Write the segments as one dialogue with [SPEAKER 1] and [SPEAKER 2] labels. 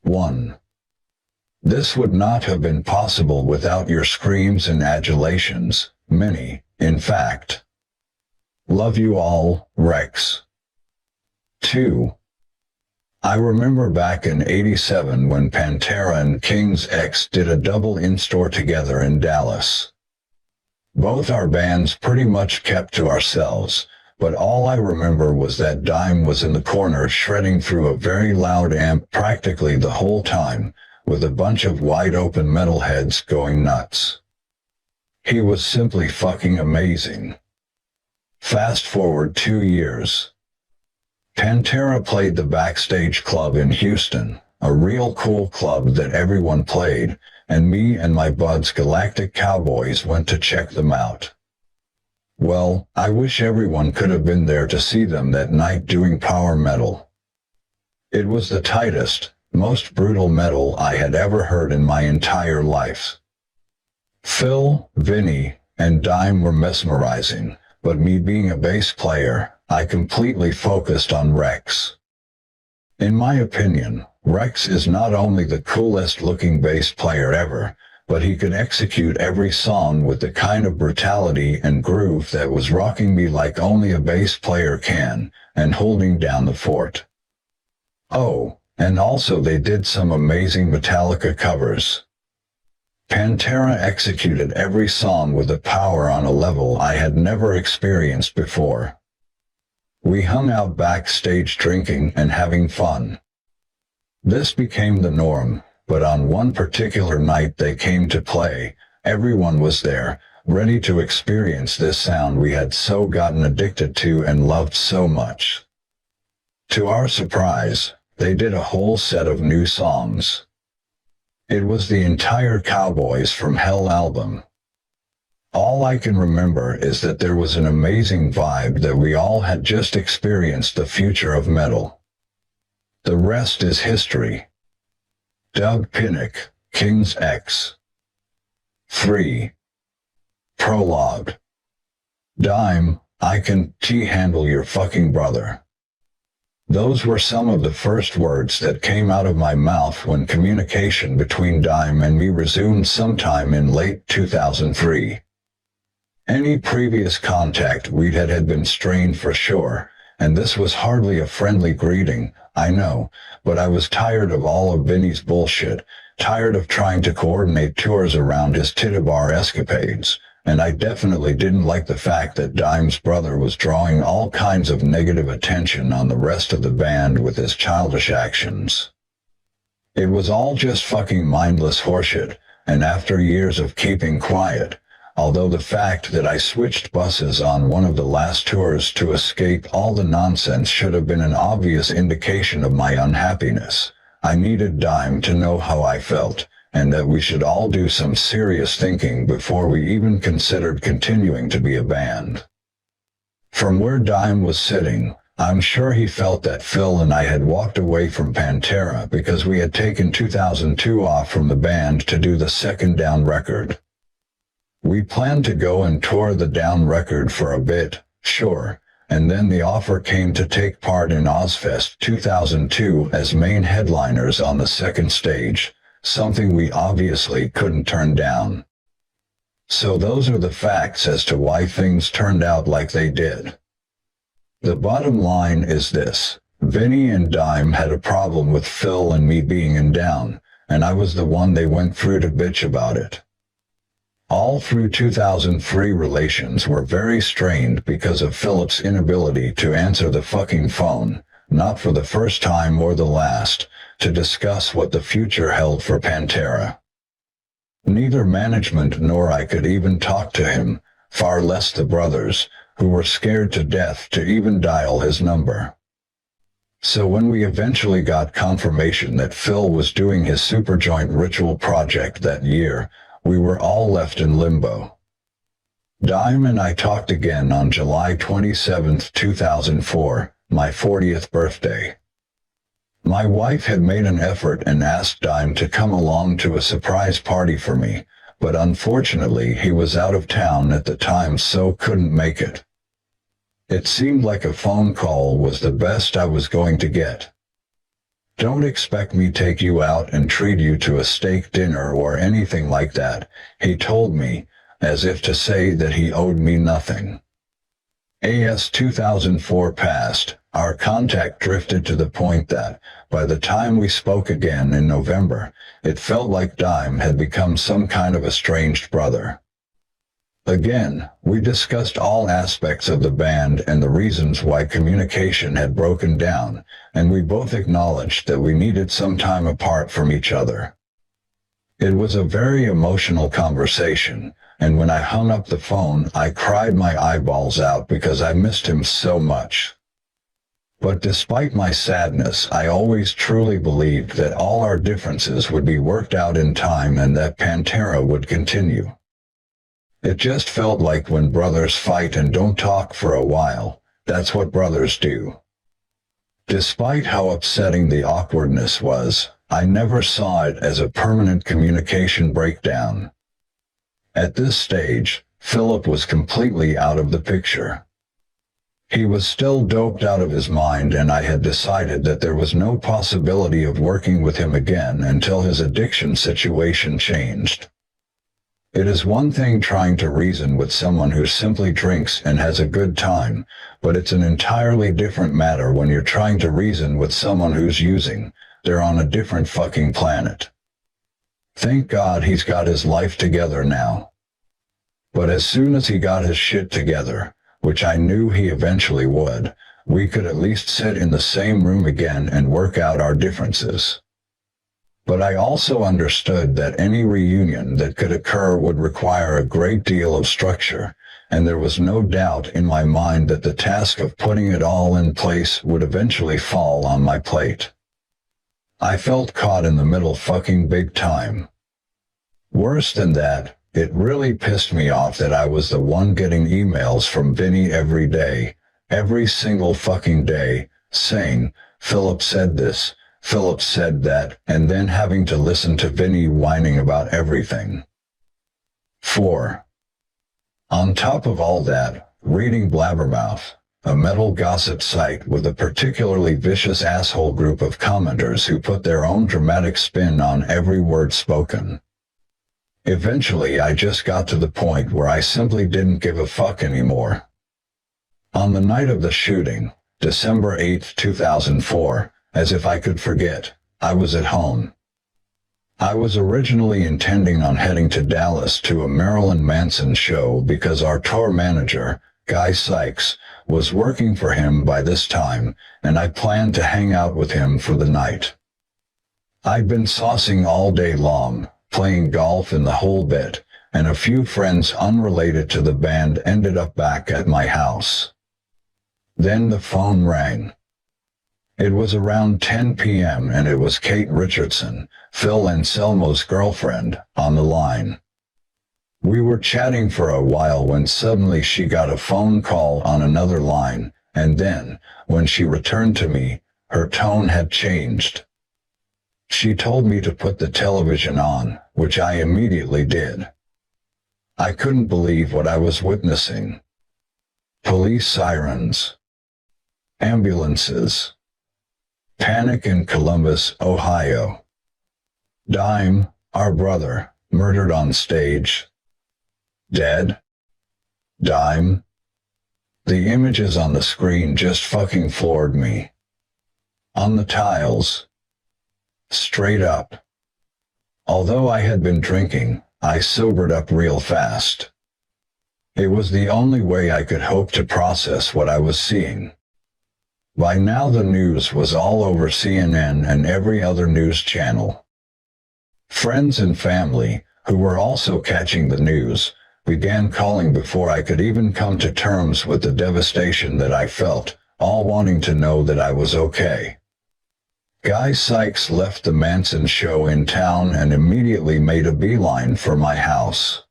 [SPEAKER 1] 1. This would not have been possible without your screams and adulations, many, in fact. Love you all, Rex. 2. I remember back in '87 when Pantera and King's X did a double in-store together in Dallas. Both our bands pretty much kept to ourselves, but all I remember was that Dime was in the corner shredding through a very loud amp practically the whole time, with a bunch of wide-open metalheads going nuts. He was simply fucking amazing. Fast forward 2 years. Pantera played the Backstage Club in Houston, a real cool club that everyone played, and me and my buds Galactic Cowboys went to check them out. Well, I wish everyone could have been there to see them that night doing power metal. It was the tightest, most brutal metal I had ever heard in my entire life. Phil, Vinnie, and Dime were mesmerizing, but me being a bass player, I completely focused on Rex. In my opinion, Rex is not only the coolest looking bass player ever, but he could execute every song with the kind of brutality and groove that was rocking me like only a bass player can, and holding down the fort. Oh, and also they did some amazing Metallica covers. Pantera executed every song with a power on a level I had never experienced before. We hung out backstage drinking and having fun. This became the norm, but on one particular night they came to play, everyone was there, ready to experience this sound we had so gotten addicted to and loved so much. To our surprise, they did a whole set of new songs. It was the entire Cowboys from Hell album. All I can remember is that there was an amazing vibe that we all had just experienced the future of metal. The rest is history. Doug Pinnick, King's X. 3. Prologue. Dime, I can handle your fucking brother. Those were some of the first words that came out of my mouth when communication between Dime and me resumed sometime in late 2003. Any previous contact we'd had been strained for sure, and this was hardly a friendly greeting, I know, but I was tired of all of Vinnie's bullshit, tired of trying to coordinate tours around his titty-bar escapades, and I definitely didn't like the fact that Dime's brother was drawing all kinds of negative attention on the rest of the band with his childish actions. It was all just fucking mindless horseshit, and after years of keeping quiet, although the fact that I switched buses on one of the last tours to escape all the nonsense should have been an obvious indication of my unhappiness, I needed Dime to know how I felt, and that we should all do some serious thinking before we even considered continuing to be a band. From where Dime was sitting, I'm sure he felt that Phil and I had walked away from Pantera because we had taken 2002 off from the band to do the second Down record. We planned to go and tour the Down record for a bit, sure, and then the offer came to take part in Ozfest 2002 as main headliners on the second stage, something we obviously couldn't turn down. So those are the facts as to why things turned out like they did. The bottom line is this: Vinnie and Dime had a problem with Phil and me being in Down, and I was the one they went through to bitch about it. All through 2003 relations were very strained because of Philip's inability to answer the fucking phone, not for the first time or the last, to discuss what the future held for Pantera. Neither management nor I could even talk to him, far less the brothers, who were scared to death to even dial his number. So when we eventually got confirmation that Phil was doing his Superjoint Ritual project that year, we were all left in limbo. Dime and I talked again on July 27, 2004, my 40th birthday. My wife had made an effort and asked Dime to come along to a surprise party for me, but unfortunately he was out of town at the time so couldn't make it. It seemed like a phone call was the best I was going to get. Don't expect me take you out and treat you to a steak dinner or anything like that, he told me, as if to say that he owed me nothing. As 2004 passed, our contact drifted to the point that, by the time we spoke again in November, it felt like Dime had become some kind of estranged brother. Again, we discussed all aspects of the band and the reasons why communication had broken down, and we both acknowledged that we needed some time apart from each other. It was a very emotional conversation, and when I hung up the phone, I cried my eyeballs out because I missed him so much. But despite my sadness, I always truly believed that all our differences would be worked out in time and that Pantera would continue. It just felt like when brothers fight and don't talk for a while, that's what brothers do. Despite how upsetting the awkwardness was, I never saw it as a permanent communication breakdown. At this stage, Philip was completely out of the picture. He was still doped out of his mind, and I had decided that there was no possibility of working with him again until his addiction situation changed. It is one thing trying to reason with someone who simply drinks and has a good time, but it's an entirely different matter when you're trying to reason with someone who's using. They're on a different fucking planet. Thank God he's got his life together now. But as soon as he got his shit together, which I knew he eventually would, we could at least sit in the same room again and work out our differences. But I also understood that any reunion that could occur would require a great deal of structure, and there was no doubt in my mind that the task of putting it all in place would eventually fall on my plate. I felt caught in the middle fucking big time. Worse than that, it really pissed me off that I was the one getting emails from Vinnie every day, every single fucking day, saying, "Philip said this, Philip said that," and then having to listen to Vinnie whining about everything. 4. On top of all that, reading Blabbermouth, a metal gossip site with a particularly vicious asshole group of commenters who put their own dramatic spin on every word spoken. Eventually I just got to the point where I simply didn't give a fuck anymore. On the night of the shooting, December 8, 2004, as if I could forget, I was at home. I was originally intending on heading to Dallas to a Marilyn Manson show because our tour manager, Guy Sykes, was working for him by this time, and I planned to hang out with him for the night. I'd been saucing all day long, playing golf and the whole bit, and a few friends unrelated to the band ended up back at my house. Then the phone rang. It was around 10 p.m. and it was Kate Richardson, Phil Anselmo's girlfriend, on the line. We were chatting for a while when suddenly she got a phone call on another line, and then, when she returned to me, her tone had changed. She told me to put the television on, which I immediately did. I couldn't believe what I was witnessing. Police sirens. Ambulances. Panic in Columbus, Ohio. Dime, our brother, murdered on stage. Dead? Dime? The images on the screen just fucking floored me. On the tiles. Straight up. Although I had been drinking, I sobered up real fast. It was the only way I could hope to process what I was seeing. By now the news was all over CNN and every other news channel. Friends and family, who were also catching the news, began calling before I could even come to terms with the devastation that I felt, all wanting to know that I was okay. Guy Sykes left the Manson show in town and immediately made a beeline for my house.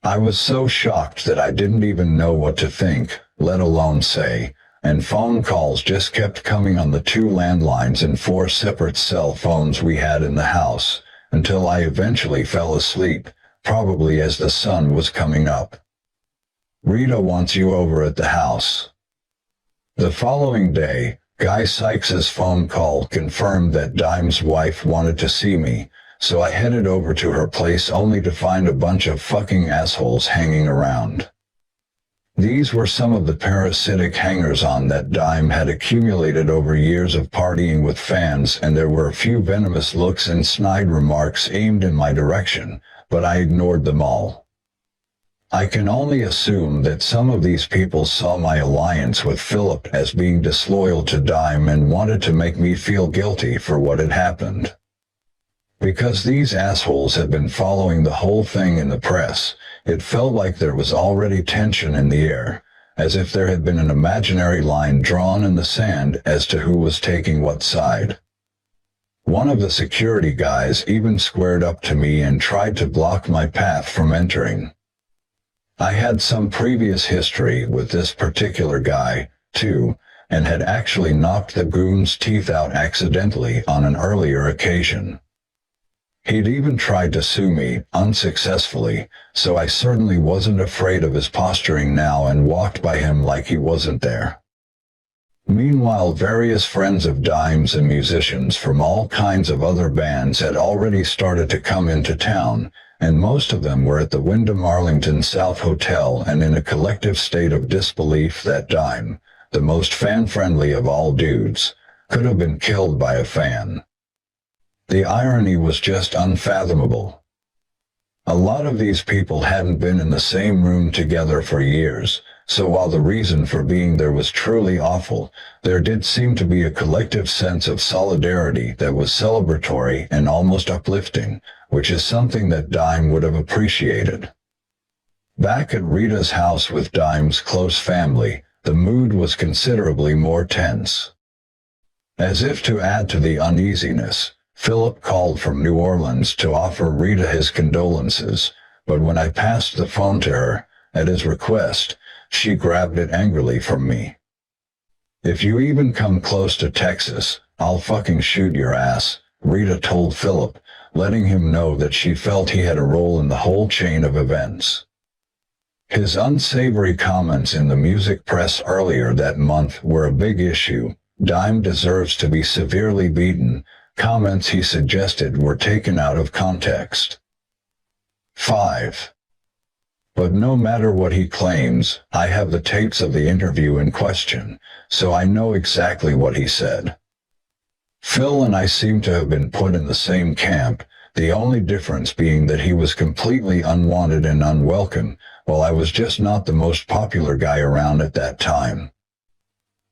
[SPEAKER 1] I was so shocked that I didn't even know what to think, let alone say, and phone calls just kept coming on the 2 landlines and 4 separate cell phones we had in the house, until I eventually fell asleep, probably as the sun was coming up. Rita wants you over at the house. The following day, Guy Sykes's phone call confirmed that Dime's wife wanted to see me, so I headed over to her place only to find a bunch of fucking assholes hanging around. These were some of the parasitic hangers-on that Dime had accumulated over years of partying with fans, and there were a few venomous looks and snide remarks aimed in my direction, but I ignored them all. I can only assume that some of these people saw my alliance with Philip as being disloyal to Dime and wanted to make me feel guilty for what had happened. Because these assholes had been following the whole thing in the press, it felt like there was already tension in the air, as if there had been an imaginary line drawn in the sand as to who was taking what side. One of the security guys even squared up to me and tried to block my path from entering. I had some previous history with this particular guy, too, and had actually knocked the goon's teeth out accidentally on an earlier occasion. He'd even tried to sue me, unsuccessfully, so I certainly wasn't afraid of his posturing now and walked by him like he wasn't there. Meanwhile, various friends of Dime's and musicians from all kinds of other bands had already started to come into town, and most of them were at the Wyndham Arlington South Hotel and in a collective state of disbelief that Dime, the most fan-friendly of all dudes, could have been killed by a fan. The irony was just unfathomable. A lot of these people hadn't been in the same room together for years, so while the reason for being there was truly awful, there did seem to be a collective sense of solidarity that was celebratory and almost uplifting, which is something that Dime would have appreciated. Back at Rita's house with Dime's close family, the mood was considerably more tense. As if to add to the uneasiness, Philip called from New Orleans to offer Rita his condolences, but when I passed the phone to her, at his request, she grabbed it angrily from me. "If you even come close to Texas, I'll fucking shoot your ass," Rita told Philip, letting him know that she felt he had a role in the whole chain of events. His unsavory comments in the music press earlier that month were a big issue. Dime deserves to be severely beaten. Comments he suggested were taken out of context. 5. But no matter what he claims, I have the tapes of the interview in question, so I know exactly what he said. Phil and I seem to have been put in the same camp, the only difference being that he was completely unwanted and unwelcome, while I was just not the most popular guy around at that time.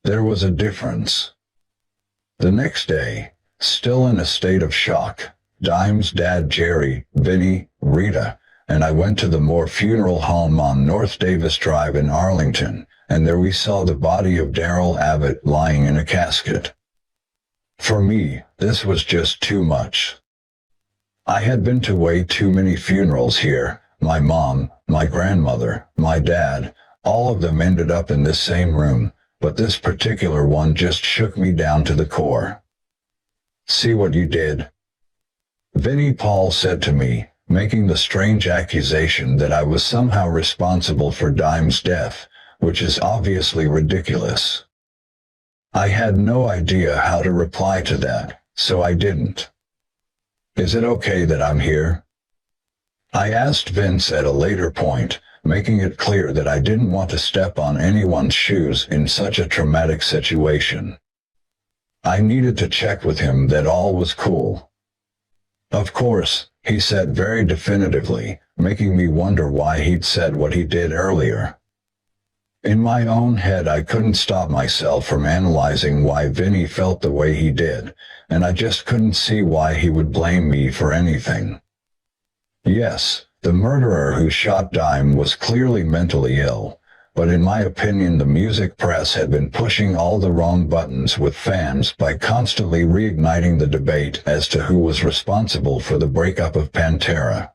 [SPEAKER 1] There was a difference. The next day, still in a state of shock, Dime's dad Jerry, Vinnie, Rita, and I went to the Moore Funeral Home on North Davis Drive in Arlington, and there we saw the body of Darrell Abbott lying in a casket. For me, this was just too much. I had been to way too many funerals here. My mom, my grandmother, my dad, all of them ended up in this same room, but this particular one just shook me down to the core. "See what you did?" Vinnie Paul said to me, making the strange accusation that I was somehow responsible for Dime's death, which is obviously ridiculous. I had no idea how to reply to that, so I didn't. "Is it okay that I'm here?" I asked Vince at a later point, making it clear that I didn't want to step on anyone's shoes in such a traumatic situation. I needed to check with him that all was cool. "Of course," he said very definitively, making me wonder why he'd said what he did earlier. In my own head I couldn't stop myself from analyzing why Vinnie felt the way he did, and I just couldn't see why he would blame me for anything. Yes, the murderer who shot Dime was clearly mentally ill, but in my opinion the music press had been pushing all the wrong buttons with fans by constantly reigniting the debate as to who was responsible for the breakup of Pantera.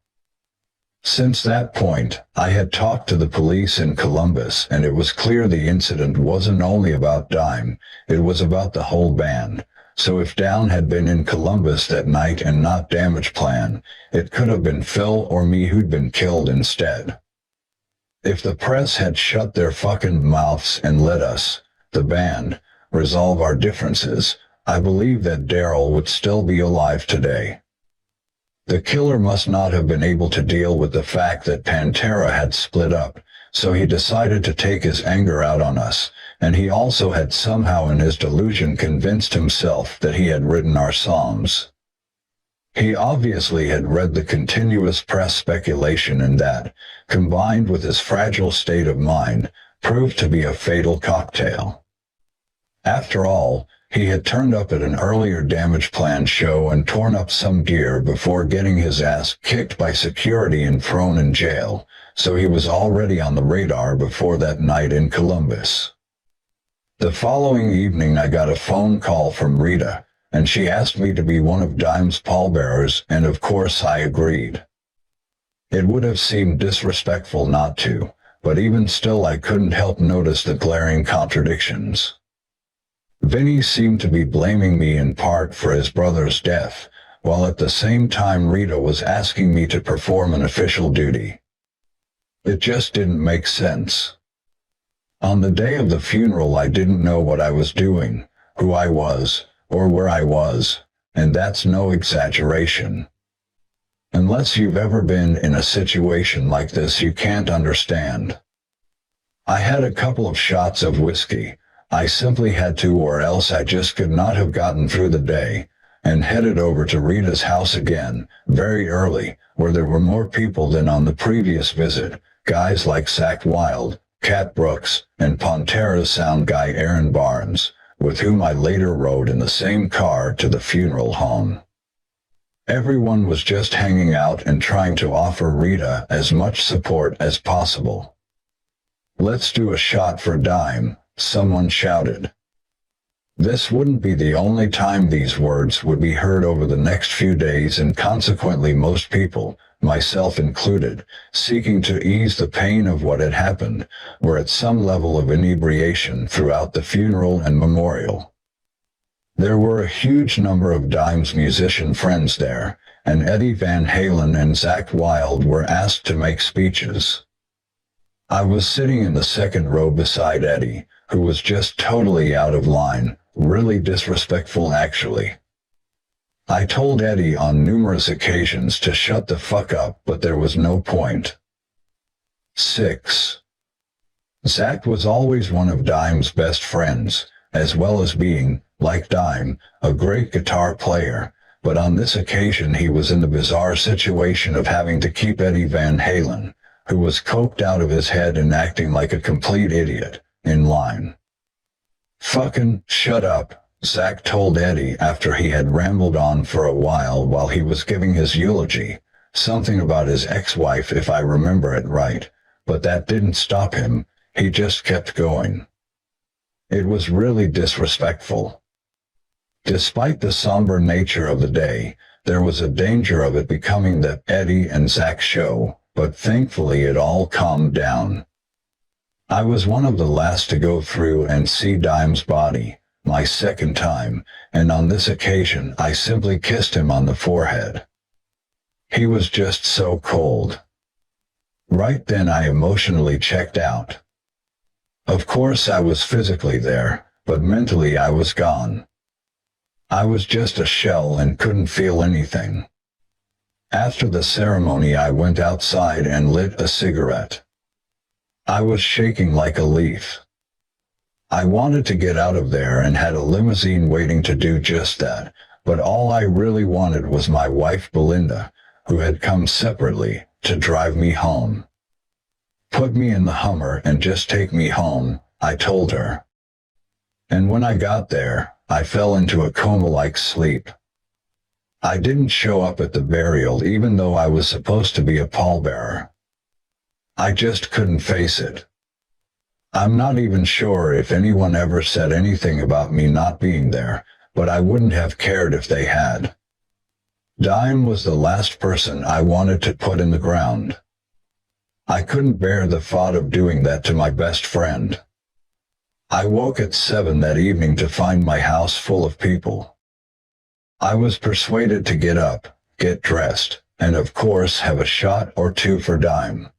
[SPEAKER 1] Since that point, I had talked to the police in Columbus, and it was clear the incident wasn't only about Dime, it was about the whole band. So if Down had been in Columbus that night and not Damageplan, it could have been Phil or me who'd been killed instead. If the press had shut their fucking mouths and let us, the band, resolve our differences, I believe that Darrell would still be alive today. The killer must not have been able to deal with the fact that Pantera had split up, so he decided to take his anger out on us, and he also had somehow in his delusion convinced himself that he had written our songs. He obviously had read the continuous press speculation, and that, combined with his fragile state of mind, proved to be a fatal cocktail. After all, he had turned up at an earlier Damage Plan show and torn up some gear before getting his ass kicked by security and thrown in jail, so he was already on the radar before that night in Columbus. The following evening I got a phone call from Rita, and she asked me to be one of Dime's pallbearers, and of course I agreed. It would have seemed disrespectful not to, but even still I couldn't help notice the glaring contradictions. Vinnie seemed to be blaming me in part for his brother's death, while at the same time Rita was asking me to perform an official duty. It just didn't make sense. On the day of the funeral I didn't know what I was doing, who I was, or where I was, and that's no exaggeration. Unless you've ever been in a situation like this, you can't understand. I had a couple of shots of whiskey. I simply had to, or else I just could not have gotten through the day, and headed over to Rita's house again, very early, where there were more people than on the previous visit, guys like Zakk Wylde, Cat Brooks, and Pantera's sound guy Aaron Barnes, with whom I later rode in the same car to the funeral home. Everyone was just hanging out and trying to offer Rita as much support as possible. "Let's do a shot for Dime," someone shouted. This wouldn't be the only time these words would be heard over the next few days, and consequently most people, myself included, seeking to ease the pain of what had happened, were at some level of inebriation throughout the funeral and memorial. There were a huge number of Dime's musician friends there, and Eddie Van Halen and Zakk Wylde were asked to make speeches. I was sitting in the second row beside Eddie, who was just totally out of line, really disrespectful actually. I told Eddie on numerous occasions to shut the fuck up, but there was no point. 6. Zakk was always one of Dime's best friends, as well as being, like Dime, a great guitar player, but on this occasion he was in the bizarre situation of having to keep Eddie Van Halen, who was coked out of his head and acting like a complete idiot, in line. "Fucking shut up," Zakk told Eddie after he had rambled on for a while he was giving his eulogy, something about his ex-wife if I remember it right, but that didn't stop him, he just kept going. It was really disrespectful. Despite the somber nature of the day, there was a danger of it becoming the Eddie and Zakk show, but thankfully it all calmed down. I was one of the last to go through and see Dime's body, my second time, and on this occasion I simply kissed him on the forehead. He was just so cold. Right then I emotionally checked out. Of course I was physically there, but mentally I was gone. I was just a shell and couldn't feel anything. After the ceremony I went outside and lit a cigarette. I was shaking like a leaf. I wanted to get out of there and had a limousine waiting to do just that, but all I really wanted was my wife Belinda, who had come separately, to drive me home. "Put me in the Hummer and just take me home," I told her. And when I got there, I fell into a coma-like sleep. I didn't show up at the burial even though I was supposed to be a pallbearer. I just couldn't face it. I'm not even sure if anyone ever said anything about me not being there, but I wouldn't have cared if they had. Dime was the last person I wanted to put in the ground. I couldn't bear the thought of doing that to my best friend. I woke at 7 that evening to find my house full of people. I was persuaded to get up, get dressed, and of course have a shot or two for Dime.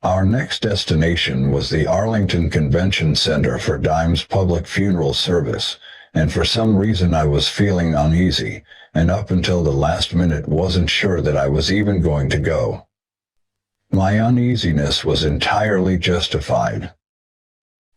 [SPEAKER 1] Our next destination was the Arlington Convention Center for Dime's public funeral service, and for some reason I was feeling uneasy, and up until the last minute wasn't sure that I was even going to go. My uneasiness was entirely justified.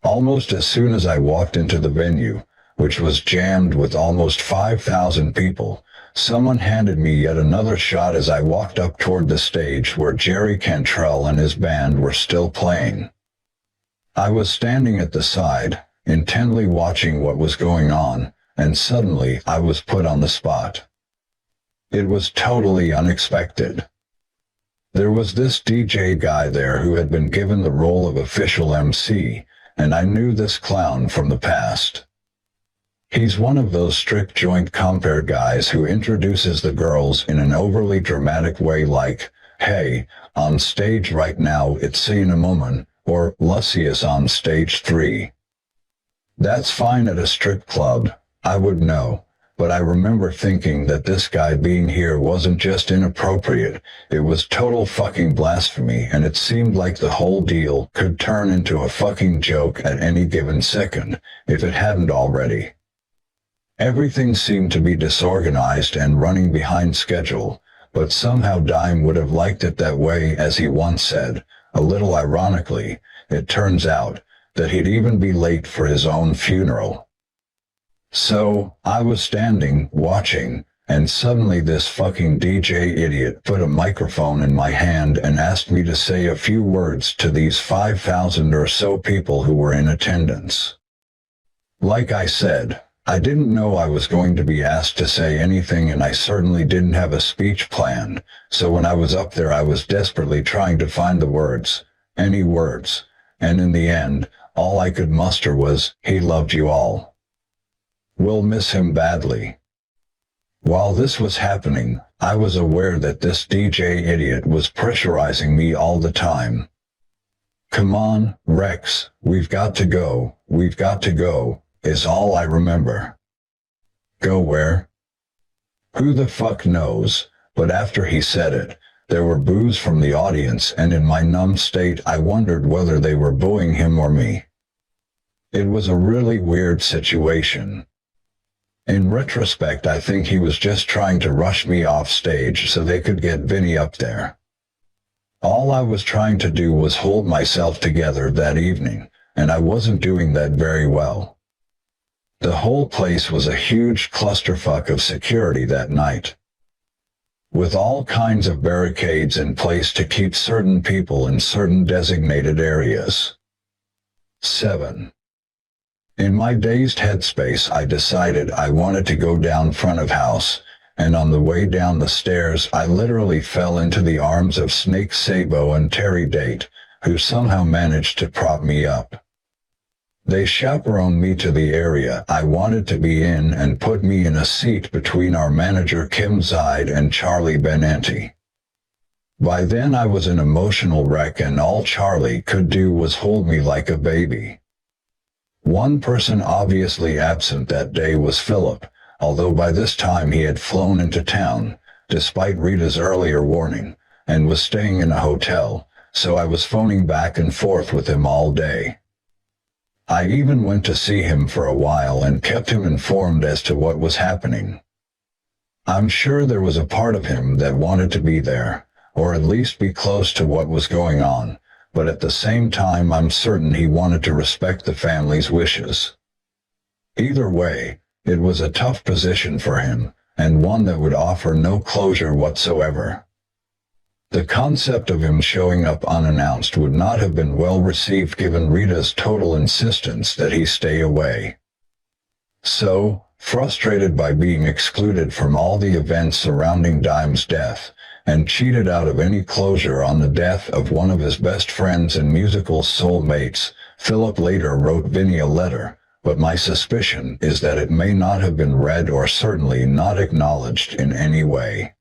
[SPEAKER 1] Almost as soon as I walked into the venue, which was jammed with almost 5,000 people, someone handed me yet another shot as I walked up toward the stage where Jerry Cantrell and his band were still playing. I was standing at the side, intently watching what was going on, and suddenly I was put on the spot. It was totally unexpected. There was this DJ guy there who had been given the role of official MC, and I knew this clown from the past. He's one of those strict joint compere guys who introduces the girls in an overly dramatic way like, "Hey, on stage right now it's Cinnamon," or "Lucius on stage 3. That's fine at a strip club, I would know, but I remember thinking that this guy being here wasn't just inappropriate, it was total fucking blasphemy, and it seemed like the whole deal could turn into a fucking joke at any given second, if it hadn't already. Everything seemed to be disorganized and running behind schedule, but somehow Dime would have liked it that way, as he once said, a little ironically, it turns out, that he'd even be late for his own funeral. So, I was standing, watching, and suddenly this fucking DJ idiot put a microphone in my hand and asked me to say a few words to these 5,000 or so people who were in attendance. Like I said, I didn't know I was going to be asked to say anything, and I certainly didn't have a speech planned, so when I was up there I was desperately trying to find the words, any words, and in the end, all I could muster was, "He loved you all. We'll miss him badly." While this was happening, I was aware that this DJ idiot was pressurizing me all the time. "Come on, Rex, we've got to go, is all I remember. Go where? Who the fuck knows, but after he said it, there were boos from the audience, and in my numb state I wondered whether they were booing him or me. It was a really weird situation. In retrospect, I think he was just trying to rush me off stage so they could get Vinnie up there. All I was trying to do was hold myself together that evening, and I wasn't doing that very well. The whole place was a huge clusterfuck of security that night, with all kinds of barricades in place to keep certain people in certain designated areas. 7. In my dazed headspace, I decided I wanted to go down front of house, and on the way down the stairs I literally fell into the arms of Snake Sabo and Terry Date, who somehow managed to prop me up. They chaperoned me to the area I wanted to be in and put me in a seat between our manager Kim Zide and Charlie Benanti. By then I was an emotional wreck, and all Charlie could do was hold me like a baby. One person obviously absent that day was Philip, although by this time he had flown into town, despite Rita's earlier warning, and was staying in a hotel, so I was phoning back and forth with him all day. I even went to see him for a while and kept him informed as to what was happening. I'm sure there was a part of him that wanted to be there, or at least be close to what was going on, but at the same time I'm certain he wanted to respect the family's wishes. Either way, it was a tough position for him, and one that would offer no closure whatsoever. The concept of him showing up unannounced would not have been well received given Rita's total insistence that he stay away. So, frustrated by being excluded from all the events surrounding Dime's death, and cheated out of any closure on the death of one of his best friends and musical soulmates, Philip later wrote Vinnie a letter, but my suspicion is that it may not have been read or certainly not acknowledged in any way.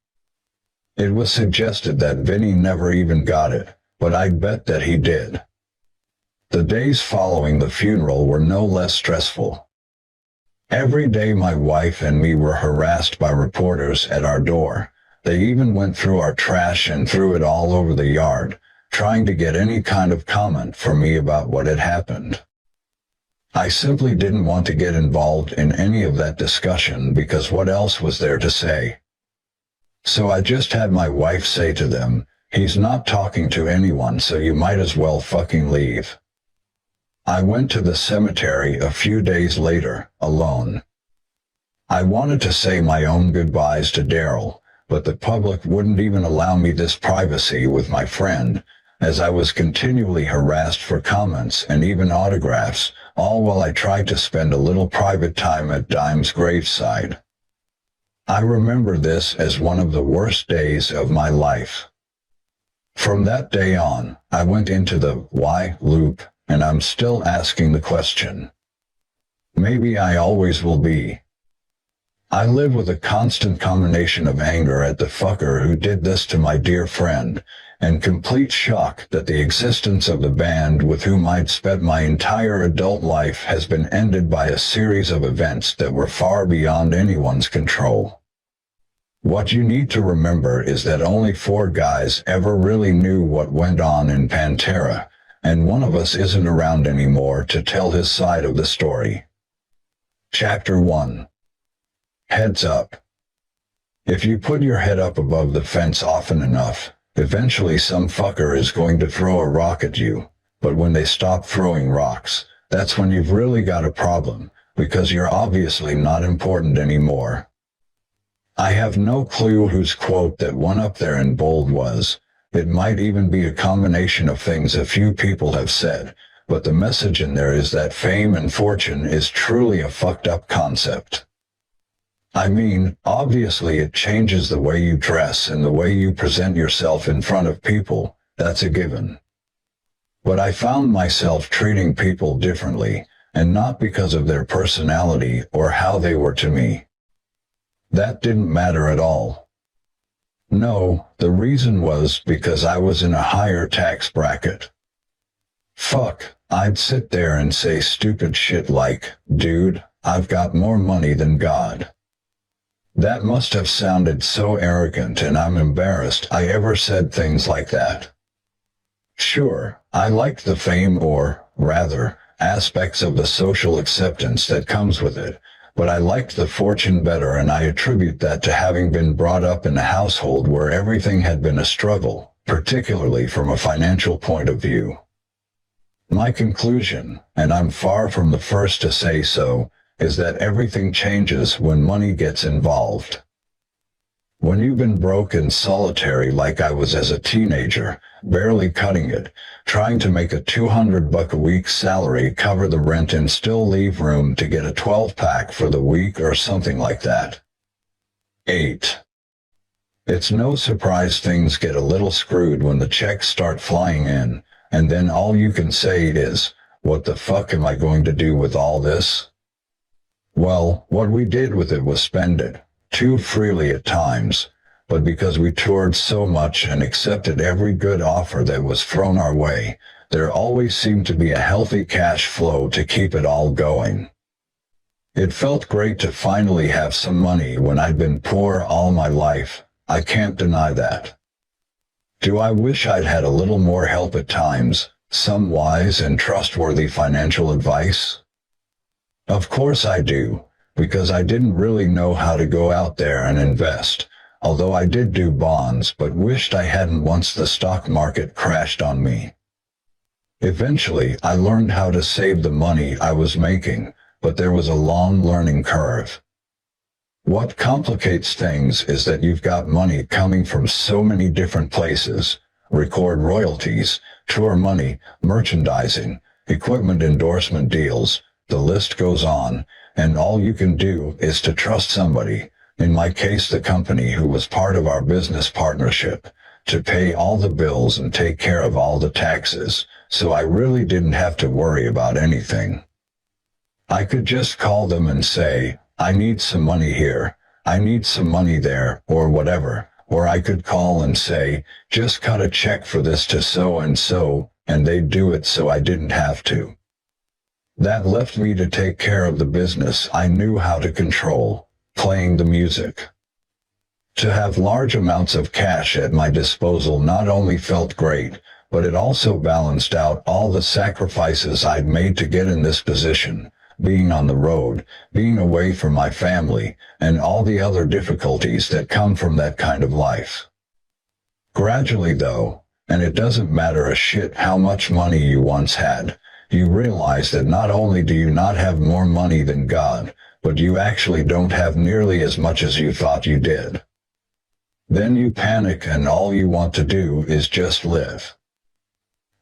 [SPEAKER 1] It was suggested that Vinnie never even got it, but I'd bet that he did. The days following the funeral were no less stressful. Every day my wife and me were harassed by reporters at our door. They even went through our trash and threw it all over the yard, trying to get any kind of comment from me about what had happened. I simply didn't want to get involved in any of that discussion because what else was there to say? So I just had my wife say to them, "He's not talking to anyone, so you might as well fucking leave." I went to the cemetery a few days later, alone. I wanted to say my own goodbyes to Darrell, but the public wouldn't even allow me this privacy with my friend, as I was continually harassed for comments and even autographs, all while I tried to spend a little private time at Dime's graveside. I remember this as one of the worst days of my life. From that day on, I went into the why loop, and I'm still asking the question. Maybe I always will be. I live with a constant combination of anger at the fucker who did this to my dear friend, and complete shock that the existence of the band with whom I'd spent my entire adult life has been ended by a series of events that were far beyond anyone's control. What you need to remember is that only 4 guys ever really knew what went on in Pantera, and one of us isn't around anymore to tell his side of the story. Chapter 1. Heads up. If you put your head up above the fence often enough, eventually some fucker is going to throw a rock at you, but when they stop throwing rocks, that's when you've really got a problem, because you're obviously not important anymore. I have no clue whose quote that one up there in bold was. It might even be a combination of things a few people have said, but the message in there is that fame and fortune is truly a fucked up concept. I mean, obviously it changes the way you dress and the way you present yourself in front of people, that's a given. But I found myself treating people differently, and not because of their personality or how they were to me. That didn't matter at all. No, the reason was because I was in a higher tax bracket. Fuck, I'd sit there and say stupid shit like, "Dude, I've got more money than God." That must have sounded so arrogant, and I'm embarrassed I ever said things like that. Sure, I liked the fame, or, rather, aspects of the social acceptance that comes with it, but I liked the fortune better, and I attribute that to having been brought up in a household where everything had been a struggle, particularly from a financial point of view. My conclusion, and I'm far from the first to say so, is that everything changes when money gets involved. When you've been broke and solitary like I was as a teenager, barely cutting it, trying to make a $200 a week salary cover the rent and still leave room to get a 12-pack for the week or something like that. 8. It's no surprise things get a little screwed when the checks start flying in, and then all you can say is, "What the fuck am I going to do with all this?" Well, what we did with it was spend it, too freely at times, but because we toured so much and accepted every good offer that was thrown our way, there always seemed to be a healthy cash flow to keep it all going. It felt great to finally have some money when I'd been poor all my life, I can't deny that. Do I wish I'd had a little more help at times, some wise and trustworthy financial advice? Of course I do, because I didn't really know how to go out there and invest, although I did do bonds but wished I hadn't once the stock market crashed on me. Eventually, I learned how to save the money I was making, but there was a long learning curve. What complicates things is that you've got money coming from so many different places: record royalties, tour money, merchandising, equipment endorsement deals, the list goes on, and all you can do is to trust somebody, in my case the company who was part of our business partnership, to pay all the bills and take care of all the taxes, so I really didn't have to worry about anything. I could just call them and say, "I need some money here, I need some money there," or whatever, or I could call and say, "Just cut a check for this to so-and-so," and they'd do it so I didn't have to. That left me to take care of the business I knew how to control, playing the music. To have large amounts of cash at my disposal not only felt great, but it also balanced out all the sacrifices I'd made to get in this position, being on the road, being away from my family, and all the other difficulties that come from that kind of life. Gradually though, and it doesn't matter a shit how much money you once had, you realize that not only do you not have more money than God, but you actually don't have nearly as much as you thought you did. Then you panic and all you want to do is just live.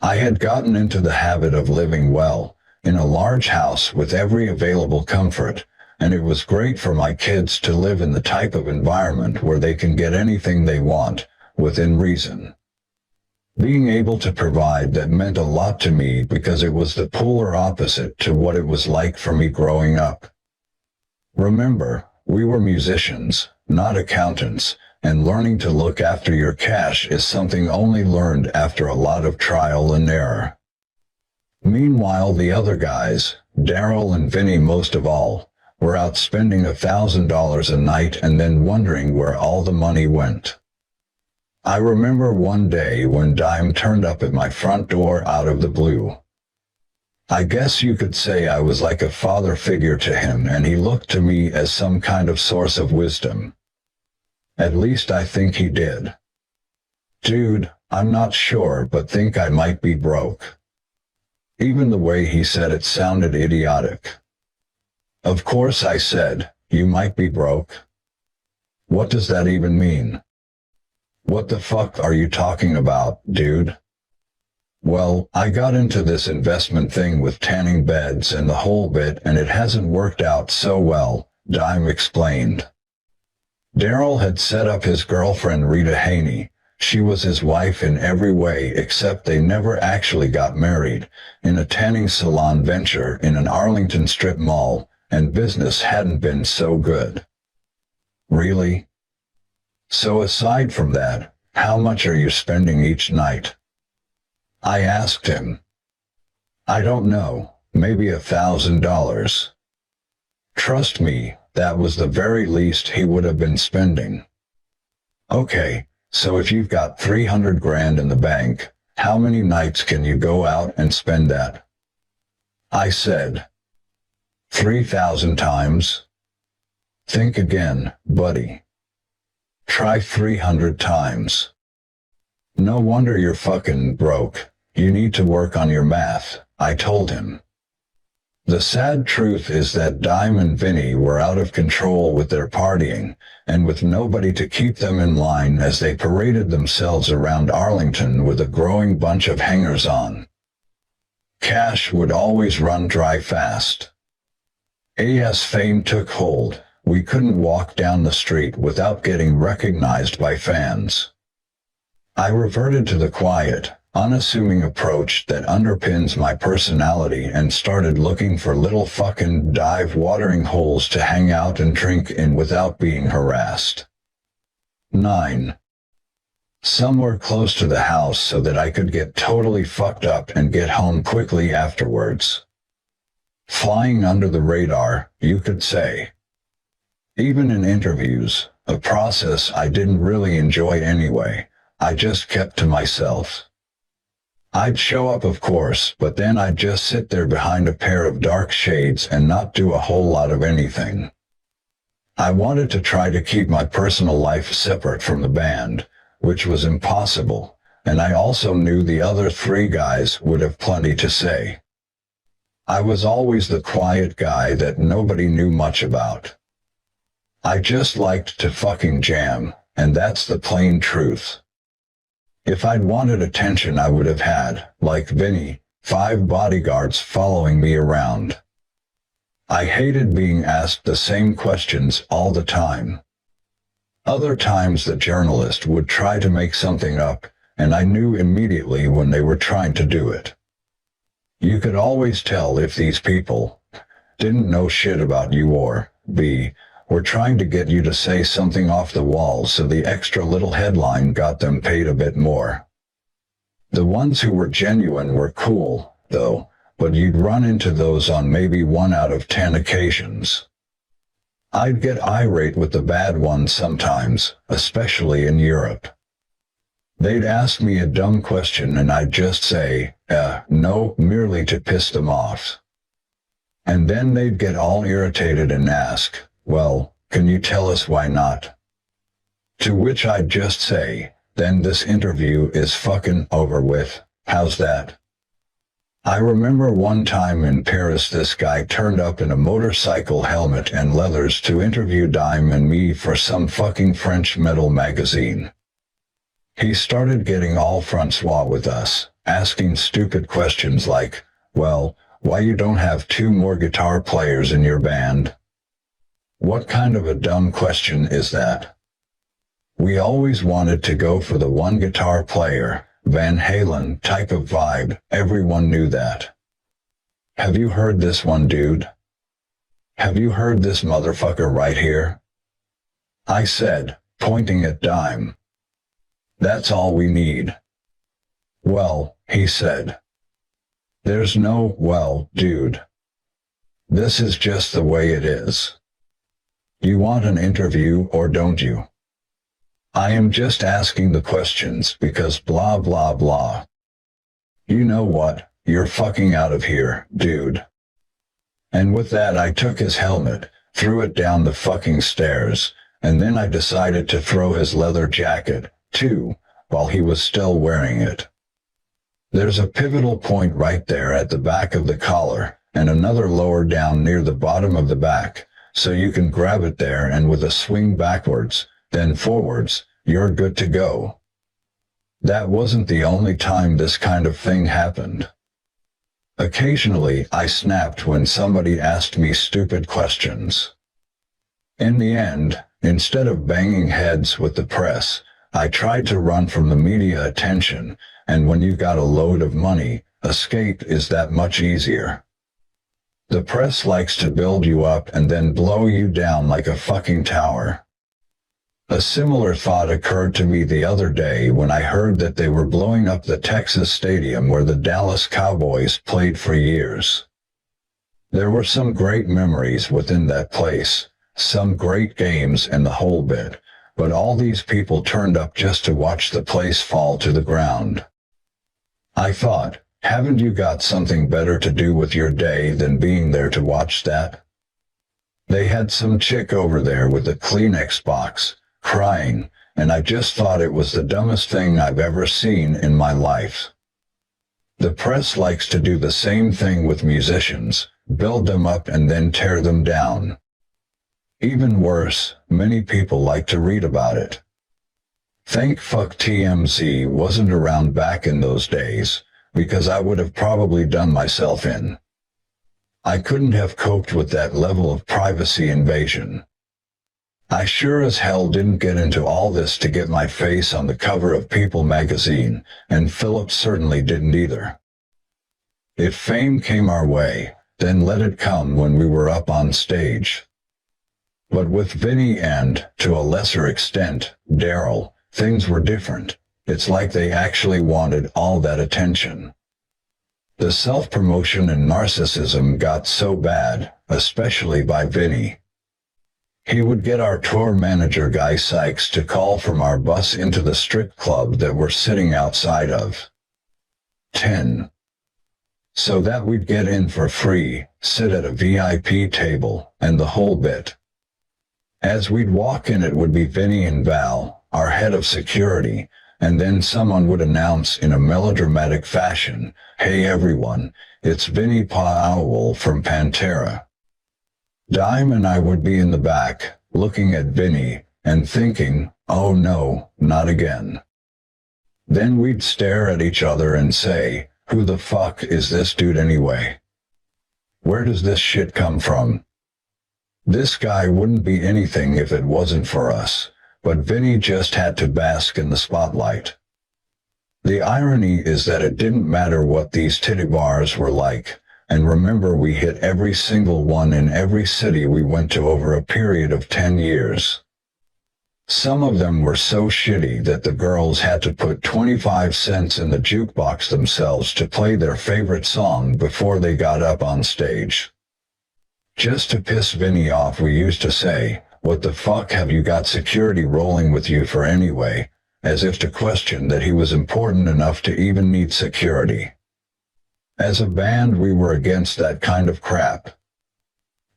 [SPEAKER 1] I had gotten into the habit of living well, in a large house with every available comfort, and it was great for my kids to live in the type of environment where they can get anything they want, within reason. Being able to provide that meant a lot to me because it was the polar opposite to what it was like for me growing up. Remember, we were musicians, not accountants, and learning to look after your cash is something only learned after a lot of trial and error. Meanwhile, the other guys, Darrell and Vinnie most of all, were out spending $1,000 a night and then wondering where all the money went. I remember one day when Dime turned up at my front door out of the blue. I guess you could say I was like a father figure to him, and he looked to me as some kind of source of wisdom. At least I think he did. Dude, I'm not sure, but think I might be broke. Even the way he said it sounded idiotic. Of course I said, you might be broke. What does that even mean? What the fuck are you talking about, dude? Well, I got into this investment thing with tanning beds and the whole bit, and it hasn't worked out so well, Dime explained. Darrell had set up his girlfriend Rita Haney. She was his wife in every way except they never actually got married, in a tanning salon venture in an Arlington strip mall, and business hadn't been so good. Really? So aside from that, how much are you spending each night? I asked him. I don't know, maybe $1,000. Trust me, that was the very least he would have been spending. Okay, so if you've got 300 grand in the bank, how many nights can you go out and spend that? I said. 3,000 times. Think again, buddy. Try 300 times. No wonder you're fucking broke. You need to work on your math, I told him. The sad truth is that Dime and Vinnie were out of control with their partying, and with nobody to keep them in line as they paraded themselves around Arlington with a growing bunch of hangers-on. Cash would always run dry fast. As fame took hold, we couldn't walk down the street without getting recognized by fans. I reverted to the quiet, unassuming approach that underpins my personality and started looking for little fucking dive-watering holes to hang out and drink in without being harassed. 9. Somewhere close to the house so that I could get totally fucked up and get home quickly afterwards. Flying under the radar, you could say. Even in interviews, a process I didn't really enjoy anyway, I just kept to myself. I'd show up of course, but then I'd just sit there behind a pair of dark shades and not do a whole lot of anything. I wanted to try to keep my personal life separate from the band, which was impossible, and I also knew the other 3 guys would have plenty to say. I was always the quiet guy that nobody knew much about. I just liked to fucking jam, and that's the plain truth. If I'd wanted attention I would have had, like Vinnie, 5 bodyguards following me around. I hated being asked the same questions all the time. Other times the journalist would try to make something up, and I knew immediately when they were trying to do it. You could always tell if these people didn't know shit about you or, B, were trying to get you to say something off the wall so the extra little headline got them paid a bit more. The ones who were genuine were cool, though, but you'd run into those on maybe 1 out of 10 occasions. I'd get irate with the bad ones sometimes, especially in Europe. They'd ask me a dumb question and I'd just say, no, merely to piss them off. And then they'd get all irritated and ask, well, can you tell us why not? To which I'd just say, then this interview is fucking over with, how's that? I remember one time in Paris this guy turned up in a motorcycle helmet and leathers to interview Dime and me for some fucking French metal magazine. He started getting all Francois with us, asking stupid questions like, well, why you don't have 2 more guitar players in your band? What kind of a dumb question is that? We always wanted to go for the one guitar player, Van Halen type of vibe, everyone knew that. Have you heard this one, dude? Have you heard this motherfucker right here? I said, pointing at Dime. That's all we need. Well, he said. There's no, well, dude. This is just the way it is. You want an interview or don't you? I am just asking the questions because blah blah blah. You know what, you're fucking out of here, dude. And with that I took his helmet, threw it down the fucking stairs, and then I decided to throw his leather jacket, too, while he was still wearing it. There's a pivotal point right there at the back of the collar, and another lower down near the bottom of the back, so you can grab it there and with a swing backwards, then forwards, you're good to go. That wasn't the only time this kind of thing happened. Occasionally I snapped when somebody asked me stupid questions. In the end, instead of banging heads with the press, I tried to run from the media attention, and when you got a load of money, escape is that much easier. The press likes to build you up and then blow you down like a fucking tower. A similar thought occurred to me the other day when I heard that they were blowing up the Texas stadium where the Dallas Cowboys played for years. There were some great memories within that place, some great games and the whole bit, but all these people turned up just to watch the place fall to the ground. I thought, haven't you got something better to do with your day than being there to watch that? They had some chick over there with a Kleenex box, crying, and I just thought it was the dumbest thing I've ever seen in my life. The press likes to do the same thing with musicians, build them up and then tear them down. Even worse, many people like to read about it. Thank fuck TMZ wasn't around back in those days, because I would have probably done myself in. I couldn't have coped with that level of privacy invasion. I sure as hell didn't get into all this to get my face on the cover of People magazine, and Philip certainly didn't either. If fame came our way, then let it come when we were up on stage. But with Vinnie and, to a lesser extent, Darrell, things were different. It's like they actually wanted all that attention. The self-promotion and narcissism got so bad, especially by Vinnie. He would get our tour manager Guy Sykes to call from our bus into the strip club that we're sitting outside of. 10. So that we'd get in for free, sit at a VIP table, and the whole bit. As we'd walk in it would be Vinnie and Val, our head of security, and then someone would announce in a melodramatic fashion, "Hey everyone, it's Vinnie Paul from Pantera." Dime and I would be in the back, looking at Vinnie, and thinking, oh no, not again. Then we'd stare at each other and say, who the fuck is this dude anyway? Where does this shit come from? This guy wouldn't be anything if it wasn't for us, but Vinnie just had to bask in the spotlight. The irony is that it didn't matter what these titty bars were like. And remember, we hit every single one in every city we went to over a period of 10 years. Some of them were so shitty that the girls had to put 25 cents in the jukebox themselves to play their favorite song before they got up on stage. Just to piss Vinnie off, we used to say, what the fuck have you got security rolling with you for anyway? as if to question that he was important enough to even need security. As a band, we were against that kind of crap.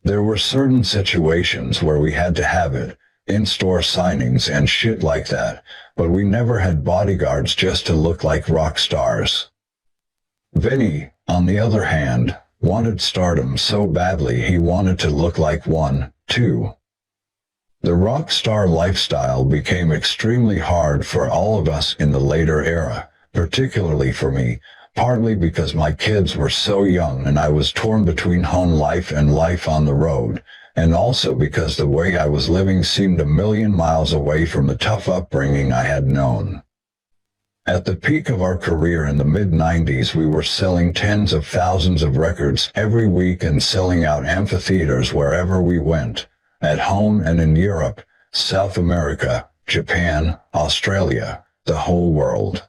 [SPEAKER 1] There were certain situations where we had to have it, in-store signings and shit like that, but we never had bodyguards just to look like rock stars. Vinnie, on the other hand, wanted stardom so badly he wanted to look like one, too. The rock star lifestyle became extremely hard for all of us in the later era, particularly for me, partly because my kids were so young and I was torn between home life and life on the road, and also because the way I was living seemed a million miles away from the tough upbringing I had known. At the peak of our career in the mid-90s, we were selling tens of thousands of records every week and selling out amphitheaters wherever we went, at home and in Europe, South America, Japan, Australia, the whole world.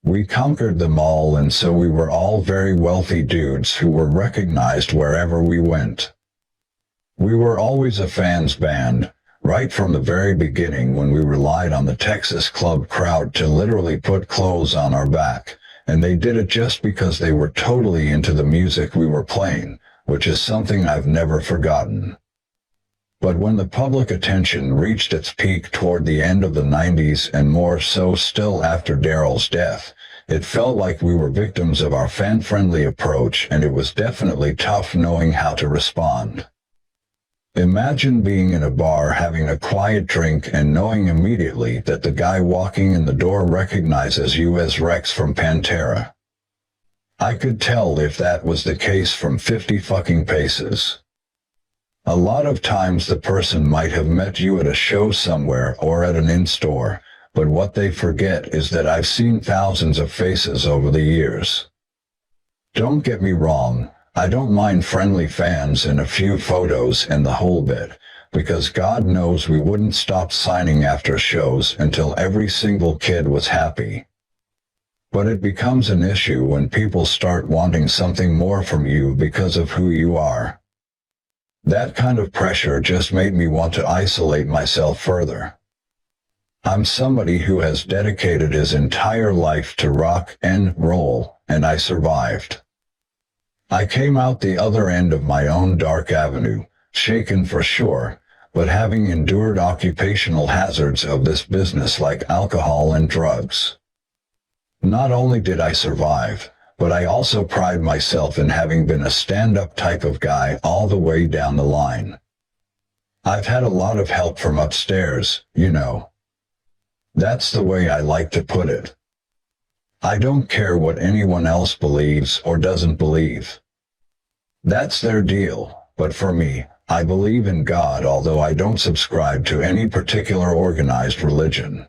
[SPEAKER 1] We conquered them all, and so we were all very wealthy dudes who were recognized wherever we went. We were always a fans band, right from the very beginning, when we relied on the Texas club crowd to literally put clothes on our back, and they did it just because they were totally into the music we were playing, which is something I've never forgotten. But when the public attention reached its peak toward the end of the 90s, and more so still after Darrell's death, it felt like we were victims of our fan-friendly approach, and it was definitely tough knowing how to respond. Imagine being in a bar having a quiet drink and knowing immediately that the guy walking in the door recognizes you as Rex from Pantera. I could tell if that was the case from 50 fucking paces. A lot of times the person might have met you at a show somewhere or at an in-store, but what they forget is that I've seen thousands of faces over the years. Don't get me wrong, I don't mind friendly fans and a few photos and the whole bit, because God knows we wouldn't stop signing after shows until every single kid was happy. But it becomes an issue when people start wanting something more from you because of who you are. That kind of pressure just made me want to isolate myself further. I'm somebody who has dedicated his entire life to rock and roll, and I survived. I came out the other end of my own dark avenue, shaken for sure, but having endured occupational hazards of this business like alcohol and drugs. Not only did I survive, but I also pride myself in having been a stand-up type of guy all the way down the line. I've had a lot of help from upstairs, you know. That's the way I like to put it. I don't care what anyone else believes or doesn't believe. That's their deal, but for me, I believe in God, although I don't subscribe to any particular organized religion.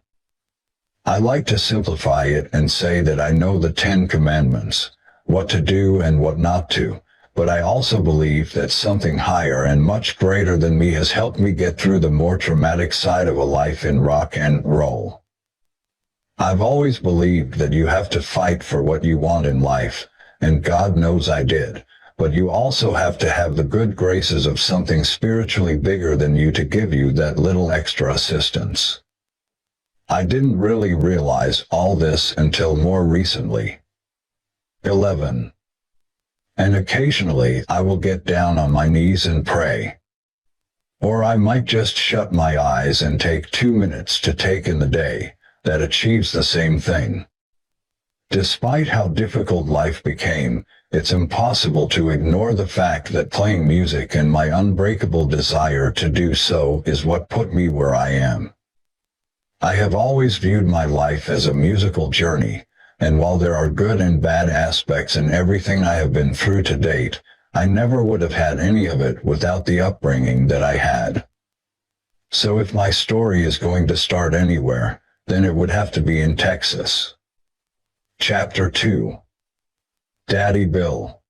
[SPEAKER 1] I like to simplify it and say that I know the 10 Commandments, what to do and what not to, but I also believe that something higher and much greater than me has helped me get through the more traumatic side of a life in rock and roll. I've always believed that you have to fight for what you want in life, and God knows I did, but you also have to have the good graces of something spiritually bigger than you to give you that little extra assistance. I didn't really realize all this until more recently. 11. And occasionally I will get down on my knees and pray. Or I might just shut my eyes and take 2 minutes to take in the day. That achieves the same thing. Despite how difficult life became, it's impossible to ignore the fact that playing music and my unbreakable desire to do so is what put me where I am. I have always viewed my life as a musical journey, and while there are good and bad aspects in everything I have been through to date, I never would have had any of it without the upbringing that I had. So if my story is going to start anywhere, then it would have to be in Texas. Chapter 2. Daddy Bill.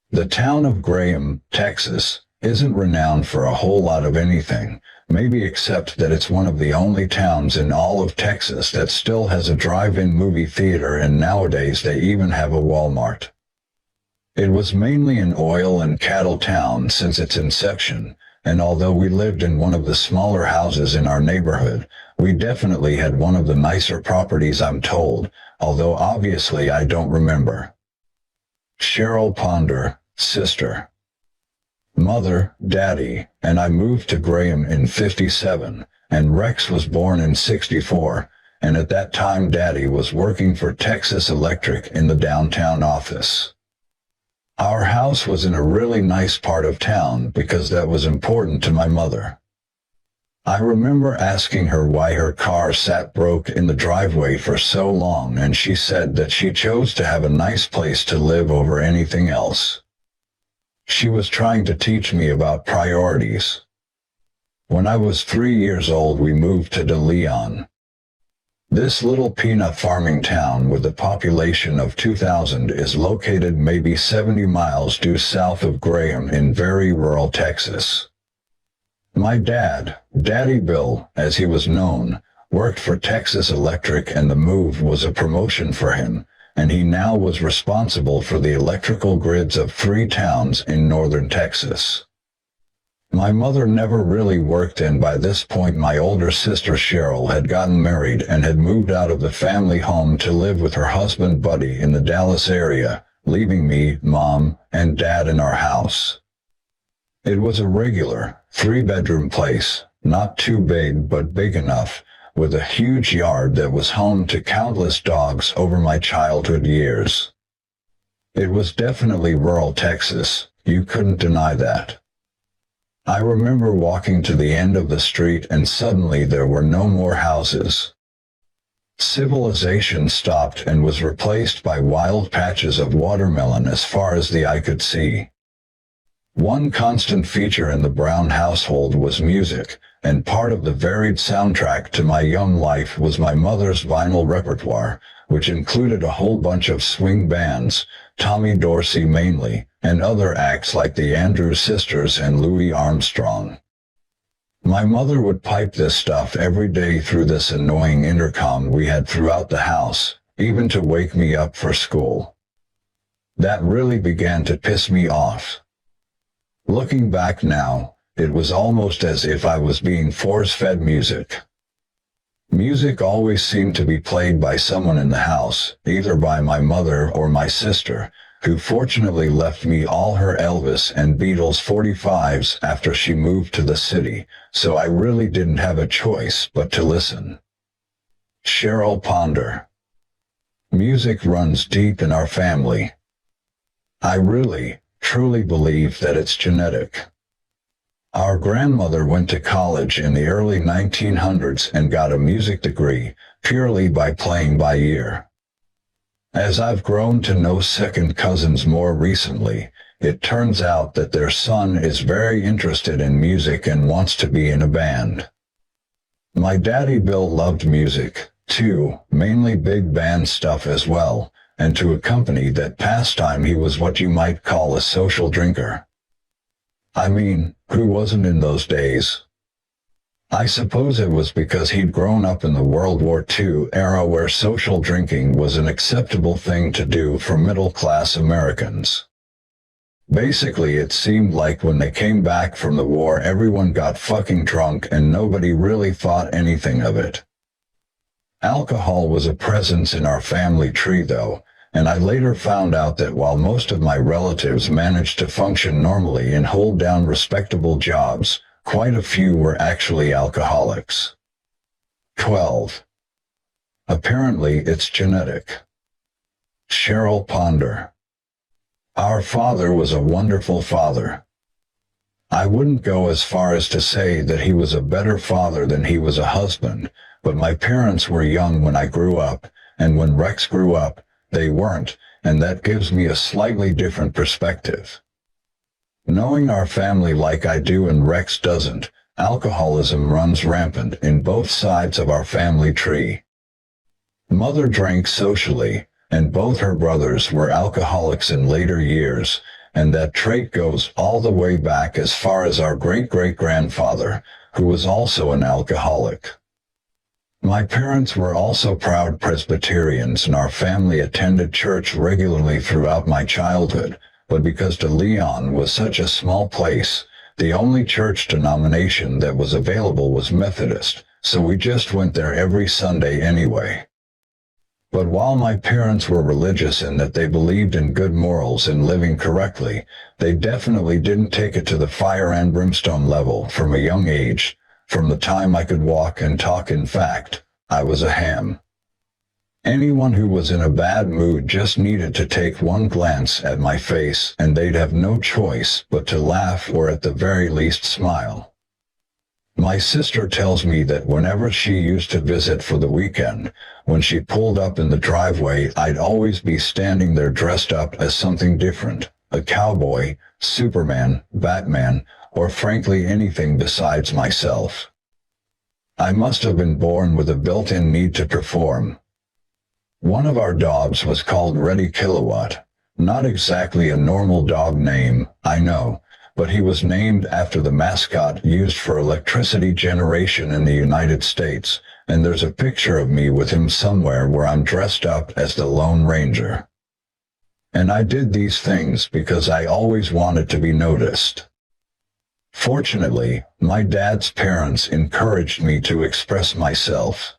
[SPEAKER 1] The town of Graham, Texas, isn't renowned for a whole lot of anything, maybe except that it's one of the only towns in all of Texas that still has a drive-in movie theater, and nowadays they even have a Walmart. It was mainly an oil and cattle town since its inception, and although we lived in one of the smaller houses in our neighborhood, we definitely had one of the nicer properties, I'm told, although obviously I don't remember. Cheryl Ponder, sister. Mother, Daddy, and I moved to Graham in '57, and Rex was born in '64, and at that time Daddy was working for Texas Electric in the downtown office. Our house was in a really nice part of town because that was important to my mother. I remember asking her why her car sat broke in the driveway for so long, and she said that she chose to have a nice place to live over anything else. She was trying to teach me about priorities. When I was 3 years old, we moved to De Leon. This little peanut farming town with a population of 2,000 is located maybe 70 miles due south of Graham in very rural Texas. My dad, Daddy Bill, as he was known, worked for Texas Electric, and the move was a promotion for him, and he now was responsible for the electrical grids of 3 towns in northern Texas. My mother never really worked, and by this point my older sister Cheryl had gotten married and had moved out of the family home to live with her husband Buddy in the Dallas area, leaving me, Mom, and Dad in our house. It was a regular, 3-bedroom place, not too big but big enough, with a huge yard that was home to countless dogs over my childhood years. It was definitely rural Texas, you couldn't deny that. I remember walking to the end of the street and suddenly there were no more houses. Civilization stopped and was replaced by wild patches of watermelon as far as the eye could see. One constant feature in the Brown household was music, and part of the varied soundtrack to my young life was my mother's vinyl repertoire, which included a whole bunch of swing bands, Tommy Dorsey mainly, and other acts like the Andrews Sisters and Louis Armstrong. My mother would pipe this stuff every day through this annoying intercom we had throughout the house, even to wake me up for school. That really began to piss me off. Looking back now, it was almost as if I was being force-fed music. Music always seemed to be played by someone in the house, either by my mother or my sister, who fortunately left me all her Elvis and Beatles 45s after she moved to the city, so I really didn't have a choice but to listen. Cheryl Ponder. Music runs deep in our family. I really, truly believe that it's genetic. Our grandmother went to college in the early 1900s and got a music degree, purely by playing by ear. As I've grown to know second cousins more recently, it turns out that their son is very interested in music and wants to be in a band. My daddy Bill loved music, too, mainly big band stuff as well, and to accompany that pastime he was what you might call a social drinker. I mean, who wasn't in those days? I suppose it was because he'd grown up in the World War II era where social drinking was an acceptable thing to do for middle-class Americans. Basically, it seemed like when they came back from the war everyone got fucking drunk and nobody really thought anything of it. Alcohol was a presence in our family tree though, and I later found out that while most of my relatives managed to function normally and hold down respectable jobs, quite a few were actually alcoholics. 12. Apparently it's genetic. Cheryl Ponder. Our father was a wonderful father. I wouldn't go as far as to say that he was a better father than he was a husband, but my parents were young when I grew up, and when Rex grew up, they weren't, and that gives me a slightly different perspective. Knowing our family like I do and Rex doesn't, alcoholism runs rampant in both sides of our family tree. Mother drank socially, and both her brothers were alcoholics in later years, and that trait goes all the way back as far as our great-great-grandfather, who was also an alcoholic. My parents were also proud Presbyterians, and our family attended church regularly throughout my childhood, but because De Leon was such a small place, The only church denomination that was available was Methodist, so we just went there every Sunday anyway. But while my parents were religious in that they believed in good morals and living correctly, they definitely didn't take it to the fire and brimstone level from a young age. From the time I could walk and talk, in fact, I was a ham. Anyone who was in a bad mood just needed to take one glance at my face and they'd have no choice but to laugh or at the very least smile. My sister tells me that whenever she used to visit for the weekend, when she pulled up in the driveway, I'd always be standing there dressed up as something different, a cowboy, Superman, Batman, or frankly anything besides myself. I must have been born with a built-in need to perform. One of our dogs was called Reddy Kilowatt. Not exactly a normal dog name, I know, but he was named after the mascot used for electricity generation in the United States, and there's a picture of me with him somewhere where I'm dressed up as the Lone Ranger. And I did these things because I always wanted to be noticed. Fortunately, my dad's parents encouraged me to express myself.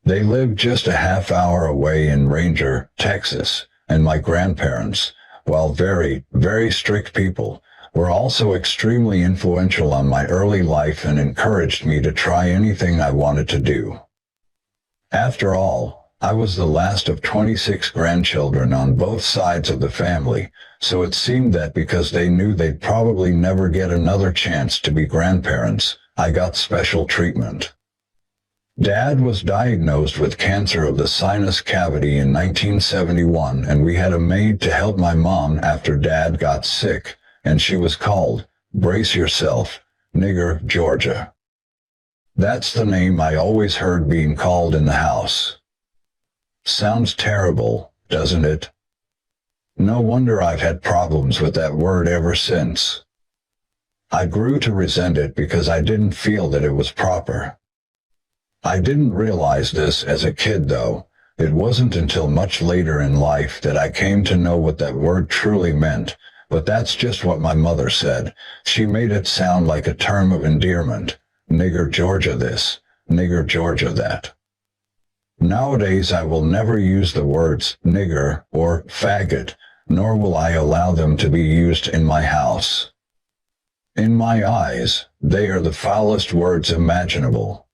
[SPEAKER 1] They lived just a half hour away in Ranger, Texas, and my grandparents, while very, very strict people, were also extremely influential on my early life and encouraged me to try anything I wanted to do. After all, I was the last of 26 grandchildren on both sides of the family, so it seemed that because they knew they'd probably never get another chance to be grandparents, I got special treatment. Dad was diagnosed with cancer of the sinus cavity in 1971, and we had a maid to help my mom after Dad got sick, and she was called, brace yourself, Nigger Georgia. That's the name I always heard being called in the house. Sounds terrible, doesn't it? No wonder I've had problems with that word ever since. I grew to resent it because I didn't feel that it was proper. I didn't realize this as a kid though. It wasn't until much later in life that I came to know what that word truly meant, but that's just what my mother said. She made it sound like a term of endearment. Nigger Georgia this, Nigger Georgia that. Nowadays I will never use the words nigger or faggot, nor will I allow them to be used in my house. In my eyes, they are the foulest words imaginable.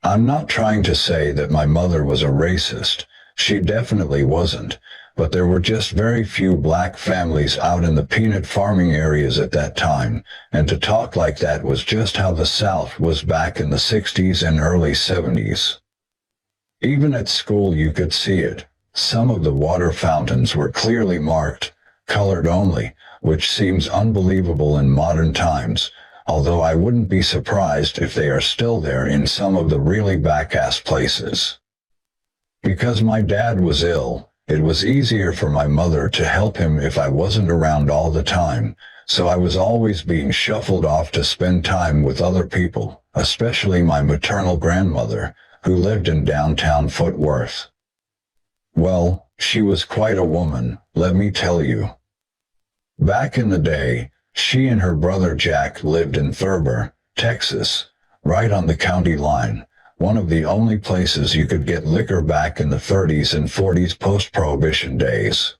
[SPEAKER 1] I'm not trying to say that my mother was a racist. She definitely wasn't, but there were just very few black families out in the peanut farming areas at that time, and to talk like that was just how the South was back in the 60s and early 70s. Even at school you could see it. Some of the water fountains were clearly marked, colored only, which seems unbelievable in modern times, although I wouldn't be surprised if they are still there in some of the really back-ass places. Because my dad was ill, it was easier for my mother to help him if I wasn't around all the time, so I was always being shuffled off to spend time with other people, especially my maternal grandmother, who lived in downtown Fort Worth. Well, she was quite a woman, let me tell you. Back in the day, she and her brother Jack lived in Thurber, Texas, right on the county line, one of the only places you could get liquor back in the 30s and 40s post-Prohibition days.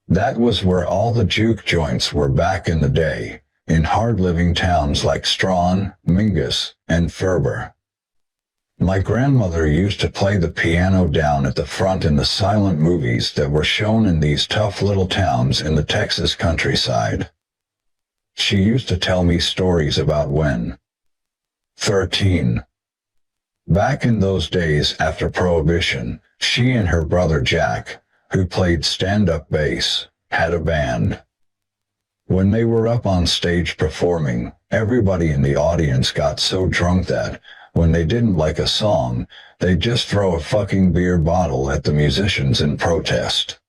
[SPEAKER 1] That was where all the juke joints were back in the day, in hard-living towns like Strawn, Mingus, and Thurber. My grandmother used to play the piano down at the front in the silent movies that were shown in these tough little towns in the Texas countryside. She used to tell me stories about when 13. Back in those days after Prohibition, she and her brother Jack, who played stand-up bass, had a band. When they were up on stage performing, everybody in the audience got so drunk that, when they didn't like a song, they'd just throw a fucking beer bottle at the musicians in protest.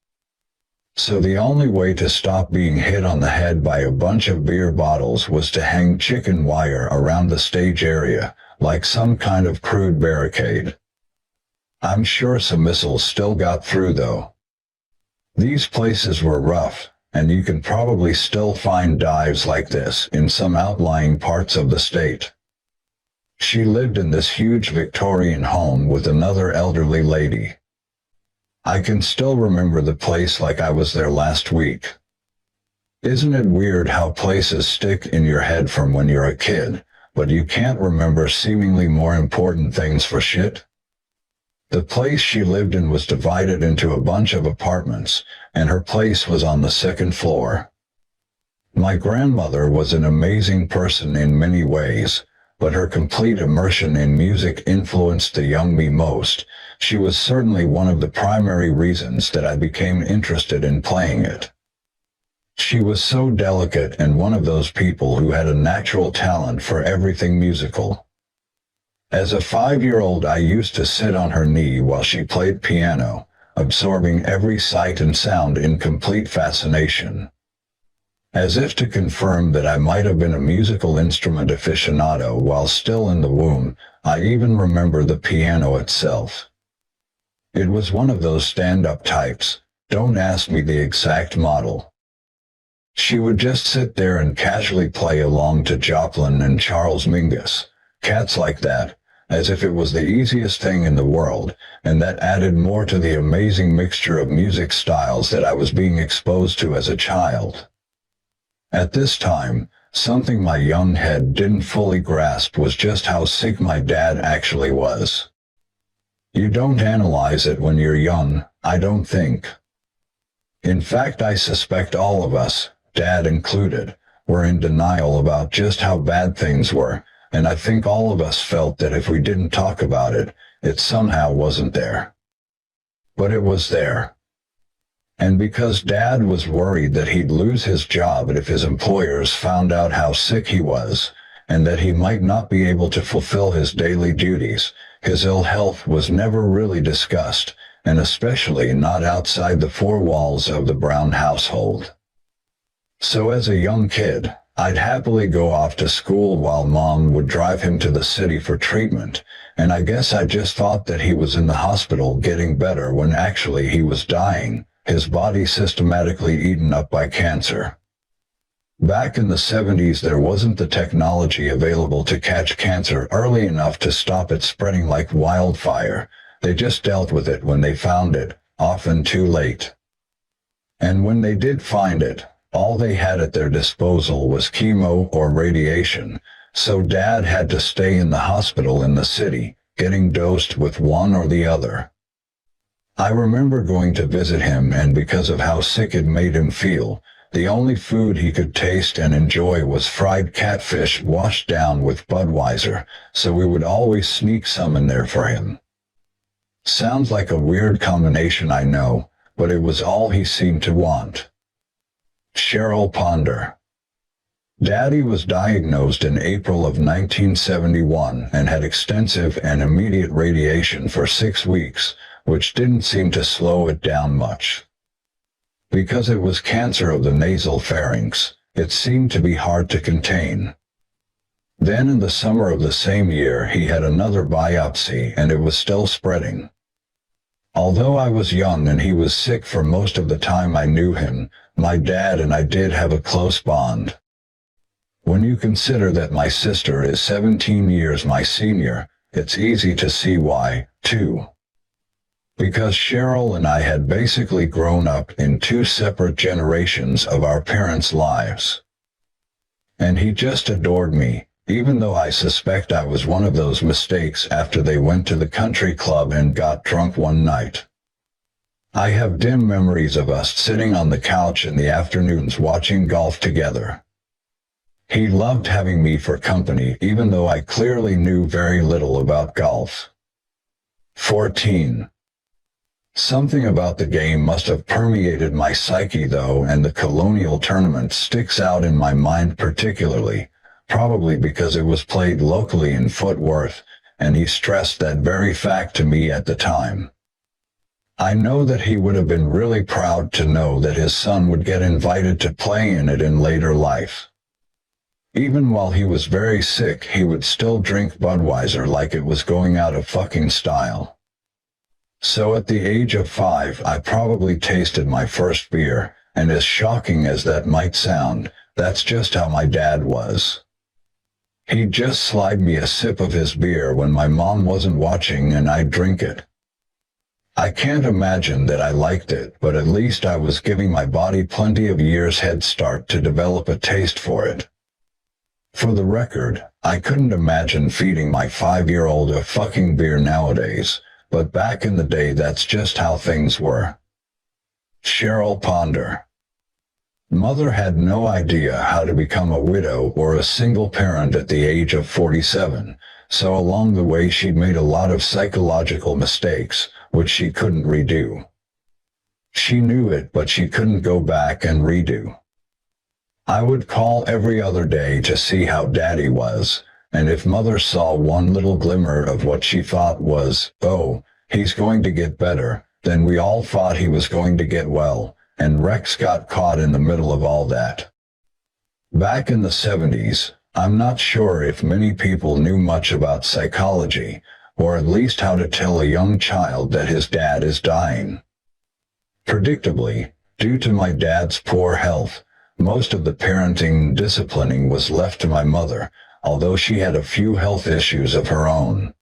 [SPEAKER 1] So the only way to stop being hit on the head by a bunch of beer bottles was to hang chicken wire around the stage area, like some kind of crude barricade. I'm sure some missiles still got through though. These places were rough, and you can probably still find dives like this in some outlying parts of the state. She lived in this huge Victorian home with another elderly lady. I can still remember the place like I was there last week. Isn't it weird how places stick in your head from when you're a kid, but you can't remember seemingly more important things for shit? The place she lived in was divided into a bunch of apartments, and her place was on the second floor. My grandmother was an amazing person in many ways, but her complete immersion in music influenced the young me most. She was certainly one of the primary reasons that I became interested in playing it. She was so delicate and one of those people who had a natural talent for everything musical. As a 5-year-old, I used to sit on her knee while she played piano, absorbing every sight and sound in complete fascination. As if to confirm that I might have been a musical instrument aficionado while still in the womb, I even remember the piano itself. It was one of those stand-up types. Don't ask me the exact model. She would just sit there and casually play along to Joplin and Charles Mingus, cats like that, as if it was the easiest thing in the world, and that added more to the amazing mixture of music styles that I was being exposed to as a child. At this time, something my young head didn't fully grasp was just how sick my dad actually was. You don't analyze it when you're young, I don't think. In fact, I suspect all of us, Dad included, were in denial about just how bad things were, and I think all of us felt that if we didn't talk about it, it somehow wasn't there. But it was there. And because Dad was worried that he'd lose his job if his employers found out how sick he was, and that he might not be able to fulfill his daily duties, his ill health was never really discussed, and especially not outside the four walls of the Brown household. So as a young kid, I'd happily go off to school while Mom would drive him to the city for treatment, and I guess I just thought that he was in the hospital getting better when actually he was dying, his body systematically eaten up by cancer. Back in the 70s, there wasn't the technology available to catch cancer early enough to stop it spreading like wildfire. They just dealt with it when they found it, often too late. And when they did find it, all they had at their disposal was chemo or radiation, so Dad had to stay in the hospital in the city, getting dosed with one or the other. I remember going to visit him, and because of how sick it made him feel, the only food he could taste and enjoy was fried catfish washed down with Budweiser, so we would always sneak some in there for him. Sounds like a weird combination, I know, but it was all he seemed to want. Cheryl Ponder. Daddy was diagnosed in April of 1971 and had extensive and immediate radiation for 6 weeks, which didn't seem to slow it down much. Because it was cancer of the nasal pharynx, it seemed to be hard to contain. Then in the summer of the same year, he had another biopsy and it was still spreading. Although I was young and he was sick for most of the time I knew him, my dad and I did have a close bond. When you consider that my sister is 17 years my senior, it's easy to see why, too. Because Cheryl and I had basically grown up in 2 separate generations of our parents' lives. And he just adored me, even though I suspect I was one of those mistakes after they went to the country club and got drunk one night. I have dim memories of us sitting on the couch in the afternoons watching golf together. He loved having me for company, even though I clearly knew very little about golf. 14. Something about the game must have permeated my psyche though, and the Colonial Tournament sticks out in my mind particularly, probably because it was played locally in Fort Worth, and he stressed that very fact to me at the time. I know that he would have been really proud to know that his son would get invited to play in it in later life. Even while he was very sick, he would still drink Budweiser like it was going out of fucking style. So at the age of 5, I probably tasted my first beer, and as shocking as that might sound, that's just how my dad was. He'd just slide me a sip of his beer when my mom wasn't watching and I'd drink it. I can't imagine that I liked it, but at least I was giving my body plenty of years head start to develop a taste for it. For the record, I couldn't imagine feeding my 5-year-old a fucking beer nowadays, but back in the day that's just how things were. Cheryl Ponder. Mother had no idea how to become a widow or a single parent at the age of 47, so along the way she'd made a lot of psychological mistakes, which she couldn't redo. She knew it, but she couldn't go back and redo. I would call every other day to see how Daddy was, and if Mother saw one little glimmer of what she thought was, oh, he's going to get better, then we all thought he was going to get well, and Rex got caught in the middle of all that. Back in the 70s, I'm not sure if many people knew much about psychology, or at least how to tell a young child that his dad is dying. Predictably, due to my dad's poor health, most of the parenting and disciplining was left to my mother, although she had a few health issues of her own.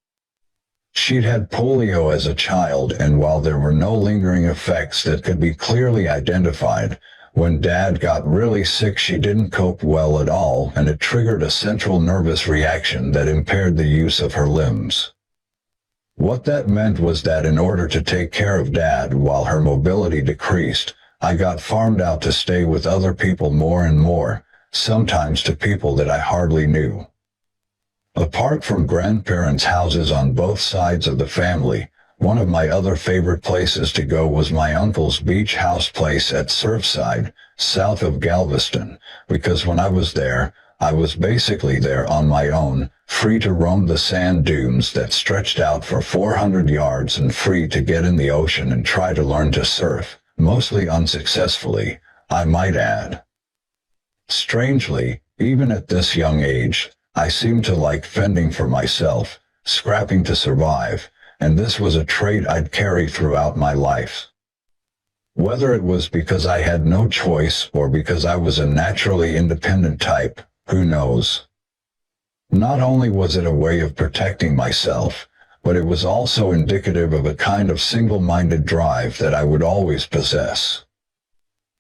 [SPEAKER 1] She'd had polio as a child, and while there were no lingering effects that could be clearly identified, when Dad got really sick she didn't cope well at all, and it triggered a central nervous reaction that impaired the use of her limbs. What that meant was that in order to take care of Dad while her mobility decreased, I got farmed out to stay with other people more and more, sometimes to people that I hardly knew. Apart from grandparents' houses on both sides of the family, one of my other favorite places to go was my uncle's beach house place at Surfside, south of Galveston, because when I was there, I was basically there on my own, free to roam the sand dunes that stretched out for 400 yards and free to get in the ocean and try to learn to surf, mostly unsuccessfully, I might add. Strangely, even at this young age, I seemed to like fending for myself, scrapping to survive, and this was a trait I'd carry throughout my life. Whether it was because I had no choice or because I was a naturally independent type, who knows? Not only was it a way of protecting myself, but it was also indicative of a kind of single-minded drive that I would always possess.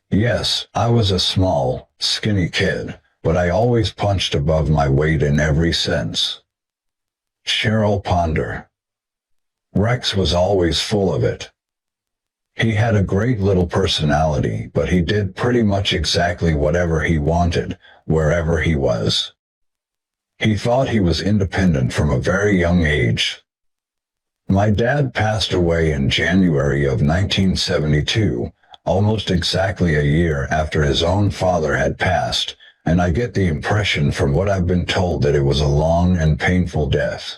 [SPEAKER 1] Yes, I was a small, skinny kid, but I always punched above my weight in every sense. Cheryl Ponder. Rex was always full of it. He had a great little personality, but he did pretty much exactly whatever he wanted, wherever he was. He thought he was independent from a very young age. My dad passed away in January of 1972, almost exactly a year after his own father had passed, and I get the impression from what I've been told that it was a long and painful death.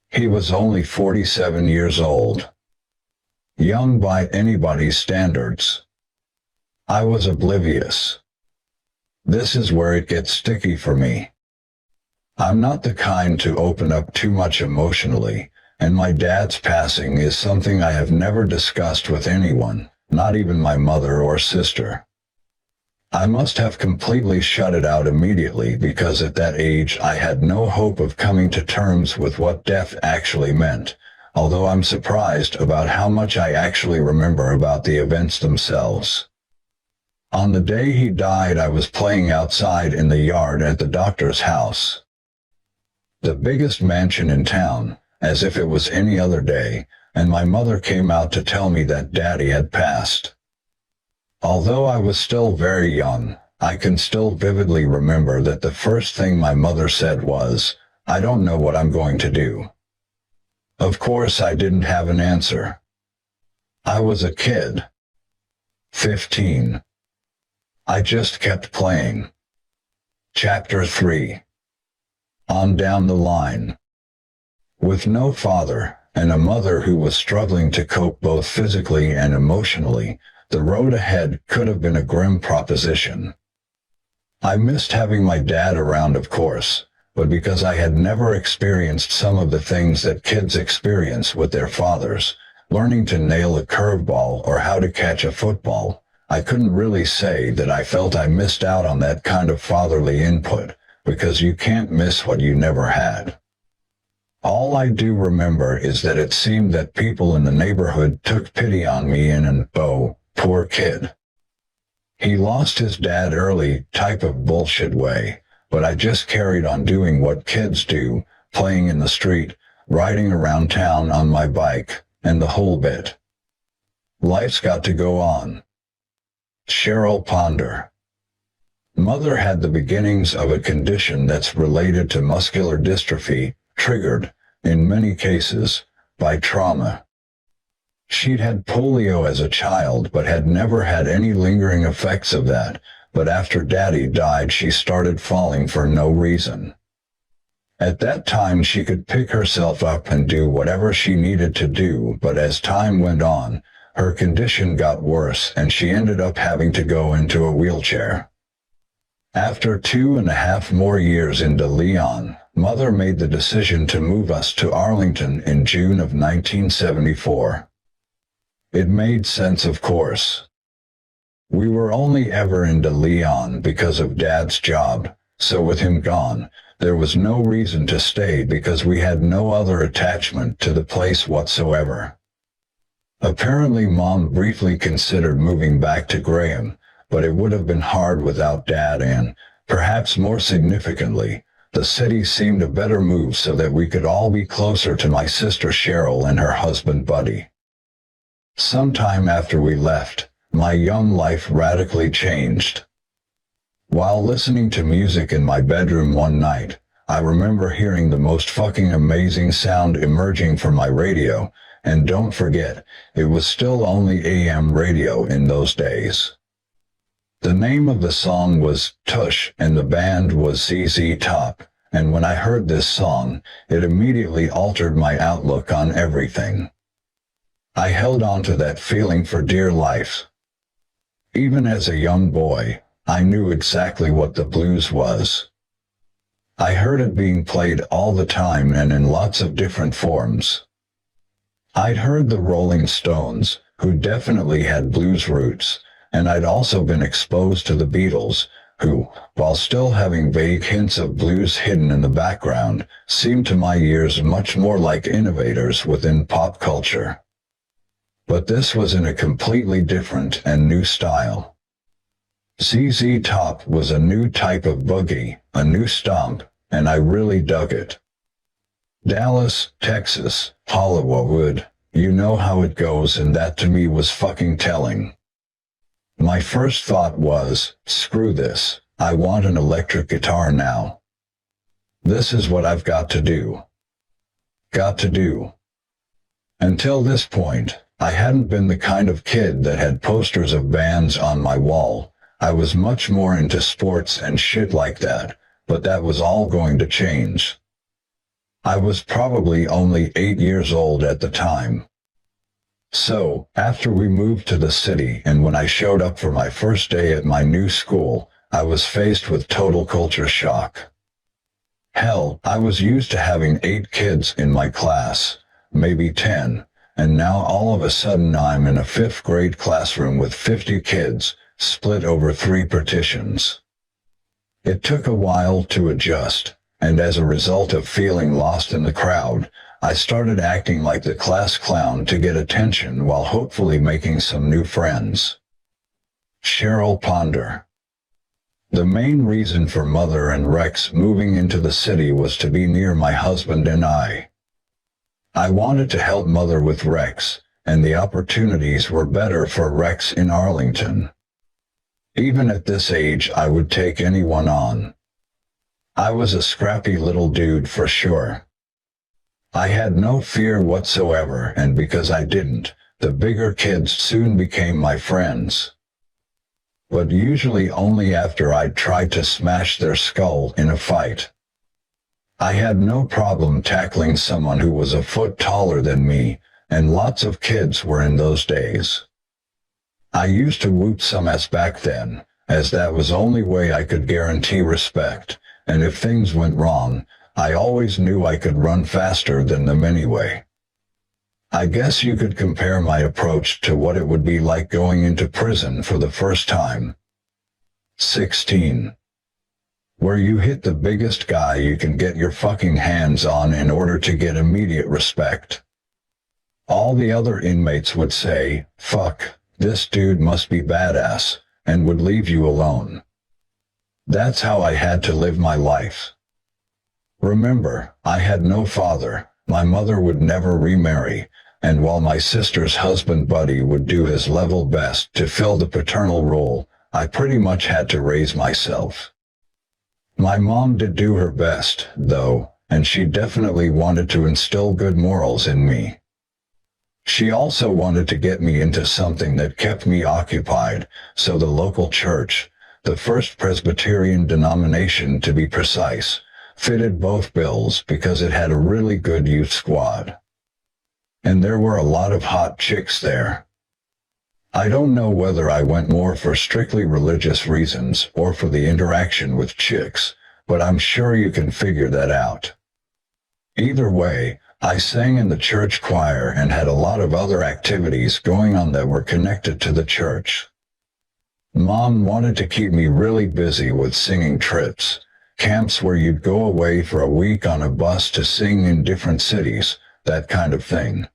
[SPEAKER 1] He was only 47 years old. Young by anybody's standards. I was oblivious. This is where it gets sticky for me. I'm not the kind to open up too much emotionally, and my dad's passing is something I have never discussed with anyone, not even my mother or sister. I must have completely shut it out immediately because at that age I had no hope of coming to terms with what death actually meant, although I'm surprised about how much I actually remember about the events themselves. On the day he died, I was playing outside in the yard at the doctor's house. The biggest mansion in town, as if it was any other day, and my mother came out to tell me that Daddy had passed. Although I was still very young, I can still vividly remember that the first thing my mother said was, "I don't know what I'm going to do." Of course I didn't have an answer. I was a kid. 15. I just kept playing. Chapter 3. On down the line. With no father, and a mother who was struggling to cope both physically and emotionally, the road ahead could have been a grim proposition. I missed having my dad around, of course, but because I had never experienced some of the things that kids experience with their fathers, learning to nail a curveball or how to catch a football, I couldn't really say that I felt I missed out on that kind of fatherly input, because you can't miss what you never had. All I do remember is that it seemed that people in the neighborhood took pity on me in an, "Oh, poor kid. He lost his dad early" type of bullshit way, but I just carried on doing what kids do, playing in the street, riding around town on my bike, and the whole bit. Life's got to go on. Cheryl Ponder. Mother had the beginnings of a condition that's related to muscular dystrophy, triggered, in many cases, by trauma. She'd had polio as a child but had never had any lingering effects of that, but after Daddy died she started falling for no reason. At that time she could pick herself up and do whatever she needed to do, but as time went on, her condition got worse and she ended up having to go into a wheelchair. After 2.5 more years in De Leon, Mother made the decision to move us to Arlington in June of 1974. It made sense, of course. We were only ever in De Leon because of Dad's job, so with him gone, there was no reason to stay because we had no other attachment to the place whatsoever. Apparently Mom briefly considered moving back to Graham, but it would have been hard without Dad and, perhaps more significantly, the city seemed a better move so that we could all be closer to my sister Cheryl and her husband Buddy. Sometime after we left, my young life radically changed. While listening to music in my bedroom one night, I remember hearing the most fucking amazing sound emerging from my radio, and don't forget, it was still only AM radio in those days. The name of the song was Tush and the band was ZZ Top, and when I heard this song, it immediately altered my outlook on everything. I held on to that feeling for dear life. Even as a young boy, I knew exactly what the blues was. I heard it being played all the time and in lots of different forms. I'd heard the Rolling Stones, who definitely had blues roots, and I'd also been exposed to the Beatles, who, while still having vague hints of blues hidden in the background, seemed to my ears much more like innovators within pop culture. But this was in a completely different and new style. ZZ Top was a new type of boogie, a new stomp, and I really dug it. Dallas, Texas, Hollywood, you know how it goes, and that to me was fucking telling. My first thought was, screw this, I want an electric guitar now. This is what I've got to do. Got to do. Until this point, I hadn't been the kind of kid that had posters of bands on my wall. I was much more into sports and shit like that, but that was all going to change. I was probably only 8 years old at the time. So, after we moved to the city and when I showed up for my first day at my new school, I was faced with total culture shock. Hell, I was used to having 8 kids in my class, maybe 10, and now all of a sudden I'm in a 5th grade classroom with 50 kids, split over 3 partitions. It took a while to adjust, and as a result of feeling lost in the crowd, I started acting like the class clown to get attention while hopefully making some new friends. Cheryl Ponder. The main reason for Mother and Rex moving into the city was to be near my husband and I. I wanted to help Mother with Rex, and the opportunities were better for Rex in Arlington. Even at this age, I would take anyone on. I was a scrappy little dude for sure. I had no fear whatsoever, and because I didn't, the bigger kids soon became my friends. But usually only after I'd tried to smash their skull in a fight. I had no problem tackling someone who was a foot taller than me, and lots of kids were in those days. I used to whoop some ass back then, as that was the only way I could guarantee respect, and if things went wrong, I always knew I could run faster than them anyway. I guess you could compare my approach to what it would be like going into prison for the first time. 16. Where you hit the biggest guy you can get your fucking hands on in order to get immediate respect. All the other inmates would say, "Fuck, this dude must be badass," and would leave you alone. That's how I had to live my life. Remember, I had no father, my mother would never remarry, and while my sister's husband Buddy would do his level best to fill the paternal role, I pretty much had to raise myself. My mom did do her best, though, and she definitely wanted to instill good morals in me. She also wanted to get me into something that kept me occupied, so the local church, the First Presbyterian denomination to be precise, fitted both bills because it had a really good youth squad. And there were a lot of hot chicks there. I don't know whether I went more for strictly religious reasons or for the interaction with chicks, but I'm sure you can figure that out. Either way, I sang in the church choir and had a lot of other activities going on that were connected to the church. Mom wanted to keep me really busy with singing trips, camps where you'd go away for a week on a bus to sing in different cities, that kind of thing.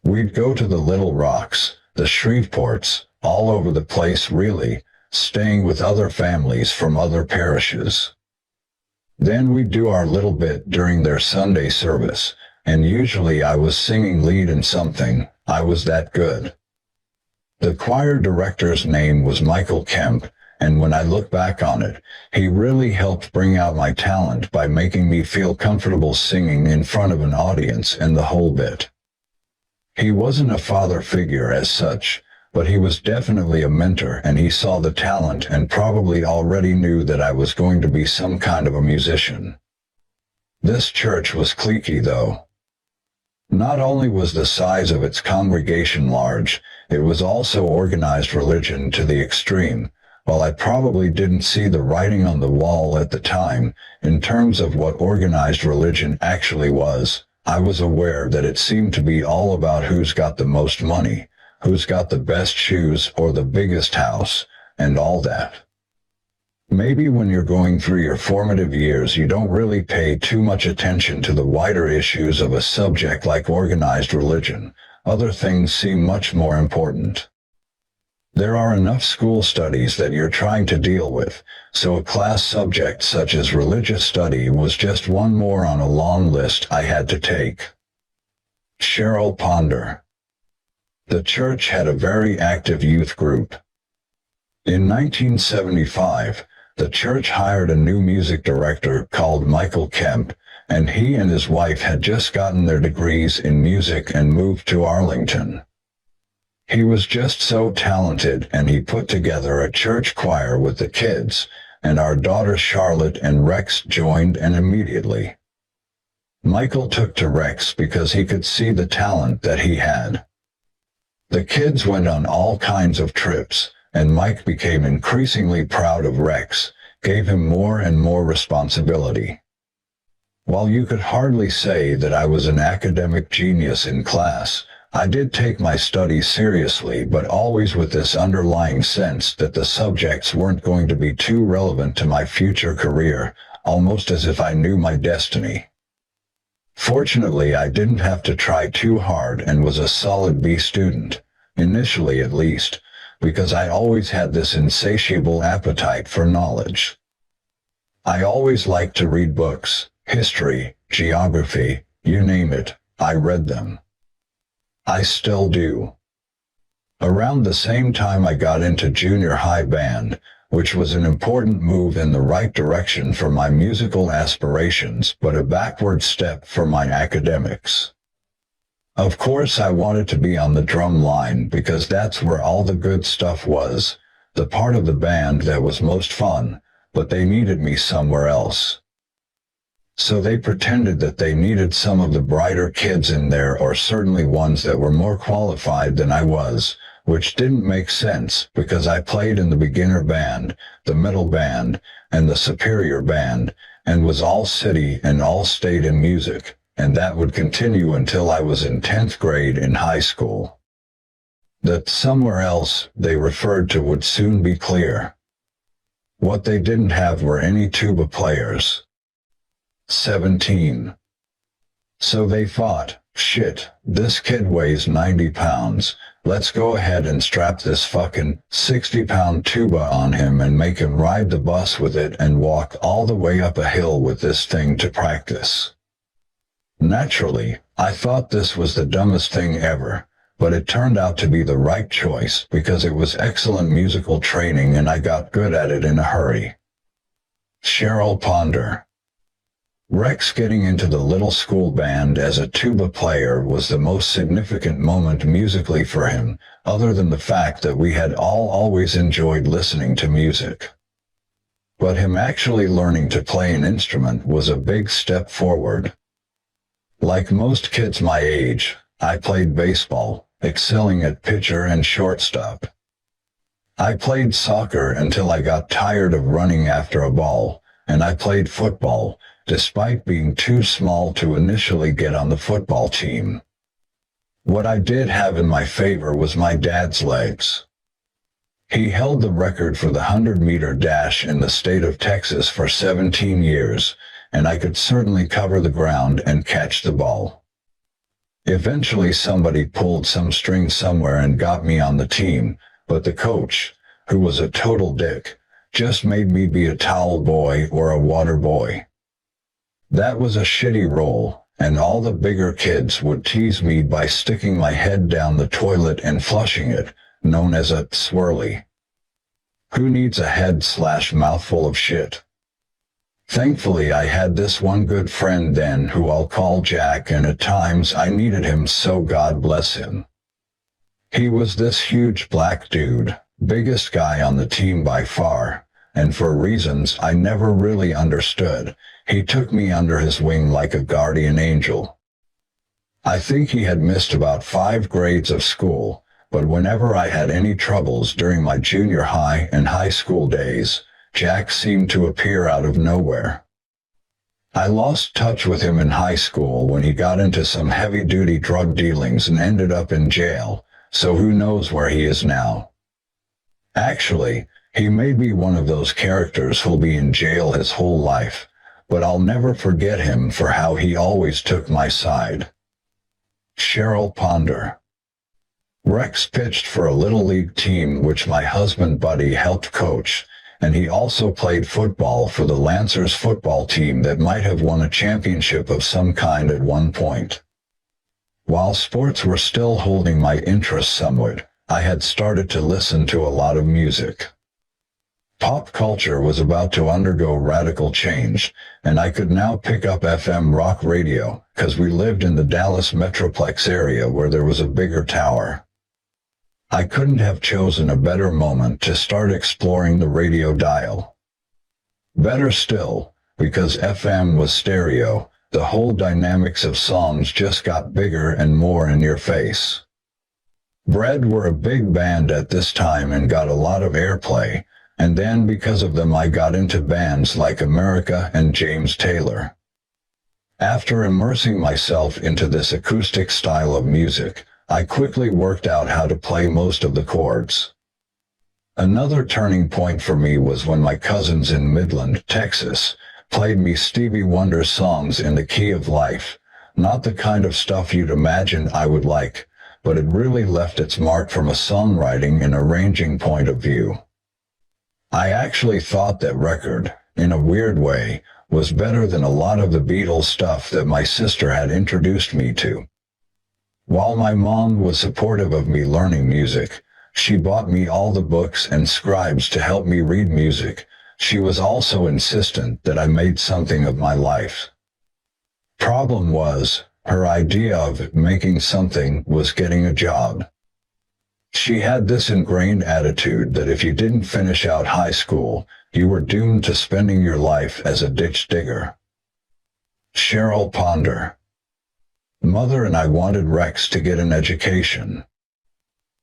[SPEAKER 1] We'd go to the Little Rocks, the Shreveports, all over the place really, staying with other families from other parishes. Then we'd do our little bit during their Sunday service, and usually I was singing lead in something, I was that good. The choir director's name was Michael Kemp, and when I look back on it, he really helped bring out my talent by making me feel comfortable singing in front of an audience and the whole bit. He wasn't a father figure as such, but he was definitely a mentor, and he saw the talent and probably already knew that I was going to be some kind of a musician. This church was cliquey though. Not only was the size of its congregation large, it was also organized religion to the extreme. While I probably didn't see the writing on the wall at the time, in terms of what organized religion actually was, I was aware that it seemed to be all about who's got the most money, who's got the best shoes or the biggest house, and all that. Maybe when you're going through your formative years you don't really pay too much attention to the wider issues of a subject like organized religion. Other things seem much more important. There are enough school studies that you're trying to deal with, so a class subject such as religious study was just one more on a long list I had to take. Cheryl Ponder. The church had a very active youth group. In 1975, the church hired a new music director called Michael Kemp, and he and his wife had just gotten their degrees in music and moved to Arlington. He was just so talented, and he put together a church choir with the kids, and our daughters Charlotte and Rex joined, and immediately Michael took to Rex because he could see the talent that he had. The kids went on all kinds of trips, and Mike became increasingly proud of Rex, gave him more and more responsibility. While you could hardly say that I was an academic genius in class, I did take my studies seriously, but always with this underlying sense that the subjects weren't going to be too relevant to my future career, almost as if I knew my destiny. Fortunately, I didn't have to try too hard and was a solid B student, initially at least, because I always had this insatiable appetite for knowledge. I always liked to read books, history, geography, you name it, I read them. I still do. Around the same time I got into junior high band, which was an important move in the right direction for my musical aspirations, but a backward step for my academics. Of course I wanted to be on the drum line because that's where all the good stuff was, the part of the band that was most fun, but they needed me somewhere else. So they pretended that they needed some of the brighter kids in there, or certainly ones that were more qualified than I was, which didn't make sense because I played in the beginner band, the middle band, and the superior band, and was all city and all state in music, and that would continue until I was in 10th grade in high school. That somewhere else they referred to would soon be clear. What they didn't have were any tuba players. 17. So they thought, shit, this kid weighs 90 pounds, let's go ahead and strap this fucking 60-pound tuba on him and make him ride the bus with it and walk all the way up a hill with this thing to practice. Naturally, I thought this was the dumbest thing ever, but it turned out to be the right choice because it was excellent musical training and I got good at it in a hurry. Cheryl Ponder. Rex getting into the little school band as a tuba player was the most significant moment musically for him, other than the fact that we had all always enjoyed listening to music. But him actually learning to play an instrument was a big step forward. Like most kids my age, I played baseball, excelling at pitcher and shortstop. I played soccer until I got tired of running after a ball, and I played football, despite being too small to initially get on the football team. What I did have in my favor was my dad's legs. He held the record for the 100-meter dash in the state of Texas for 17 years, and I could certainly cover the ground and catch the ball. Eventually somebody pulled some string somewhere and got me on the team, but the coach, who was a total dick, just made me be a towel boy or a water boy. That was a shitty role, and all the bigger kids would tease me by sticking my head down the toilet and flushing it, known as a swirly. Who needs a head/mouthful of shit? Thankfully I had this one good friend then who I'll call Jack, and at times I needed him, so God bless him. He was this huge black dude, biggest guy on the team by far, and for reasons I never really understood, he took me under his wing like a guardian angel. I think he had missed about 5 grades of school, but whenever I had any troubles during my junior high and high school days, Jack seemed to appear out of nowhere. I lost touch with him in high school when he got into some heavy-duty drug dealings and ended up in jail, so who knows where he is now. Actually, he may be one of those characters who'll be in jail his whole life, but I'll never forget him for how he always took my side. Cheryl Ponder. Rex pitched for a little league team which my husband Buddy helped coach, and he also played football for the Lancers football team that might have won a championship of some kind at one point. While sports were still holding my interest somewhat, I had started to listen to a lot of music. Pop culture was about to undergo radical change, and I could now pick up FM rock radio, because we lived in the Dallas Metroplex area where there was a bigger tower. I couldn't have chosen a better moment to start exploring the radio dial. Better still, because FM was stereo, the whole dynamics of songs just got bigger and more in your face. Bread were a big band at this time and got a lot of airplay, and then because of them I got into bands like America and James Taylor. After immersing myself into this acoustic style of music, I quickly worked out how to play most of the chords. Another turning point for me was when my cousins in Midland, Texas, played me Stevie Wonder songs in the key of life, not the kind of stuff you'd imagine I would like, but it really left its mark from a songwriting and arranging point of view. I actually thought that record, in a weird way, was better than a lot of the Beatles stuff that my sister had introduced me to. While my mom was supportive of me learning music, she bought me all the books and scribes to help me read music. She was also insistent that I made something of my life. Problem was, her idea of making something was getting a job. She had this ingrained attitude that if you didn't finish out high school, you were doomed to spending your life as a ditch digger. Cheryl Ponder. Mother and I wanted Rex to get an education.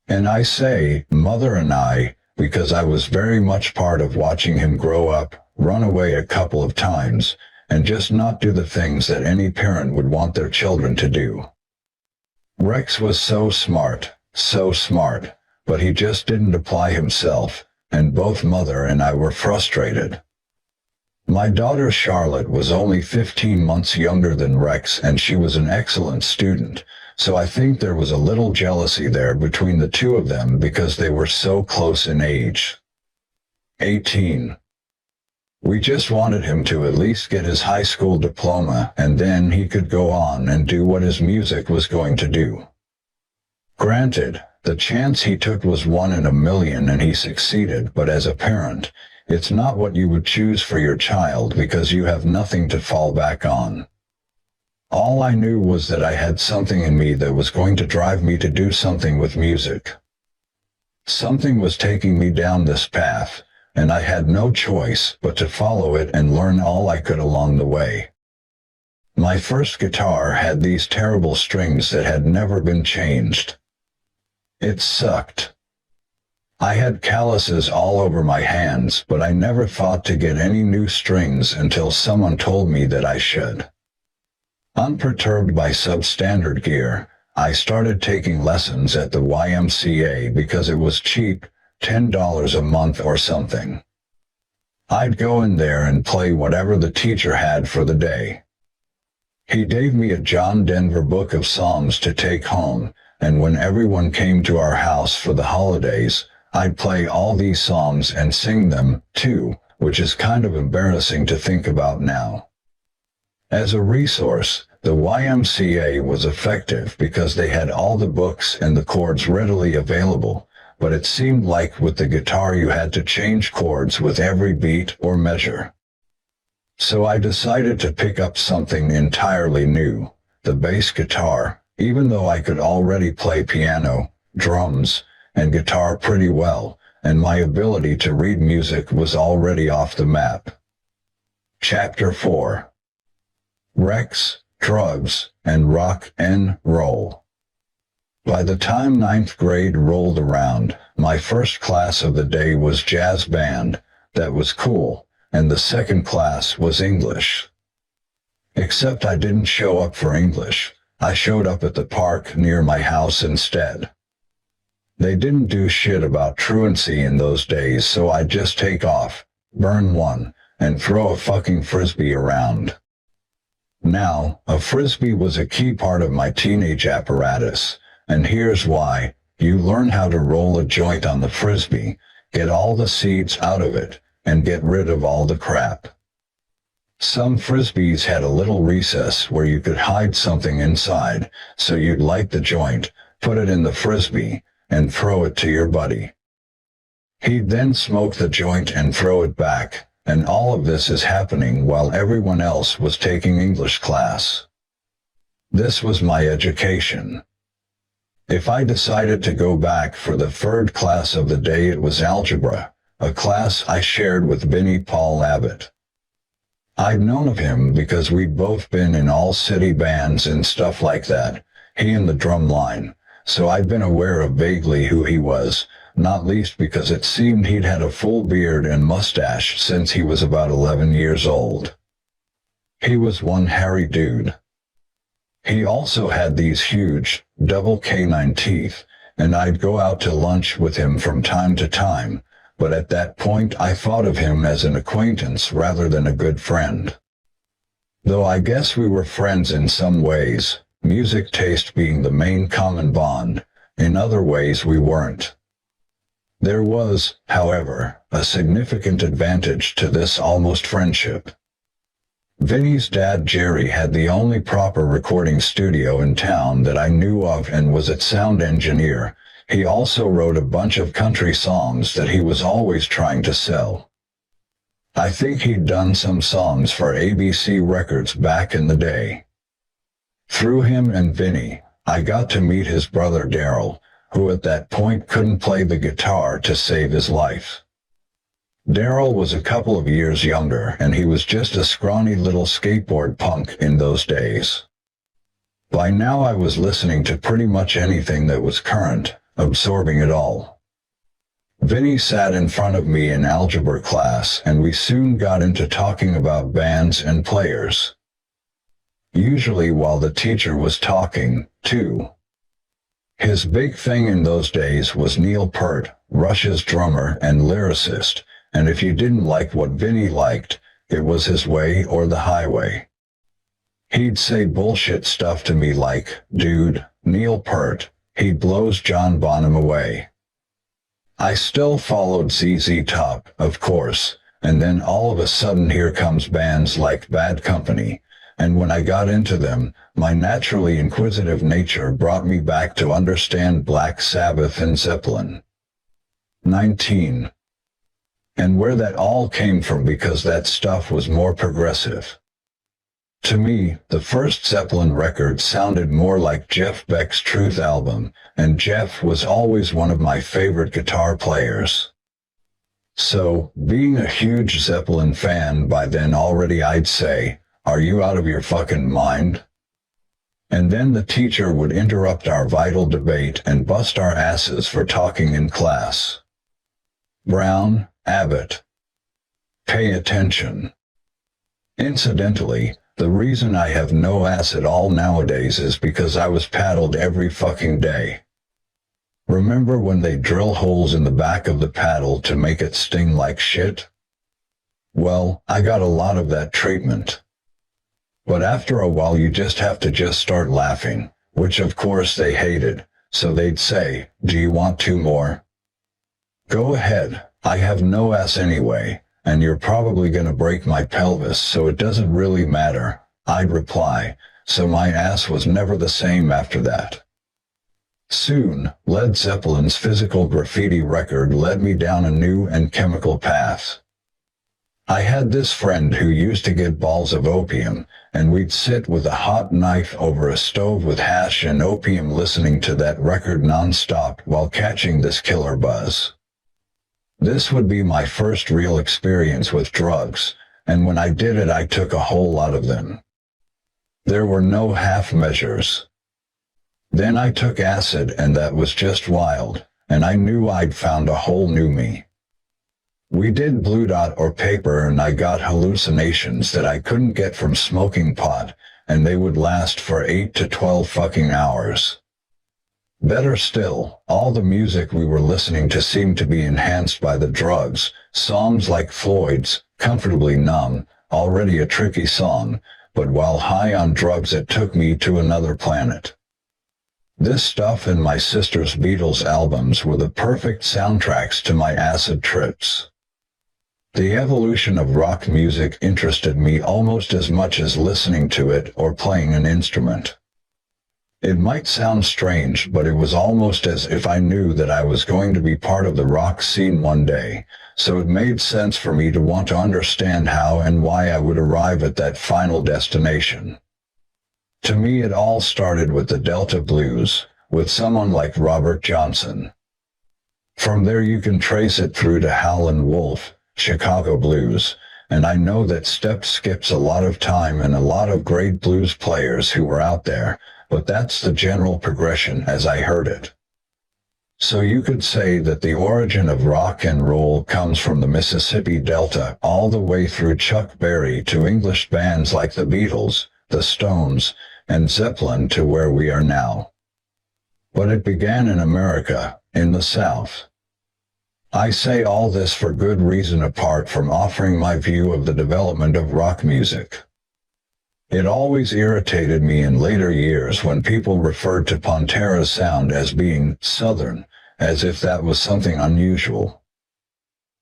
[SPEAKER 1] And I say, Mother and I, because I was very much part of watching him grow up, run away a couple of times, and just not do the things that any parent would want their children to do. Rex was so smart, but he just didn't apply himself, and both mother and I were frustrated. My daughter Charlotte was only 15 months younger than Rex, and she was an excellent student, so I think there was a little jealousy there between the two of them because they were so close in age. 18. We just wanted him to at least get his high school diploma, and then he could go on and do what his music was going to do. Granted, the chance he took was 1 in a million and he succeeded, but as a parent, it's not what you would choose for your child because you have nothing to fall back on. All I knew was that I had something in me that was going to drive me to do something with music. Something was taking me down this path, and I had no choice but to follow it and learn all I could along the way. My first guitar had these terrible strings that had never been changed. It sucked. I had calluses all over my hands, but I never thought to get any new strings until someone told me that I should. Unperturbed by substandard gear, I started taking lessons at the YMCA because it was cheap, $10 a month or something. I'd go in there and play whatever the teacher had for the day. He gave me a John Denver book of songs to take home, and when everyone came to our house for the holidays, I'd play all these songs and sing them, too, which is kind of embarrassing to think about now. As a resource, the YMCA was effective because they had all the books and the chords readily available, but it seemed like with the guitar you had to change chords with every beat or measure. So I decided to pick up something entirely new, the bass guitar, even though I could already play piano, drums, and guitar pretty well, and my ability to read music was already off the map. Chapter 4. Rex, Drugs, and Rock and Roll. By the time 9th grade rolled around, my first class of the day was jazz band. That was cool, and the second class was English. Except I didn't show up for English. I showed up at the park near my house instead. They didn't do shit about truancy in those days, so I'd just take off, burn one, and throw a fucking frisbee around. Now, a frisbee was a key part of my teenage apparatus. And here's why. You learn how to roll a joint on the frisbee, get all the seeds out of it, and get rid of all the crap. Some frisbees had a little recess where you could hide something inside, so you'd light the joint, put it in the frisbee, and throw it to your buddy. He'd then smoke the joint and throw it back, and all of this is happening while everyone else was taking English class. This was my education. If I decided to go back for the third class of the day, it was algebra, a class I shared with Vinnie Paul Abbott. I'd known of him because we'd both been in all-city bands and stuff like that, he in the drum line, so I'd been aware of vaguely who he was, not least because it seemed he'd had a full beard and mustache since he was about 11 years old. He was one hairy dude. He also had these huge, double canine teeth, and I'd go out to lunch with him from time to time, but at that point I thought of him as an acquaintance rather than a good friend. Though I guess we were friends in some ways, music taste being the main common bond, in other ways we weren't. There was, however, a significant advantage to this almost friendship. Vinnie's dad Jerry had the only proper recording studio in town that I knew of and was its sound engineer. He also wrote a bunch of country songs that he was always trying to sell. I think he'd done some songs for ABC Records back in the day. Through him and Vinnie, I got to meet his brother Darrell, who at that point couldn't play the guitar to save his life. Darrell was a couple of years younger, and he was just a scrawny little skateboard punk in those days. By now I was listening to pretty much anything that was current, absorbing it all. Vinnie sat in front of me in algebra class and we soon got into talking about bands and players. Usually while the teacher was talking, too. His big thing in those days was Neil Peart, Rush's drummer and lyricist, and if you didn't like what Vinnie liked, it was his way or the highway. He'd say bullshit stuff to me like, dude, Neil Peart, he blows John Bonham away. I still followed ZZ Top, of course, and then all of a sudden here comes bands like Bad Company, and when I got into them, my naturally inquisitive nature brought me back to understand Black Sabbath and Zeppelin. 19. And where that all came from because that stuff was more progressive. To me, the first Zeppelin record sounded more like Jeff Beck's Truth album, and Jeff was always one of my favorite guitar players. So, being a huge Zeppelin fan by then already I'd say, are you out of your fucking mind? And then the teacher would interrupt our vital debate and bust our asses for talking in class. Brown, Abbott. Pay attention. Incidentally, the reason I have no ass at all nowadays is because I was paddled every fucking day. Remember when they drill holes in the back of the paddle to make it sting like shit? Well, I got a lot of that treatment. But after a while you just have to start laughing, which of course they hated, so they'd say, do you want 2 more? Go ahead, I have no ass anyway. And you're probably gonna break my pelvis, so it doesn't really matter, I'd reply, so my ass was never the same after that. Soon, Led Zeppelin's Physical Graffiti record led me down a new and chemical path. I had this friend who used to get balls of opium, and we'd sit with a hot knife over a stove with hash and opium listening to that record non-stop while catching this killer buzz. This would be my first real experience with drugs, and when I did it I took a whole lot of them. There were no half measures. Then I took acid and that was just wild, and I knew I'd found a whole new me. We did blue dot or paper and I got hallucinations that I couldn't get from smoking pot, and they would last for 8 to 12 fucking hours. Better still, all the music we were listening to seemed to be enhanced by the drugs, songs like Floyd's, Comfortably Numb, already a tricky song, but while high on drugs it took me to another planet. This stuff and my sister's Beatles albums were the perfect soundtracks to my acid trips. The evolution of rock music interested me almost as much as listening to it or playing an instrument. It might sound strange, but it was almost as if I knew that I was going to be part of the rock scene one day, so it made sense for me to want to understand how and why I would arrive at that final destination. To me it all started with the Delta Blues, with someone like Robert Johnson. From there you can trace it through to Howlin' Wolf, Chicago Blues, and I know that Step skips a lot of time and a lot of great blues players who were out there, but that's the general progression as I heard it. So you could say that the origin of rock and roll comes from the Mississippi Delta all the way through Chuck Berry to English bands like the Beatles, the Stones, and Zeppelin to where we are now. But it began in America, in the South. I say all this for good reason apart from offering my view of the development of rock music. It always irritated me in later years when people referred to Pantera's sound as being Southern, as if that was something unusual.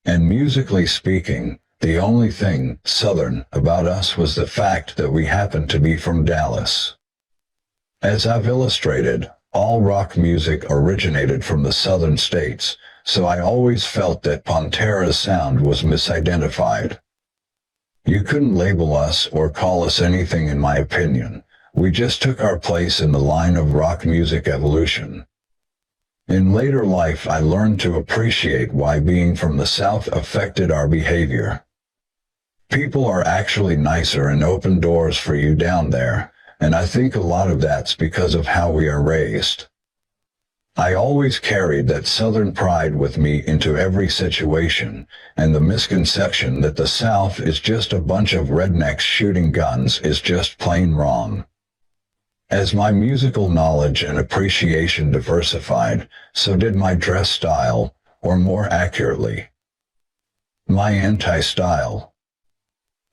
[SPEAKER 1] And musically speaking, the only thing Southern about us was the fact that we happened to be from Dallas. As I've illustrated, all rock music originated from the Southern states, so I always felt that Pantera's sound was misidentified. You couldn't label us or call us anything in my opinion. We just took our place in the line of rock music evolution. In later life I learned to appreciate why being from the South affected our behavior. People are actually nicer and open doors for you down there, and I think a lot of that's because of how we are raised. I always carried that Southern pride with me into every situation, and the misconception that the South is just a bunch of rednecks shooting guns is just plain wrong. As my musical knowledge and appreciation diversified, so did my dress style, or more accurately, my anti-style.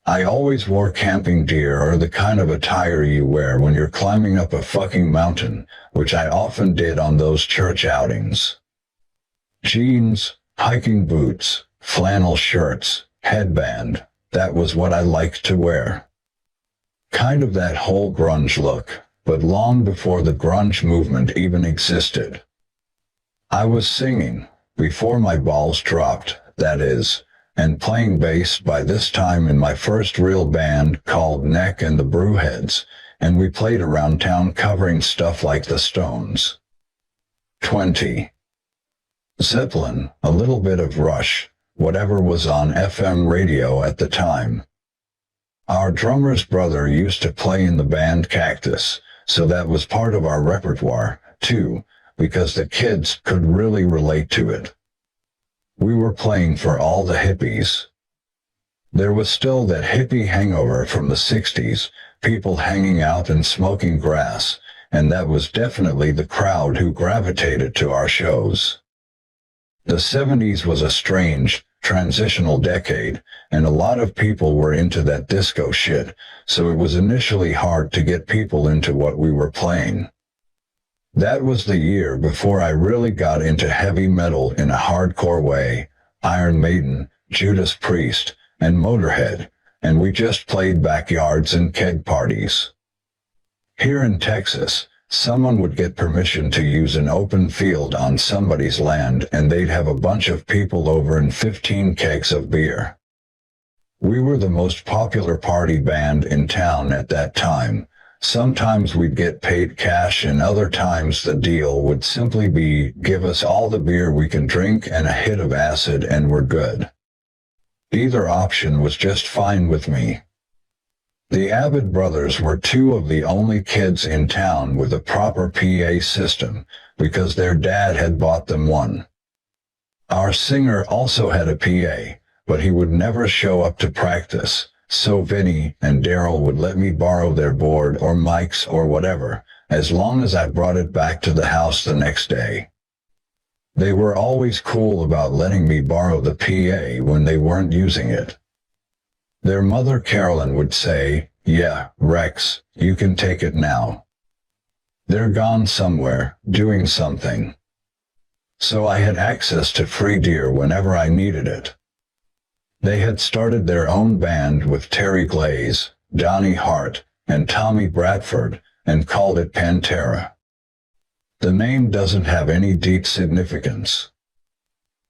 [SPEAKER 1] I always wore camping gear or the kind of attire you wear when you're climbing up a fucking mountain, which I often did on those church outings. Jeans, hiking boots, flannel shirts, headband, that was what I liked to wear. Kind of that whole grunge look, but long before the grunge movement even existed. I was singing, before my balls dropped, that is, and playing bass by this time in my first real band called Neck and the Brewheads, and we played around town covering stuff like the Stones. 20. Zeppelin, a little bit of Rush, whatever was on FM radio at the time. Our drummer's brother used to play in the band Cactus, so that was part of our repertoire, too, because the kids could really relate to it. We were playing for all the hippies. There was still that hippie hangover from the 60s, people hanging out and smoking grass, and that was definitely the crowd who gravitated to our shows. The 70s was a strange, transitional decade, and a lot of people were into that disco shit, so it was initially hard to get people into what we were playing. That was the year before I really got into heavy metal in a hardcore way, Iron Maiden, Judas Priest, and Motorhead, and we just played backyards and keg parties. Here in Texas, someone would get permission to use an open field on somebody's land and they'd have a bunch of people over and 15 kegs of beer. We were the most popular party band in town at that time. Sometimes we'd get paid cash and other times the deal would simply be, give us all the beer we can drink and a hit of acid and we're good. Either option was just fine with me. The Abbott brothers were two of the only kids in town with a proper PA system, because their dad had bought them one. Our singer also had a PA, but he would never show up to practice. So Vinnie and Darrell would let me borrow their board or mics or whatever, as long as I brought it back to the house the next day. They were always cool about letting me borrow the PA when they weren't using it. Their mother Carolyn would say, "Yeah, Rex, you can take it now. They're gone somewhere, doing something." So I had access to free gear whenever I needed it. They had started their own band with Terry Glaze, Donnie Hart, and Tommy Bradford, and called it Pantera. The name doesn't have any deep significance.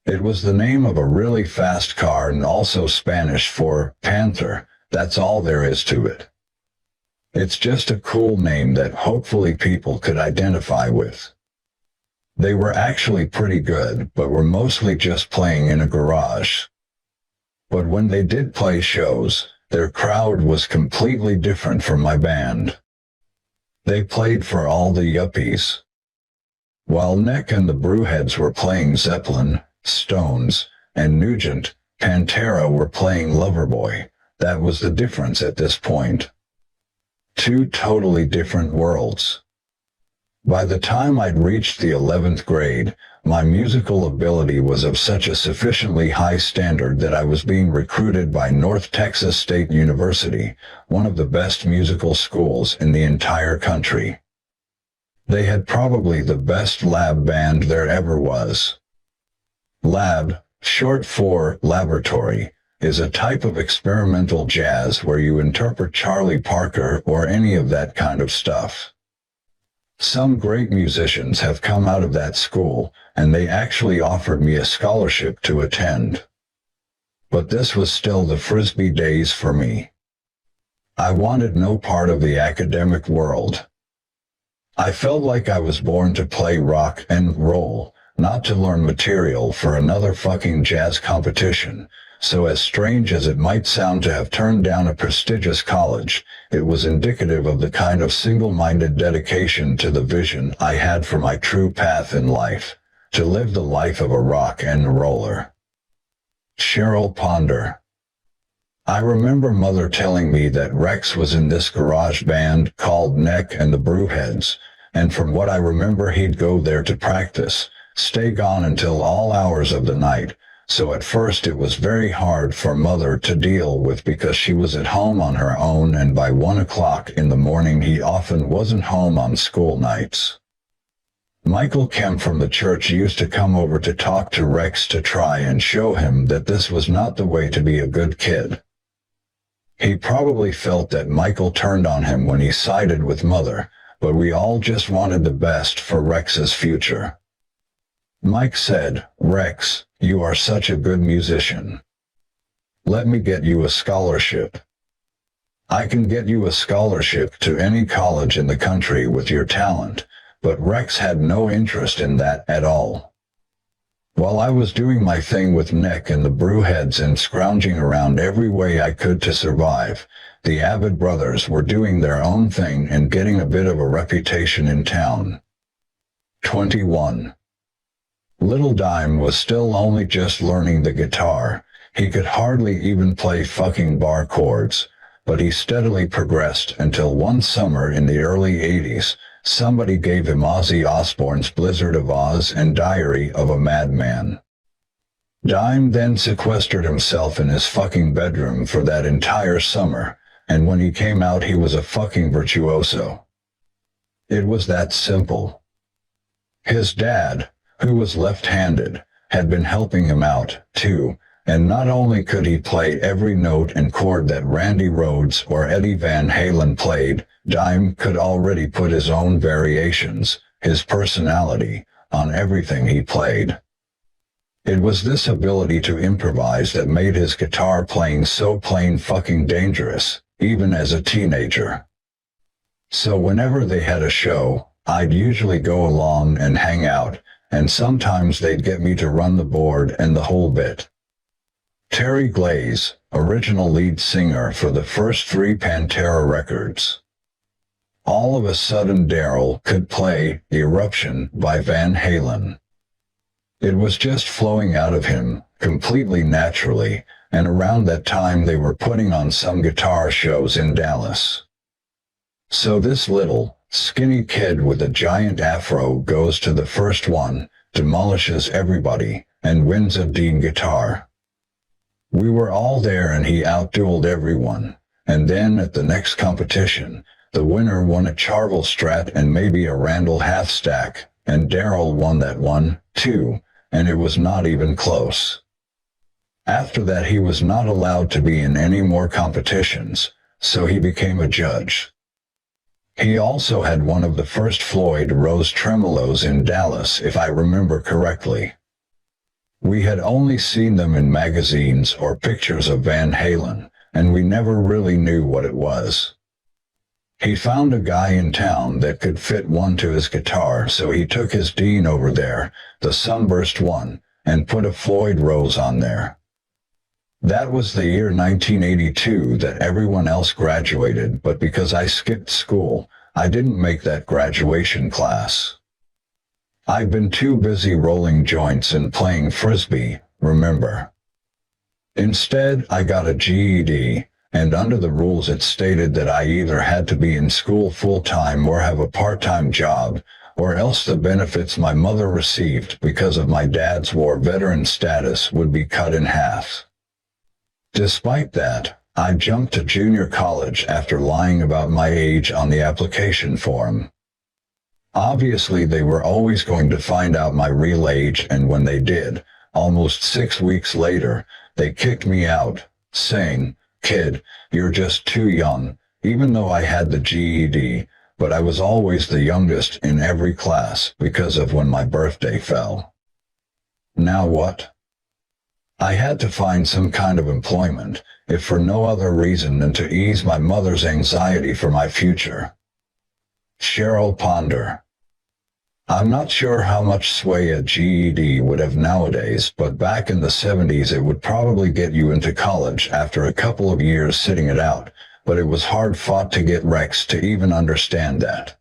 [SPEAKER 1] It was the name of a really fast car and also Spanish for panther. That's all there is to it. It's just a cool name that hopefully people could identify with. They were actually pretty good, but were mostly just playing in a garage. But when they did play shows, their crowd was completely different from my band. They played for all the yuppies. While Neck and the Brewheads were playing Zeppelin, Stones, and Nugent, Pantera were playing Loverboy. That was the difference at this point. Two totally different worlds. By the time I'd reached the 11th grade, my musical ability was of such a sufficiently high standard that I was being recruited by North Texas State University, one of the best musical schools in the entire country. They had probably the best lab band there ever was. Lab, short for laboratory, is a type of experimental jazz where you interpret Charlie Parker or any of that kind of stuff. Some great musicians have come out of that school, and they actually offered me a scholarship to attend. But this was still the Frisbee days for me. I wanted no part of the academic world. I felt like I was born to play rock and roll, not to learn material for another fucking jazz competition, so as strange as it might sound to have turned down a prestigious college, it was indicative of the kind of single-minded dedication to the vision I had for my true path in life, to live the life of a rock and roller. Cheryl Ponder. I remember Mother telling me that Rex was in this garage band called Neck and the Brewheads, and from what I remember he'd go there to practice, stay gone until all hours of the night, so at first it was very hard for Mother to deal with because she was at home on her own, and by 1 o'clock in the morning he often wasn't home on school nights. Michael Kemp from the church used to come over to talk to Rex to try and show him that this was not the way to be a good kid. He probably felt that Michael turned on him when he sided with Mother, but we all just wanted the best for Rex's future. Mike said, "Rex, you are such a good musician. Let me get you a scholarship. I can get you a scholarship to any college in the country with your talent," but Rex had no interest in that at all. While I was doing my thing with Nick and the Brewheads and scrounging around every way I could to survive, the Abbott brothers were doing their own thing and getting a bit of a reputation in town. 21. Little Dime was still only just learning the guitar. He could hardly even play fucking bar chords, but he steadily progressed until one summer in the early 80s, somebody gave him Ozzy Osbourne's Blizzard of Oz and Diary of a Madman. Dime then sequestered himself in his fucking bedroom for that entire summer, and when he came out he was a fucking virtuoso. It was that simple. His dad, who was left-handed, had been helping him out, too, and not only could he play every note and chord that Randy Rhoads or Eddie Van Halen played, Dime could already put his own variations, his personality, on everything he played. It was this ability to improvise that made his guitar playing so plain fucking dangerous, even as a teenager. So whenever they had a show, I'd usually go along and hang out, and sometimes they'd get me to run the board and the whole bit. Terry Glaze, original lead singer for the first 3 Pantera records. All of a sudden Darrell could play Eruption by Van Halen. It was just flowing out of him, completely naturally, and around that time they were putting on some guitar shows in Dallas. So this little, skinny kid with a giant afro goes to the first one, demolishes everybody, and wins a Dean guitar. We were all there and he outdueled everyone, and then at the next competition, the winner won a Charvel Strat and maybe a Randall half-stack, and Darrell won that one, too, and it was not even close. After that he was not allowed to be in any more competitions, so he became a judge. He also had one of the first Floyd Rose tremolos in Dallas, if I remember correctly. We had only seen them in magazines or pictures of Van Halen, and we never really knew what it was. He found a guy in town that could fit one to his guitar, so he took his Dean over there, the Sunburst one, and put a Floyd Rose on there. That was the year 1982 that everyone else graduated, but because I skipped school, I didn't make that graduation class. I've been too busy rolling joints and playing frisbee, remember. Instead, I got a GED, and under the rules it stated that I either had to be in school full-time or have a part-time job, or else the benefits my mother received because of my dad's war veteran status would be cut in half. Despite that, I jumped to junior college after lying about my age on the application form. Obviously they were always going to find out my real age, and when they did, almost 6 weeks later, they kicked me out, saying, "Kid, you're just too young," even though I had the GED, but I was always the youngest in every class because of when my birthday fell. Now what? I had to find some kind of employment, if for no other reason than to ease my mother's anxiety for my future. Cheryl Ponder. I'm not sure how much sway a GED would have nowadays, but back in the 70s it would probably get you into college after a couple of years sitting it out, but it was hard fought to get Rex to even understand that.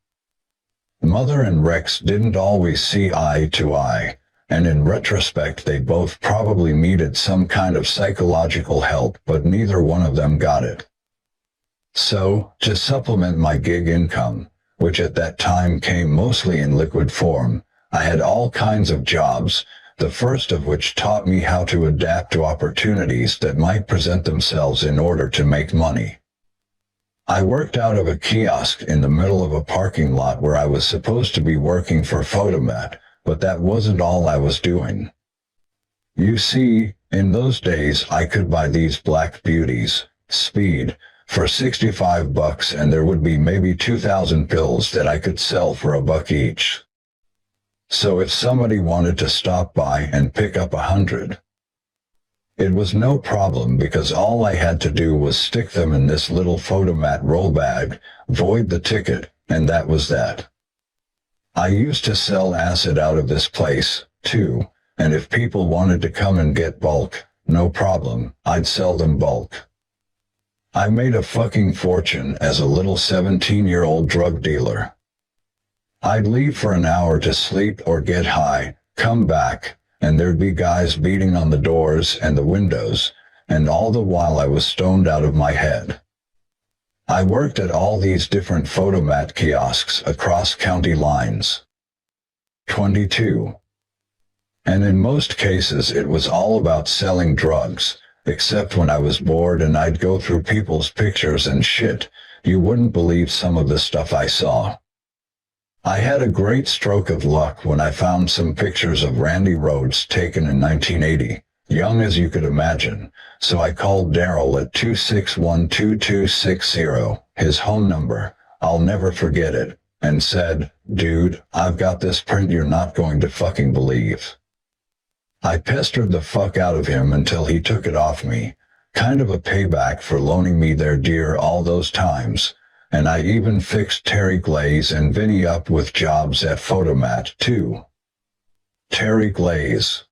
[SPEAKER 1] Mother and Rex didn't always see eye to eye, and in retrospect they both probably needed some kind of psychological help, but neither one of them got it. So, to supplement my gig income, which at that time came mostly in liquid form, I had all kinds of jobs, the first of which taught me how to adapt to opportunities that might present themselves in order to make money. I worked out of a kiosk in the middle of a parking lot where I was supposed to be working for Photomat, but that wasn't all I was doing. You see, in those days I could buy these black beauties, Speed, for $65, and there would be maybe 2,000 pills that I could sell for $1 each. So if somebody wanted to stop by and pick up 100, it was no problem because all I had to do was stick them in this little Photomat roll bag, void the ticket, and that was that. I used to sell acid out of this place, too, and if people wanted to come and get bulk, no problem, I'd sell them bulk. I made a fucking fortune as a little 17-year-old drug dealer. I'd leave for an hour to sleep or get high, come back, and there'd be guys beating on the doors and the windows, and all the while I was stoned out of my head. I worked at all these different Photomat kiosks across county lines. 22. And in most cases it was all about selling drugs, except when I was bored and I'd go through people's pictures and shit, you wouldn't believe some of the stuff I saw. I had a great stroke of luck when I found some pictures of Randy Rhoads taken in 1980, young as you could imagine, so I called Darrell at 261-2260, his home number, I'll never forget it, and said, "Dude, I've got this print you're not going to fucking believe." I pestered the fuck out of him until he took it off me, kind of a payback for loaning me their gear all those times, and I even fixed Terry Glaze and Vinnie up with jobs at Photomat too. Terry Glaze.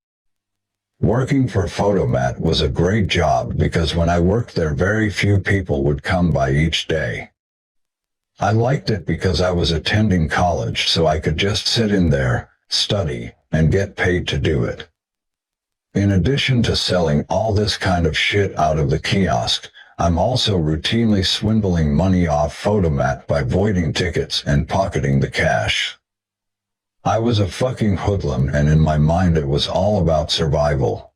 [SPEAKER 1] Working for Photomat was a great job because when I worked there very few people would come by each day. I liked it because I was attending college so I could just sit in there, study, and get paid to do it. In addition to selling all this kind of shit out of the kiosk, I'm also routinely swindling money off Photomat by voiding tickets and pocketing the cash. I was a fucking hoodlum, and in my mind it was all about survival.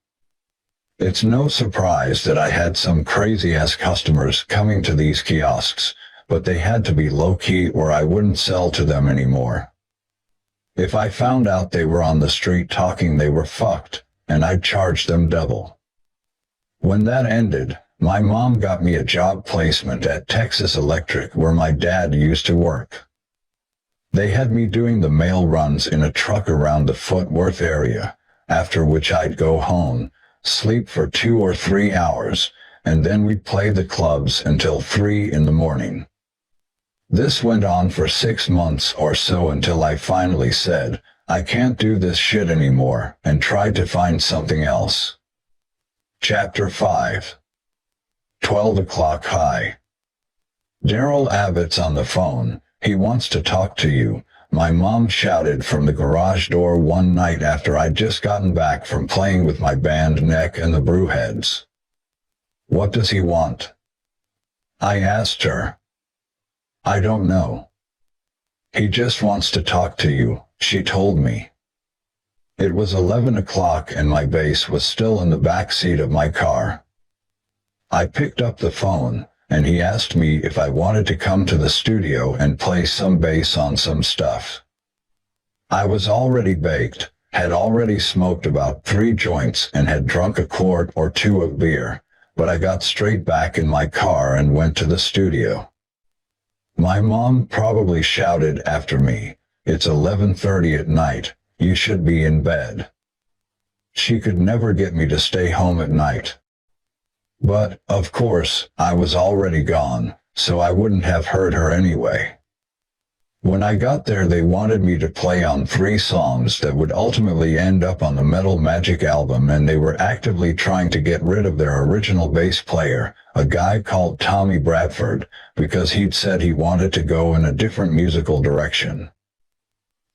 [SPEAKER 1] It's no surprise that I had some crazy-ass customers coming to these kiosks, but they had to be low-key or I wouldn't sell to them anymore. If I found out they were on the street talking, they were fucked, and I'd charge them double. When that ended, my mom got me a job placement at Texas Electric where my dad used to work. They had me doing the mail runs in a truck around the Fort Worth area, after which I'd go home, sleep for 2 or 3 hours, and then we'd play the clubs until 3 in the morning. This went on for 6 months or so until I finally said, I can't do this shit anymore, and tried to find something else. Chapter 5. 12 o'clock high. Darrell Abbott's on the phone. He wants to talk to you, my mom shouted from the garage door one night after I'd just gotten back from playing with my band Neck and the Brewheads. What does he want? I asked her. I don't know. He just wants to talk to you, she told me. It was 11 o'clock and my bass was still in the back seat of my car. I picked up the phone, and he asked me if I wanted to come to the studio and play some bass on some stuff. I was already baked, had already smoked about 3 joints and had drunk a quart or 2 of beer, but I got straight back in my car and went to the studio. My mom probably shouted after me, "It's 11:30 at night, you should be in bed." She could never get me to stay home at night. But, of course, I was already gone, so I wouldn't have heard her anyway. When I got there, they wanted me to play on 3 songs that would ultimately end up on the Metal Magic album, and they were actively trying to get rid of their original bass player, a guy called Tommy Bradford, because he'd said he wanted to go in a different musical direction.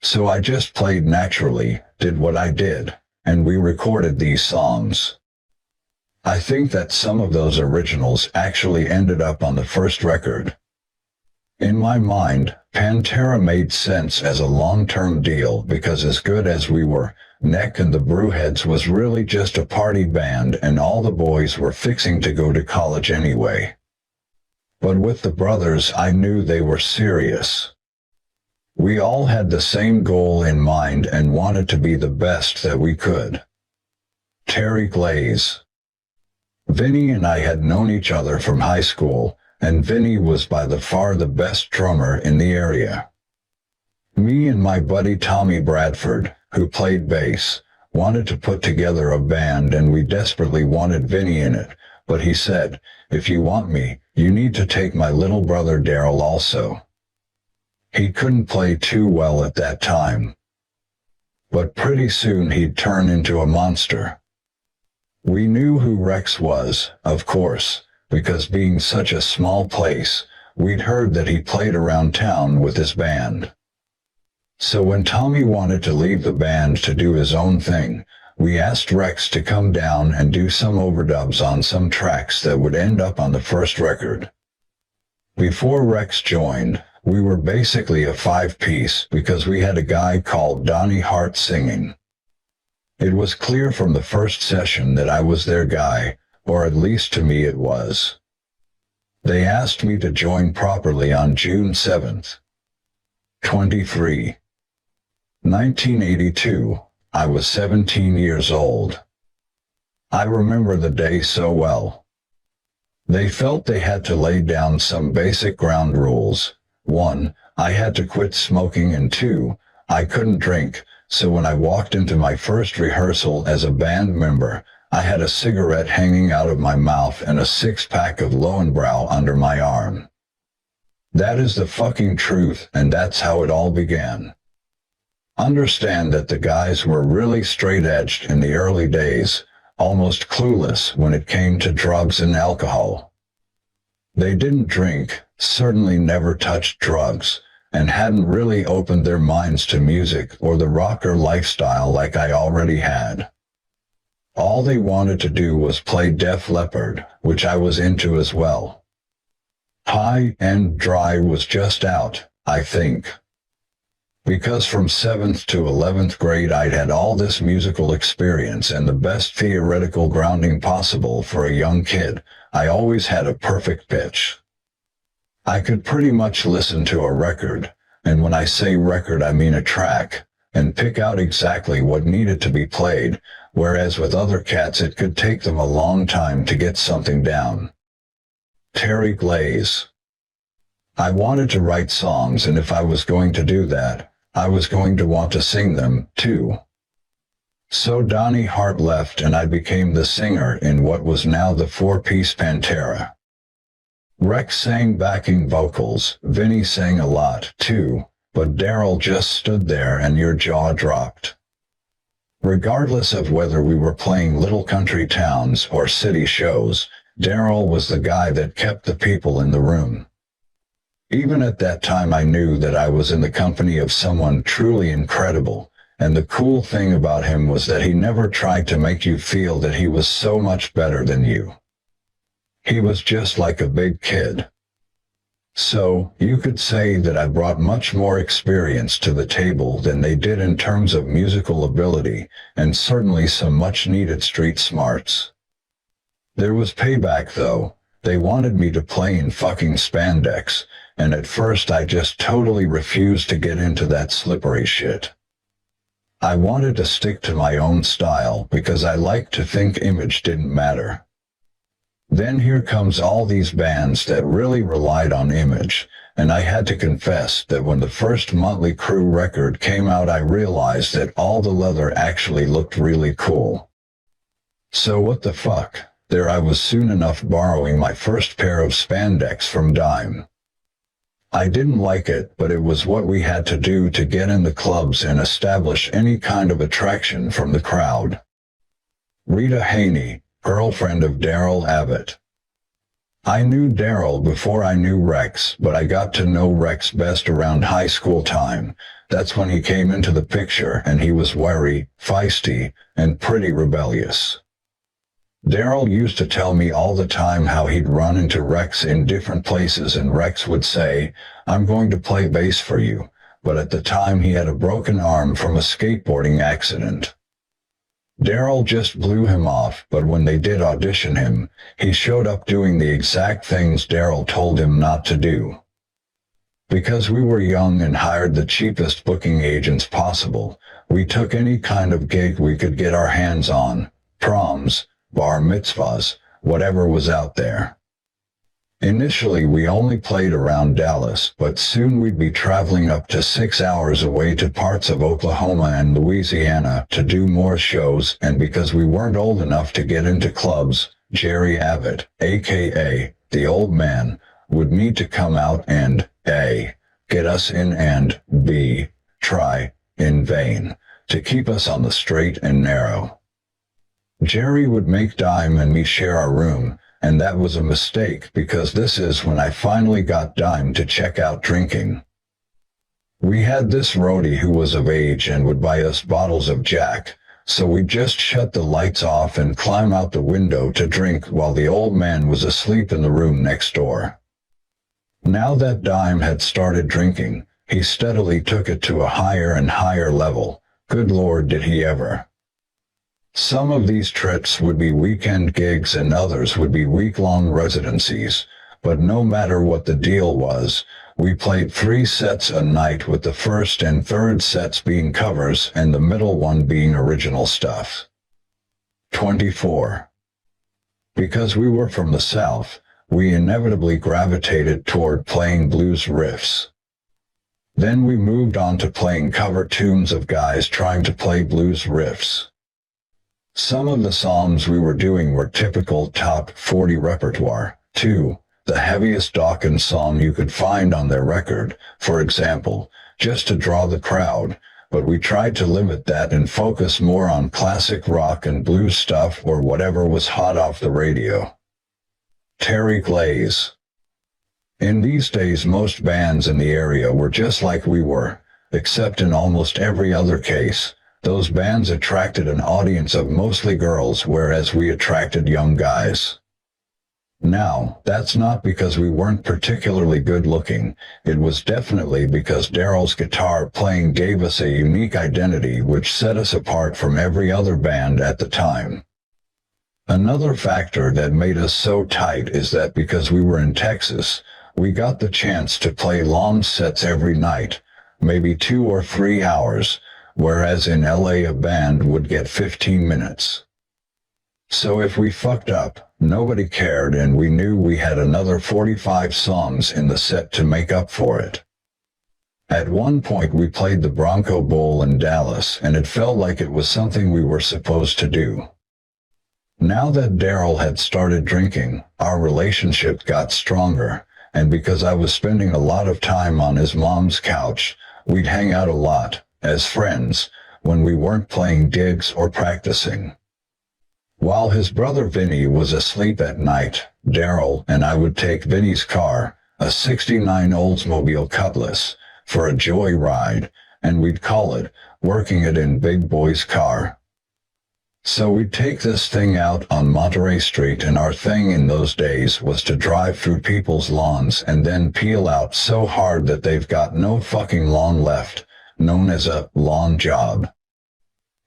[SPEAKER 1] So I just played naturally, did what I did, and we recorded these songs. I think that some of those originals actually ended up on the first record. In my mind, Pantera made sense as a long-term deal because as good as we were, Neck and the Brewheads was really just a party band and all the boys were fixing to go to college anyway. But with the brothers, I knew they were serious. We all had the same goal in mind and wanted to be the best that we could. Terry Glaze. Vinnie and I had known each other from high school, and Vinnie was by far the best drummer in the area. Me and my buddy Tommy Bradford, who played bass, wanted to put together a band and we desperately wanted Vinnie in it, but he said, "If you want me, you need to take my little brother Darrell also." He couldn't play too well at that time. But pretty soon he'd turn into a monster. We knew who Rex was, of course, because being such a small place, we'd heard that he played around town with his band. So when Tommy wanted to leave the band to do his own thing, we asked Rex to come down and do some overdubs on some tracks that would end up on the first record. Before Rex joined, we were basically a 5-piece because we had a guy called Donnie Hart singing. It was clear from the first session that I was their guy, or at least to me it was. They asked me to join properly on June 7th. 1982. I was 17 years old. I remember the day so well. They felt they had to lay down some basic ground rules. 1. I had to quit smoking, and 2. I couldn't drink, so when I walked into my first rehearsal as a band member, I had a cigarette hanging out of my mouth and a 6-pack of Lowenbrow under my arm. That is the fucking truth, and that's how it all began. Understand that the guys were really straight-edged in the early days, almost clueless when it came to drugs and alcohol. They didn't drink, certainly never touched drugs, and hadn't really opened their minds to music or the rocker lifestyle like I already had. All they wanted to do was play Def Leppard, which I was into as well. High and Dry was just out, I think. Because from 7th to 11th grade I'd had all this musical experience and the best theoretical grounding possible for a young kid, I always had a perfect pitch. I could pretty much listen to a record, and when I say record I mean a track, and pick out exactly what needed to be played, whereas with other cats it could take them a long time to get something down. Terry Glaze. I wanted to write songs, and if I was going to do that, I was going to want to sing them, too. So Donnie Hart left and I became the singer in what was now the 4-piece Pantera. Rex sang backing vocals, Vinnie sang a lot, too, but Darrell just stood there and your jaw dropped. Regardless of whether we were playing little country towns or city shows, Darrell was the guy that kept the people in the room. Even at that time I knew that I was in the company of someone truly incredible, and the cool thing about him was that he never tried to make you feel that he was so much better than you. He was just like a big kid. So, you could say that I brought much more experience to the table than they did in terms of musical ability, and certainly some much-needed street smarts. There was payback though. They wanted me to play in fucking spandex, and at first I just totally refused to get into that slippery shit. I wanted to stick to my own style because I liked to think image didn't matter. Then here comes all these bands that really relied on image, and I had to confess that when the first Motley Crue record came out I realized that all the leather actually looked really cool. So what the fuck, there I was soon enough borrowing my first pair of spandex from Dime. I didn't like it, but it was what we had to do to get in the clubs and establish any kind of attraction from the crowd. Rita Haney, girlfriend of Darrell Abbott. I knew Darrell before I knew Rex, but I got to know Rex best around high school time. That's when he came into the picture, and he was wary, feisty, and pretty rebellious. Darrell used to tell me all the time how he'd run into Rex in different places, and Rex would say, "I'm going to play bass for you," but at the time he had a broken arm from a skateboarding accident. Darrell just blew him off, but when they did audition him, he showed up doing the exact things Darrell told him not to do. Because we were young and hired the cheapest booking agents possible, we took any kind of gig we could get our hands on, proms, bar mitzvahs, whatever was out there. Initially we only played around Dallas, but soon we'd be traveling up to 6 hours away to parts of Oklahoma and Louisiana to do more shows, and because we weren't old enough to get into clubs, Jerry Abbott, aka the old man, would need to come out and A, get us in, and B, try, in vain, to keep us on the straight and narrow. Jerry would make Dime and me share our room, and that was a mistake because this is when I finally got Dime to check out drinking. We had this roadie who was of age and would buy us bottles of Jack, so we just shut the lights off and climb out the window to drink while the old man was asleep in the room next door. Now that Dime had started drinking, he steadily took it to a higher and higher level. Good Lord, did he ever. Some of these trips would be weekend gigs and others would be week-long residencies, but no matter what the deal was, we played 3 sets a night, with the first and third sets being covers and the middle one being original stuff. 24. Because we were from the South, we inevitably gravitated toward playing blues riffs. Then we moved on to playing cover tunes of guys trying to play blues riffs. Some of the songs we were doing were typical top 40 repertoire, too, the heaviest Dawkins song you could find on their record, for example, just to draw the crowd, but we tried to limit that and focus more on classic rock and blues stuff or whatever was hot off the radio. Terry Glaze. In these days most bands in the area were just like we were, except in almost every other case. Those bands attracted an audience of mostly girls, whereas we attracted young guys. Now, that's not because we weren't particularly good looking, it was definitely because Darrell's guitar playing gave us a unique identity which set us apart from every other band at the time. Another factor that made us so tight is that because we were in Texas, we got the chance to play long sets every night, maybe 2 or 3 hours, whereas in LA a band would get 15 minutes. So if we fucked up, nobody cared, and we knew we had another 45 songs in the set to make up for it. At one point we played the Bronco Bowl in Dallas, and it felt like it was something we were supposed to do. Now that Darrell had started drinking, our relationship got stronger, and because I was spending a lot of time on his mom's couch, we'd hang out a lot, as friends, when we weren't playing gigs or practicing. While his brother Vinnie was asleep at night, Darrell and I would take Vinnie's car, a '69 Oldsmobile Cutlass, for a joyride, and we'd call it, working it in Big Boy's car. So we'd take this thing out on Monterey Street, and our thing in those days was to drive through people's lawns and then peel out so hard that they've got no fucking lawn left, known as a lawn job.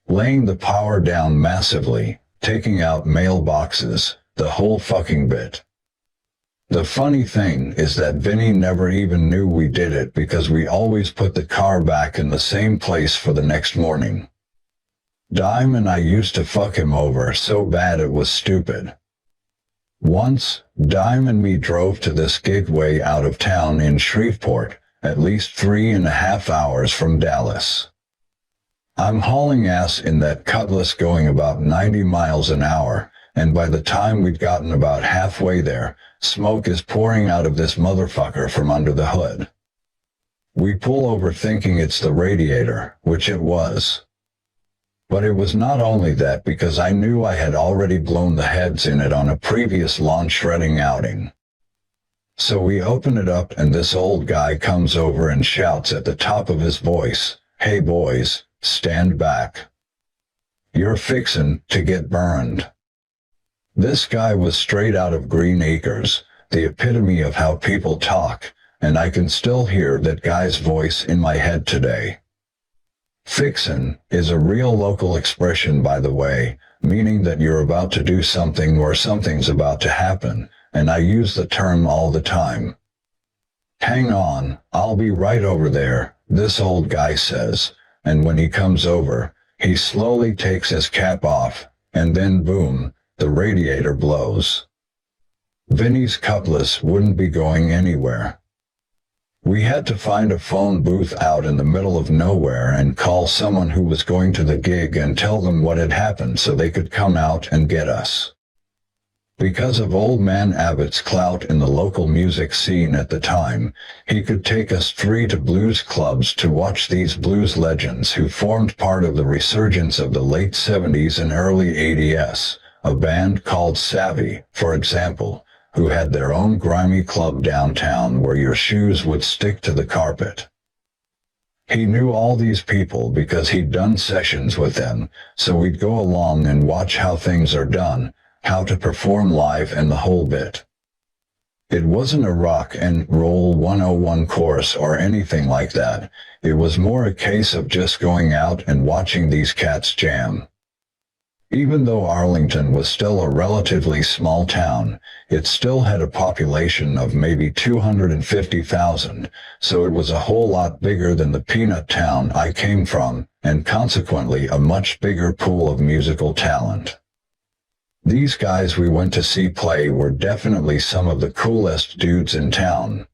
[SPEAKER 1] Laying the power down massively, taking out mailboxes, the whole fucking bit. The funny thing is that Vinnie never even knew we did it because we always put the car back in the same place for the next morning. Dime and I used to fuck him over so bad it was stupid. Once, Dime and me drove to this gig way out of town in Shreveport, at least 3.5 hours from Dallas. I'm hauling ass in that Cutlass going about 90 miles an hour, and by the time we'd gotten about halfway there, smoke is pouring out of this motherfucker from under the hood. We pull over thinking it's the radiator, which it was. But it was not only that, because I knew I had already blown the heads in it on a previous lawn shredding outing. So we open it up and this old guy comes over and shouts at the top of his voice, "Hey boys, stand back. You're fixin' to get burned." This guy was straight out of Green Acres, the epitome of how people talk, and I can still hear that guy's voice in my head today. Fixin' is a real local expression, by the way, meaning that you're about to do something or something's about to happen, and I use the term all the time. "Hang on, I'll be right over there," this old guy says, and when he comes over, he slowly takes his cap off, and then boom, the radiator blows. Vinnie's cutlass wouldn't be going anywhere. We had to find a phone booth out in the middle of nowhere and call someone who was going to the gig and tell them what had happened so they could come out and get us. Because of old man Abbott's clout in the local music scene at the time, he could take us 3 to blues clubs to watch these blues legends who formed part of the resurgence of the late 70s and early 80s, a band called Savvy, for example, who had their own grimy club downtown where your shoes would stick to the carpet. He knew all these people because he'd done sessions with them, so we'd go along and watch how things are done, how to perform live and the whole bit. It wasn't a rock and roll 101 course or anything like that. It was more a case of just going out and watching these cats jam. Even though Arlington was still a relatively small town, it still had a population of maybe 250,000, so it was a whole lot bigger than the peanut town I came from, and consequently a much bigger pool of musical talent. These guys we went to see play were definitely some of the coolest dudes in town.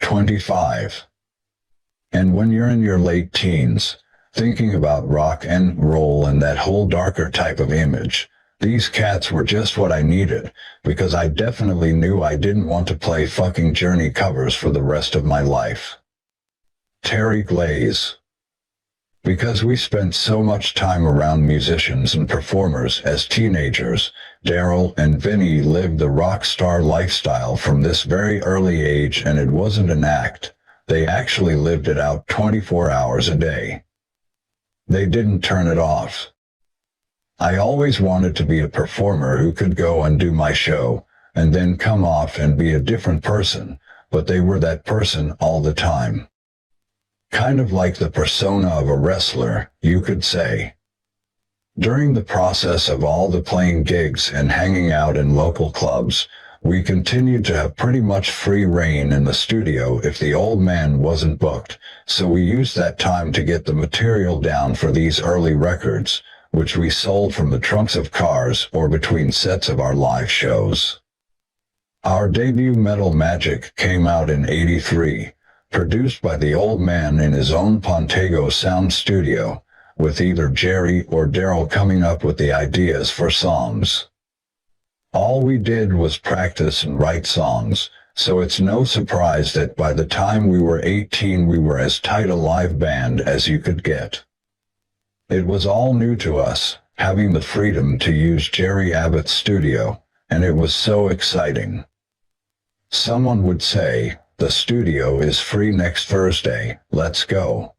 [SPEAKER 1] 25. And when you're in your late teens, thinking about rock and roll and that whole darker type of image, these cats were just what I needed, because I definitely knew I didn't want to play fucking Journey covers for the rest of my life. Terry Glaze. Because we spent so much time around musicians and performers as teenagers, Darrell and Vinnie lived the rock star lifestyle from this very early age, and it wasn't an act. They actually lived it out 24 hours a day. They didn't turn it off. I always wanted to be a performer who could go and do my show, and then come off and be a different person, but they were that person all the time. Kind of like the persona of a wrestler, you could say. During the process of all the playing gigs and hanging out in local clubs, we continued to have pretty much free reign in the studio if the old man wasn't booked, so we used that time to get the material down for these early records, which we sold from the trunks of cars or between sets of our live shows. Our debut Metal Magic came out in '83, produced by the old man in his own Pontego sound studio, with either Jerry or Darrell coming up with the ideas for songs. All we did was practice and write songs, so it's no surprise that by the time we were 18 we were as tight a live band as you could get. It was all new to us, having the freedom to use Jerry Abbott's studio, and it was so exciting. Someone would say, "The studio is free next Thursday, let's go."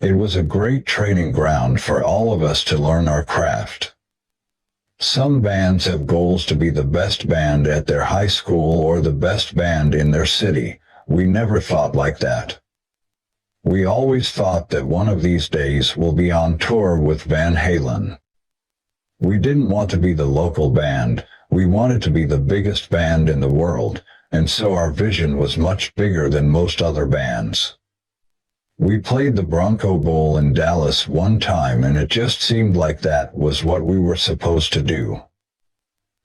[SPEAKER 1] It was a great training ground for all of us to learn our craft. Some bands have goals to be the best band at their high school or the best band in their city. We never thought like that. We always thought that one of these days we'll be on tour with Van Halen. We didn't want to be the local band, we wanted to be the biggest band in the world, and so our vision was much bigger than most other bands. We played the Bronco Bowl in Dallas one time and it just seemed like that was what we were supposed to do.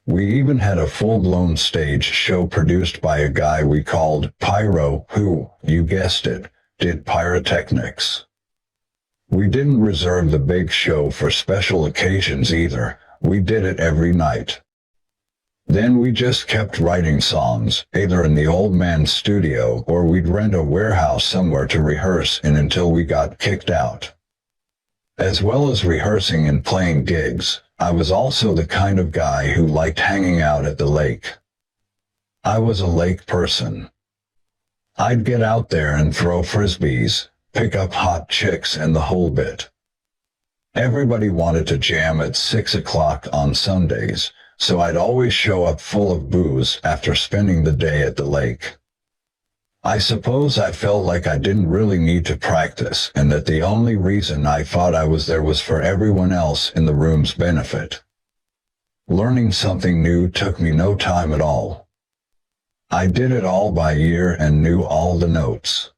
[SPEAKER 1] We even had a full-blown stage show produced by a guy we called Pyro who, you guessed it, did pyrotechnics. We didn't reserve the big show for special occasions either, we did it every night. Then we just kept writing songs, either in the old man's studio or we'd rent a warehouse somewhere to rehearse in until we got kicked out. As well as rehearsing and playing gigs, I was also the kind of guy who liked hanging out at the lake. I was a lake person. I'd get out there and throw frisbees, pick up hot chicks and the whole bit. Everybody wanted to jam at 6 o'clock on Sundays, so I'd always show up full of booze after spending the day at the lake. I suppose I felt like I didn't really need to practice and that the only reason I thought I was there was for everyone else in the room's benefit. Learning something new took me no time at all. I did it all by ear and knew all the notes.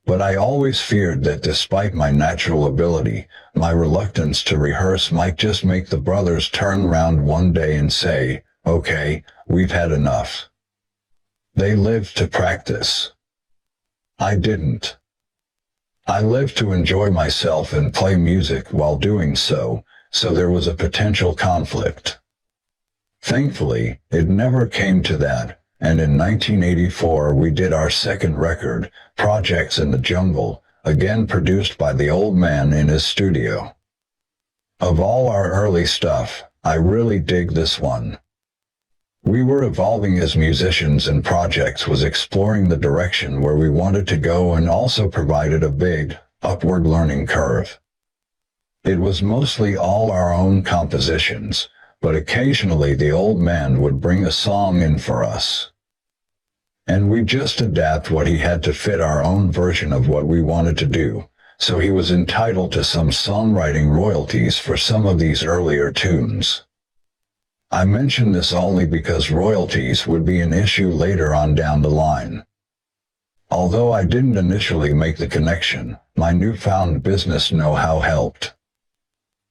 [SPEAKER 1] But I always feared that despite my natural ability, my reluctance to rehearse might just make the brothers turn round one day and say, "Okay, we've had enough." They lived to practice. I didn't. I lived to enjoy myself and play music while doing so there was a potential conflict. Thankfully, it never came to that, and in 1984 we did our second record, Projects in the Jungle, again produced by the old man in his studio. Of all our early stuff, I really dig this one. We were evolving as musicians and Projects was exploring the direction where we wanted to go and also provided a big, upward learning curve. It was mostly all our own compositions, but occasionally the old man would bring a song in for us. And we'd just adapt what he had to fit our own version of what we wanted to do, so he was entitled to some songwriting royalties for some of these earlier tunes. I mention this only because royalties would be an issue later on down the line. Although I didn't initially make the connection, my newfound business know-how helped.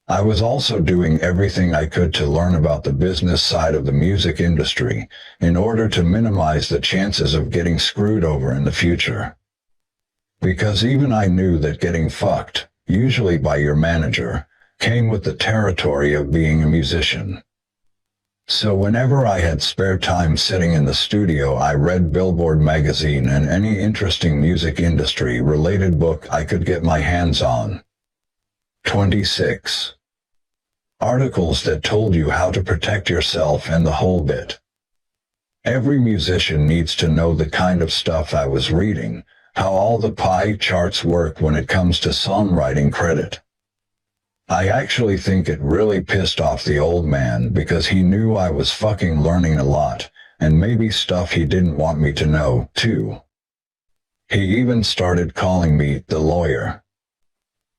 [SPEAKER 1] I was also doing everything I could to learn about the business side of the music industry in order to minimize the chances of getting screwed over in the future. Because even I knew that getting fucked, usually by your manager, came with the territory of being a musician. So whenever I had spare time sitting in the studio, I read Billboard magazine and any interesting music industry related book I could get my hands on. 26. Articles that told you how to protect yourself and the whole bit. Every musician needs to know the kind of stuff I was reading, how all the pie charts work when it comes to songwriting credit. I actually think it really pissed off the old man because he knew I was fucking learning a lot, and maybe stuff he didn't want me to know, too. He even started calling me the lawyer.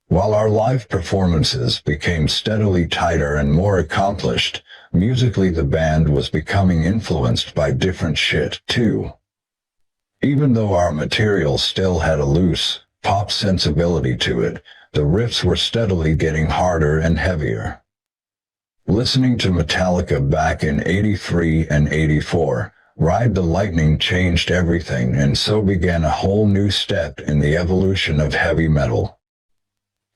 [SPEAKER 1] While our live performances became steadily tighter and more accomplished, musically the band was becoming influenced by different shit, too. Even though our material still had a loose, pop sensibility to it, the riffs were steadily getting harder and heavier. Listening to Metallica back in '83 and '84, Ride the Lightning changed everything, and so began a whole new step in the evolution of heavy metal.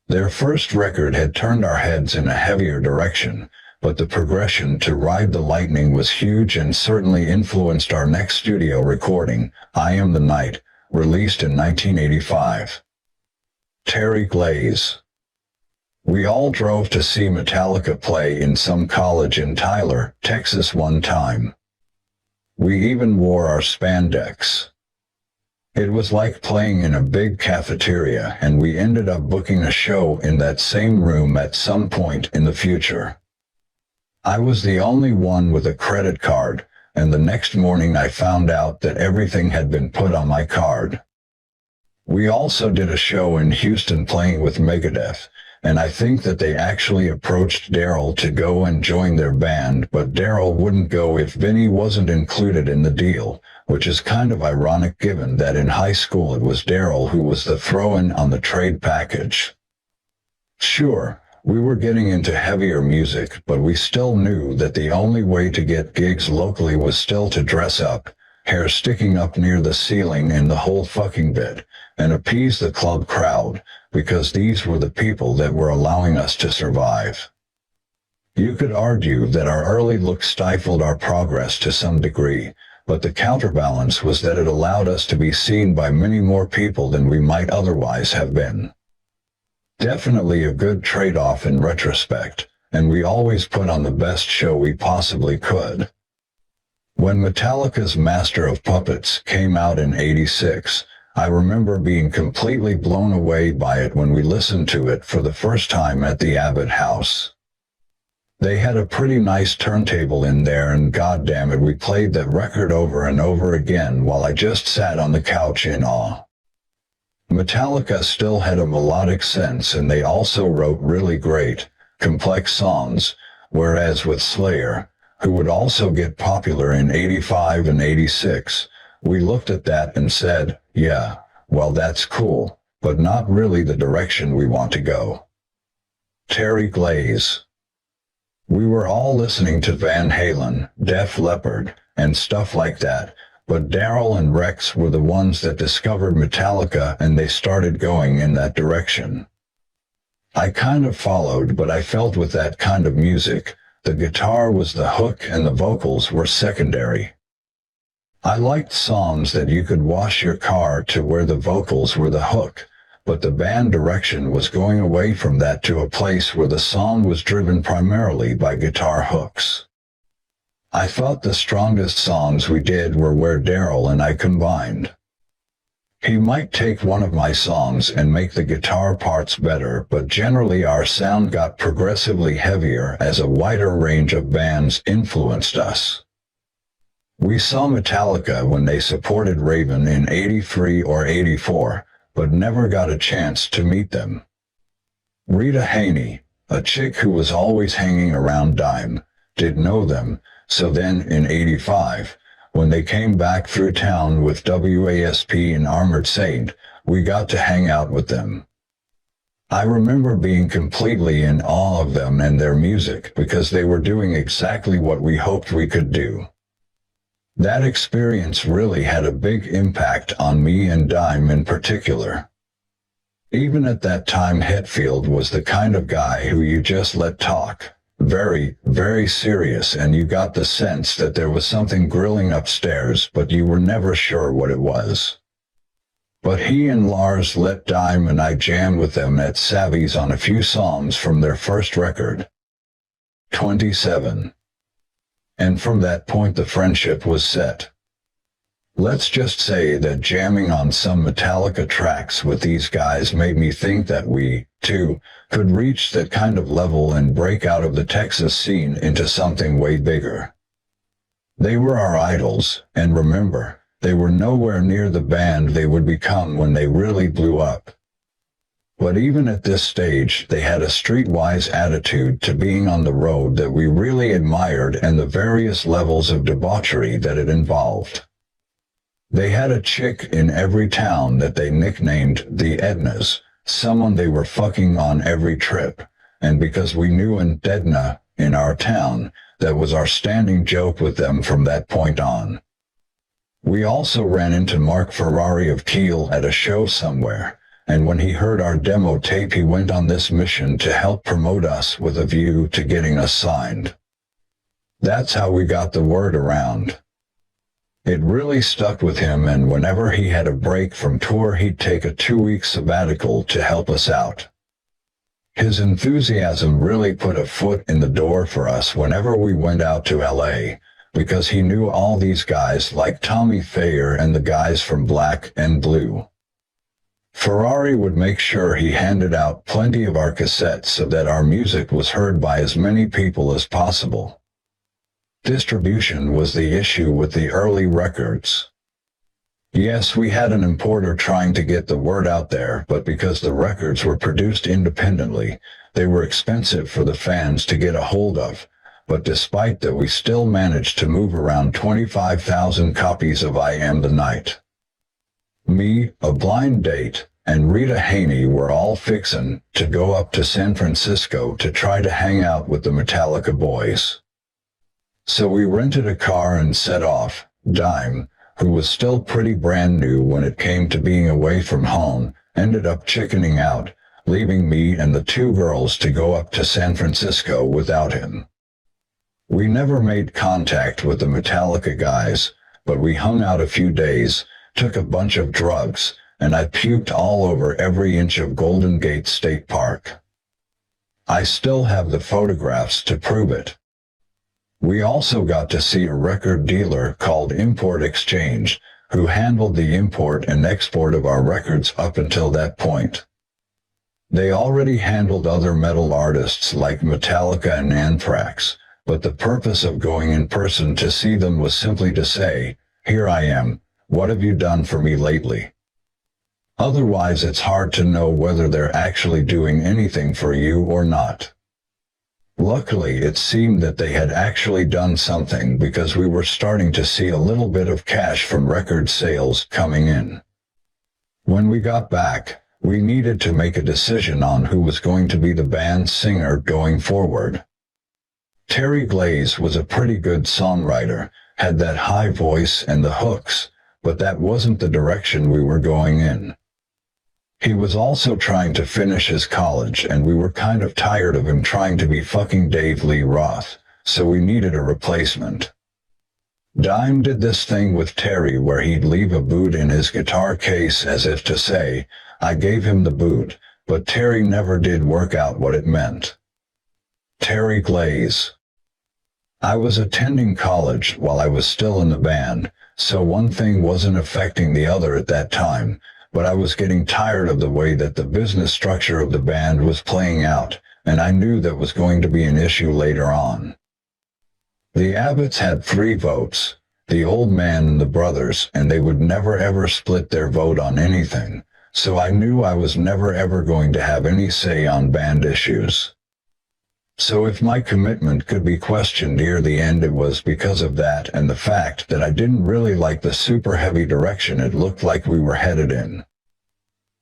[SPEAKER 1] Their first record had turned our heads in a heavier direction, but the progression to Ride the Lightning was huge and certainly influenced our next studio recording, I Am the Night, released in 1985. Terry Glaze. We all drove to see Metallica play in some college in Tyler, Texas one time. We even wore our spandex. It was like playing in a big cafeteria, and we ended up booking a show in that same room at some point in the future. I was the only one with a credit card, and the next morning I found out that everything had been put on my card. We also did a show in Houston playing with Megadeth, and I think that they actually approached Darrell to go and join their band, but Darrell wouldn't go if Vinnie wasn't included in the deal, which is kind of ironic given that in high school it was Darrell who was the throw-in on the trade package. Sure, we were getting into heavier music, but we still knew that the only way to get gigs locally was still to dress up, hair sticking up near the ceiling and the whole fucking bit, and appease the club crowd, because these were the people that were allowing us to survive. You could argue that our early look stifled our progress to some degree, but the counterbalance was that it allowed us to be seen by many more people than we might otherwise have been. Definitely a good trade-off in retrospect, and we always put on the best show we possibly could. When Metallica's Master of Puppets came out in '86, I remember being completely blown away by it when we listened to it for the first time at the Abbott house. They had a pretty nice turntable in there, and goddammit, we played that record over and over again while I just sat on the couch in awe. Metallica still had a melodic sense, and they also wrote really great, complex songs, whereas with Slayer, who would also get popular in '85 and '86, we looked at that and said, yeah, well that's cool, but not really the direction we want to go. Terry Glaze. We were all listening to Van Halen, Def Leppard, and stuff like that, but Darrell and Rex were the ones that discovered Metallica, and they started going in that direction. I kind of followed, but I felt with that kind of music, the guitar was the hook and the vocals were secondary. I liked songs that you could wash your car to where the vocals were the hook, but the band direction was going away from that to a place where the song was driven primarily by guitar hooks. I thought the strongest songs we did were where Darrell and I combined. He might take one of my songs and make the guitar parts better, but generally our sound got progressively heavier as a wider range of bands influenced us. We saw Metallica when they supported Raven in '83 or '84, but never got a chance to meet them. Rita Haney, a chick who was always hanging around Dime, did know them, so then in '85, when they came back through town with WASP and Armored Saint, we got to hang out with them. I remember being completely in awe of them and their music because they were doing exactly what we hoped we could do. That experience really had a big impact on me and Dime in particular. Even at that time, Hetfield was the kind of guy who you just let talk, very, very serious, and you got the sense that there was something grilling upstairs, but you were never sure what it was. But he and Lars let Dime and I jam with them at Savvy's on a few songs from their first record, 27. And from that point the friendship was set. Let's just say that jamming on some Metallica tracks with these guys made me think that we, too, could reach that kind of level and break out of the Texas scene into something way bigger. They were our idols, and remember, they were nowhere near the band they would become when they really blew up. But even at this stage, they had a streetwise attitude to being on the road that we really admired, and the various levels of debauchery that it involved. They had a chick in every town that they nicknamed the Ednas, someone they were fucking on every trip, and because we knew an Edna in our town, that was our standing joke with them from that point on. We also ran into Mark Ferrari of Kiel at a show somewhere, and when he heard our demo tape he went on this mission to help promote us with a view to getting us signed. That's how we got the word around. It really stuck with him, and whenever he had a break from tour he'd take a 2-week sabbatical to help us out. His enthusiasm really put a foot in the door for us whenever we went out to LA, because he knew all these guys like Tommy Thayer and the guys from Black and Blue. Ferrari would make sure he handed out plenty of our cassettes so that our music was heard by as many people as possible. Distribution was the issue with the early records. Yes, we had an importer trying to get the word out there, but because the records were produced independently, they were expensive for the fans to get a hold of, but despite that we still managed to move around 25,000 copies of I Am the Night. Me, A Blind Date, and Rita Haney were all fixin' to go up to San Francisco to try to hang out with the Metallica boys. So we rented a car and set off. Dime, who was still pretty brand new when it came to being away from home, ended up chickening out, leaving me and the two girls to go up to San Francisco without him. We never made contact with the Metallica guys, but we hung out a few days, took a bunch of drugs, and I puked all over every inch of Golden Gate State Park. I still have the photographs to prove it. We also got to see a record dealer called Import Exchange, who handled the import and export of our records up until that point. They already handled other metal artists like Metallica and Anthrax, but the purpose of going in person to see them was simply to say, "Here I am, what have you done for me lately?" Otherwise it's hard to know whether they're actually doing anything for you or not. Luckily it seemed that they had actually done something because we were starting to see a little bit of cash from record sales coming in. When we got back, we needed to make a decision on who was going to be the band's singer going forward. Terry Glaze was a pretty good songwriter, had that high voice and the hooks, but that wasn't the direction we were going in. He was also trying to finish his college and we were kind of tired of him trying to be fucking Dave Lee Roth, so we needed a replacement. Dime did this thing with Terry where he'd leave a boot in his guitar case as if to say, "I gave him the boot," but Terry never did work out what it meant. Terry Glaze. I was attending college while I was still in the band, so one thing wasn't affecting the other at that time, but I was getting tired of the way that the business structure of the band was playing out, and I knew that was going to be an issue later on. The Abbotts had 3 votes, the old man and the brothers, and they would never ever split their vote on anything, so I knew I was never ever going to have any say on band issues. So if my commitment could be questioned near the end, it was because of that and the fact that I didn't really like the super heavy direction it looked like we were headed in.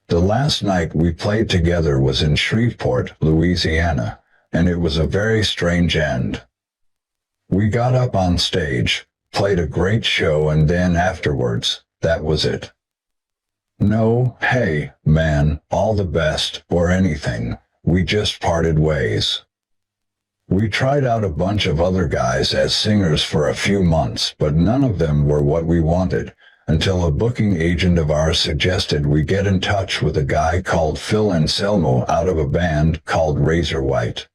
[SPEAKER 1] The last night we played together was in Shreveport, Louisiana, and it was a very strange end. We got up on stage, played a great show, and then afterwards, that was it. No, "Hey, man, all the best," or anything. We just parted ways. We tried out a bunch of other guys as singers for a few months, but none of them were what we wanted, until a booking agent of ours suggested we get in touch with a guy called Phil Anselmo out of a band called Razorwhite.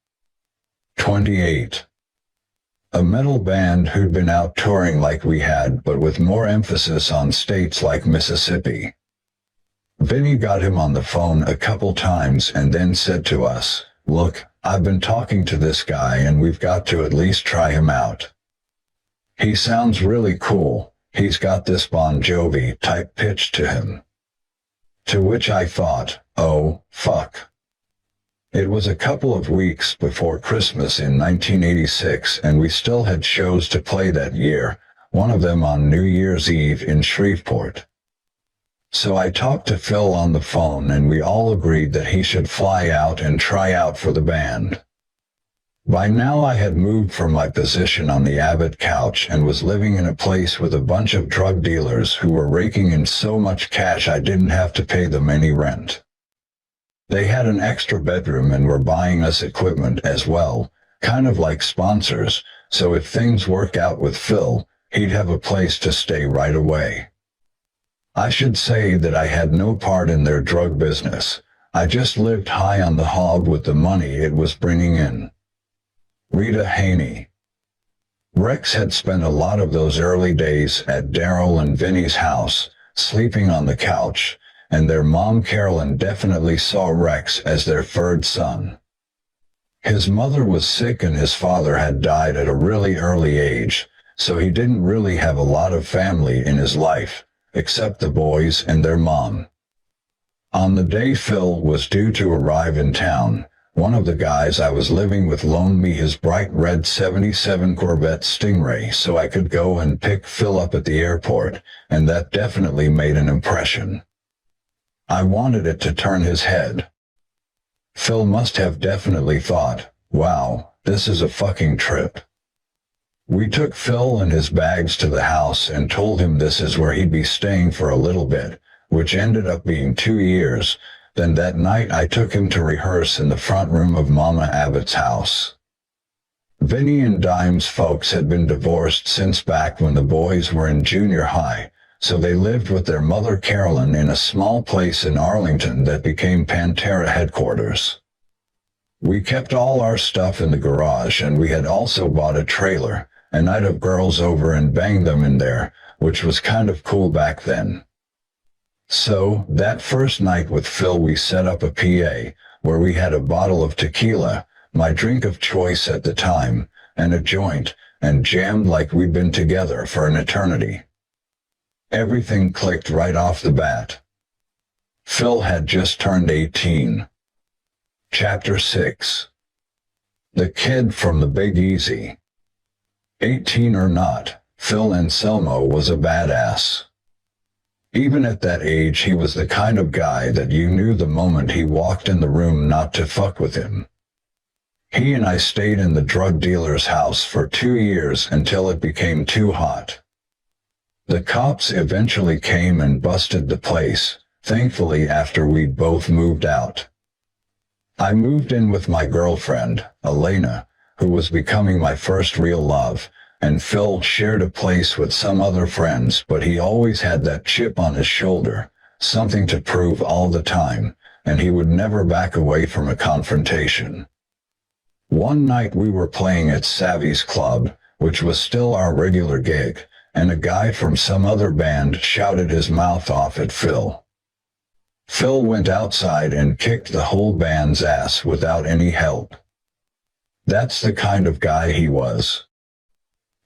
[SPEAKER 1] 28. A metal band who'd been out touring like we had, but with more emphasis on states like Mississippi. Vinnie got him on the phone a couple times and then said to us, "Look, I've been talking to this guy and we've got to at least try him out. He sounds really cool. He's got this Bon Jovi type pitch to him." To which I thought, oh, fuck. It was a couple of weeks before Christmas in 1986 and we still had shows to play that year, one of them on New Year's Eve in Shreveport. So I talked to Phil on the phone and we all agreed that he should fly out and try out for the band. By now I had moved from my position on the Abbott couch and was living in a place with a bunch of drug dealers who were raking in so much cash I didn't have to pay them any rent. They had an extra bedroom and were buying us equipment as well, kind of like sponsors, so if things worked out with Phil, he'd have a place to stay right away. I should say that I had no part in their drug business. I just lived high on the hog with the money it was bringing in. Rita Haney. Rex had spent a lot of those early days at Darrell and Vinnie's house, sleeping on the couch, and their mom Carolyn definitely saw Rex as their third son. His mother was sick and his father had died at a really early age, so he didn't really have a lot of family in his life, except the boys and their mom. On the day Phil was due to arrive in town, one of the guys I was living with loaned me his bright red '77 Corvette Stingray so I could go and pick Phil up at the airport, and that definitely made an impression. I wanted it to turn his head. Phil must have definitely thought, wow, this is a fucking trip. We took Phil and his bags to the house and told him this is where he'd be staying for a little bit, which ended up being 2 years, Then that night I took him to rehearse in the front room of Mama Abbott's house. Vinnie and Dime's folks had been divorced since back when the boys were in junior high, so they lived with their mother Carolyn in a small place in Arlington that became Pantera headquarters. We kept all our stuff in the garage, and we had also bought a trailer, and I'd have girls over and banged them in there, which was kind of cool back then. So, that first night with Phil we set up a PA, where we had a bottle of tequila, my drink of choice at the time, and a joint, and jammed like we'd been together for an eternity. Everything clicked right off the bat. Phil had just turned 18. Chapter 6. The Kid from the Big Easy. 18 or not, Phil Anselmo was a badass. Even at that age he was the kind of guy that you knew the moment he walked in the room not to fuck with him. He and I stayed in the drug dealer's house for 2 years until it became too hot. The cops eventually came and busted the place, thankfully after we'd both moved out. I moved in with my girlfriend, Elena, who was becoming my first real love, and Phil shared a place with some other friends, but he always had that chip on his shoulder, something to prove all the time, and he would never back away from a confrontation. One night we were playing at Savvy's Club, which was still our regular gig, and a guy from some other band shouted his mouth off at Phil. Phil went outside and kicked the whole band's ass without any help. That's the kind of guy he was.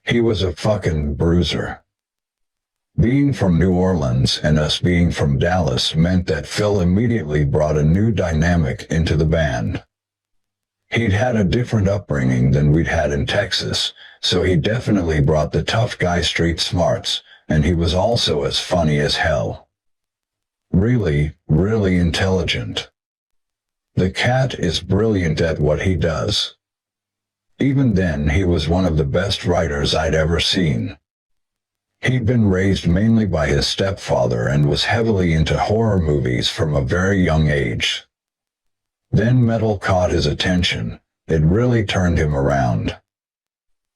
[SPEAKER 1] He was a fucking bruiser. Being from New Orleans and us being from Dallas meant that Phil immediately brought a new dynamic into the band. He'd had a different upbringing than we'd had in Texas, so he definitely brought the tough guy street smarts, and he was also as funny as hell. Really, really intelligent. The cat is brilliant at what he does. Even then he was one of the best writers I'd ever seen. He'd been raised mainly by his stepfather and was heavily into horror movies from a very young age. Then metal caught his attention. It really turned him around.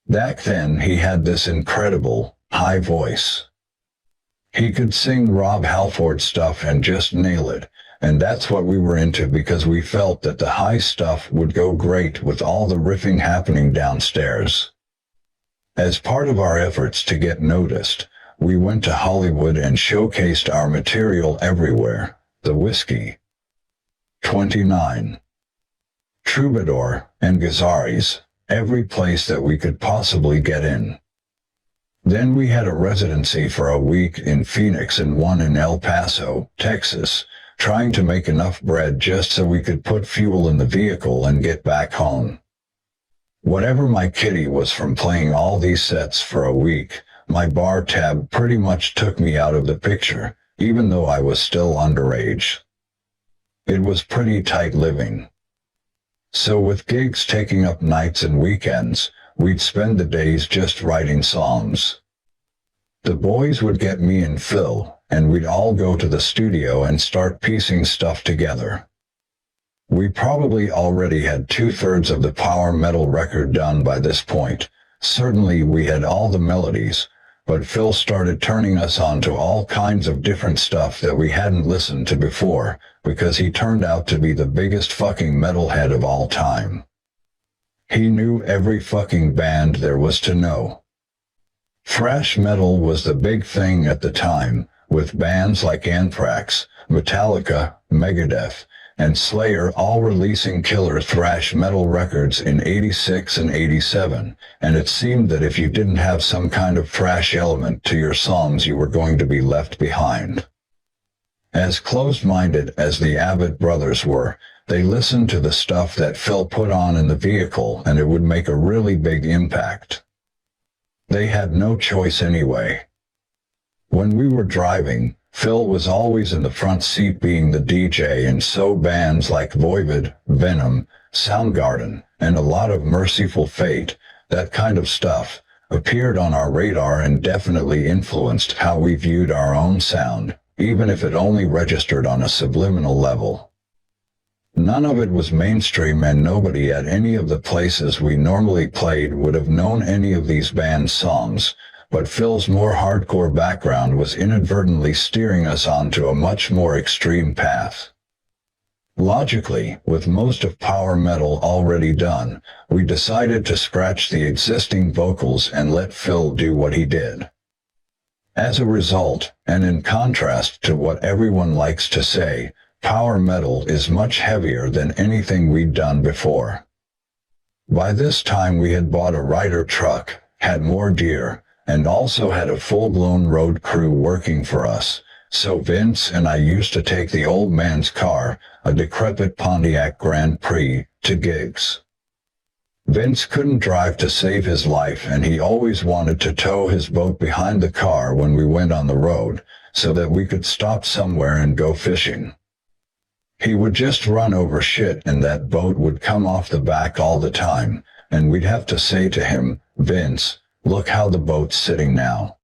[SPEAKER 1] Back then he had this incredible, high voice. He could sing Rob Halford stuff and just nail it, and that's what we were into because we felt that the high stuff would go great with all the riffing happening downstairs. As part of our efforts to get noticed, we went to Hollywood and showcased our material everywhere. The Whiskey, 29, Troubadour, and Gazzarri's, every place that we could possibly get in. Then we had a residency for a week in Phoenix and one in El Paso, Texas, trying to make enough bread just so we could put fuel in the vehicle and get back home. Whatever my kitty was from playing all these sets for a week, my bar tab pretty much took me out of the picture, even though I was still underage. It was pretty tight living. So with gigs taking up nights and weekends, we'd spend the days just writing songs. The boys would get me and Phil, and we'd all go to the studio and start piecing stuff together. We probably already had 2/3 of the power metal record done by this point. Certainly we had all the melodies, but Phil started turning us on to all kinds of different stuff that we hadn't listened to before, because he turned out to be the biggest fucking metalhead of all time. He knew every fucking band there was to know. Thrash metal was the big thing at the time, with bands like Anthrax, Metallica, Megadeth, and Slayer all releasing killer thrash metal records in '86 and '87, and it seemed that if you didn't have some kind of thrash element to your songs you were going to be left behind. As closed-minded as the Abbott brothers were, they listened to the stuff that Phil put on in the vehicle and it would make a really big impact. They had no choice anyway. When we were driving, Phil was always in the front seat being the DJ, and so bands like Voivod, Venom, Soundgarden, and a lot of Merciful Fate, that kind of stuff, appeared on our radar and definitely influenced how we viewed our own sound, even if it only registered on a subliminal level. None of it was mainstream and nobody at any of the places we normally played would have known any of these band songs, but Phil's more hardcore background was inadvertently steering us onto a much more extreme path. Logically, with most of power metal already done, we decided to scratch the existing vocals and let Phil do what he did. As a result, and in contrast to what everyone likes to say, power metal is much heavier than anything we'd done before. By this time we had bought a Ryder truck, had more gear, and also had a full-blown road crew working for us, so Vince and I used to take the old man's car, a decrepit Pontiac Grand Prix, to gigs. Vince couldn't drive to save his life and he always wanted to tow his boat behind the car when we went on the road, so that we could stop somewhere and go fishing. He would just run over shit and that boat would come off the back all the time, and we'd have to say to him, "Vince, look how the boat's sitting now."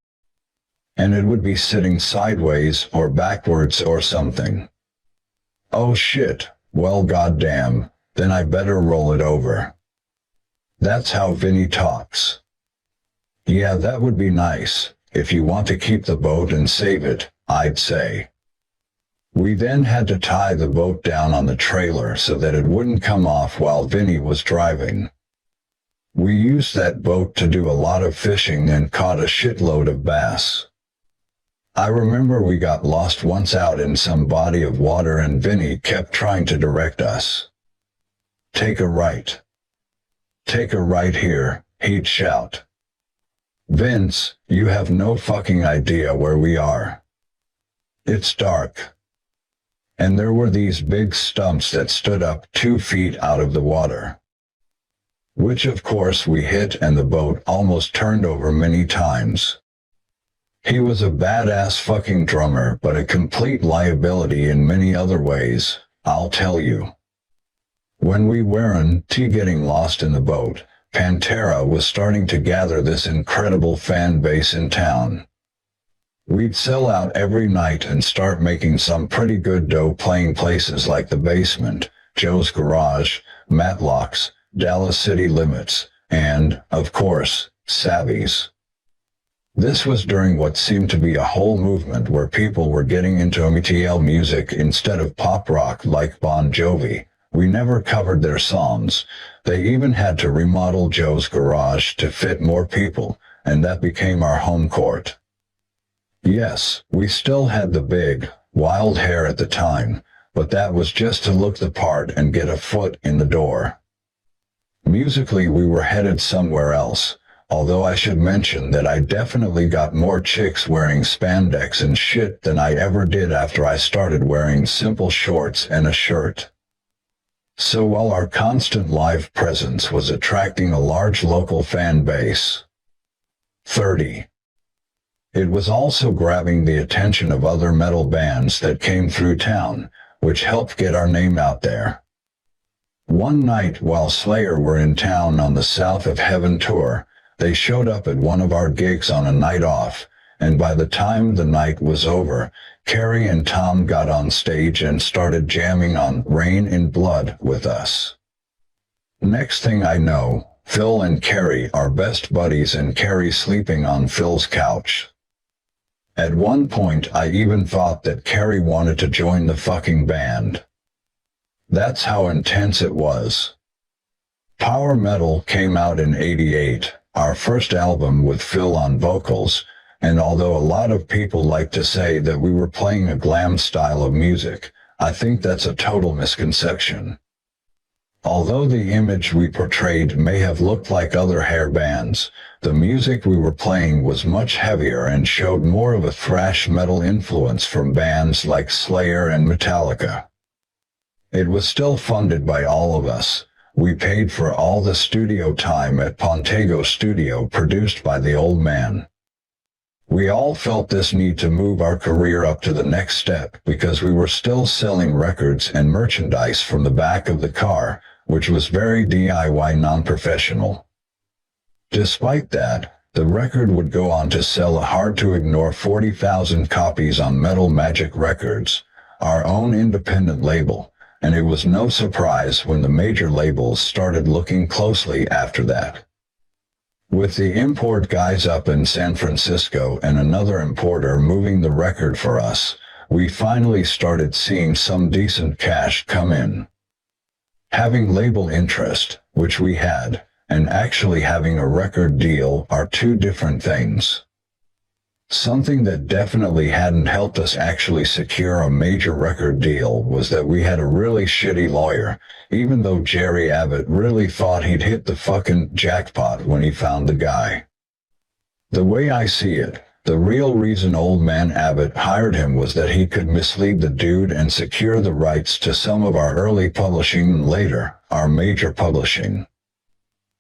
[SPEAKER 1] And it would be sitting sideways or backwards or something. "Oh shit, well goddamn, then I better roll it over." That's how Vinnie talks. "Yeah, that would be nice, if you want to keep the boat and save it," I'd say. We then had to tie the boat down on the trailer so that it wouldn't come off while Vinnie was driving. We used that boat to do a lot of fishing and caught a shitload of bass. I remember we got lost once out in some body of water and Vinnie kept trying to direct us. "Take a right. Take a right here," he'd shout. "Vince, you have no fucking idea where we are. It's dark." And there were these big stumps that stood up 2 feet out of the water. Which of course we hit and the boat almost turned over many times. He was a badass fucking drummer but a complete liability in many other ways, I'll tell you. When we weren't getting lost in the boat, Pantera was starting to gather this incredible fan base in town. We'd sell out every night and start making some pretty good dough playing places like The Basement, Joe's Garage, Matlock's, Dallas City Limits, and, of course, Savvy's. This was during what seemed to be a whole movement where people were getting into metal music instead of pop rock like Bon Jovi. We never covered their songs. They even had to remodel Joe's Garage to fit more people, and that became our home court. Yes, we still had the big, wild hair at the time, but that was just to look the part and get a foot in the door. Musically we were headed somewhere else, although I should mention that I definitely got more chicks wearing spandex and shit than I ever did after I started wearing simple shorts and a shirt. So while our constant live presence was attracting a large local fan base, 30. It was also grabbing the attention of other metal bands that came through town, which helped get our name out there. One night while Slayer were in town on the South of Heaven tour, they showed up at one of our gigs on a night off, and by the time the night was over, Carrie and Tom got on stage and started jamming on Rain in Blood with us. Next thing I know, Phil and Carrie are best buddies and Carrie sleeping on Phil's couch. At one point I even thought that Carrie wanted to join the fucking band. That's how intense it was. Power Metal came out in '88, our first album with Phil on vocals, and although a lot of people like to say that we were playing a glam style of music, I think that's a total misconception. Although the image we portrayed may have looked like other hair bands, the music we were playing was much heavier and showed more of a thrash metal influence from bands like Slayer and Metallica. It was still funded by all of us. We paid for all the studio time at Pontego Studio produced by the old man. We all felt this need to move our career up to the next step because we were still selling records and merchandise from the back of the car, which was very DIY non-professional. Despite that, the record would go on to sell a hard-to-ignore 40,000 copies on Metal Magic Records, our own independent label, and it was no surprise when the major labels started looking closely after that. With the import guys up in San Francisco and another importer moving the record for us, we finally started seeing some decent cash come in. Having label interest, which we had, and actually having a record deal are two different things. Something that definitely hadn't helped us actually secure a major record deal was that we had a really shitty lawyer, even though Jerry Abbott really thought he'd hit the fucking jackpot when he found the guy. The way I see it, the real reason old man Abbott hired him was that he could mislead the dude and secure the rights to some of our early publishing and later, our major publishing.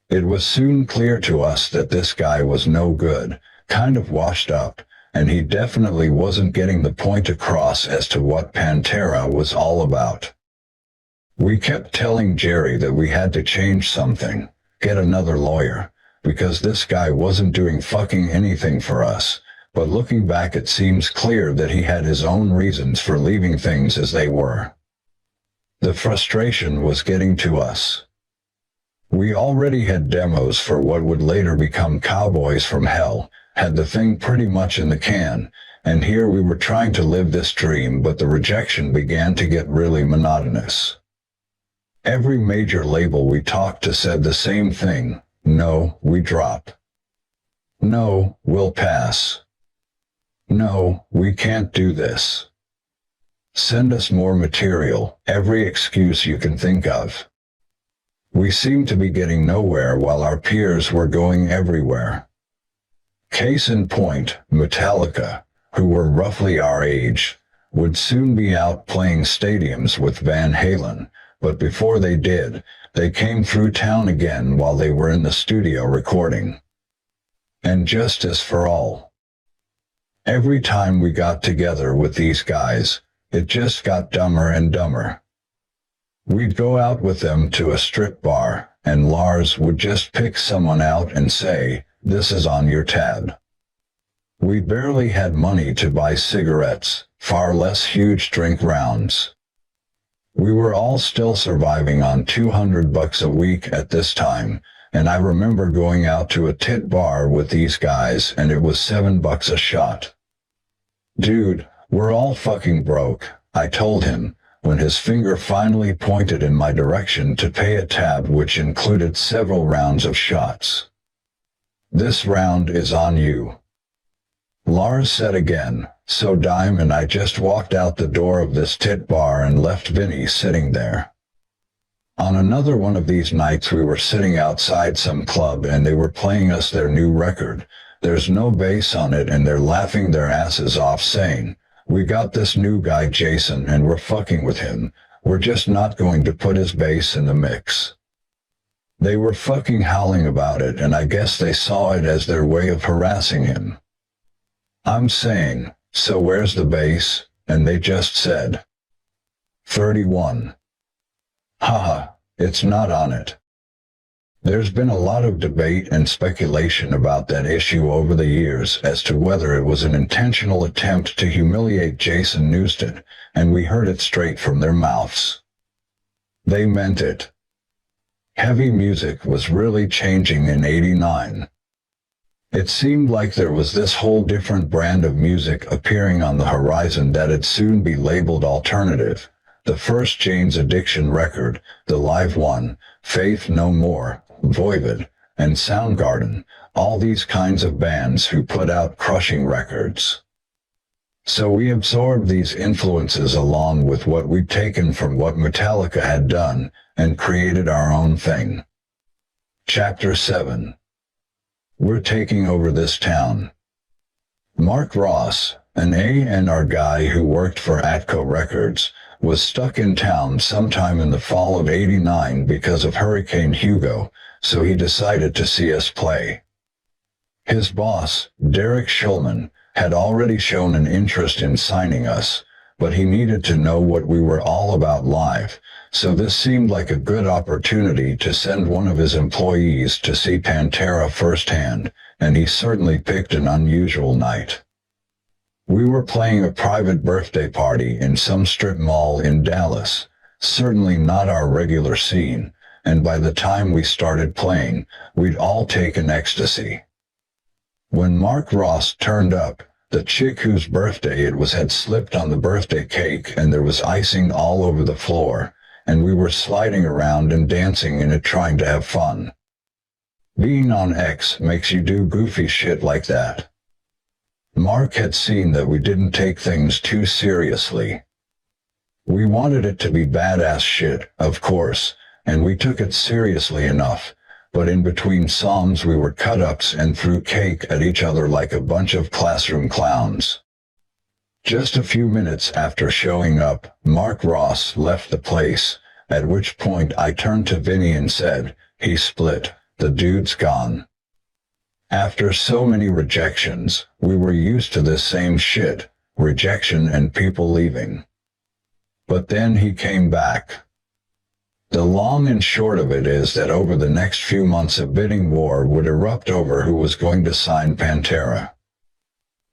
[SPEAKER 1] It was soon clear to us that this guy was no good, kind of washed up, and he definitely wasn't getting the point across as to what Pantera was all about. We kept telling Jerry that we had to change something, get another lawyer, because this guy wasn't doing fucking anything for us, but looking back it seems clear that he had his own reasons for leaving things as they were. The frustration was getting to us. We already had demos for what would later become Cowboys from Hell, had the thing pretty much in the can, and here we were trying to live this dream, but the rejection began to get really monotonous. Every major label we talked to said the same thing: no, we drop. No, we'll pass. No, we can't do this. Send us more material, every excuse you can think of. We seemed to be getting nowhere while our peers were going everywhere. Case in point, Metallica, who were roughly our age, would soon be out playing stadiums with Van Halen, but before they did, they came through town again while they were in the studio recording. And justice for all. Every time we got together with these guys, it just got dumber and dumber. We'd go out with them to a strip bar, and Lars would just pick someone out and say, "This is on your tab." We barely had money to buy cigarettes, far less huge drink rounds. We were all still surviving on $200 a week at this time, and I remember going out to a tit bar with these guys and it was $7 a shot. "Dude, we're all fucking broke," I told him, when his finger finally pointed in my direction to pay a tab which included several rounds of shots. "This round is on you." Lars said again, so Dime and I just walked out the door of this tit bar and left Vinny sitting there. On another one of these nights we were sitting outside some club and they were playing us their new record. There's no bass on it and they're laughing their asses off saying, "We got this new guy Jason and we're fucking with him. We're just not going to put his bass in the mix." They were fucking howling about it and I guess they saw it as their way of harassing him. I'm saying, "So where's the bass?" And they just said, 31. Haha, it's not on it. There's been a lot of debate and speculation about that issue over the years as to whether it was an intentional attempt to humiliate Jason Newsted, and we heard it straight from their mouths. They meant it. Heavy music was really changing in '89. It seemed like there was this whole different brand of music appearing on the horizon that'd soon be labeled alternative. The first Jane's Addiction record, the live one, Faith No More, Voivod, and Soundgarden, all these kinds of bands who put out crushing records. So we absorbed these influences along with what we'd taken from what Metallica had done, and created our own thing. Chapter 7. We're taking over this town. Mark Ross, an A&R guy who worked for Atco Records, was stuck in town sometime in the fall of '89 because of Hurricane Hugo, so he decided to see us play. His boss, Derek Schulman, had already shown an interest in signing us, but he needed to know what we were all about live, so this seemed like a good opportunity to send one of his employees to see Pantera firsthand, and he certainly picked an unusual night. We were playing a private birthday party in some strip mall in Dallas, certainly not our regular scene, and by the time we started playing, we'd all taken ecstasy. When Mark Ross turned up, the chick whose birthday it was had slipped on the birthday cake and there was icing all over the floor, and we were sliding around and dancing in it trying to have fun. Being on X makes you do goofy shit like that. Mark had seen that we didn't take things too seriously. We wanted it to be badass shit, of course, and we took it seriously enough, but in between songs we were cut-ups and threw cake at each other like a bunch of classroom clowns. Just a few minutes after showing up, Mark Ross left the place, at which point I turned to Vinnie and said, "He split, the dude's gone." After so many rejections, we were used to this same shit, rejection and people leaving. But then he came back. The long and short of it is that over the next few months a bidding war would erupt over who was going to sign Pantera.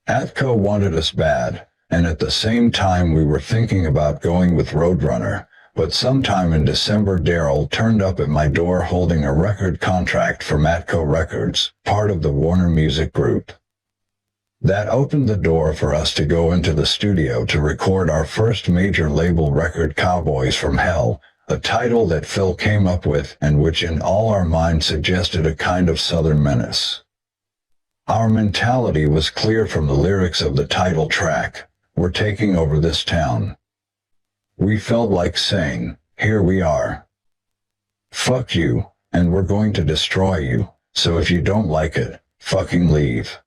[SPEAKER 1] Atco wanted us bad, and at the same time we were thinking about going with Roadrunner, but sometime in December Darrell turned up at my door holding a record contract from Atco Records, part of the Warner Music Group. That opened the door for us to go into the studio to record our first major label record, Cowboys from Hell, a title that Phil came up with and which in all our minds suggested a kind of Southern menace. Our mentality was clear from the lyrics of the title track, "We're taking over this town." We felt like saying, "Here we are. Fuck you, and we're going to destroy you, so if you don't like it, fucking leave."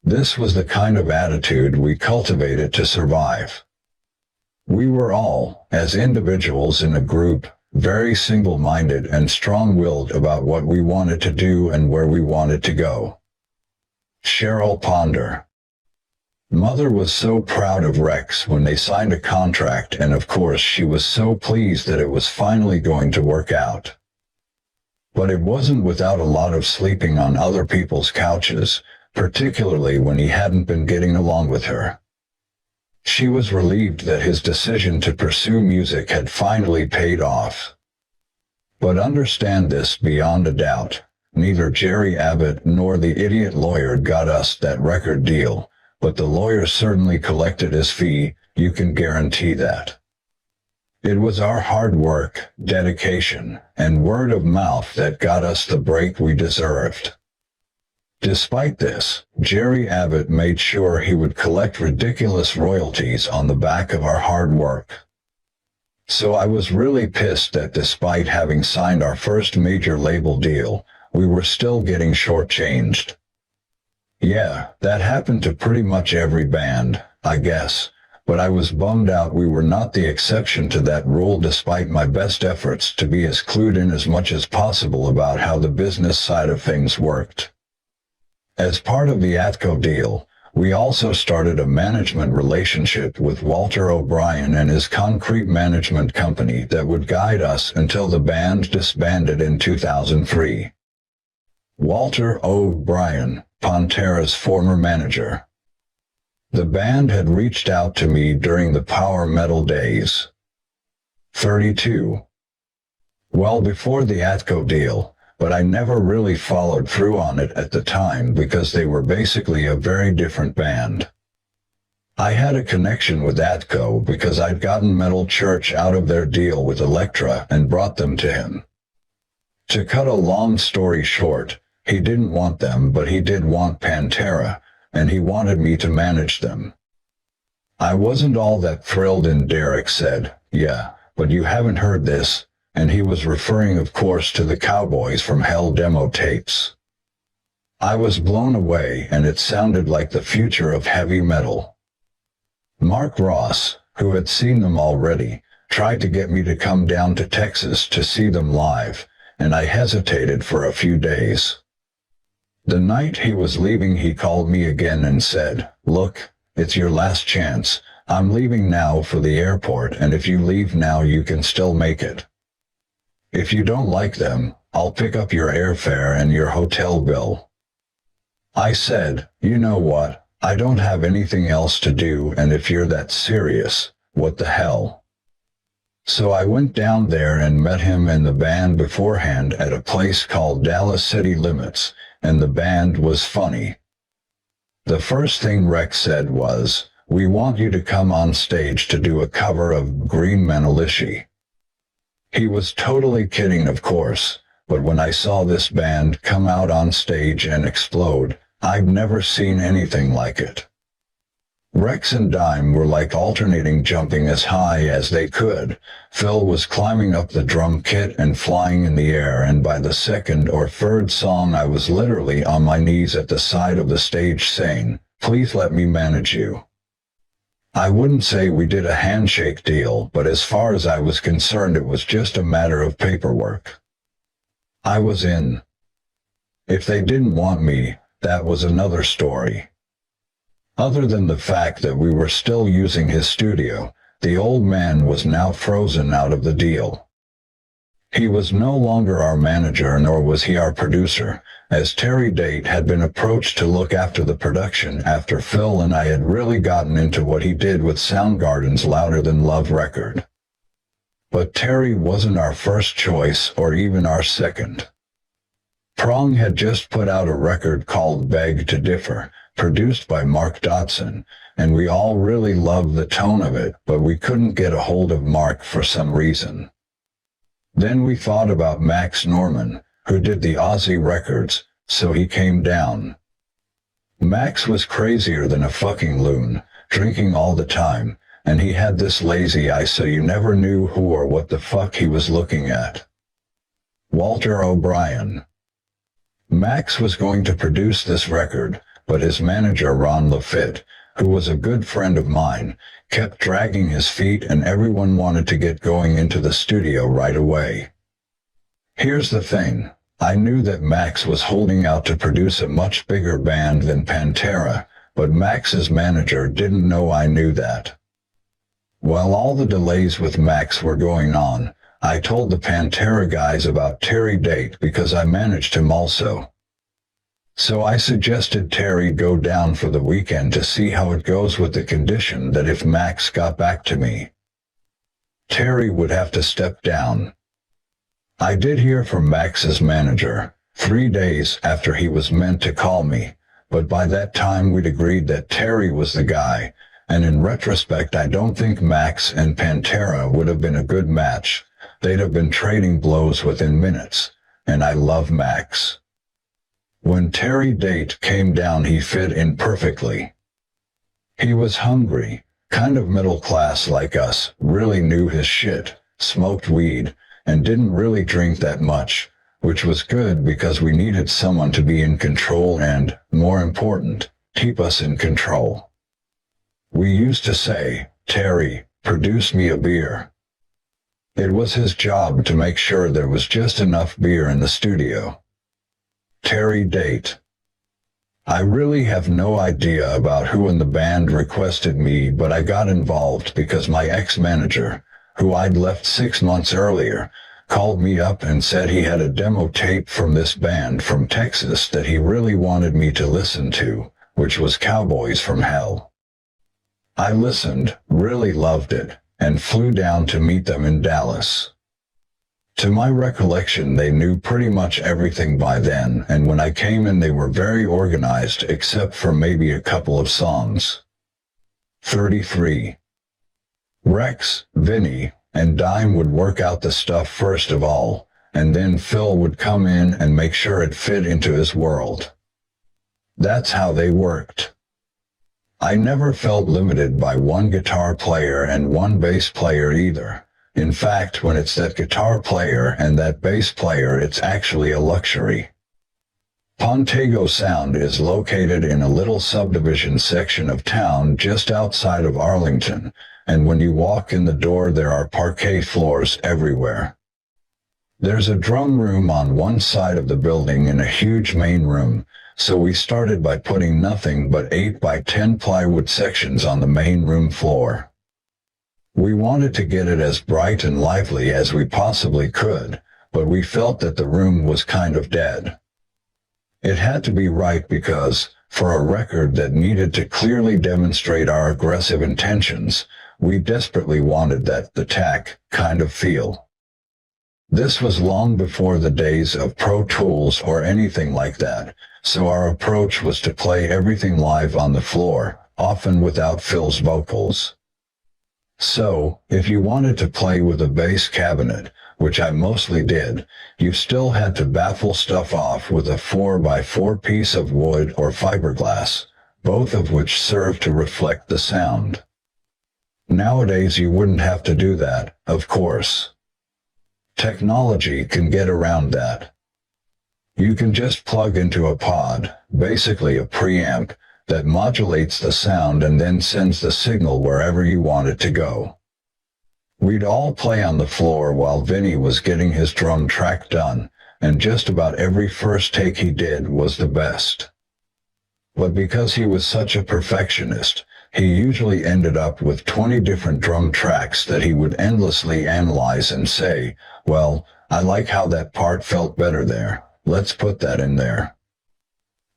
[SPEAKER 1] This was the kind of attitude we cultivated to survive. We were all, as individuals in a group, very single-minded and strong-willed about what we wanted to do and where we wanted to go. Cheryl Ponder. Mother was so proud of Rex when they signed a contract, and of course she was so pleased that it was finally going to work out. But it wasn't without a lot of sleeping on other people's couches, particularly when he hadn't been getting along with her. She was relieved that his decision to pursue music had finally paid off. But understand this beyond a doubt, neither Jerry Abbott nor the idiot lawyer got us that record deal, but the lawyer certainly collected his fee, you can guarantee that. It was our hard work, dedication, and word of mouth that got us the break we deserved. Despite this, Jerry Abbott made sure he would collect ridiculous royalties on the back of our hard work. So I was really pissed that despite having signed our first major label deal, we were still getting shortchanged. Yeah, that happened to pretty much every band, I guess, but I was bummed out we were not the exception to that rule despite my best efforts to be as clued in as much as possible about how the business side of things worked. As part of the Atco deal, we also started a management relationship with Walter O'Brien and his concrete management company that would guide us until the band disbanded in 2003. Walter O'Brien, Pantera's former manager. The band had reached out to me during the power metal days. 32. Well before the Atco deal, but I never really followed through on it at the time because they were basically a very different band. I had a connection with Atco because I'd gotten Metal Church out of their deal with Elektra and brought them to him. To cut a long story short, he didn't want them, but he did want Pantera, and he wanted me to manage them. I wasn't all that thrilled, and Derek said, "Yeah, but you haven't heard this," and he was referring of course to the Cowboys from Hell demo tapes. I was blown away, and it sounded like the future of heavy metal. Mark Ross, who had seen them already, tried to get me to come down to Texas to see them live, and I hesitated for a few days. The night he was leaving he called me again and said, "Look, it's your last chance. I'm leaving now for the airport, and if you leave now you can still make it. If you don't like them, I'll pick up your airfare and your hotel bill." I said, "You know what, I don't have anything else to do, and if you're that serious, what the hell?" So I went down there and met him and the band beforehand at a place called Dallas City Limits, and the band was funny. The first thing Rex said was, "We want you to come on stage to do a cover of Green Manalishi." He was totally kidding, of course, but when I saw this band come out on stage and explode, I'd never seen anything like it. Rex and Dime were like alternating jumping as high as they could. Phil was climbing up the drum kit and flying in the air, and by the second or third song I was literally on my knees at the side of the stage saying, "Please let me manage you." I wouldn't say we did a handshake deal, but as far as I was concerned it was just a matter of paperwork. I was in. If they didn't want me, that was another story. Other than the fact that we were still using his studio, the old man was now frozen out of the deal. He was no longer our manager, nor was he our producer, as Terry Date had been approached to look after the production after Phil and I had really gotten into what he did with Soundgarden's Louder Than Love record. But Terry wasn't our first choice or even our second. Prong had just put out a record called Beg to Differ, produced by Mark Dodson, and we all really loved the tone of it, but we couldn't get a hold of Mark for some reason. Then we thought about Max Norman, who did the Aussie records, so he came down. Max was crazier than a fucking loon, drinking all the time, and he had this lazy eye so you never knew who or what the fuck he was looking at. Walter O'Brien. Max was going to produce this record, but his manager Ron Lafitte, who was a good friend of mine, kept dragging his feet and everyone wanted to get going into the studio right away. Here's the thing, I knew that Max was holding out to produce a much bigger band than Pantera, but Max's manager didn't know I knew that. While all the delays with Max were going on, I told the Pantera guys about Terry Date because I managed him also. So I suggested Terry go down for the weekend to see how it goes with the condition that if Max got back to me, Terry would have to step down. I did hear from Max's manager 3 days after he was meant to call me, but by that time we'd agreed that Terry was the guy, and in retrospect I don't think Max and Pantera would have been a good match. They'd have been trading blows within minutes, and I love Max. When Terry Date came down he fit in perfectly. He was hungry, kind of middle class like us, really knew his shit, smoked weed, and didn't really drink that much, which was good because we needed someone to be in control and, more important, keep us in control. We used to say, "Terry, produce me a beer." It was his job to make sure there was just enough beer in the studio. Terry Date. I really have no idea about who in the band requested me, but I got involved because my ex-manager, who I'd left 6 months earlier, called me up and said he had a demo tape from this band from Texas that he really wanted me to listen to, which was Cowboys from Hell. I listened, really loved it, and flew down to meet them in Dallas. To my recollection they knew pretty much everything by then, and when I came in they were very organized except for maybe a couple of songs. 33. Rex, Vinnie, and Dime would work out the stuff first of all, and then Phil would come in and make sure it fit into his world. That's how they worked. I never felt limited by one guitar player and one bass player either. In fact, when it's that guitar player and that bass player, it's actually a luxury. Pontego Sound is located in a little subdivision section of town just outside of Arlington, and when you walk in the door there are parquet floors everywhere. There's a drum room on one side of the building and a huge main room, so we started by putting nothing but 8 by 10 plywood sections on the main room floor. We wanted to get it as bright and lively as we possibly could, but we felt that the room was kind of dead. It had to be right because, for a record that needed to clearly demonstrate our aggressive intentions, we desperately wanted that attack kind of feel. This was long before the days of Pro Tools or anything like that, so our approach was to play everything live on the floor, often without Phil's vocals. So, if you wanted to play with a bass cabinet, which I mostly did, you still had to baffle stuff off with a 4x4 piece of wood or fiberglass, both of which serve to reflect the sound. Nowadays you wouldn't have to do that, of course. Technology can get around that. You can just plug into a pod, basically a preamp, that modulates the sound and then sends the signal wherever you want it to go. We'd all play on the floor while Vinnie was getting his drum track done, and just about every first take he did was the best. But because he was such a perfectionist, he usually ended up with 20 different drum tracks that he would endlessly analyze and say, well, I like how that part felt better there, let's put that in there.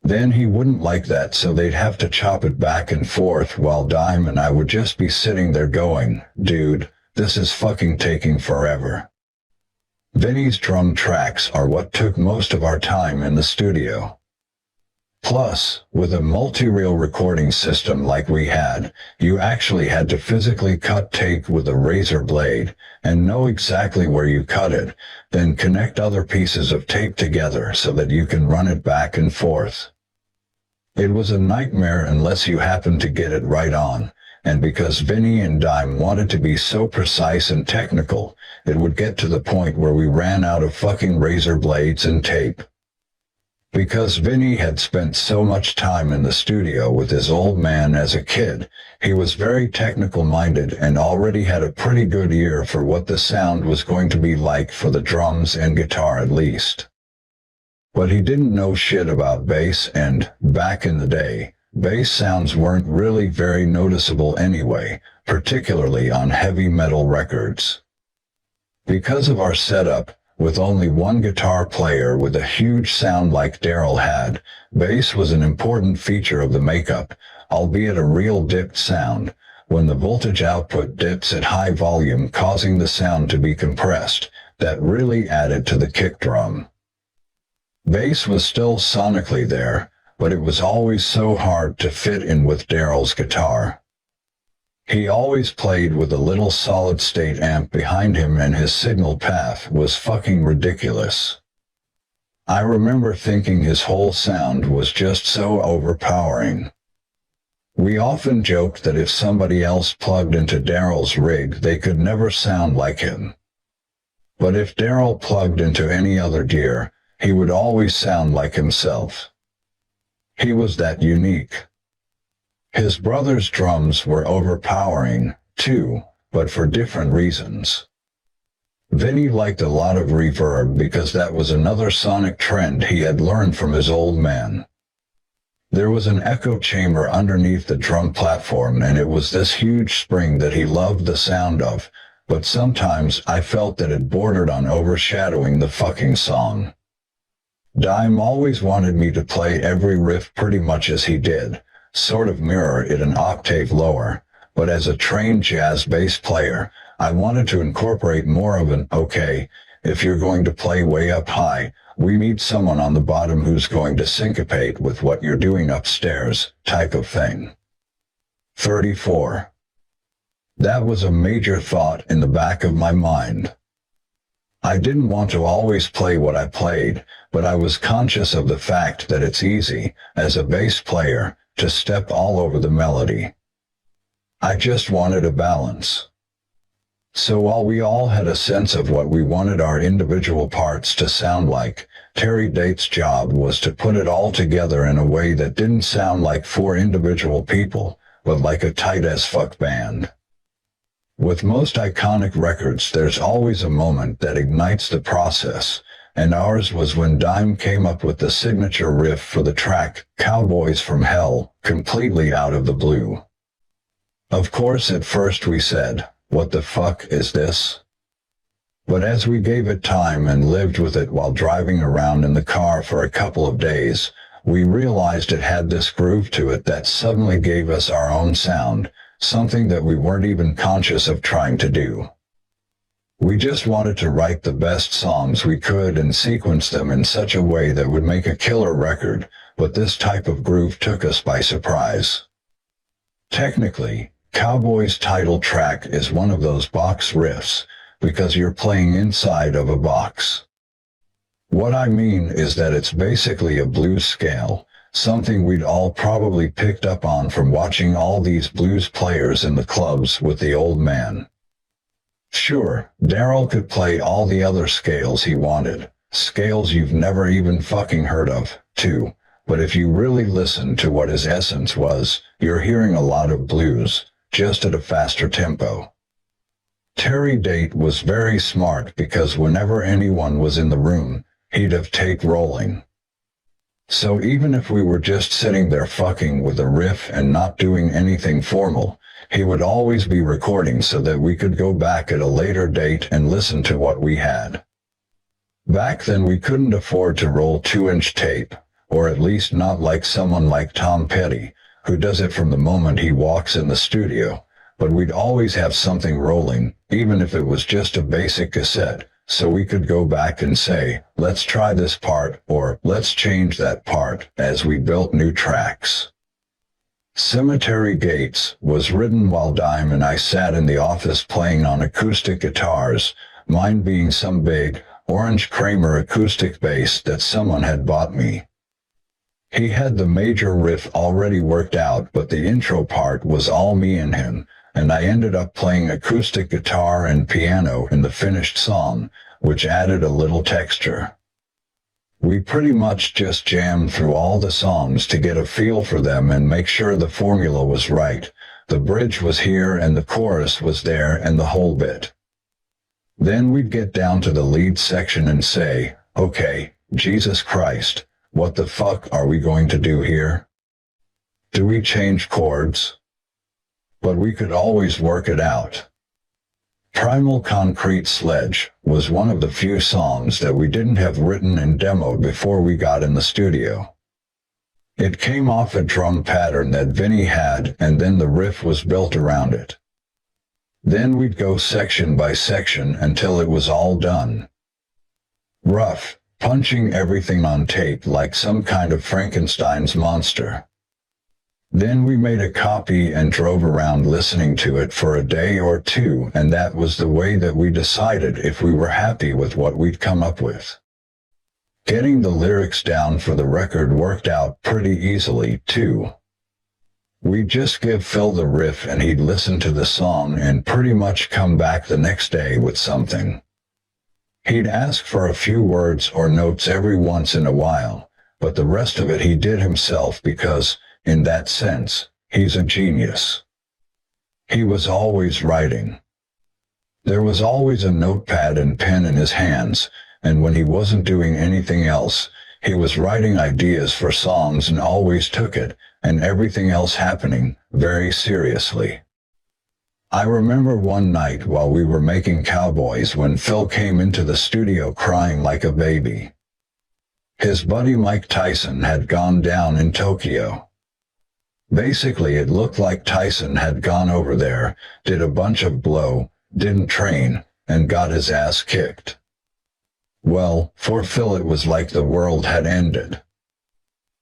[SPEAKER 1] Then he wouldn't like that, so they'd have to chop it back and forth while Dime and I would just be sitting there going, dude, this is fucking taking forever. Vinnie's drum tracks are what took most of our time in the studio. Plus, with a multi-reel recording system like we had, you actually had to physically cut tape with a razor blade, and know exactly where you cut it, then connect other pieces of tape together so that you can run it back and forth. It was a nightmare unless you happened to get it right on, and because Vinnie and Dime wanted to be so precise and technical, it would get to the point where we ran out of fucking razor blades and tape. Because Vinnie had spent so much time in the studio with his old man as a kid, he was very technical-minded and already had a pretty good ear for what the sound was going to be like for the drums and guitar at least. But he didn't know shit about bass, and, back in the day, bass sounds weren't really very noticeable anyway, particularly on heavy metal records. Because of our setup, with only one guitar player with a huge sound like Darrell had, bass was an important feature of the makeup, albeit a real dipped sound, when the voltage output dips at high volume causing the sound to be compressed, that really added to the kick drum. Bass was still sonically there, but it was always so hard to fit in with Darrell's guitar. He always played with a little solid-state amp behind him and his signal path was fucking ridiculous. I remember thinking his whole sound was just so overpowering. We often joked that if somebody else plugged into Darrell's rig they could never sound like him. But if Darrell plugged into any other gear, he would always sound like himself. He was that unique. His brother's drums were overpowering, too, but for different reasons. Vinnie liked a lot of reverb because that was another sonic trend he had learned from his old man. There was an echo chamber underneath the drum platform and it was this huge spring that he loved the sound of, but sometimes I felt that it bordered on overshadowing the fucking song. Dime always wanted me to play every riff pretty much as he did, sort of mirror it an octave lower, but as a trained jazz bass player, I wanted to incorporate more of an, okay, if you're going to play way up high, we need someone on the bottom who's going to syncopate with what you're doing upstairs, type of thing. 34. That was a major thought in the back of my mind. I didn't want to always play what I played, but I was conscious of the fact that it's easy, as a bass player, to step all over the melody. I just wanted a balance. So while we all had a sense of what we wanted our individual parts to sound like, Terry Date's job was to put it all together in a way that didn't sound like 4 individual people, but like a tight-as-fuck band. With most iconic records there's always a moment that ignites the process, and ours was when Dime came up with the signature riff for the track, Cowboys from Hell, completely out of the blue. Of course at first we said, what the fuck is this? But as we gave it time and lived with it while driving around in the car for a couple of days, we realized it had this groove to it that suddenly gave us our own sound, something that we weren't even conscious of trying to do. We just wanted to write the best songs we could and sequence them in such a way that would make a killer record, but this type of groove took us by surprise. Technically, Cowboy's title track is one of those box riffs, because you're playing inside of a box. What I mean is that it's basically a blues scale, something we'd all probably picked up on from watching all these blues players in the clubs with the old man. Sure, Darrell could play all the other scales he wanted, scales you've never even fucking heard of, too, but if you really listen to what his essence was, you're hearing a lot of blues, just at a faster tempo. Terry Date was very smart because whenever anyone was in the room, he'd have tape rolling. So even if we were just sitting there fucking with a riff and not doing anything formal, he would always be recording so that we could go back at a later date and listen to what we had. Back then we couldn't afford to roll 2-inch tape, or at least not like someone like Tom Petty, who does it from the moment he walks in the studio, but we'd always have something rolling, even if it was just a basic cassette, so we could go back and say, let's try this part, or let's change that part, as we built new tracks. Cemetery Gates was written while Dime and I sat in the office playing on acoustic guitars, mine being some big, orange Kramer acoustic bass that someone had bought me. He had the major riff already worked out, but the intro part was all me and him, and I ended up playing acoustic guitar and piano in the finished song, which added a little texture. We pretty much just jammed through all the songs to get a feel for them and make sure the formula was right. The bridge was here and the chorus was there and the whole bit. Then we'd get down to the lead section and say, okay, Jesus Christ, what the fuck are we going to do here? Do we change chords? But we could always work it out. Primal Concrete Sledge was one of the few songs that we didn't have written and demoed before we got in the studio. It came off a drum pattern that Vinnie had, and then the riff was built around it. Then we'd go section by section until it was all done. Rough, punching everything on tape like some kind of Frankenstein's monster. Then we made a copy and drove around listening to it for a day or two, and that was the way that we decided if we were happy with what we'd come up with. Getting the lyrics down for the record worked out pretty easily, too. We'd just give Phil the riff and he'd listen to the song and pretty much come back the next day with something. He'd ask for a few words or notes every once in a while, but the rest of it he did himself because, in that sense, he's a genius. He was always writing. There was always a notepad and pen in his hands, and when he wasn't doing anything else, he was writing ideas for songs and always took it, and everything else happening, very seriously. I remember one night while we were making Cowboys when Phil came into the studio crying like a baby. His buddy Mike Tyson had gone down in Tokyo. Basically, it looked like Tyson had gone over there, did a bunch of blow, didn't train, and got his ass kicked. Well, for Phil it was like the world had ended.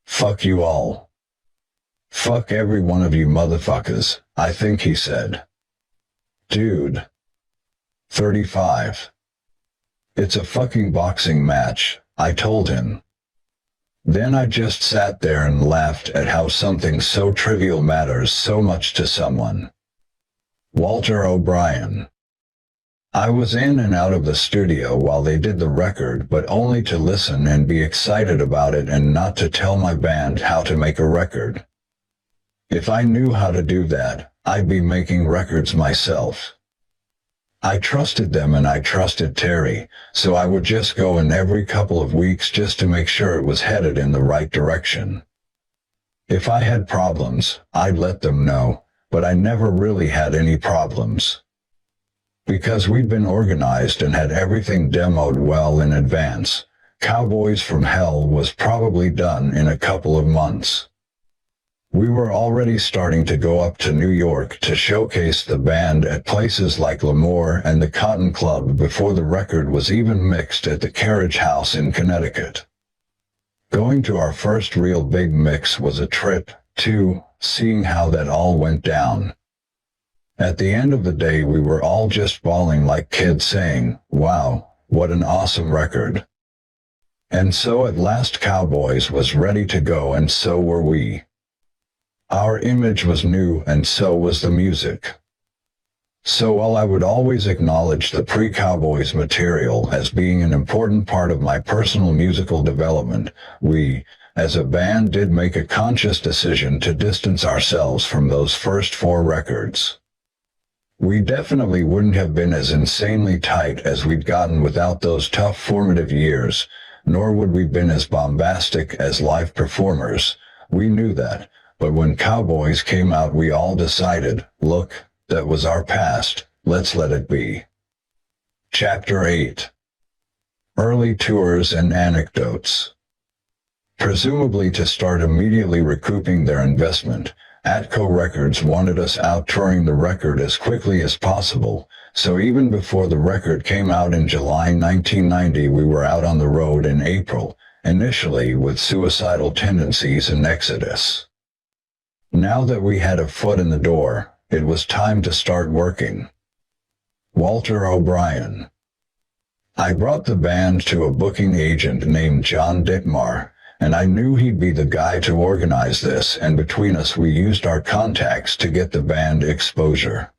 [SPEAKER 1] Fuck you all. Fuck every one of you motherfuckers, I think he said. Dude. 35. It's a fucking boxing match, I told him. Then I just sat there and laughed at how something so trivial matters so much to someone. Walter O'Brien. I was in and out of the studio while they did the record, but only to listen and be excited about it and not to tell my band how to make a record. If I knew how to do that, I'd be making records myself. I trusted them and I trusted Terry, so I would just go in every couple of weeks just to make sure it was headed in the right direction. If I had problems, I'd let them know, but I never really had any problems. Because we'd been organized and had everything demoed well in advance, Cowboys from Hell was probably done in a couple of months. We were already starting to go up to New York to showcase the band at places like Lemoore and the Cotton Club before the record was even mixed at the Carriage House in Connecticut. Going to our first real big mix was a trip, too, seeing how that all went down. At the end of the day we were all just bawling like kids saying, "Wow, what an awesome record." And so at last Cowboys was ready to go, and so were we. Our image was new, and so was the music. So while I would always acknowledge the pre-Cowboys material as being an important part of my personal musical development, we, as a band, did make a conscious decision to distance ourselves from those first 4 records. We definitely wouldn't have been as insanely tight as we'd gotten without those tough formative years, nor would we have been as bombastic as live performers. We knew that, but when Cowboys came out we all decided, look, that was our past, let's let it be. Chapter 8. Early Tours and Anecdotes. Presumably to start immediately recouping their investment, Atco Records wanted us out touring the record as quickly as possible, so even before the record came out in July 1990 we were out on the road in April, initially with Suicidal Tendencies and Exodus. Now that we had a foot in the door, it was time to start working. Walter O'Brien. I brought the band to a booking agent named John Dittmar, and I knew he'd be the guy to organize this, and between us we used our contacts to get the band exposure.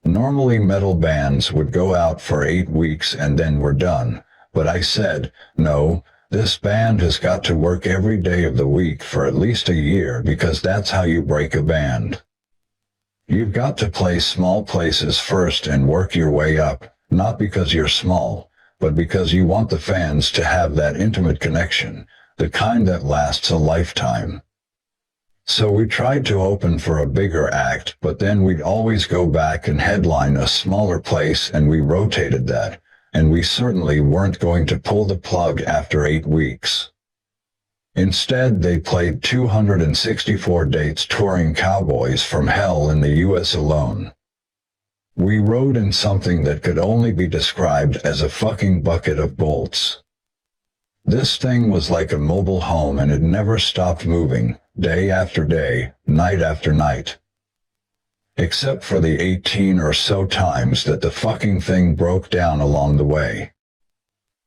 [SPEAKER 1] Normally metal bands would go out for 8 weeks and then we're done, but I said, no, this band has got to work every day of the week for at least a year, because that's how you break a band. You've got to play small places first and work your way up, not because you're small, but because you want the fans to have that intimate connection, the kind that lasts a lifetime. So we tried to open for a bigger act, but then we'd always go back and headline a smaller place, and we rotated that, and we certainly weren't going to pull the plug after 8 weeks. Instead, they played 264 dates touring Cowboys from hell in the US alone. We rode in something that could only be described as a fucking bucket of bolts. This thing was like a mobile home, and it never stopped moving, day after day, night after night. Except for the 18 or so times that the fucking thing broke down along the way.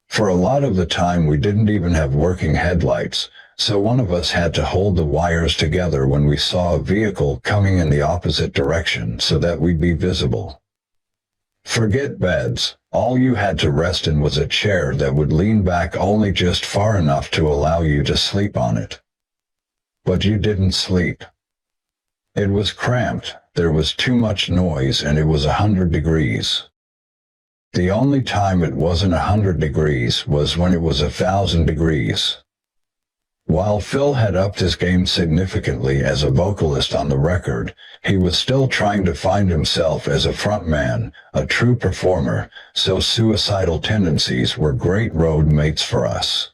[SPEAKER 1] For a lot of the time we didn't even have working headlights, so one of us had to hold the wires together when we saw a vehicle coming in the opposite direction so that we'd be visible. Forget beds, all you had to rest in was a chair that would lean back only just far enough to allow you to sleep on it. But you didn't sleep. It was cramped, there was too much noise, and it was 100 degrees. The only time it wasn't 100 degrees was when it was 1,000 degrees. While Phil had upped his game significantly as a vocalist on the record, he was still trying to find himself as a frontman, a true performer, so Suicidal Tendencies were great road mates for us.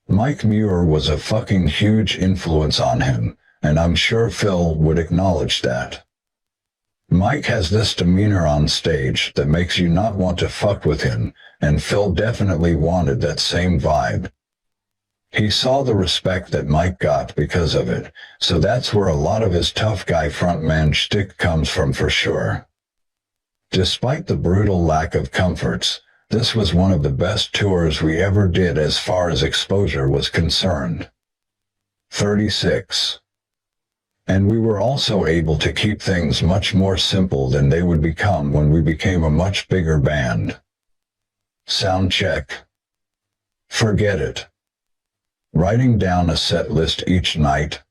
[SPEAKER 1] Mike Muir was a fucking huge influence on him, and I'm sure Phil would acknowledge that. Mike has this demeanor on stage that makes you not want to fuck with him, and Phil definitely wanted that same vibe. He saw the respect that Mike got because of it, so that's where a lot of his tough guy frontman shtick comes from for sure. Despite the brutal lack of comforts, this was one of the best tours we ever did as far as exposure was concerned. 36. And we were also able to keep things much more simple than they would become when we became a much bigger band. Sound check. Forget it. Writing down a set list each night?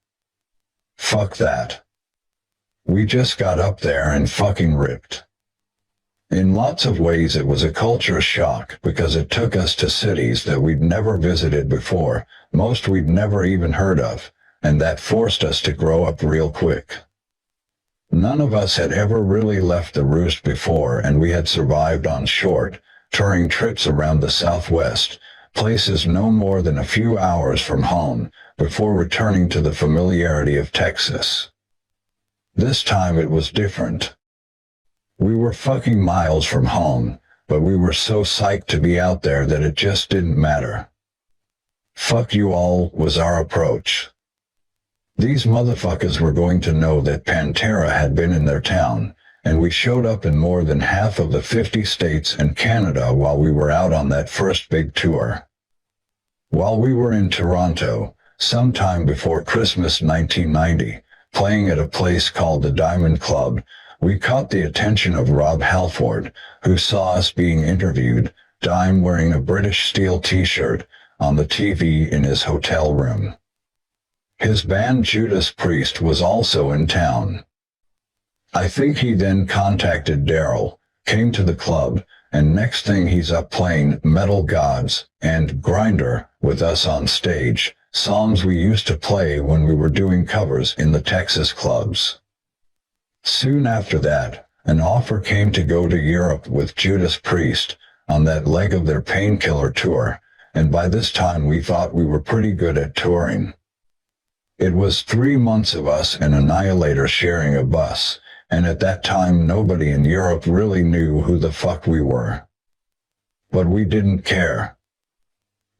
[SPEAKER 1] Fuck that. We just got up there and fucking ripped. In lots of ways it was a culture shock because it took us to cities that we'd never visited before, most we'd never even heard of, and that forced us to grow up real quick. None of us had ever really left the roost before, and we had survived on short, touring trips around the Southwest, places no more than a few hours from home, before returning to the familiarity of Texas. This time it was different. We were fucking miles from home, but we were so psyched to be out there that it just didn't matter. Fuck you all was our approach. These motherfuckers were going to know that Pantera had been in their town, and we showed up in more than half of the 50 states and Canada while we were out on that first big tour. While we were in Toronto, sometime before Christmas 1990, playing at a place called the Diamond Club, we caught the attention of Rob Halford, who saw us being interviewed, Dime wearing a British Steel t-shirt, on the TV in his hotel room. His band Judas Priest was also in town. I think he then contacted Darrell, came to the club, and next thing he's up playing Metal Gods and Grinder with us on stage, songs we used to play when we were doing covers in the Texas clubs. Soon after that, an offer came to go to Europe with Judas Priest on that leg of their Painkiller tour, and by this time we thought we were pretty good at touring. It was 3 months of us and Annihilator sharing a bus, and at that time nobody in Europe really knew who the fuck we were. But we didn't care.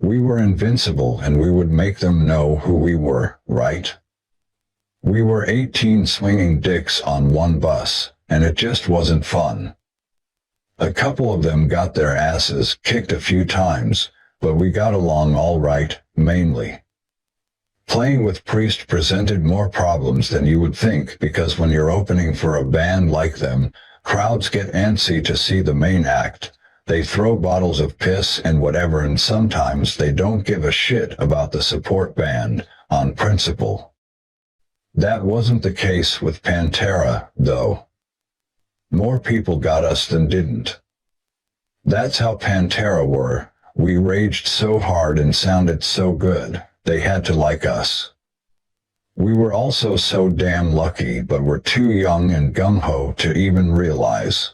[SPEAKER 1] We were invincible and we would make them know who we were, right? We were 18 swinging dicks on one bus, and it just wasn't fun. A couple of them got their asses kicked a few times, but we got along all right, mainly. Playing with Priest presented more problems than you would think because when you're opening for a band like them, crowds get antsy to see the main act. They throw bottles of piss and whatever, and sometimes they don't give a shit about the support band, on principle. That wasn't the case with Pantera, though. More people got us than didn't. That's how Pantera were. We raged so hard and sounded so good, they had to like us. We were also so damn lucky, but were too young and gung-ho to even realize.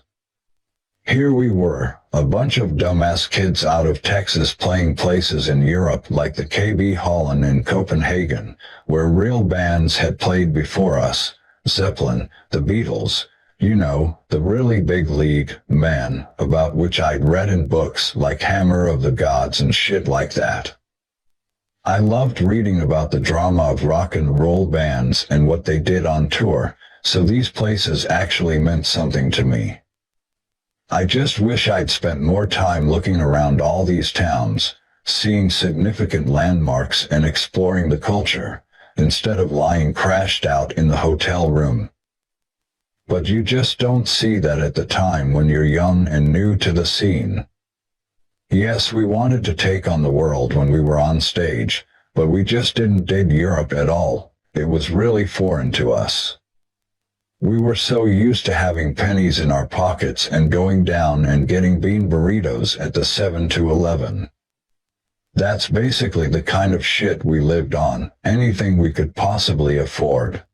[SPEAKER 1] Here we were, a bunch of dumbass kids out of Texas playing places in Europe like the KB Holland in Copenhagen, where real bands had played before us, Zeppelin, the Beatles, you know, the really big league, man, about which I'd read in books like Hammer of the Gods and shit like that. I loved reading about the drama of rock and roll bands and what they did on tour, so these places actually meant something to me. I just wish I'd spent more time looking around all these towns, seeing significant landmarks and exploring the culture, instead of lying crashed out in the hotel room. But you just don't see that at the time when you're young and new to the scene. Yes, we wanted to take on the world when we were on stage, but we just didn't dig Europe at all. It was really foreign to us. We were so used to having pennies in our pockets and going down and getting bean burritos at the 7-Eleven. That's basically the kind of shit we lived on, anything we could possibly afford.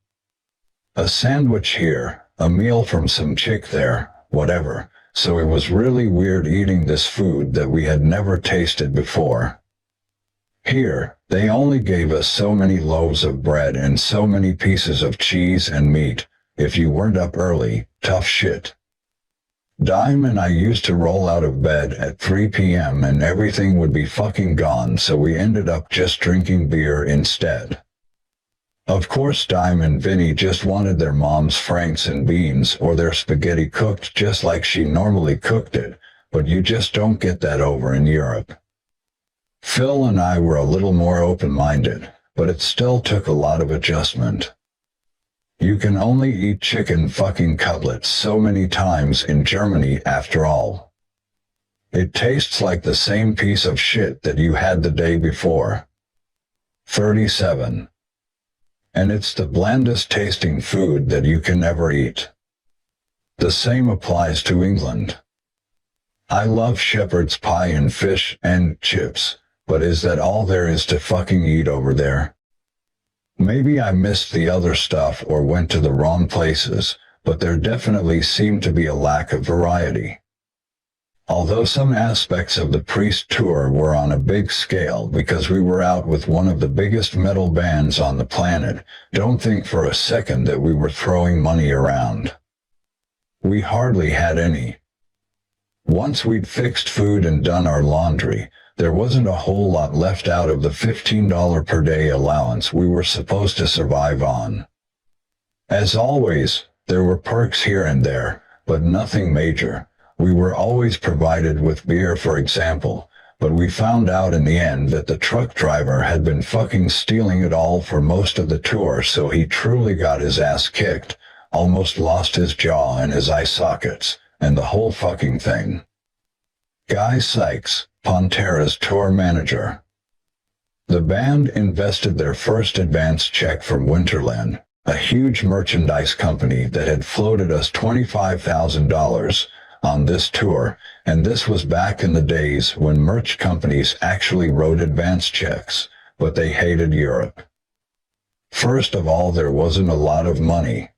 [SPEAKER 1] A sandwich here, a meal from some chick there, whatever. So it was really weird eating this food that we had never tasted before. Here, they only gave us so many loaves of bread and so many pieces of cheese and meat. If you weren't up early, tough shit. Dime and I used to roll out of bed at 3 p.m. and everything would be fucking gone, so we ended up just drinking beer instead. Of course Dime and Vinnie just wanted their mom's franks and beans or their spaghetti cooked just like she normally cooked it, but you just don't get that over in Europe. Phil and I were a little more open-minded, but it still took a lot of adjustment. You can only eat chicken fucking cutlets so many times in Germany after all. It tastes like the same piece of shit that you had the day before. 37. And it's the blandest tasting food that you can ever eat. The same applies to England. I love shepherd's pie and fish and chips, but is that all there is to fucking eat over there? Maybe I missed the other stuff or went to the wrong places, but there definitely seemed to be a lack of variety. Although some aspects of the Priest tour were on a big scale because we were out with one of the biggest metal bands on the planet, don't think for a second that we were throwing money around. We hardly had any. Once we'd fixed food and done our laundry, there wasn't a whole lot left out of the $15 per day allowance we were supposed to survive on. As always, there were perks here and there, but nothing major. We were always provided with beer, for example, but we found out in the end that the truck driver had been fucking stealing it all for most of the tour, so he truly got his ass kicked, almost lost his jaw and his eye sockets, and the whole fucking thing. Guy Sykes, Pantera's tour manager. The band invested their first advance check from Winterland, a huge merchandise company that had floated us $25,000 on this tour, and this was back in the days when merch companies actually wrote advance checks, but they hated Europe. First of all, there wasn't a lot of money.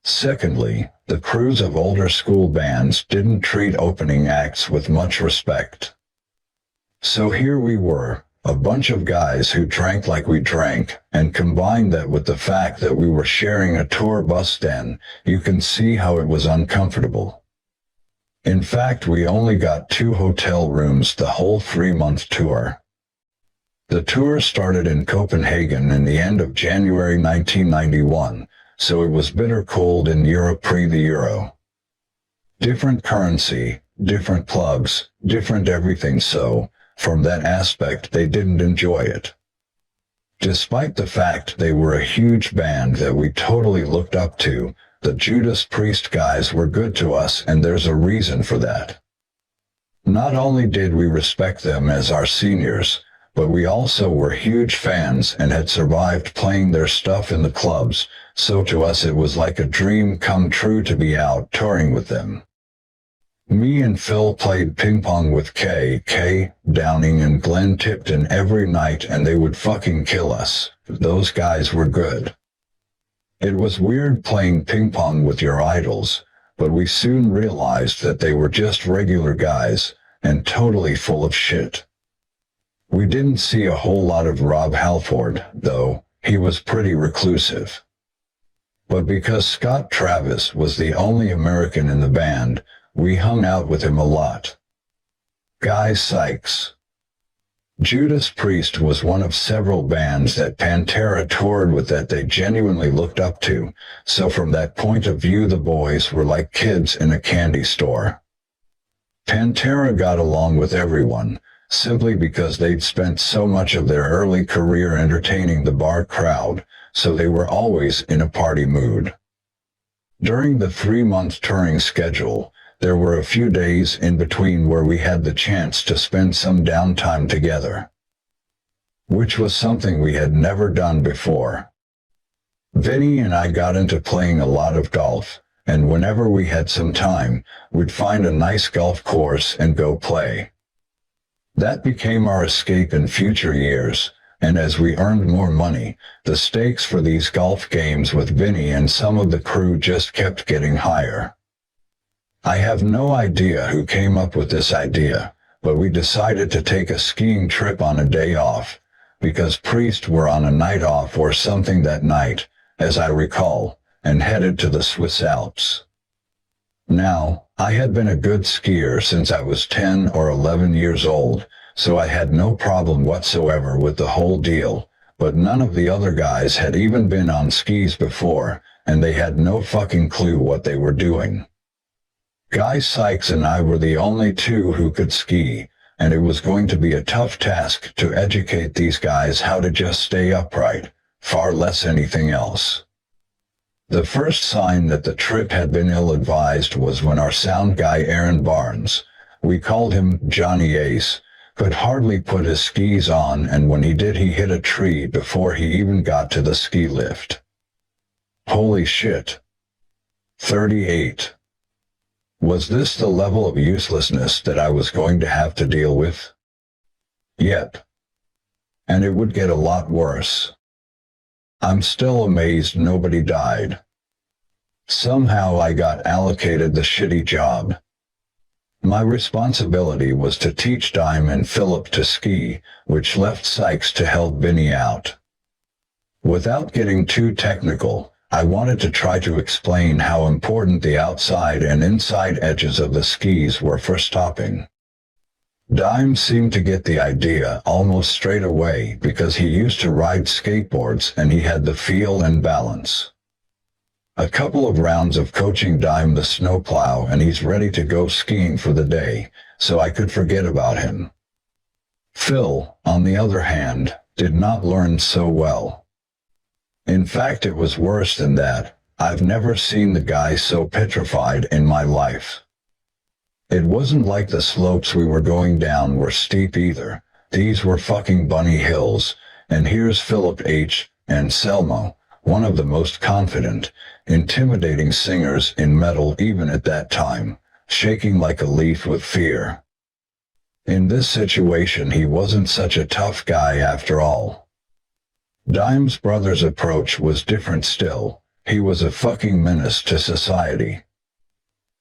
[SPEAKER 1] Secondly, the crews of older school bands didn't treat opening acts with much respect. So here we were, a bunch of guys who drank like we drank, and combine that with the fact that we were sharing a tour bus, then you can see how it was uncomfortable. In fact, we only got 2 hotel rooms the whole 3-month tour. The tour started in Copenhagen in the end of January 1991, so it was bitter cold in Europe pre the Euro. Different currency, different clubs, different everything, so, from that aspect they didn't enjoy it. Despite the fact they were a huge band that we totally looked up to, the Judas Priest guys were good to us, and there's a reason for that. Not only did we respect them as our seniors, but we also were huge fans and had survived playing their stuff in the clubs, so to us it was like a dream come true to be out touring with them. Me and Phil played ping pong with K, Downing and Glenn Tipton every night, and they would fucking kill us. Those guys were good. It was weird playing ping pong with your idols, but we soon realized that they were just regular guys, and totally full of shit. We didn't see a whole lot of Rob Halford, though. He was pretty reclusive. But because Scott Travis was the only American in the band, we hung out with him a lot. Guy Sykes. Judas Priest was one of several bands that Pantera toured with that they genuinely looked up to, so from that point of view the boys were like kids in a candy store. Pantera got along with everyone, simply because they'd spent so much of their early career entertaining the bar crowd, so they were always in a party mood. During the 3-month touring schedule, there were a few days in between where we had the chance to spend some downtime together, which was something we had never done before. Vinnie and I got into playing a lot of golf, and whenever we had some time, we'd find a nice golf course and go play. That became our escape in future years, and as we earned more money, the stakes for these golf games with Vinnie and some of the crew just kept getting higher. I have no idea who came up with this idea, but we decided to take a skiing trip on a day off, because Priest were on a night off or something that night, as I recall, and headed to the Swiss Alps. Now, I had been a good skier since I was 10 or 11 years old, so I had no problem whatsoever with the whole deal, but none of the other guys had even been on skis before, and they had no fucking clue what they were doing. Guy Sykes and I were the only 2 who could ski, and it was going to be a tough task to educate these guys how to just stay upright, far less anything else. The first sign that the trip had been ill-advised was when our sound guy Aaron Barnes, we called him Johnny Ace, could hardly put his skis on, and when he did he hit a tree before he even got to the ski lift. Holy shit. 38. Was this the level of uselessness that I was going to have to deal with? Yep. And it would get a lot worse. I'm still amazed nobody died. Somehow I got allocated the shitty job. My responsibility was to teach Dime and Philip to ski, which left Sykes to help Vinnie out. Without getting too technical, I wanted to try to explain how important the outside and inside edges of the skis were for stopping. Dime seemed to get the idea almost straight away because he used to ride skateboards and he had the feel and balance. A couple of rounds of coaching Dime the snowplow and he's ready to go skiing for the day, so I could forget about him. Phil, on the other hand, did not learn so well. In fact, it was worse than that. I've never seen the guy so petrified in my life. It wasn't like the slopes we were going down were steep either. These were fucking bunny hills, and here's Philip H. Anselmo, one of the most confident, intimidating singers in metal even at that time, shaking like a leaf with fear. In this situation he wasn't such a tough guy after all. Dime's brother's approach was different still. He was a fucking menace to society.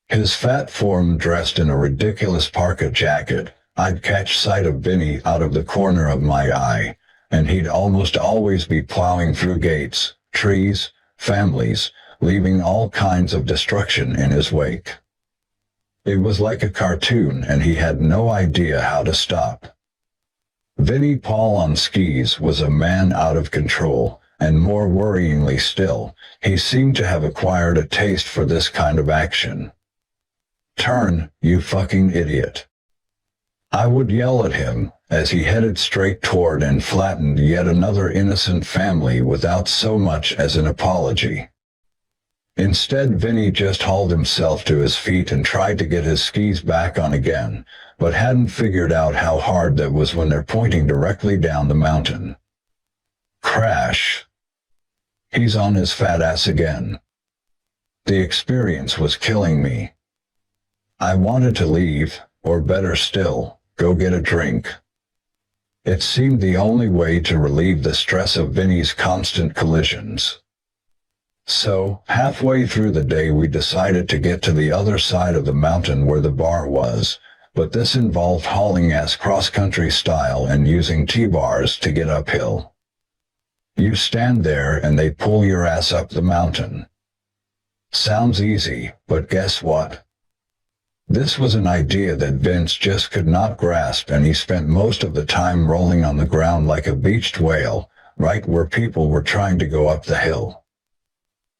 [SPEAKER 1] His fat form dressed in a ridiculous parka jacket, I'd catch sight of Vinnie out of the corner of my eye, and he'd almost always be plowing through gates, trees, families, leaving all kinds of destruction in his wake. It was like a cartoon and he had no idea how to stop. Vinnie Paul on skis was a man out of control, and more worryingly still, he seemed to have acquired a taste for this kind of action. "Turn, you fucking idiot." I would yell at him as he headed straight toward and flattened yet another innocent family without so much as an apology. Instead, Vinnie just hauled himself to his feet and tried to get his skis back on again, but hadn't figured out how hard that was when they're pointing directly down the mountain. Crash. He's on his fat ass again. The experience was killing me. I wanted to leave, or better still, go get a drink. It seemed the only way to relieve the stress of Vinnie's constant collisions. So, halfway through the day we decided to get to the other side of the mountain where the bar was, but this involved hauling ass cross-country style and using T-bars to get uphill. You stand there and they pull your ass up the mountain. Sounds easy, but guess what? This was an idea that Vince just could not grasp, and he spent most of the time rolling on the ground like a beached whale, right where people were trying to go up the hill.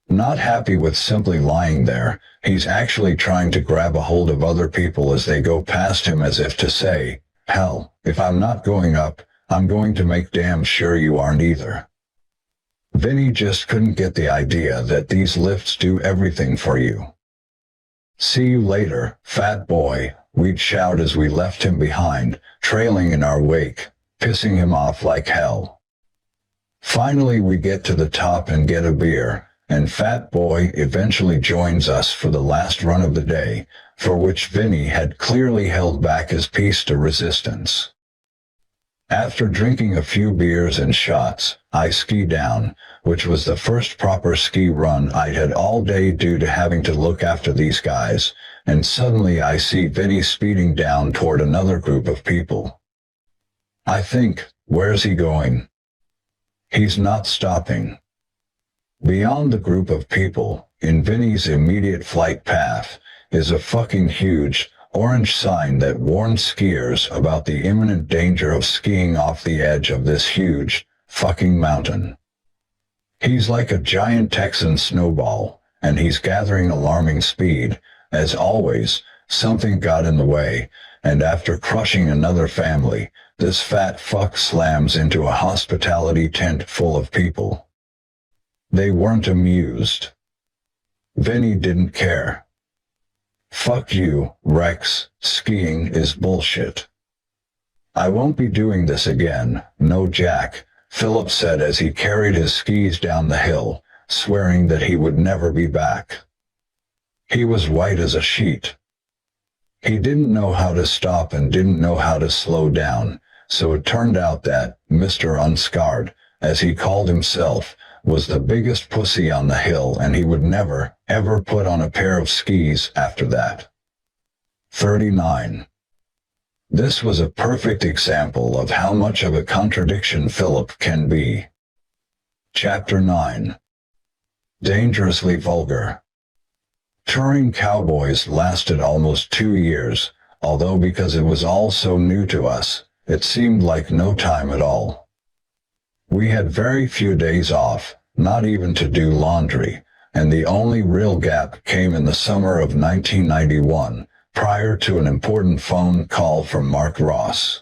[SPEAKER 1] Not happy with simply lying there, he's actually trying to grab a hold of other people as they go past him as if to say, "Hell, if I'm not going up, I'm going to make damn sure you aren't either." Vinnie just couldn't get the idea that these lifts do everything for you. "See you later, fat boy," we'd shout as we left him behind, trailing in our wake, pissing him off like hell. Finally we get to the top and get a beer, and Fat Boy eventually joins us for the last run of the day, for which Vinnie had clearly held back his piece de resistance. After drinking a few beers and shots, I ski down, which was the first proper ski run I'd had all day due to having to look after these guys, and suddenly I see Vinnie speeding down toward another group of people. I think, where's he going? He's not stopping. Beyond the group of people, in Vinnie's immediate flight path, is a fucking huge, orange sign that warned skiers about the imminent danger of skiing off the edge of this huge, fucking mountain. He's like a giant Texan snowball, and he's gathering alarming speed. As always, something got in the way, and after crushing another family, this fat fuck slams into a hospitality tent full of people. They weren't amused. Vinnie didn't care. "Fuck you, Rex, skiing is bullshit. I won't be doing this again, no Jack," Philip said as he carried his skis down the hill, swearing that he would never be back. He was white as a sheet. He didn't know how to stop and didn't know how to slow down, so it turned out that Mr. Unscarred, as he called himself, was the biggest pussy on the hill, and he would never, ever put on a pair of skis after that. 39. This was a perfect example of how much of a contradiction Philip can be. Chapter 9. Dangerously vulgar. Touring cowboys lasted almost 2 years, although because it was all so new to us, it seemed like no time at all. We had very few days off, not even to do laundry, and the only real gap came in the summer of 1991, prior to an important phone call from Mark Ross.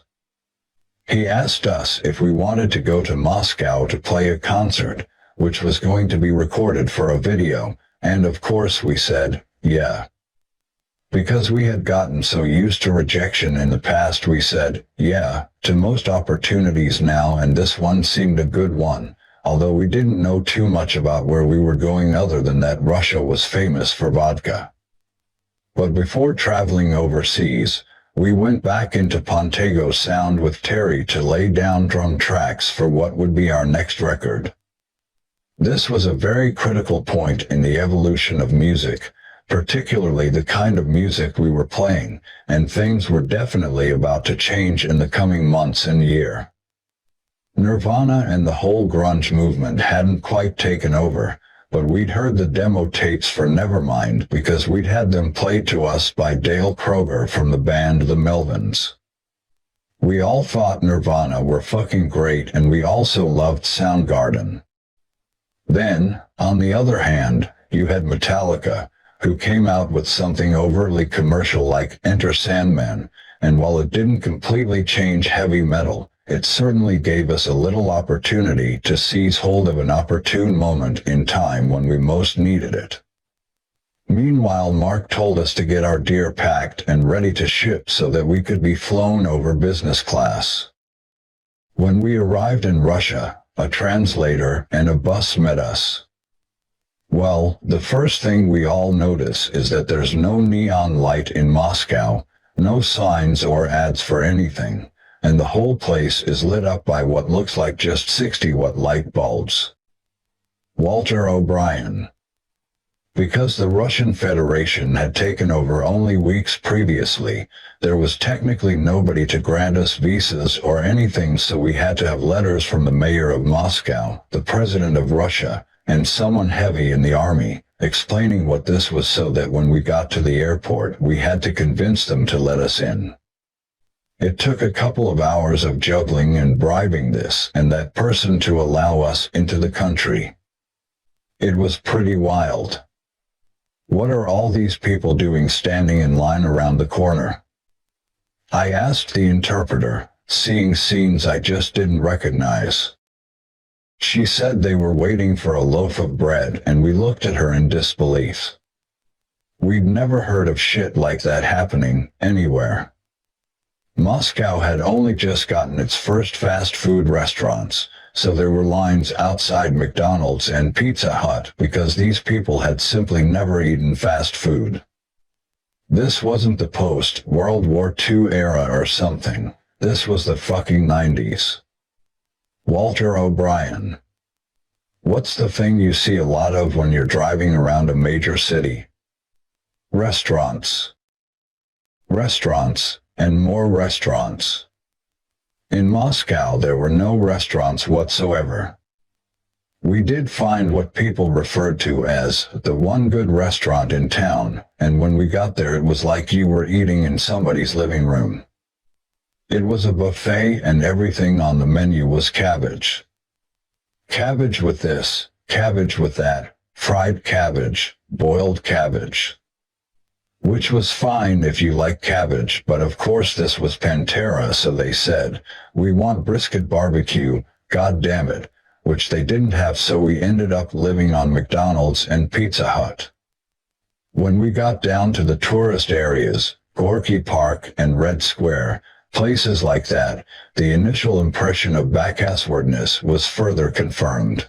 [SPEAKER 1] He asked us if we wanted to go to Moscow to play a concert, which was going to be recorded for a video, and of course we said, yeah. Because we had gotten so used to rejection in the past, we said, yeah, to most opportunities now, and this one seemed a good one, although we didn't know too much about where we were going other than that Russia was famous for vodka. But before traveling overseas, we went back into Pontego Sound with Terry to lay down drum tracks for what would be our next record. This was a very critical point in the evolution of music, particularly the kind of music we were playing, and things were definitely about to change in the coming months and year. Nirvana and the whole grunge movement hadn't quite taken over, but we'd heard the demo tapes for Nevermind because we'd had them played to us by Dale Kroger from the band The Melvins. We all thought Nirvana were fucking great, and we also loved Soundgarden. Then, on the other hand, you had Metallica, who came out with something overtly commercial like Enter Sandman, and while it didn't completely change heavy metal, it certainly gave us a little opportunity to seize hold of an opportune moment in time when we most needed it. Meanwhile, Mark told us to get our gear packed and ready to ship so that we could be flown over business class. When we arrived in Russia, a translator and a bus met us. Well, the first thing we all notice is that there's no neon light in Moscow, no signs or ads for anything, and the whole place is lit up by what looks like just 60-watt light bulbs. Walter O'Brien. Because the Russian Federation had taken over only weeks previously, there was technically nobody to grant us visas or anything, so we had to have letters from the mayor of Moscow, the president of Russia, and someone heavy in the army, explaining what this was so that when we got to the airport we had to convince them to let us in. It took a couple of hours of juggling and bribing this and that person to allow us into the country. It was pretty wild. What are all these people doing standing in line around the corner? I asked the interpreter, seeing scenes I just didn't recognize. She said they were waiting for a loaf of bread, and we looked at her in disbelief. We'd never heard of shit like that happening anywhere. Moscow had only just gotten its first fast food restaurants, so there were lines outside McDonald's and Pizza Hut because these people had simply never eaten fast food. This wasn't the post-World War II era or something. This was the fucking 90s. Walter O'Brien. What's the thing you see a lot of when you're driving around a major city? Restaurants. Restaurants, and more restaurants. In Moscow there were no restaurants whatsoever. We did find what people referred to as the one good restaurant in town, and when we got there it was like you were eating in somebody's living room. It was a buffet and everything on the menu was cabbage. Cabbage with this, cabbage with that, fried cabbage, boiled cabbage. Which was fine if you like cabbage, but of course this was Pantera, so they said, we want brisket barbecue, god damn it, which they didn't have, so we ended up living on McDonald's and Pizza Hut. When we got down to the tourist areas, Gorky Park and Red Square, places like that, the initial impression of backasswardness was further confirmed.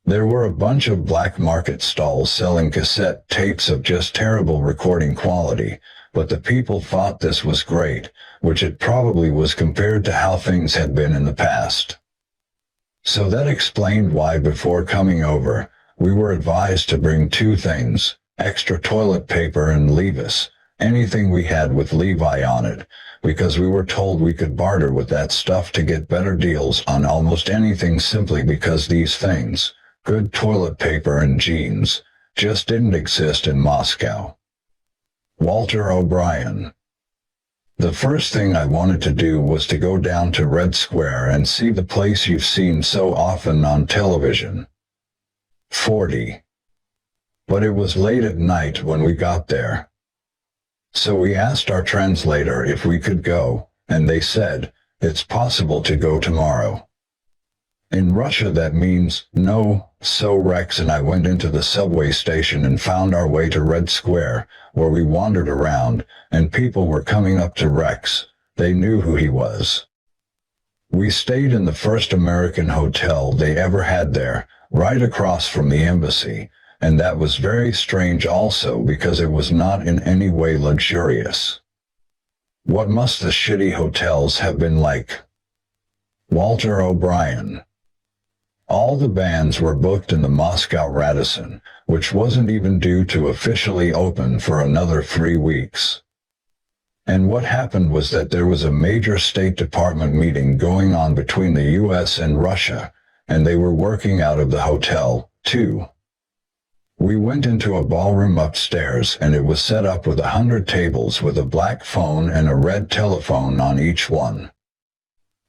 [SPEAKER 1] There were a bunch of black market stalls selling cassette tapes of just terrible recording quality, but the people thought this was great, which it probably was compared to how things had been in the past. So that explained why before coming over, we were advised to bring two things, extra toilet paper and levis, anything we had with Levi on it, because we were told we could barter with that stuff to get better deals on almost anything simply because these things, good toilet paper and jeans, just didn't exist in Moscow. Walter O'Brien. The first thing I wanted to do was to go down to Red Square and see the place you've seen so often on television. 40. But it was late at night when we got there. So we asked our translator if we could go, and they said, it's possible to go tomorrow. In Russia that means no, so Rex and I went into the subway station and found our way to Red Square, where we wandered around, and people were coming up to Rex. They knew who he was. We stayed in the first American hotel they ever had there, right across from the embassy, and that was very strange also because it was not in any way luxurious. What must the shitty hotels have been like? Walter O'Brien. All the bands were booked in the Moscow Radisson, which wasn't even due to officially open for another 3 weeks. And what happened was that there was a major State Department meeting going on between the US and Russia, and they were working out of the hotel, too. We went into a ballroom upstairs and it was set up with 100 tables with a black phone and a red telephone on each one.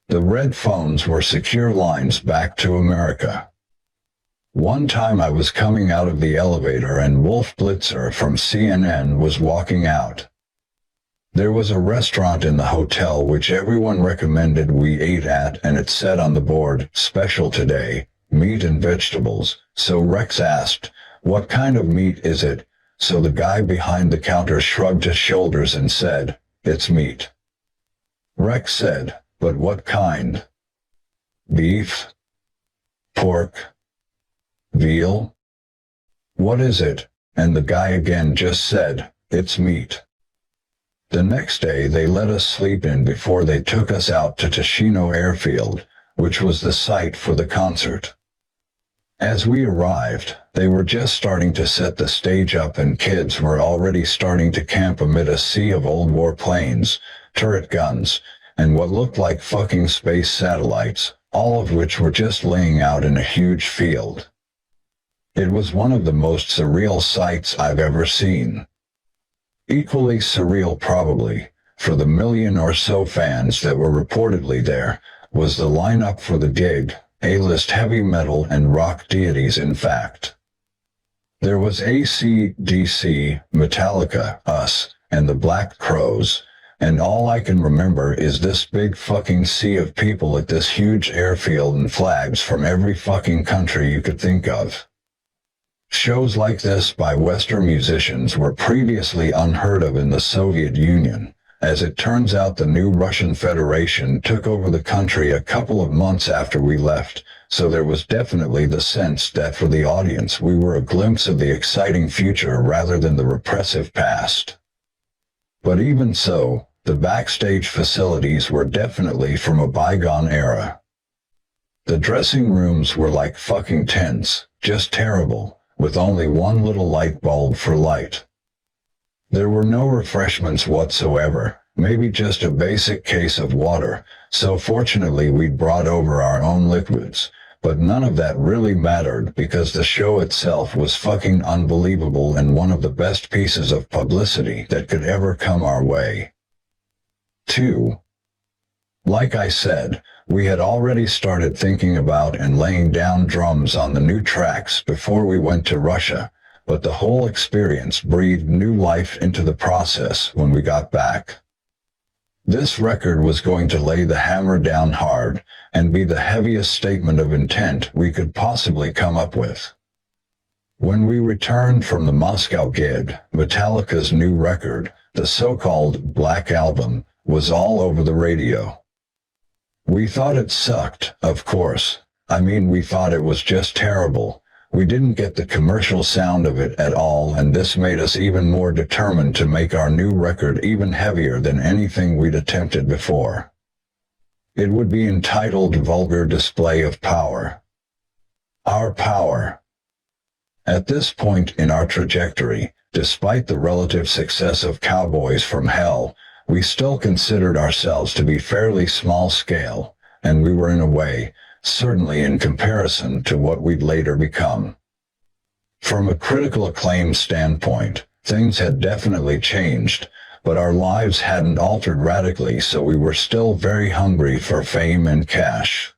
[SPEAKER 1] The red phones were secure lines back to America. One time I was coming out of the elevator and Wolf Blitzer from CNN was walking out. There was a restaurant in the hotel which everyone recommended we ate at, and it said on the board, special today, meat and vegetables, so Rex asked, what kind of meat is it? So the guy behind the counter shrugged his shoulders and said, it's meat. Rex said, but what kind? Beef? Pork? Veal? What is it? And the guy again just said, it's meat. The next day they let us sleep in before they took us out to Tushino Airfield, which was the site for the concert. As we arrived, they were just starting to set the stage up and kids were already starting to camp amid a sea of old war planes, turret guns, and what looked like fucking space satellites, all of which were just laying out in a huge field. It was one of the most surreal sights I've ever seen. Equally surreal probably, for the million or so fans that were reportedly there, was the lineup for the gig, A-list heavy metal and rock deities in fact. There was AC/DC, Metallica, Us, and the Black Crowes, and all I can remember is this big fucking sea of people at this huge airfield and flags from every fucking country you could think of. Shows like this by Western musicians were previously unheard of in the Soviet Union. As it turns out, the new Russian Federation took over the country a couple of months after we left, so there was definitely the sense that for the audience we were a glimpse of the exciting future rather than the repressive past. But even so, the backstage facilities were definitely from a bygone era. The dressing rooms were like fucking tents, just terrible, with only one little light bulb for light. There were no refreshments whatsoever, maybe just a basic case of water, so fortunately we'd brought over our own liquids, but none of that really mattered because the show itself was fucking unbelievable and one of the best pieces of publicity that could ever come our way. 2. Like I said, we had already started thinking about and laying down drums on the new tracks before we went to Russia, but the whole experience breathed new life into the process when we got back. This record was going to lay the hammer down hard and be the heaviest statement of intent we could possibly come up with. When we returned from the Moscow gig, Metallica's new record, the so-called Black Album, was all over the radio. We thought it sucked, of course. I mean, we thought it was just terrible. We didn't get the commercial sound of it at all, and this made us even more determined to make our new record even heavier than anything we'd attempted before. It would be entitled Vulgar Display of Power. Our power. At this point in our trajectory, Despite the relative success of Cowboys from Hell, we still considered ourselves to be fairly small scale, and we were in a way, certainly in comparison to what we'd later become. From a critical acclaim standpoint, things had definitely changed, but our lives hadn't altered radically, so we were still very hungry for fame and cash.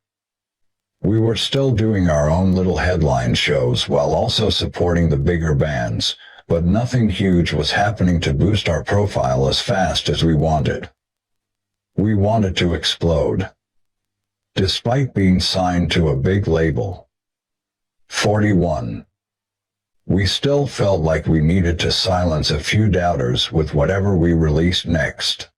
[SPEAKER 1] We were still doing our own little headline shows while also supporting the bigger bands, but nothing huge was happening to boost our profile as fast as we wanted. We wanted to explode. Despite being signed to a big label. 41. We still felt like we needed to silence a few doubters with whatever we released next.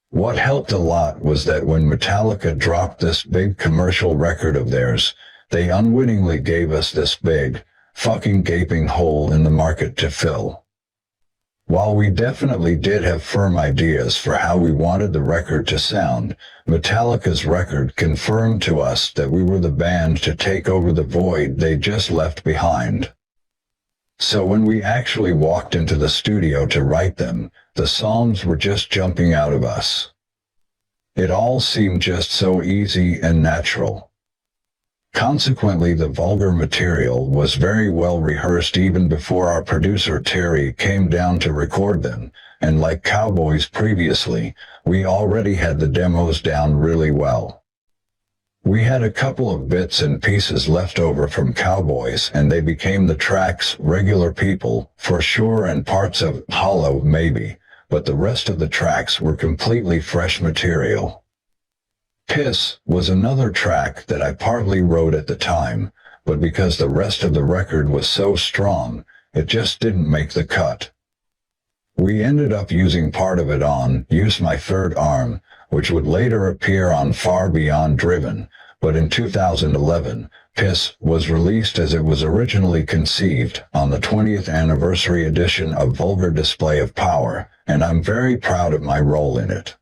[SPEAKER 1] What helped a lot was that when Metallica dropped this big commercial record of theirs, they unwittingly gave us this big, fucking gaping hole in the market to fill. While we definitely did have firm ideas for how we wanted the record to sound, Metallica's record confirmed to us that we were the band to take over the void they just left behind. So when we actually walked into the studio to write them, the songs were just jumping out of us. It all seemed just so easy and natural. Consequently, the vulgar material was very well rehearsed even before our producer Terry came down to record them, and like Cowboys previously, we already had the demos down really well. We had a couple of bits and pieces left over from Cowboys, and they became the tracks Regular People, for sure, and parts of Hollow maybe, but the rest of the tracks were completely fresh material. Piss was another track that I partly wrote at the time, but because the rest of the record was so strong, it just didn't make the cut. We ended up using part of it on Use My Third Arm, which would later appear on Far Beyond Driven, but in 2011, Piss was released as it was originally conceived on the 20th anniversary edition of Vulgar Display of Power, and I'm very proud of my role in it.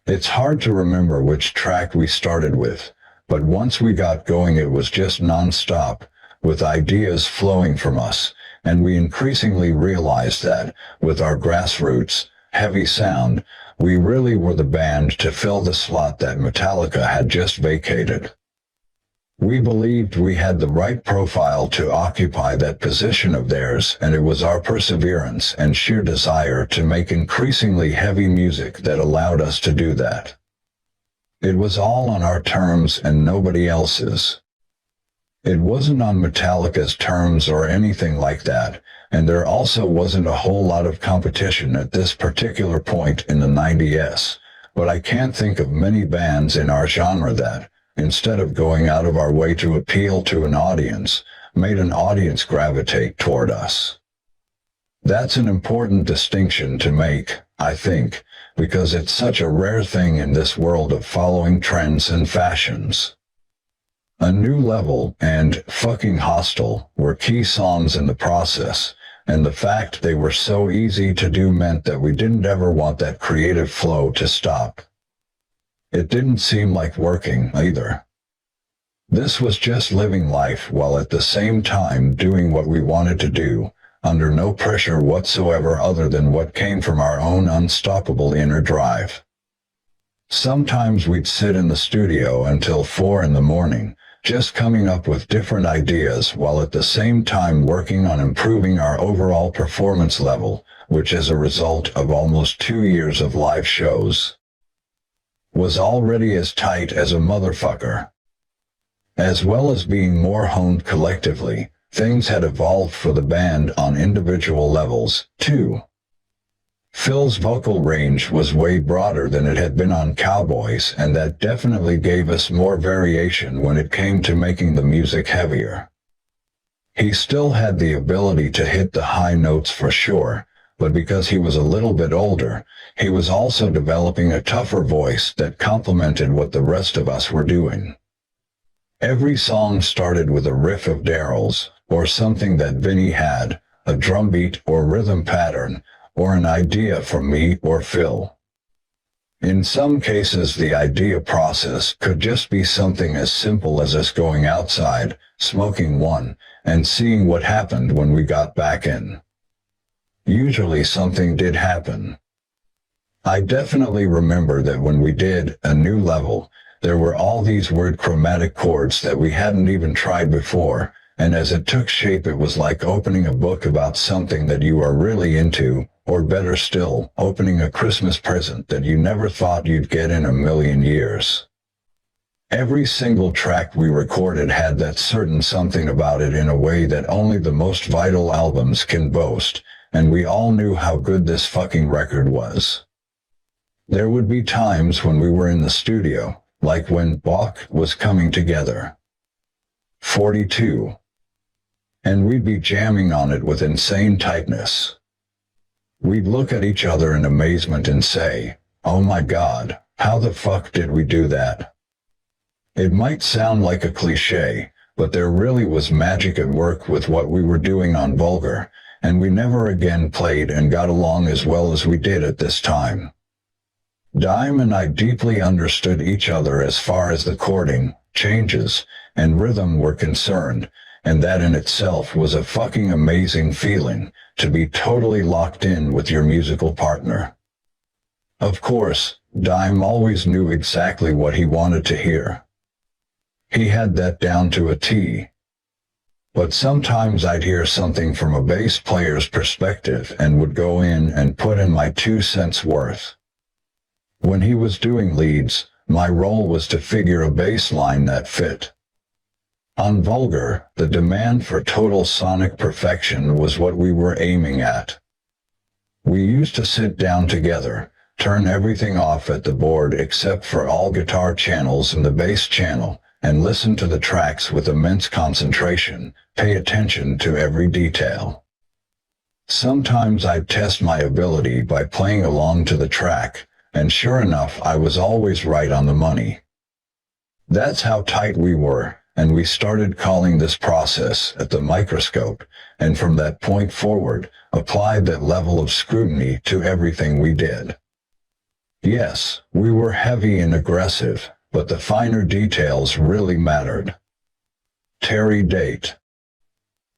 [SPEAKER 1] It's hard to remember which track we started with, but once we got going it was just non-stop, with ideas flowing from us, and we increasingly realized that, with our grassroots, heavy sound, we really were the band to fill the slot that Metallica had just vacated. We believed we had the right profile to occupy that position of theirs, and it was our perseverance and sheer desire to make increasingly heavy music that allowed us to do that. It was all on our terms and nobody else's. It wasn't on Metallica's terms or anything like that, and there also wasn't a whole lot of competition at this particular point in the 90s, but I can't think of many bands in our genre that, instead of going out of our way to appeal to an audience, made an audience gravitate toward us. That's an important distinction to make, I think, because it's such a rare thing in this world of following trends and fashions. A New Level and Fucking Hostile were key songs in the process, and the fact they were so easy to do meant that we didn't ever want that creative flow to stop. It didn't seem like working either. This was just living life while at the same time doing what we wanted to do, under no pressure whatsoever other than what came from our own unstoppable inner drive. Sometimes we'd sit in the studio until 4 in the morning, just coming up with different ideas while at the same time working on improving our overall performance level, which as a result of almost 2 years of live shows, was already as tight as a motherfucker. As well as being more honed collectively, things had evolved for the band on individual levels, too. Phil's vocal range was way broader than it had been on Cowboys, and that definitely gave us more variation when it came to making the music heavier. He still had the ability to hit the high notes for sure, but because he was a little bit older, he was also developing a tougher voice that complemented what the rest of us were doing. Every song started with a riff of Darrell's, or something that Vinnie had, a drum beat or rhythm pattern, or an idea from me or Phil. In some cases the idea process could just be something as simple as us going outside, smoking one, and seeing what happened when we got back in. usually something did happen. I definitely remember that when we did a new level, there were all these weird chromatic chords that we hadn't even tried before, and as it took shape it was like opening a book about something that you are really into, or better still, opening a Christmas present that you never thought you'd get in a million years. Every single track we recorded had that certain something about it in a way that only the most vital albums can boast, and we all knew how good this fucking record was. There would be times when we were in the studio, like when Bach was coming together. 42. And we'd be jamming on it with insane tightness. We'd look at each other in amazement and say, "Oh my God, how the fuck did we do that?" It might sound like a cliché, but there really was magic at work with what we were doing on Vulgar, and we never again played and got along as well as we did at this time. Dime and I deeply understood each other as far as the chording, changes, and rhythm were concerned, and that in itself was a fucking amazing feeling, to be totally locked in with your musical partner. Of course, Dime always knew exactly what he wanted to hear. He had that down to a T. But sometimes I'd hear something from a bass player's perspective and would go in and put in my 2 cents worth. When he was doing leads, my role was to figure a bass line that fit. On Vulgar, the demand for total sonic perfection was what we were aiming at. We used to sit down together, turn everything off at the board except for all guitar channels and the bass channel, and listen to the tracks with immense concentration, pay attention to every detail. Sometimes I'd test my ability by playing along to the track, and sure enough I was always right on the money. That's how tight we were, and we started calling this process at the microscope, and from that point forward, applied that level of scrutiny to everything we did. Yes, we were heavy and aggressive, but the finer details really mattered. Terry date.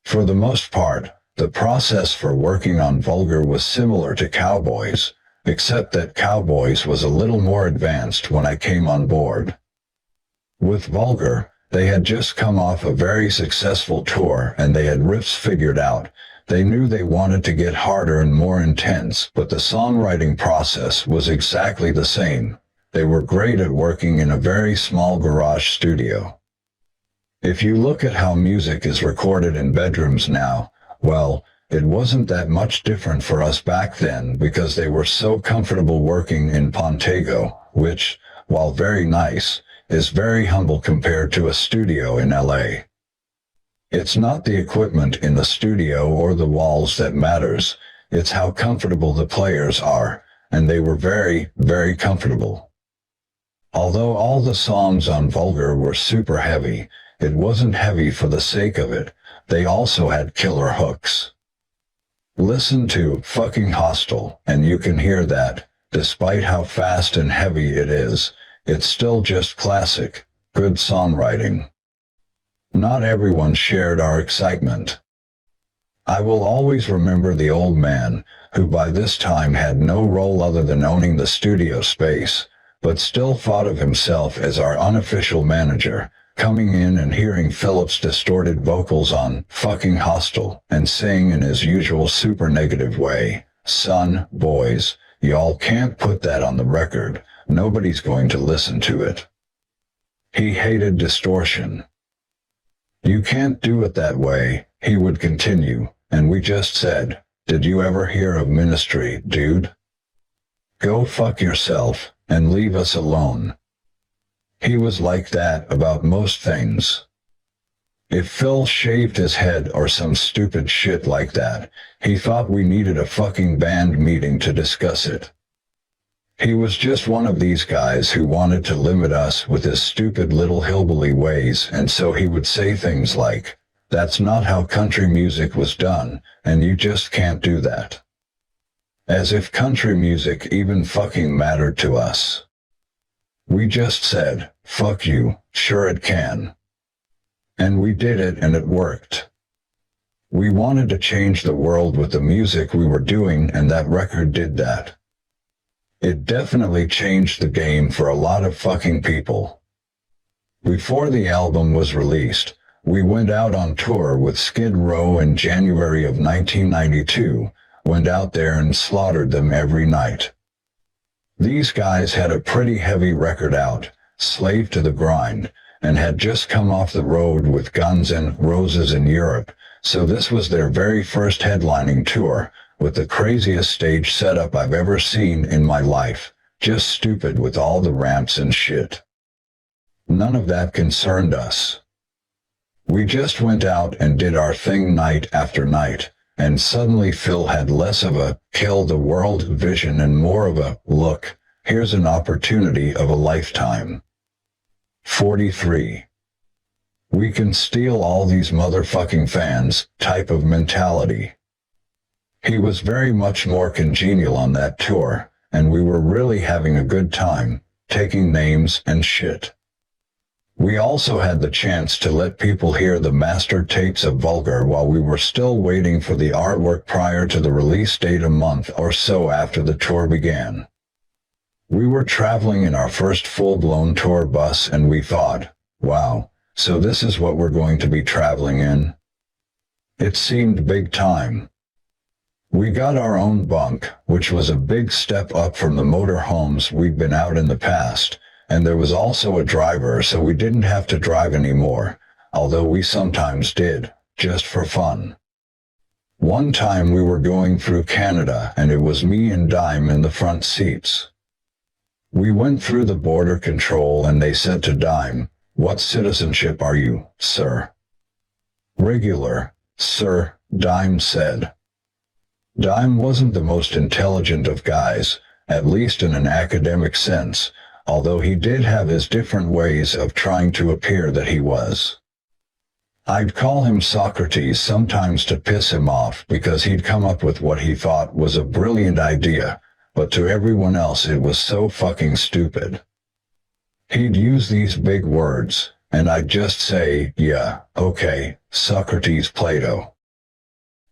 [SPEAKER 1] For the most part, the process for working on Vulgar was similar to Cowboys, except that Cowboys was a little more advanced when I came on board. With Vulgar, they had just come off a very successful tour and they had riffs figured out. They knew they wanted to get harder and more intense, but the songwriting process was exactly the same. They were great at working in a very small garage studio. If you look at how music is recorded in bedrooms now, well, it wasn't that much different for us back then because they were so comfortable working in Pontego, which, while very nice, is very humble compared to a studio in LA. It's not the equipment in the studio or the walls that matters, it's how comfortable the players are, and they were very, very comfortable. Although all the songs on Vulgar were super heavy, it wasn't heavy for the sake of it, they also had killer hooks. Listen to Fucking Hostile, and you can hear that, despite how fast and heavy it is, it's still just classic, good songwriting. Not everyone shared our excitement. I will always remember the old man, who by this time had no role other than owning the studio space, but still thought of himself as our unofficial manager, coming in and hearing Philip's distorted vocals on Fucking Hostile and saying in his usual super negative way, "Son, boys, y'all can't put that on the record, nobody's going to listen to it." He hated distortion. "You can't do it that way," he would continue, and we just said, "Did you ever hear of Ministry, dude? Go fuck yourself, and leave us alone." He was like that about most things. If Phil shaved his head or some stupid shit like that, he thought we needed a fucking band meeting to discuss it. He was just one of these guys who wanted to limit us with his stupid little hillbilly ways, and so he would say things like, "That's not how country music was done, and you just can't do that." As if country music even fucking mattered to us. We just said, "Fuck you, sure it can." And we did it and it worked. We wanted to change the world with the music we were doing, and that record did that. It definitely changed the game for a lot of fucking people. Before the album was released, we went out on tour with Skid Row in January of 1992, went out there and slaughtered them every night. These guys had a pretty heavy record out, Slave to the Grind, and had just come off the road with Guns N' Roses in Europe, so this was their very first headlining tour, with the craziest stage setup I've ever seen in my life, just stupid with all the ramps and shit. None of that concerned us. We just went out and did our thing night after night, and suddenly Phil had less of a kill the world vision and more of a look, here's an opportunity of a lifetime. 43. We can steal all these motherfucking fans type of mentality. He was very much more congenial on that tour, and we were really having a good time, taking names and shit. We also had the chance to let people hear the master tapes of Vulgar while we were still waiting for the artwork prior to the release date a month or so after the tour began. We were traveling in our first full-blown tour bus and we thought, wow, so this is what we're going to be traveling in? It seemed big time. We got our own bunk, which was a big step up from the motorhomes we'd been out in the past, and there was also a driver so we didn't have to drive anymore, although we sometimes did, just for fun. One time we were going through Canada and it was me and Dime in the front seats. We went through the border control and they said to Dime, "What citizenship are you, sir?" "Regular, sir," Dime said. Dime wasn't the most intelligent of guys, at least in an academic sense, although he did have his different ways of trying to appear that he was. I'd call him Socrates sometimes to piss him off because he'd come up with what he thought was a brilliant idea, but to everyone else it was so fucking stupid. He'd use these big words, and I'd just say, yeah, okay, Socrates, Plato.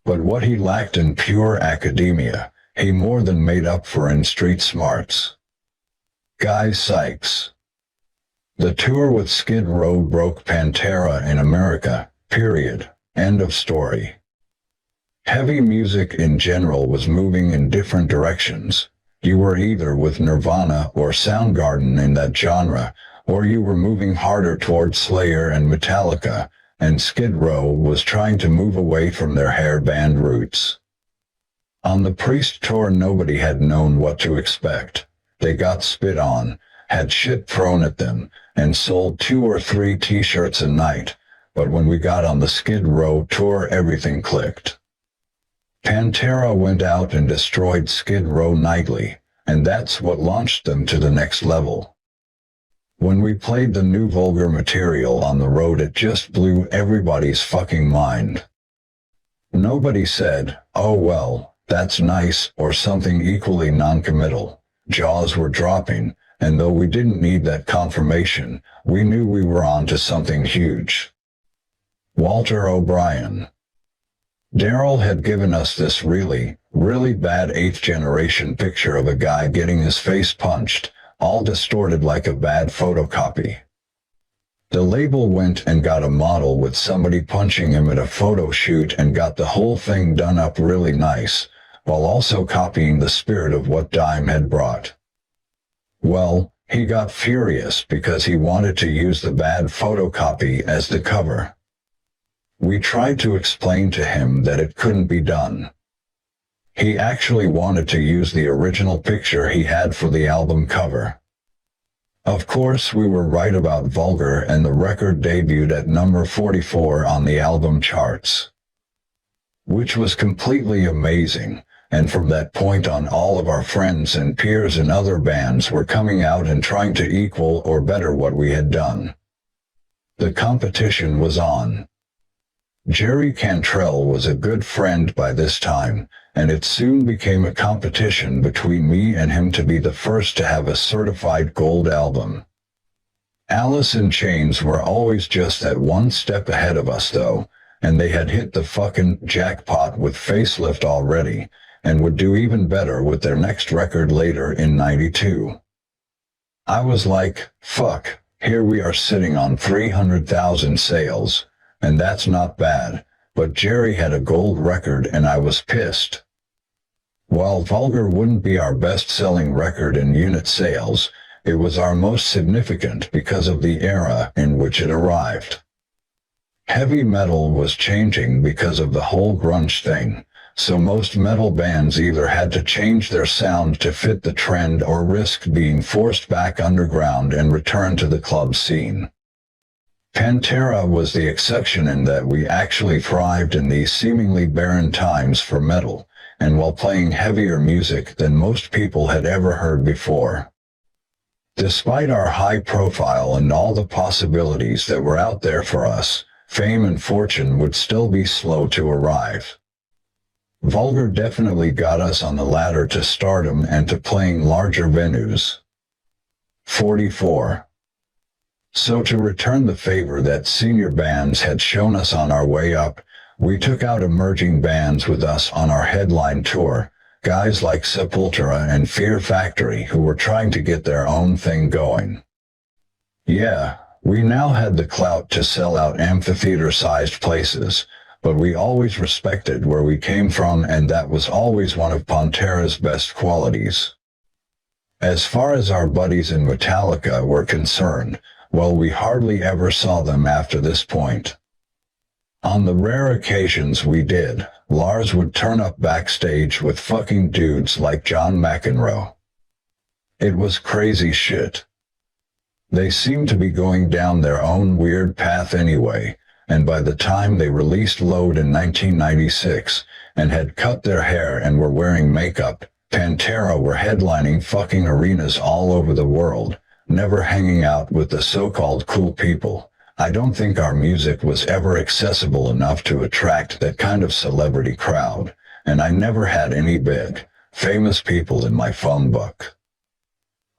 [SPEAKER 1] But what he lacked in pure academia, he more than made up for in street smarts. Guy Sykes. The tour with Skid Row broke Pantera in America, period. End of story. Heavy music in general was moving in different directions. You were either with Nirvana or Soundgarden in that genre, or you were moving harder toward Slayer and Metallica, and Skid Row was trying to move away from their hair band roots. On the Priest tour nobody had known what to expect. They got spit on, had shit thrown at them, and sold 2 or 3 t-shirts a night, but when we got on the Skid Row tour everything clicked. Pantera went out and destroyed Skid Row nightly, and that's what launched them to the next level. When we played the new Vulgar material on the road it just blew everybody's fucking mind. Nobody said, "Oh well, that's nice," or something equally non-committal. Jaws were dropping, and though we didn't need that confirmation, we knew we were on to something huge. Walter O'Brien. Darrell had given us this really, really bad 8th generation picture of a guy getting his face punched, all distorted like a bad photocopy. The label went and got a model with somebody punching him at a photo shoot and got the whole thing done up really nice, while also copying the spirit of what Dime had brought. Well, he got furious because he wanted to use the bad photocopy as the cover. We tried to explain to him that it couldn't be done. He actually wanted to use the original picture he had for the album cover. Of course we were right about Vulgar, and the record debuted at number 44 on the album charts. Which was completely amazing, and from that point on all of our friends and peers in other bands were coming out and trying to equal or better what we had done. The competition was on. Jerry Cantrell was a good friend by this time, and it soon became a competition between me and him to be the first to have a certified gold album. Alice in Chains were always just that one step ahead of us though, and they had hit the fucking jackpot with Facelift already, and would do even better with their next record later in '92. I was like, fuck, here we are sitting on 300,000 sales, and that's not bad, but Jerry had a gold record and I was pissed. While Vulgar wouldn't be our best-selling record in unit sales, it was our most significant because of the era in which it arrived. Heavy metal was changing because of the whole grunge thing, so most metal bands either had to change their sound to fit the trend or risk being forced back underground and return to the club scene. Pantera was the exception in that we actually thrived in these seemingly barren times for metal, and while playing heavier music than most people had ever heard before. Despite our high profile and all the possibilities that were out there for us, fame and fortune would still be slow to arrive. Vulgar definitely got us on the ladder to stardom and to playing larger venues. 44. So to return the favor that senior bands had shown us on our way up, we took out emerging bands with us on our headline tour, guys like Sepultura and Fear Factory who were trying to get their own thing going. Yeah, we now had the clout to sell out amphitheater-sized places, but we always respected where we came from, and that was always one of Pantera's best qualities. As far as our buddies in Metallica were concerned, well, we hardly ever saw them after this point. On the rare occasions we did, Lars would turn up backstage with fucking dudes like John McEnroe. It was crazy shit. They seemed to be going down their own weird path anyway, and by the time they released Load in 1996, and had cut their hair and were wearing makeup, Pantera were headlining fucking arenas all over the world, never hanging out with the so-called cool people. I don't think our music was ever accessible enough to attract that kind of celebrity crowd, and I never had any big, famous people in my phone book.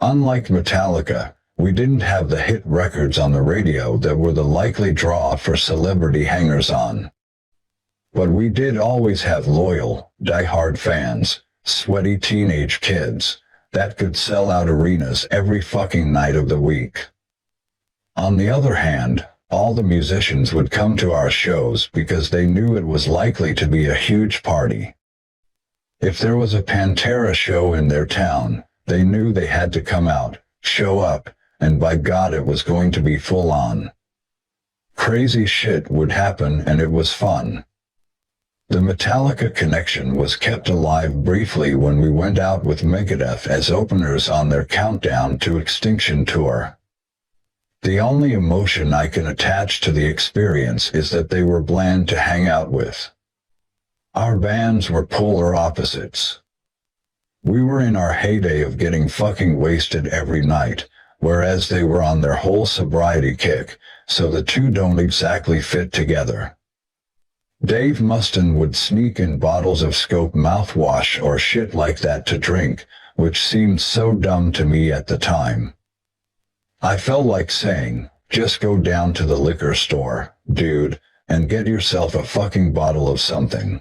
[SPEAKER 1] Unlike Metallica, we didn't have the hit records on the radio that were the likely draw for celebrity hangers-on. But we did always have loyal, die-hard fans, sweaty teenage kids, that could sell out arenas every fucking night of the week. On the other hand, all the musicians would come to our shows because they knew it was likely to be a huge party. If there was a Pantera show in their town, they knew they had to come out, show up, and by God it was going to be full on. Crazy shit would happen and it was fun. The Metallica connection was kept alive briefly when we went out with Megadeth as openers on their Countdown to Extinction tour. The only emotion I can attach to the experience is that they were bland to hang out with. Our bands were polar opposites. We were in our heyday of getting fucking wasted every night, whereas they were on their whole sobriety kick, so the two don't exactly fit together. Dave Mustaine would sneak in bottles of Scope mouthwash or shit like that to drink, which seemed so dumb to me at the time. I felt like saying, just go down to the liquor store, dude, and get yourself a fucking bottle of something.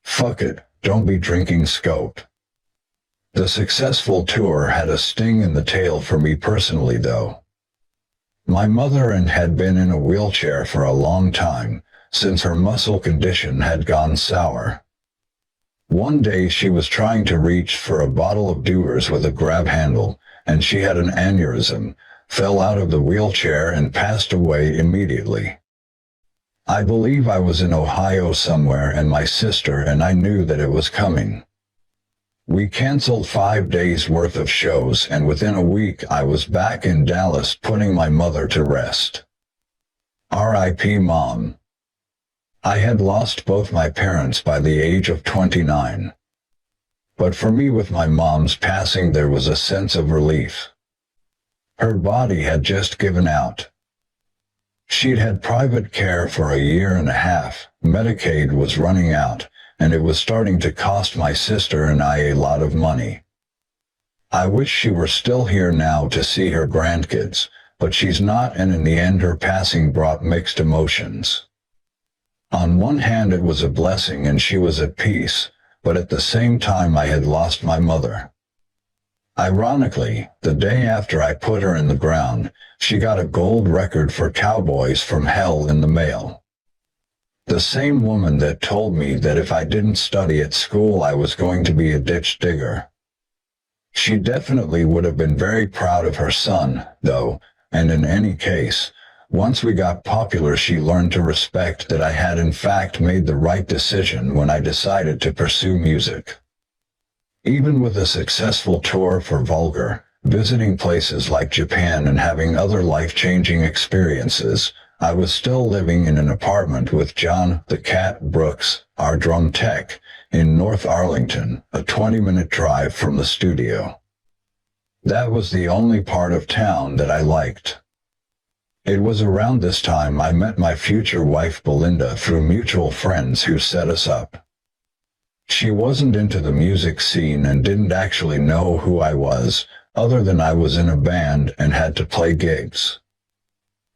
[SPEAKER 1] Fuck it, don't be drinking Scope. The successful tour had a sting in the tail for me personally though. My mother had been in a wheelchair for a long time, since her muscle condition had gone sour. One day she was trying to reach for a bottle of Dewar's with a grab handle, and she had an aneurysm, fell out of the wheelchair and passed away immediately. I believe I was in Ohio somewhere and my sister and I knew that it was coming. We canceled 5 days worth of shows and within a week I was back in Dallas putting my mother to rest. R.I.P. Mom. I had lost both my parents by the age of 29. But for me with my mom's passing there was a sense of relief. Her body had just given out. She'd had private care for a year and a half, Medicaid was running out, and it was starting to cost my sister and I a lot of money. I wish she were still here now to see her grandkids, but she's not, and in the end her passing brought mixed emotions. On one hand it was a blessing and she was at peace, but at the same time I had lost my mother. Ironically, the day after I put her in the ground, she got a gold record for Cowboys from Hell in the mail. The same woman that told me that if I didn't study at school I was going to be a ditch digger. She definitely would have been very proud of her son, though, and in any case, once we got popular she learned to respect that I had in fact made the right decision when I decided to pursue music. Even with a successful tour for Vulgar, visiting places like Japan and having other life-changing experiences, I was still living in an apartment with John the Cat Brooks, our drum tech, in North Arlington, a 20-minute drive from the studio. That was the only part of town that I liked. It was around this time I met my future wife Belinda through mutual friends who set us up. She wasn't into the music scene and didn't actually know who I was, other than I was in a band and had to play gigs.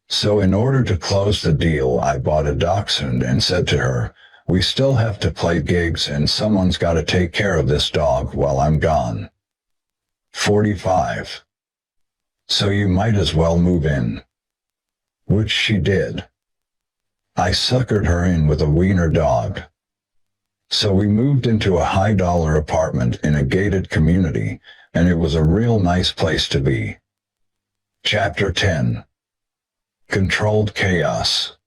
[SPEAKER 1] So in order to close the deal, I bought a dachshund and said to her, "We still have to play gigs and someone's got to take care of this dog while I'm gone." 45. So you might as well move in. Which she did. I suckered her in with a wiener dog. So we moved into a high-dollar apartment in a gated community, and it was a real nice place to be. Chapter 10. Controlled Chaos.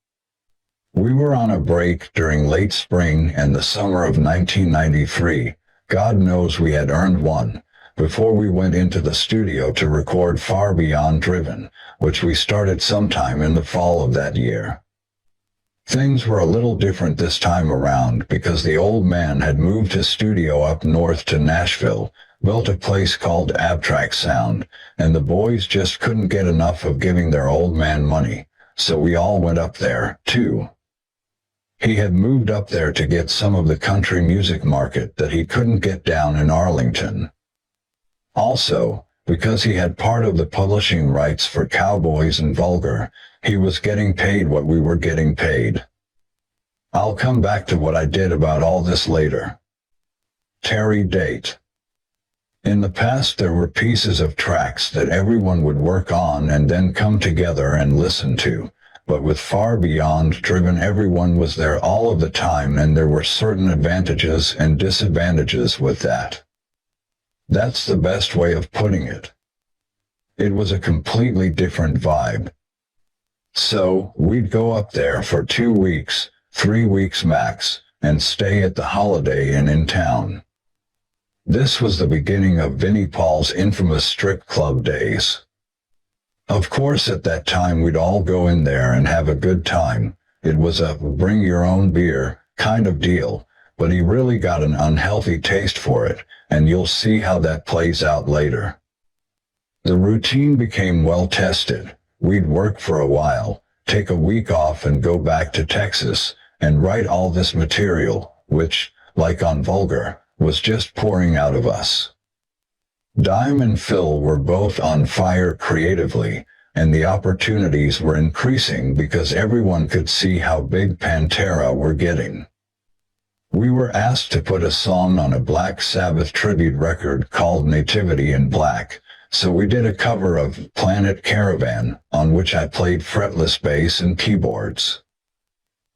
[SPEAKER 1] We were on a break during late spring and the summer of 1993, God knows we had earned one, before we went into the studio to record Far Beyond Driven, which we started sometime in the fall of that year. Things were a little different this time around because the old man had moved his studio up north to Nashville, built a place called Abstract Sound, and the boys just couldn't get enough of giving their old man money, so we all went up there, too. He had moved up there to get some of the country music market that he couldn't get down in Arlington. Also, because he had part of the publishing rights for Cowboys and Vulgar, he was getting paid what we were getting paid. I'll come back to what I did about all this later. Terry date. In the past there were pieces of tracks that everyone would work on and then come together and listen to, but with Far Beyond Driven everyone was there all of the time and there were certain advantages and disadvantages with that. That's the best way of putting it. It was a completely different vibe. So, we'd go up there for 2 weeks, 3 weeks max, and stay at the Holiday Inn in town. This was the beginning of Vinnie Paul's infamous strip club days. Of course at that time we'd all go in there and have a good time. It was a bring your own beer kind of deal, but he really got an unhealthy taste for it, and you'll see how that plays out later. The routine became well tested. We'd work for a while, take a week off and go back to Texas, and write all this material, which, like on Vulgar, was just pouring out of us. Dime and Phil were both on fire creatively, and the opportunities were increasing because everyone could see how big Pantera were getting. We were asked to put a song on a Black Sabbath tribute record called Nativity in Black, so we did a cover of Planet Caravan, on which I played fretless bass and keyboards.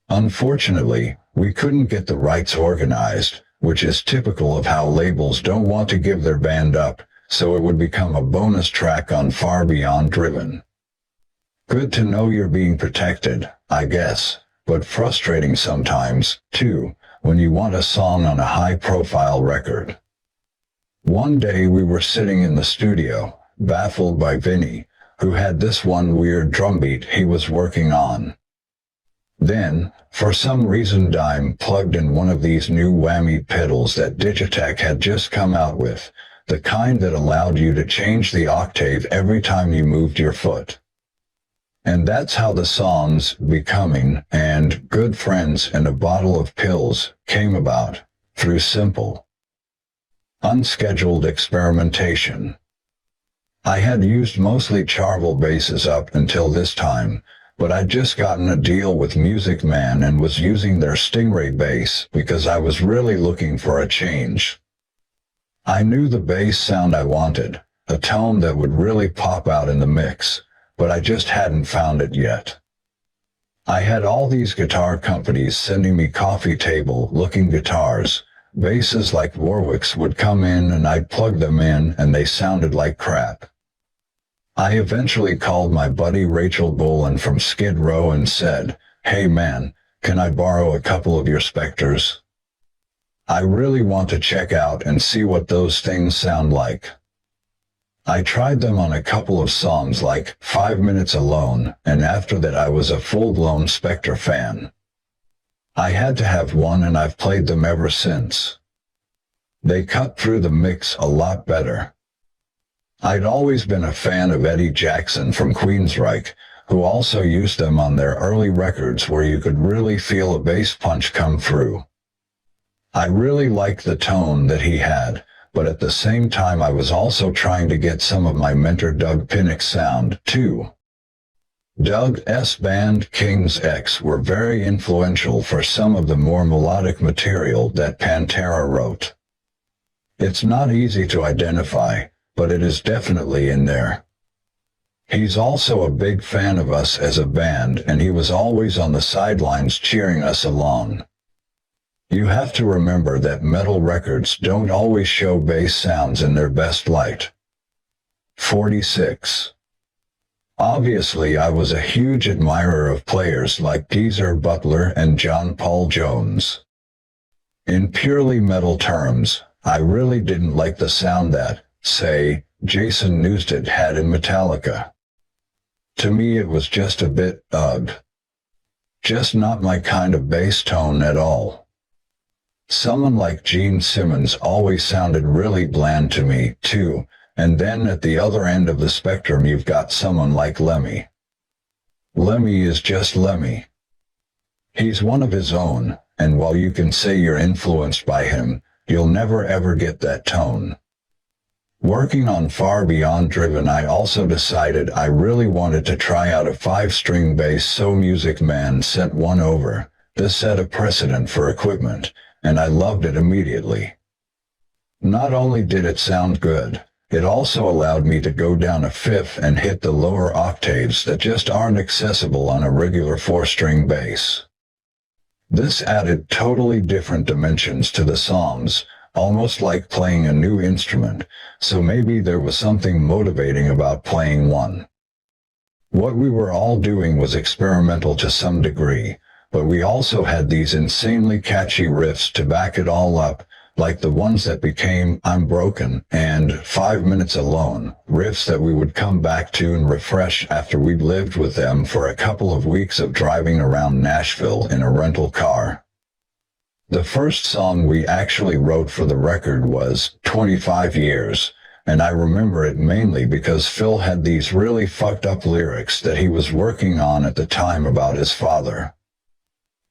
[SPEAKER 1] Unfortunately, we couldn't get the rights organized, which is typical of how labels don't want to give their band up, so it would become a bonus track on Far Beyond Driven. Good to know you're being protected, I guess, but frustrating sometimes, too, when you want a song on a high-profile record. One day we were sitting in the studio, baffled by Vinnie, who had this one weird drum beat he was working on. Then, for some reason Dime plugged in one of these new whammy pedals that Digitech had just come out with, the kind that allowed you to change the octave every time you moved your foot. And that's how the songs Becoming and Good Friends and a Bottle of Pills came about, through simple, unscheduled experimentation. I had used mostly Charvel basses up until this time, but I'd just gotten a deal with Music Man and was using their Stingray bass because I was really looking for a change. I knew the bass sound I wanted, a tone that would really pop out in the mix, but I just hadn't found it yet. I had all these guitar companies sending me coffee table-looking guitars. Basses like Warwick's would come in and I'd plug them in and they sounded like crap. I eventually called my buddy Rachel Boland from Skid Row and said, "Hey man, can I borrow a couple of your Spectres? I really want to check out and see what those things sound like." I tried them on a couple of songs like 5 Minutes Alone, and after that I was a full-blown Spectre fan. I had to have one and I've played them ever since. They cut through the mix a lot better. I'd always been a fan of Eddie Jackson from Queensryche, who also used them on their early records where you could really feel a bass punch come through. I really liked the tone that he had, but at the same time I was also trying to get some of my mentor Doug Pinnick's sound, too. Doug's band King's X were very influential for some of the more melodic material that Pantera wrote. It's not easy to identify, but it is definitely in there. He's also a big fan of us as a band, and he was always on the sidelines cheering us along. You have to remember that metal records don't always show bass sounds in their best light. 46. Obviously, I was a huge admirer of players like Geezer Butler and John Paul Jones. In purely metal terms, I really didn't like the sound that, say, Jason Newsted had in Metallica. To me it was just a bit, just not my kind of bass tone at all. Someone like Gene Simmons always sounded really bland to me, too, and then at the other end of the spectrum you've got someone like Lemmy. Lemmy is just Lemmy. He's one of his own, and while you can say you're influenced by him, you'll never ever get that tone. Working on Far Beyond Driven, I also decided I really wanted to try out a 5-string bass, so Music Man sent one over. This set a precedent for equipment, and I loved it immediately. Not only did it sound good, it also allowed me to go down a fifth and hit the lower octaves that just aren't accessible on a regular 4-string bass. This added totally different dimensions to the songs, almost like playing a new instrument, so maybe there was something motivating about playing one. What we were all doing was experimental to some degree, but we also had these insanely catchy riffs to back it all up, like the ones that became I'm Broken and 5 Minutes Alone, riffs that we would come back to and refresh after we'd lived with them for a couple of weeks of driving around Nashville in a rental car. The first song we actually wrote for the record was 25 Years, and I remember it mainly because Phil had these really fucked up lyrics that he was working on at the time about his father.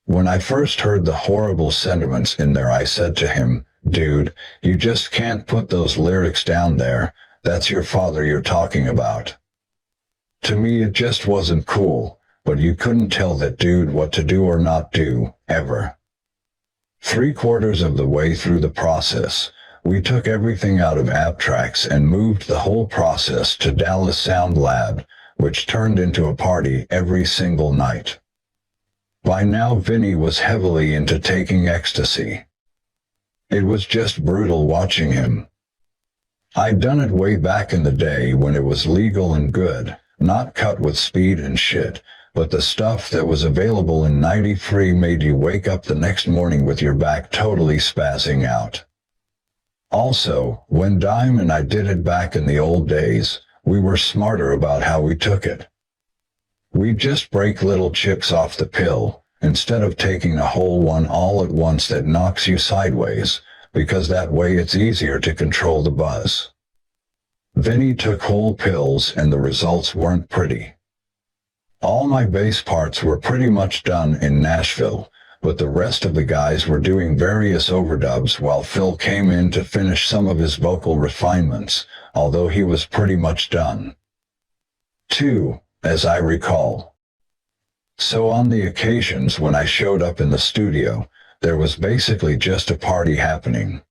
[SPEAKER 1] When I first heard the horrible sentiments in there, I said to him, "Dude, you just can't put those lyrics down there, that's your father you're talking about." To me it just wasn't cool, but you couldn't tell that dude what to do or not do, ever. 3/4 of the way through the process, we took everything out of AppTracks and moved the whole process to Dallas Sound Lab, which turned into a party every single night. By now Vinnie was heavily into taking ecstasy. It was just brutal watching him. I'd done it way back in the day when it was legal and good, not cut with speed and shit, but the stuff that was available in '93 made you wake up the next morning with your back totally spazzing out. Also, when Dime and I did it back in the old days, we were smarter about how we took it. We'd just break little chips off the pill, instead of taking a whole one all at once that knocks you sideways, because that way it's easier to control the buzz. Vinnie took whole pills and the results weren't pretty. All my bass parts were pretty much done in Nashville, but the rest of the guys were doing various overdubs while Phil came in to finish some of his vocal refinements, although he was pretty much done. 2, as I recall. So on the occasions when I showed up in the studio, there was basically just a party happening.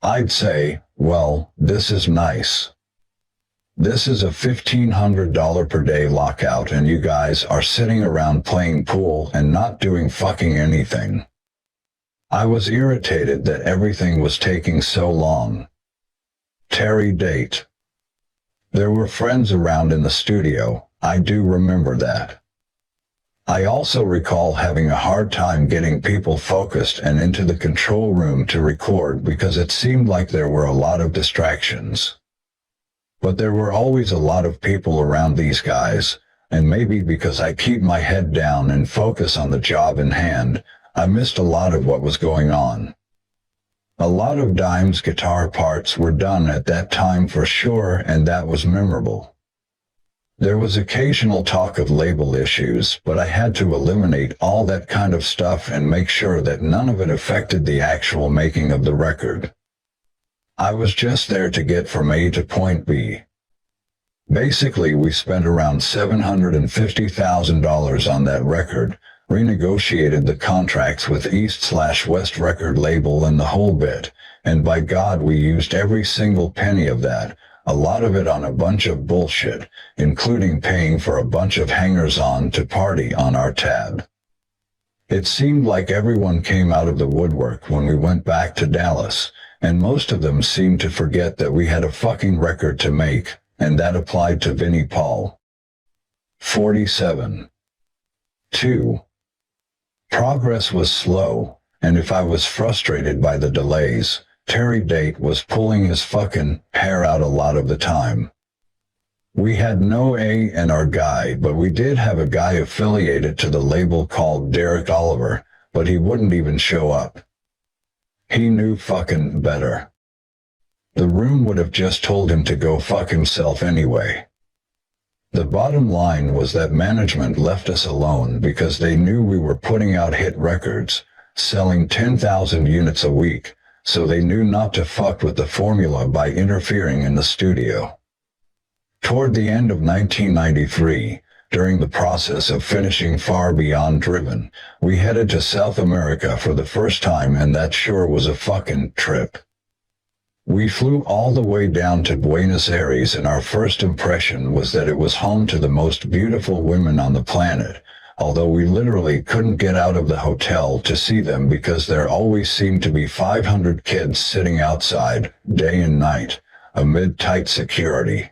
[SPEAKER 1] I'd say, well, this is nice. This is a $1,500 per day lockout and you guys are sitting around playing pool and not doing fucking anything. I was irritated that everything was taking so long. Terry date. There were friends around in the studio, I do remember that. I also recall having a hard time getting people focused and into the control room to record because it seemed like there were a lot of distractions. But there were always a lot of people around these guys, and maybe because I keep my head down and focus on the job in hand, I missed a lot of what was going on. A lot of Dime's guitar parts were done at that time for sure, and that was memorable. There was occasional talk of label issues, but I had to eliminate all that kind of stuff and make sure that none of it affected the actual making of the record. I was just there to get from A to point B. Basically, we spent around $750,000 on that record, renegotiated the contracts with East/West record label and the whole bit, and by God we used every single penny of that, a lot of it on a bunch of bullshit, including paying for a bunch of hangers-on to party on our tab. It seemed like everyone came out of the woodwork when we went back to Dallas, and most of them seemed to forget that we had a fucking record to make, and that applied to Vinnie Paul. 47. 2. Progress was slow, and if I was frustrated by the delays, Terry Date was pulling his fucking hair out a lot of the time. We had no A&R guy, but we did have a guy affiliated to the label called Derek Oliver, but he wouldn't even show up. He knew fucking better. The room would have just told him to go fuck himself anyway. The bottom line was that management left us alone because they knew we were putting out hit records, selling 10,000 units a week, so they knew not to fuck with the formula by interfering in the studio. Toward the end of 1993, during the process of finishing Far Beyond Driven, we headed to South America for the first time, and that sure was a fucking trip. We flew all the way down to Buenos Aires, and our first impression was that it was home to the most beautiful women on the planet, although we literally couldn't get out of the hotel to see them because there always seemed to be 500 kids sitting outside, day and night, amid tight security.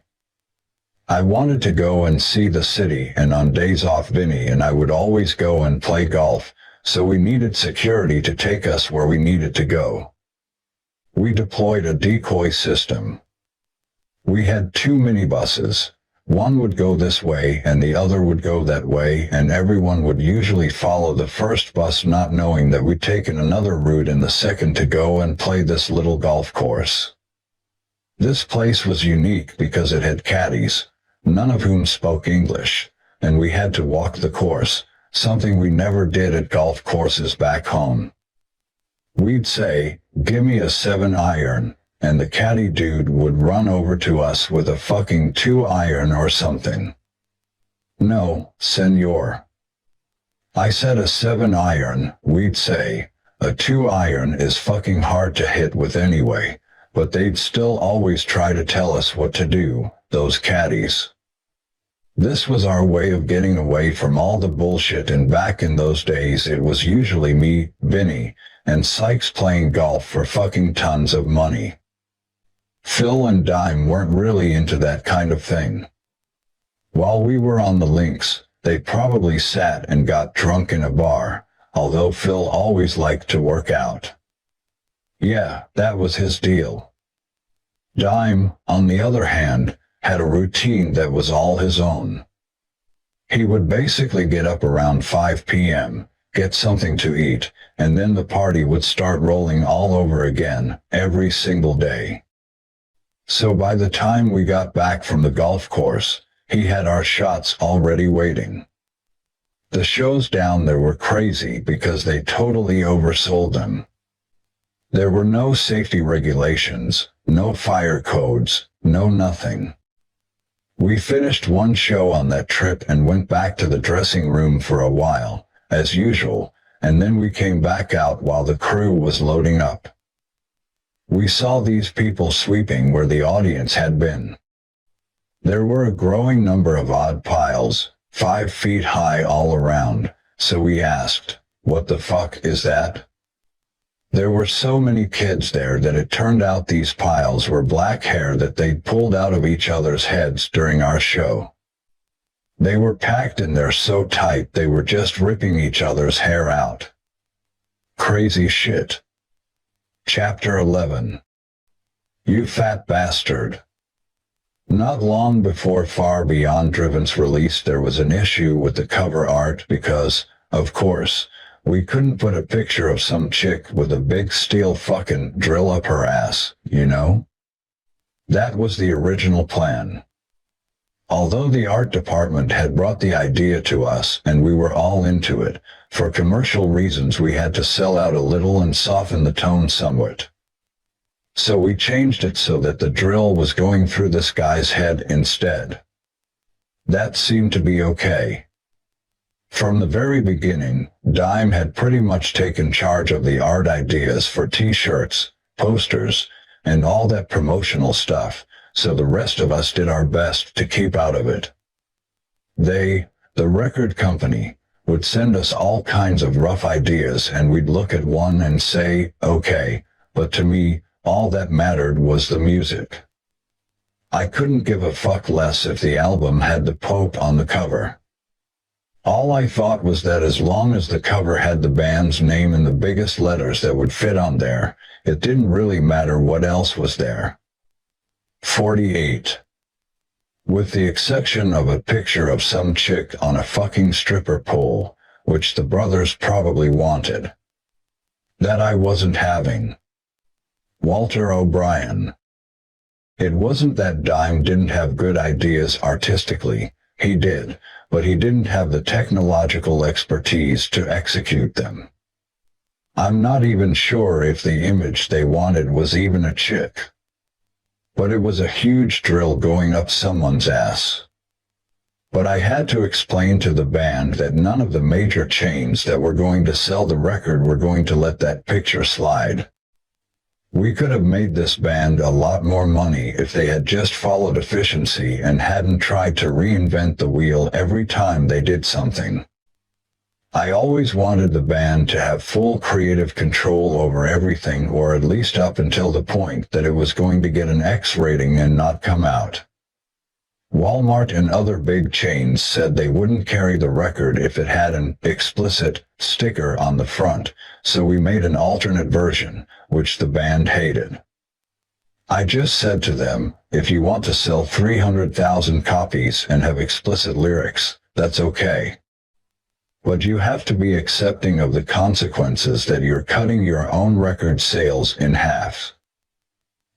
[SPEAKER 1] I wanted to go and see the city, and on days off Vinnie and I would always go and play golf, so we needed security to take us where we needed to go. We deployed a decoy system. We had 2 minibuses. One would go this way and the other would go that way, and everyone would usually follow the first bus, not knowing that we'd taken another route in the second to go and play this little golf course. This place was unique because it had caddies, none of whom spoke English, and we had to walk the course, something we never did at golf courses back home. We'd say, "Give me a 7-iron," and the caddy dude would run over to us with a fucking 2-iron or something. "No, senor." I said a 7-iron, we'd say, "A 2-iron is fucking hard to hit with anyway," but they'd still always try to tell us what to do, those caddies. This was our way of getting away from all the bullshit, and back in those days it was usually me, Vinnie, and Sykes playing golf for fucking tons of money. Phil and Dime weren't really into that kind of thing. While we were on the links, they probably sat and got drunk in a bar, although Phil always liked to work out. Yeah, that was his deal. Dime, on the other hand, had a routine that was all his own. He would basically get up around 5 p.m., get something to eat, and then the party would start rolling all over again, every single day. So by the time we got back from the golf course, he had our shots already waiting. The shows down there were crazy because they totally oversold them. There were no safety regulations, no fire codes, no nothing. We finished one show on that trip and went back to the dressing room for a while, as usual, and then we came back out while the crew was loading up. We saw these people sweeping where the audience had been. There were a growing number of odd piles, 5 feet high all around, so we asked, "What the fuck is that?" There were so many kids there that it turned out these piles were black hair that they'd pulled out of each other's heads during our show. They were packed in there so tight they were just ripping each other's hair out. Crazy shit. Chapter 11. You Fat Bastard. Not long before Far Beyond Driven's release, there was an issue with the cover art because, of course, we couldn't put a picture of some chick with a big steel fucking drill up her ass, you know? That was the original plan. Although the art department had brought the idea to us and we were all into it, for commercial reasons we had to sell out a little and soften the tone somewhat. So we changed it so that the drill was going through this guy's head instead. That seemed to be okay. From the very beginning, Dime had pretty much taken charge of the art ideas for t-shirts, posters, and all that promotional stuff, so the rest of us did our best to keep out of it. They, the record company, would send us all kinds of rough ideas and we'd look at one and say, okay, but to me, all that mattered was the music. I couldn't give a fuck less if the album had the Pope on the cover. All I thought was that as long as the cover had the band's name in the biggest letters that would fit on there, it didn't really matter what else was there. 48. With the exception of a picture of some chick on a fucking stripper pole, which the brothers probably wanted. That I wasn't having. Walter O'Brien. It wasn't that Dime didn't have good ideas artistically, he did, but he didn't have the technological expertise to execute them. I'm not even sure if the image they wanted was even a chick. But it was a huge drill going up someone's ass. But I had to explain to the band that none of the major chains that were going to sell the record were going to let that picture slide. We could have made this band a lot more money if they had just followed efficiency and hadn't tried to reinvent the wheel every time they did something. I always wanted the band to have full creative control over everything, or at least up until the point that it was going to get an X rating and not come out. Walmart and other big chains said they wouldn't carry the record if it had an explicit sticker on the front, so we made an alternate version, which the band hated. I just said to them, if you want to sell 300,000 copies and have explicit lyrics, that's okay. But you have to be accepting of the consequences that you're cutting your own record sales in half.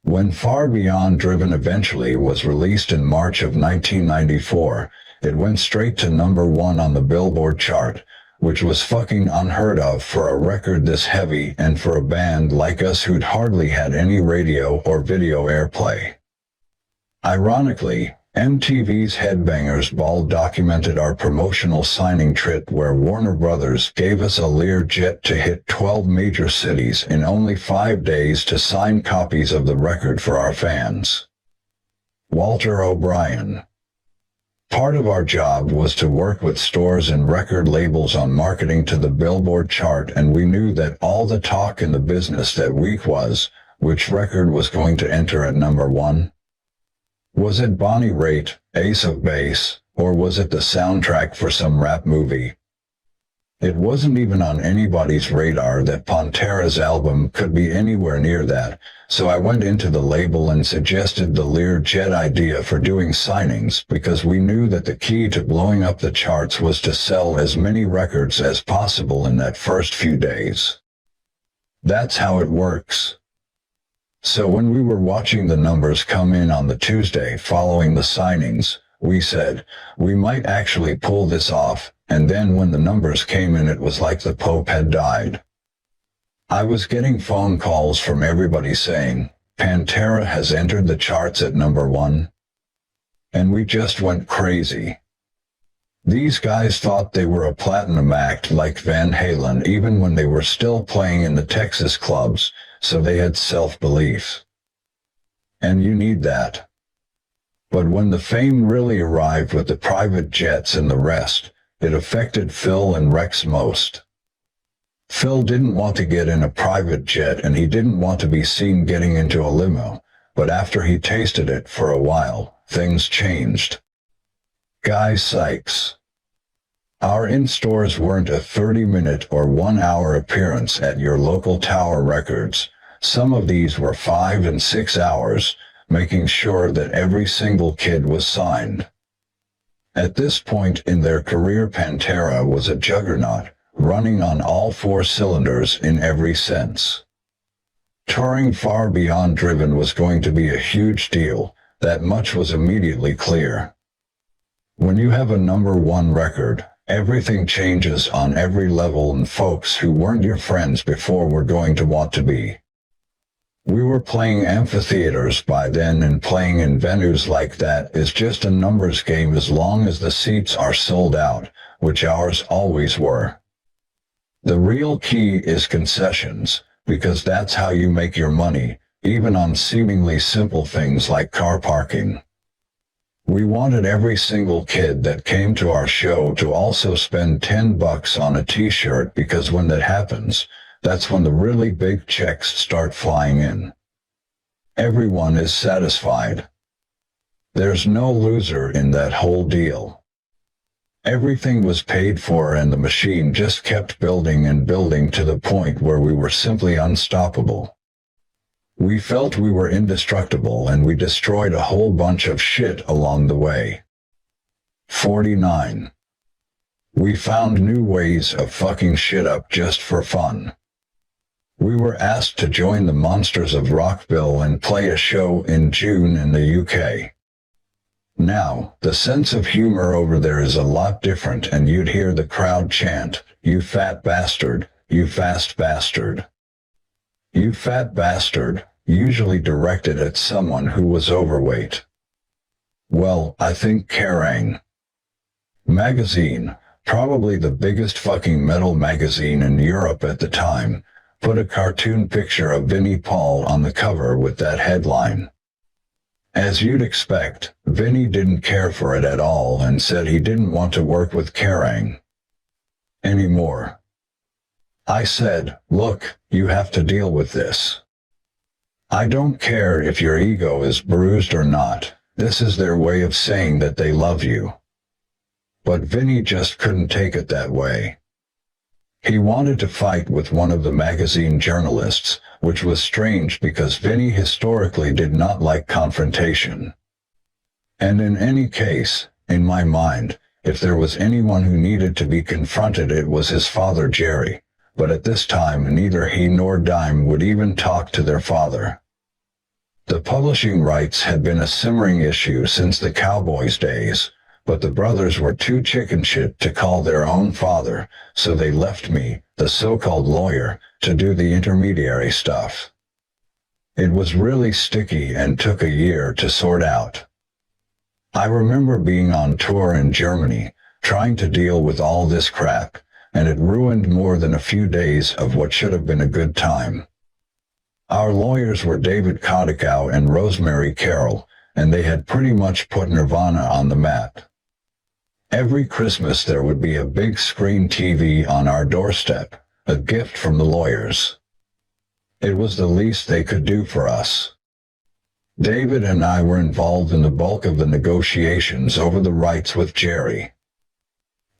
[SPEAKER 1] When Far Beyond Driven eventually was released in March of 1994, it went straight to #1 on the Billboard chart, which was fucking unheard of for a record this heavy and for a band like us who'd hardly had any radio or video airplay. Ironically, MTV's Headbangers Ball documented our promotional signing trip where Warner Brothers gave us a Learjet to hit 12 major cities in only 5 days to sign copies of the record for our fans. Walter O'Brien. Part of our job was to work with stores and record labels on marketing to the Billboard chart, and we knew that all the talk in the business that week was, which record was going to enter at #1? Was it Bonnie Raitt, Ace of Base, or was it the soundtrack for some rap movie? It wasn't even on anybody's radar that Pantera's album could be anywhere near that, so I went into the label and suggested the Learjet idea for doing signings because we knew that the key to blowing up the charts was to sell as many records as possible in that first few days. That's how it works. So when we were watching the numbers come in on the Tuesday following the signings, we said, we might actually pull this off, and then when the numbers came in it was like the Pope had died. I was getting phone calls from everybody saying, Pantera has entered the charts at #1. and we just went crazy. These guys thought they were a platinum act like Van Halen even when they were still playing in the Texas clubs, so they had self-belief. And you need that. But when the fame really arrived with the private jets and the rest, it affected Phil and Rex most. Phil didn't want to get in a private jet and he didn't want to be seen getting into a limo, but after he tasted it for a while, things changed. Guy Sykes. Our in-stores weren't a 30-minute or 1-hour appearance at your local Tower Records. Some of these were 5 and 6 hours, making sure that every single kid was signed. At this point in their career, Pantera was a juggernaut, running on all 4 cylinders in every sense. Touring far beyond Driven was going to be a huge deal, that much was immediately clear. When you have a #1 record, everything changes on every level, and folks who weren't your friends before were going to want to be. We were playing amphitheaters by then, and playing in venues like that is just a numbers game as long as the seats are sold out, which ours always were. The real key is concessions, because that's how you make your money, even on seemingly simple things like car parking. We wanted every single kid that came to our show to also spend $10 on a t-shirt, because when that happens, that's when the really big checks start flying in. Everyone is satisfied. There's no loser in that whole deal. Everything was paid for and the machine just kept building and building to the point where we were simply unstoppable. We felt we were indestructible and we destroyed a whole bunch of shit along the way. 49. We found new ways of fucking shit up just for fun. We were asked to join the Monsters of Rockville and play a show in June in the UK. Now, the sense of humor over there is a lot different, and you'd hear the crowd chant, "You fat bastard, you fast bastard." You fat bastard, usually directed at someone who was overweight. Well, I think Kerrang! Magazine, probably the biggest fucking metal magazine in Europe at the time, put a cartoon picture of Vinnie Paul on the cover with that headline. As you'd expect, Vinnie didn't care for it at all and said he didn't want to work with Kerrang! Anymore. I said, look, you have to deal with this. I don't care if your ego is bruised or not, this is their way of saying that they love you. But Vinnie just couldn't take it that way. He wanted to fight with one of the magazine journalists, which was strange because Vinnie historically did not like confrontation. And in any case, in my mind, if there was anyone who needed to be confronted, it was his father Jerry, but at this time neither he nor Dime would even talk to their father. The publishing rights had been a simmering issue since the Cowboys days, but the brothers were too chicken shit to call their own father, so they left me, the so-called lawyer, to do the intermediary stuff. It was really sticky and took a year to sort out. I remember being on tour in Germany, trying to deal with all this crap, and it ruined more than a few days of what should have been a good time. Our lawyers were David Kodakow and Rosemary Carroll, and they had pretty much put Nirvana on the map. Every Christmas there would be a big screen TV on our doorstep, a gift from the lawyers. It was the least they could do for us. David and I were involved in the bulk of the negotiations over the rights with Jerry.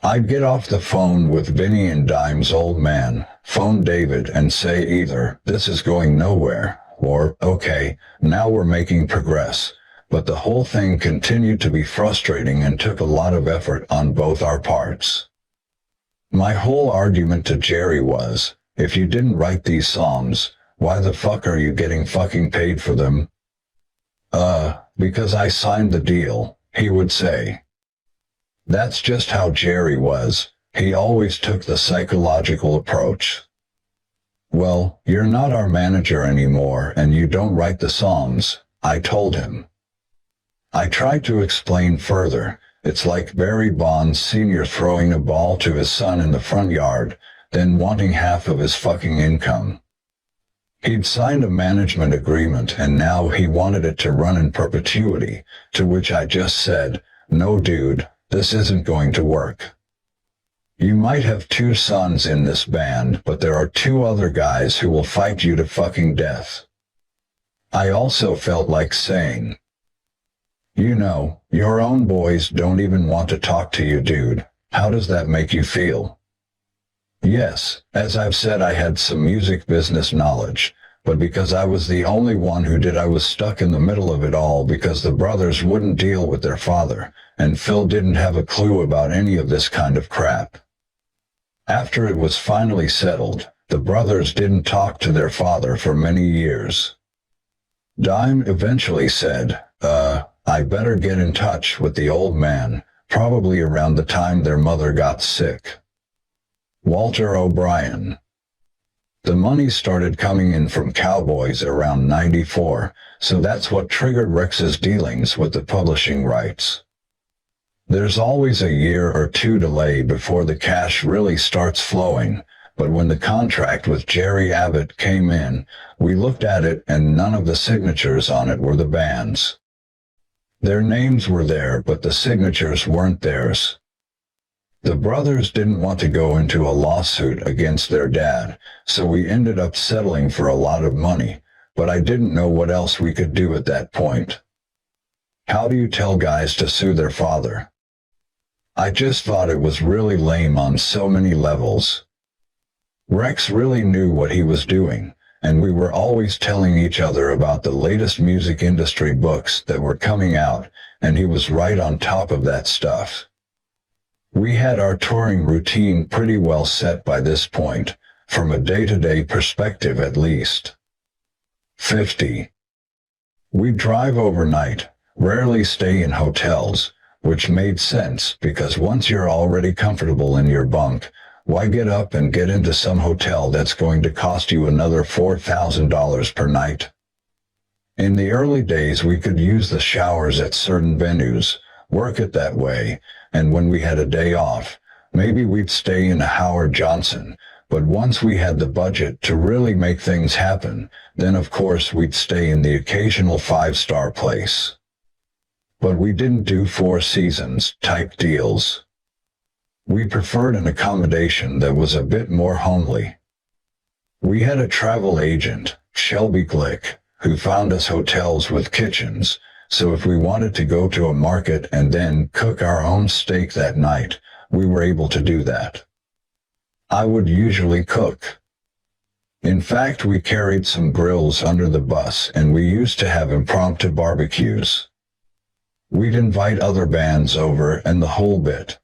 [SPEAKER 1] I'd get off the phone with Vinnie and Dime's old man, phone David and say either, "This is going nowhere," or, "Okay, now we're making progress." But the whole thing continued to be frustrating and took a lot of effort on both our parts. My whole argument to Jerry was, if you didn't write these songs, why the fuck are you getting fucking paid for them? Because I signed the deal, he would say. That's just how Jerry was, he always took the psychological approach. Well, you're not our manager anymore and you don't write the songs, I told him. I tried to explain further. It's like Barry Bonds Sr. throwing a ball to his son in the front yard, then wanting half of his fucking income. He'd signed a management agreement and now he wanted it to run in perpetuity, to which I just said, no dude, this isn't going to work. You might have 2 sons in this band, but there are 2 other guys who will fight you to fucking death. I also felt like saying, you know, your own boys don't even want to talk to you, dude. How does that make you feel? Yes, as I've said, I had some music business knowledge, but because I was the only one who did, I was stuck in the middle of it all because the brothers wouldn't deal with their father, and Phil didn't have a clue about any of this kind of crap. After it was finally settled, the brothers didn't talk to their father for many years. Dime eventually said, I better get in touch with the old man, probably around the time their mother got sick. Walter O'Brien. The money started coming in from Cowboys around '94, so that's what triggered Rex's dealings with the publishing rights. There's always a year or 2 delay before the cash really starts flowing, but when the contract with Jerry Abbott came in, we looked at it and none of the signatures on it were the band's. Their names were there, but the signatures weren't theirs. The brothers didn't want to go into a lawsuit against their dad, so we ended up settling for a lot of money, but I didn't know what else we could do at that point. How do you tell guys to sue their father? I just thought it was really lame on so many levels. Rex really knew what he was doing, and we were always telling each other about the latest music industry books that were coming out, and he was right on top of that stuff. We had our touring routine pretty well set by this point, from a day-to-day perspective at least. 50. We'd drive overnight, rarely stay in hotels, which made sense because once you're already comfortable in your bunk, why get up and get into some hotel that's going to cost you another $4,000 per night? In the early days we could use the showers at certain venues, work it that way, and when we had a day off, maybe we'd stay in a Howard Johnson, but once we had the budget to really make things happen, then of course we'd stay in the occasional 5-star place. But we didn't do 4 seasons type deals. We preferred an accommodation that was a bit more homely. We had a travel agent, Shelby Glick, who found us hotels with kitchens, so if we wanted to go to a market and then cook our own steak that night, we were able to do that. I would usually cook. In fact, we carried some grills under the bus and we used to have impromptu barbecues. We'd invite other bands over and the whole bit.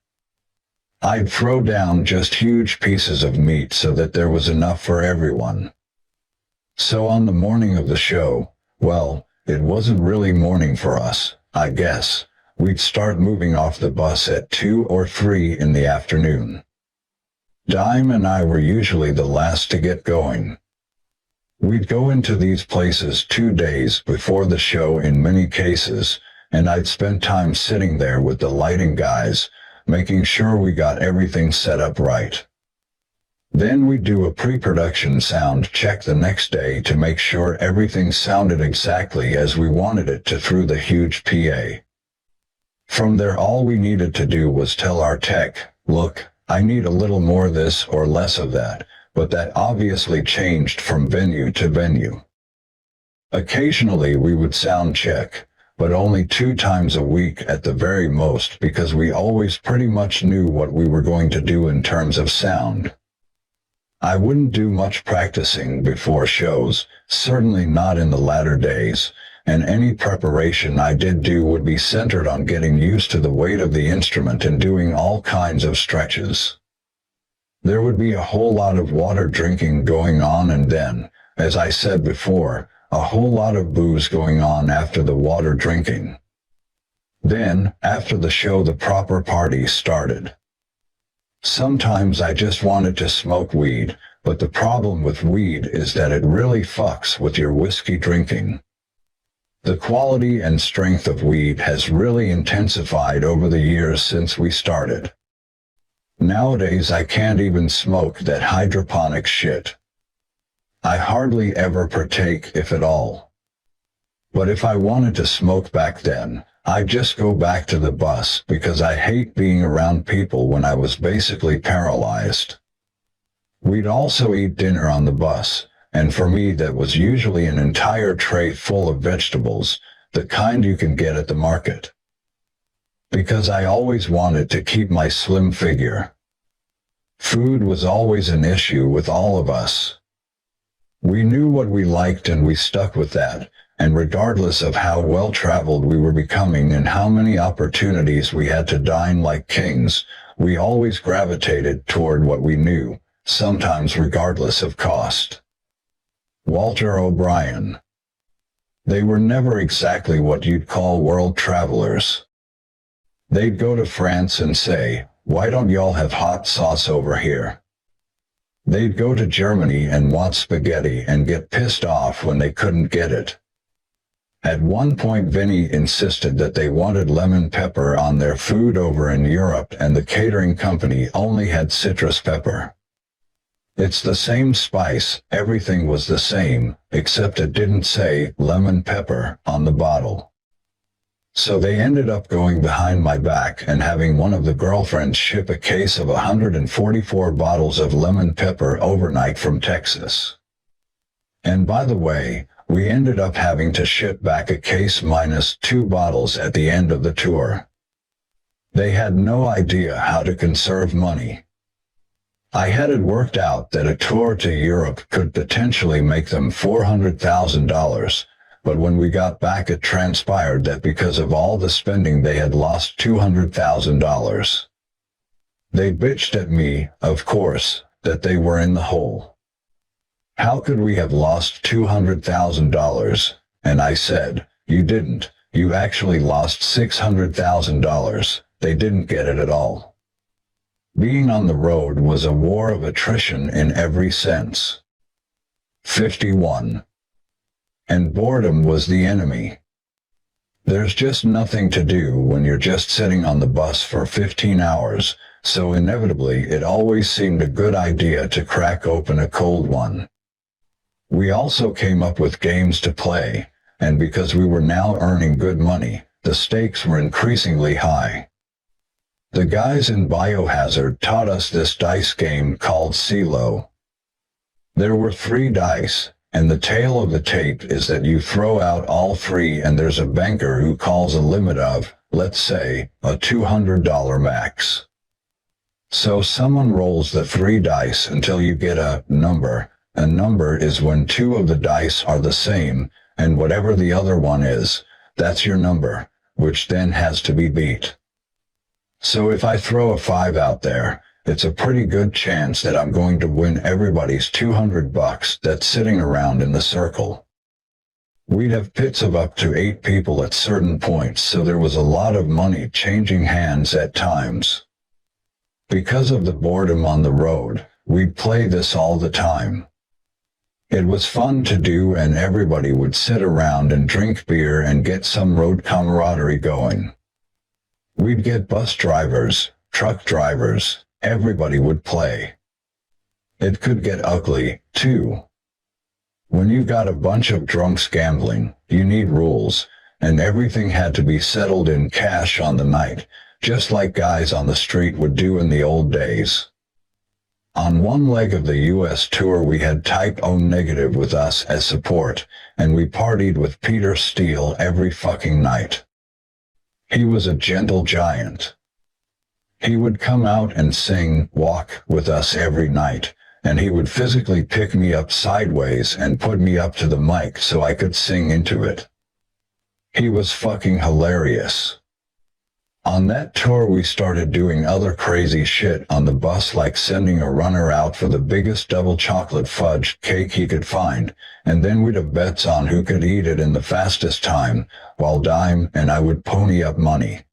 [SPEAKER 1] I'd throw down just huge pieces of meat so that there was enough for everyone. So on the morning of the show, well, it wasn't really morning for us, I guess. We'd start moving off the bus at 2 or 3 in the afternoon. Dime and I were usually the last to get going. We'd go into these places 2 days before the show in many cases, and I'd spend time sitting there with the lighting guys, making sure we got everything set up right. Then we'd do a pre-production sound check the next day to make sure everything sounded exactly as we wanted it to through the huge PA. From there all we needed to do was tell our tech, look, I need a little more this or less of that, but that obviously changed from venue to venue. Occasionally we would sound check, but only 2 times a week at the very most because we always pretty much knew what we were going to do in terms of sound. I wouldn't do much practicing before shows, certainly not in the latter days, and any preparation I did do would be centered on getting used to the weight of the instrument and doing all kinds of stretches. There would be a whole lot of water drinking going on and then, as I said before, a whole lot of booze going on after the water drinking. Then, after the show, the proper party started. Sometimes I just wanted to smoke weed, but the problem with weed is that it really fucks with your whiskey drinking. The quality and strength of weed has really intensified over the years since we started. Nowadays I can't even smoke that hydroponic shit. I hardly ever partake, if at all. But if I wanted to smoke back then, I'd just go back to the bus because I hate being around people when I was basically paralyzed. We'd also eat dinner on the bus, and for me that was usually an entire tray full of vegetables, the kind you can get at the market. Because I always wanted to keep my slim figure. Food was always an issue with all of us. We knew what we liked and we stuck with that, and regardless of how well-traveled we were becoming and how many opportunities we had to dine like kings, we always gravitated toward what we knew, sometimes regardless of cost. Walter O'Brien. They were never exactly what you'd call world travelers. They'd go to France and say, "Why don't y'all have hot sauce over here?" They'd go to Germany and want spaghetti and get pissed off when they couldn't get it. At one point Vinnie insisted that they wanted lemon pepper on their food over in Europe and the catering company only had citrus pepper. It's the same spice, everything was the same, except it didn't say lemon pepper on the bottle. So they ended up going behind my back and having one of the girlfriends ship a case of 144 bottles of lemon pepper overnight from Texas. And by the way, we ended up having to ship back a case minus 2 bottles at the end of the tour. They had no idea how to conserve money. I had it worked out that a tour to Europe could potentially make them $400,000, but when we got back it transpired that because of all the spending they had lost $200,000. They bitched at me, of course, that they were in the hole. How could we have lost $200,000? And I said, you didn't, you actually lost $600,000, they didn't get it at all. Being on the road was a war of attrition in every sense. 51. And boredom was the enemy. There's just nothing to do when you're just sitting on the bus for 15 hours, so inevitably it always seemed a good idea to crack open a cold one. We also came up with games to play, and because we were now earning good money, the stakes were increasingly high. The guys in Biohazard taught us this dice game called CeeLo. There were 3 dice, and the tale of the tape is that you throw out all 3 and there's a banker who calls a limit of, let's say, a $200 max. So someone rolls the 3 dice until you get a number. A number is when 2 of the dice are the same, and whatever the other one is, that's your number, which then has to be beat. So if I throw a 5 out there, it's a pretty good chance that I'm going to win everybody's $200 that's sitting around in the circle. We'd have pits of up to 8 people at certain points, so there was a lot of money changing hands at times. Because of the boredom on the road, we'd play this all the time. It was fun to do and everybody would sit around and drink beer and get some road camaraderie going. We'd get bus drivers, truck drivers, everybody would play. It could get ugly, too. When you've got a bunch of drunks gambling, you need rules, and everything had to be settled in cash on the night, just like guys on the street would do in the old days. On one leg of the U.S. tour we had Type O Negative with us as support, and we partied with Peter Steele every fucking night. He was a gentle giant. He would come out and sing Walk with us every night, and he would physically pick me up sideways and put me up to the mic so I could sing into it. He was fucking hilarious. On that tour we started doing other crazy shit on the bus, like sending a runner out for the biggest double chocolate fudge cake he could find, and then we'd have bets on who could eat it in the fastest time, while Dime and I would pony up money.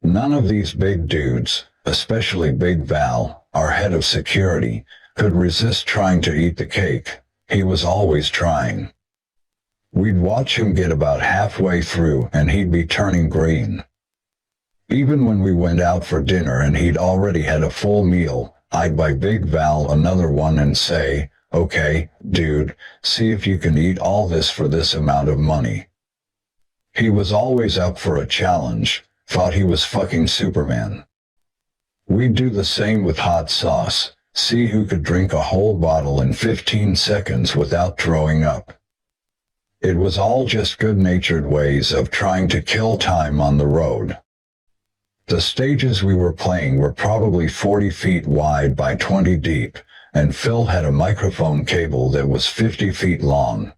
[SPEAKER 1] None of these big dudes, especially Big Val, our head of security, could resist trying to eat the cake. He was always trying. We'd watch him get about halfway through and he'd be turning green. Even when we went out for dinner and he'd already had a full meal, I'd buy Big Val another one and say, "Okay, dude, see if you can eat all this for this amount of money." He was always up for a challenge, thought he was fucking Superman. We'd do the same with hot sauce, see who could drink a whole bottle in 15 seconds without throwing up. It was all just good-natured ways of trying to kill time on the road. The stages we were playing were probably 40 feet wide by 20 deep, and Phil had a microphone cable that was 50 feet long,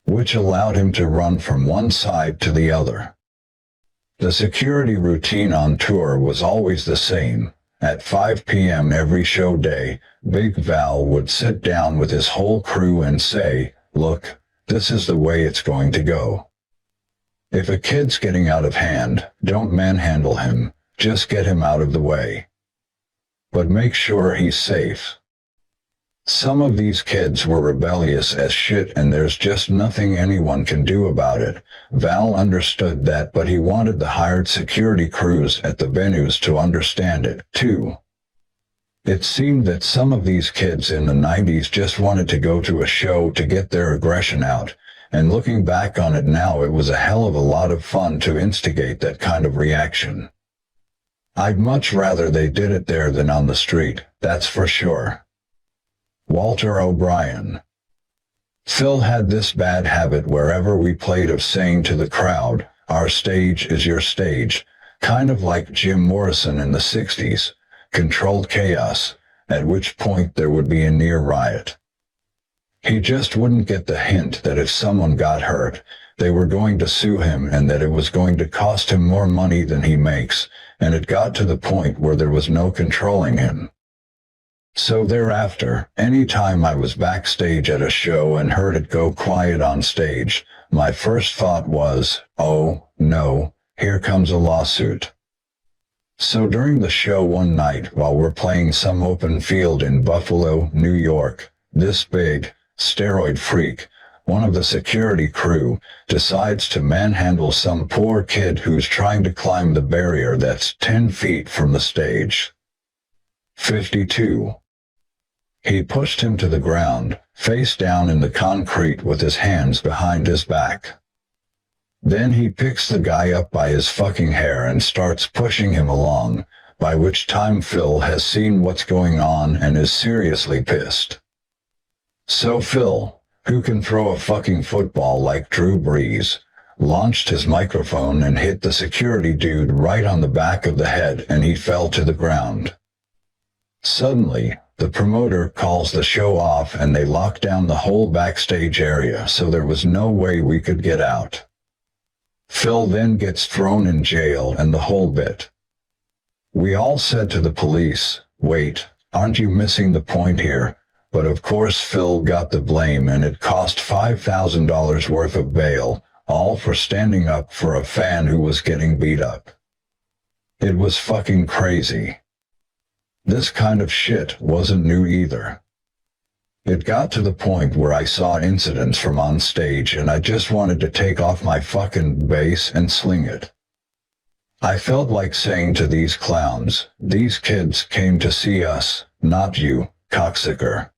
[SPEAKER 1] which allowed him to run from one side to the other. The security routine on tour was always the same. At 5 p.m. every show day, Big Val would sit down with his whole crew and say, "Look, this is the way it's going to go. If a kid's getting out of hand, don't manhandle him, just get him out of the way. But make sure he's safe." Some of these kids were rebellious as shit and there's just nothing anyone can do about it. Val understood that, but he wanted the hired security crews at the venues to understand it, too. It seemed that some of these kids in the 90s just wanted to go to a show to get their aggression out, and looking back on it now, it was a hell of a lot of fun to instigate that kind of reaction. I'd much rather they did it there than on the street, that's for sure. Walter O'Brien. Phil had this bad habit wherever we played of saying to the crowd, "Our stage is your stage," kind of like Jim Morrison in the 60s, controlled chaos, at which point there would be a near riot. He just wouldn't get the hint that if someone got hurt, they were going to sue him and that it was going to cost him more money than he makes, and it got to the point where there was no controlling him. So thereafter, any time I was backstage at a show and heard it go quiet on stage, my first thought was, "Oh, no, here comes a lawsuit." So during the show one night while we're playing some open field in Buffalo, New York, this big, steroid freak, one of the security crew, decides to manhandle some poor kid who's trying to climb the barrier that's 10 feet from the stage. 52. He pushed him to the ground, face down in the concrete with his hands behind his back. Then he picks the guy up by his fucking hair and starts pushing him along, by which time Phil has seen what's going on and is seriously pissed. So Phil, who can throw a fucking football like Drew Brees, launched his microphone and hit the security dude right on the back of the head and he fell to the ground. Suddenly, the promoter calls the show off and they lock down the whole backstage area, so there was no way we could get out. Phil then gets thrown in jail and the whole bit. We all said to the police, "Wait, aren't you missing the point here?" But of course Phil got the blame and it cost $5,000 worth of bail, all for standing up for a fan who was getting beat up. It was fucking crazy. This kind of shit wasn't new either. It got to the point where I saw incidents from on stage and I just wanted to take off my fucking bass and sling it. I felt like saying to these clowns, "These kids came to see us, not you, cocksucker."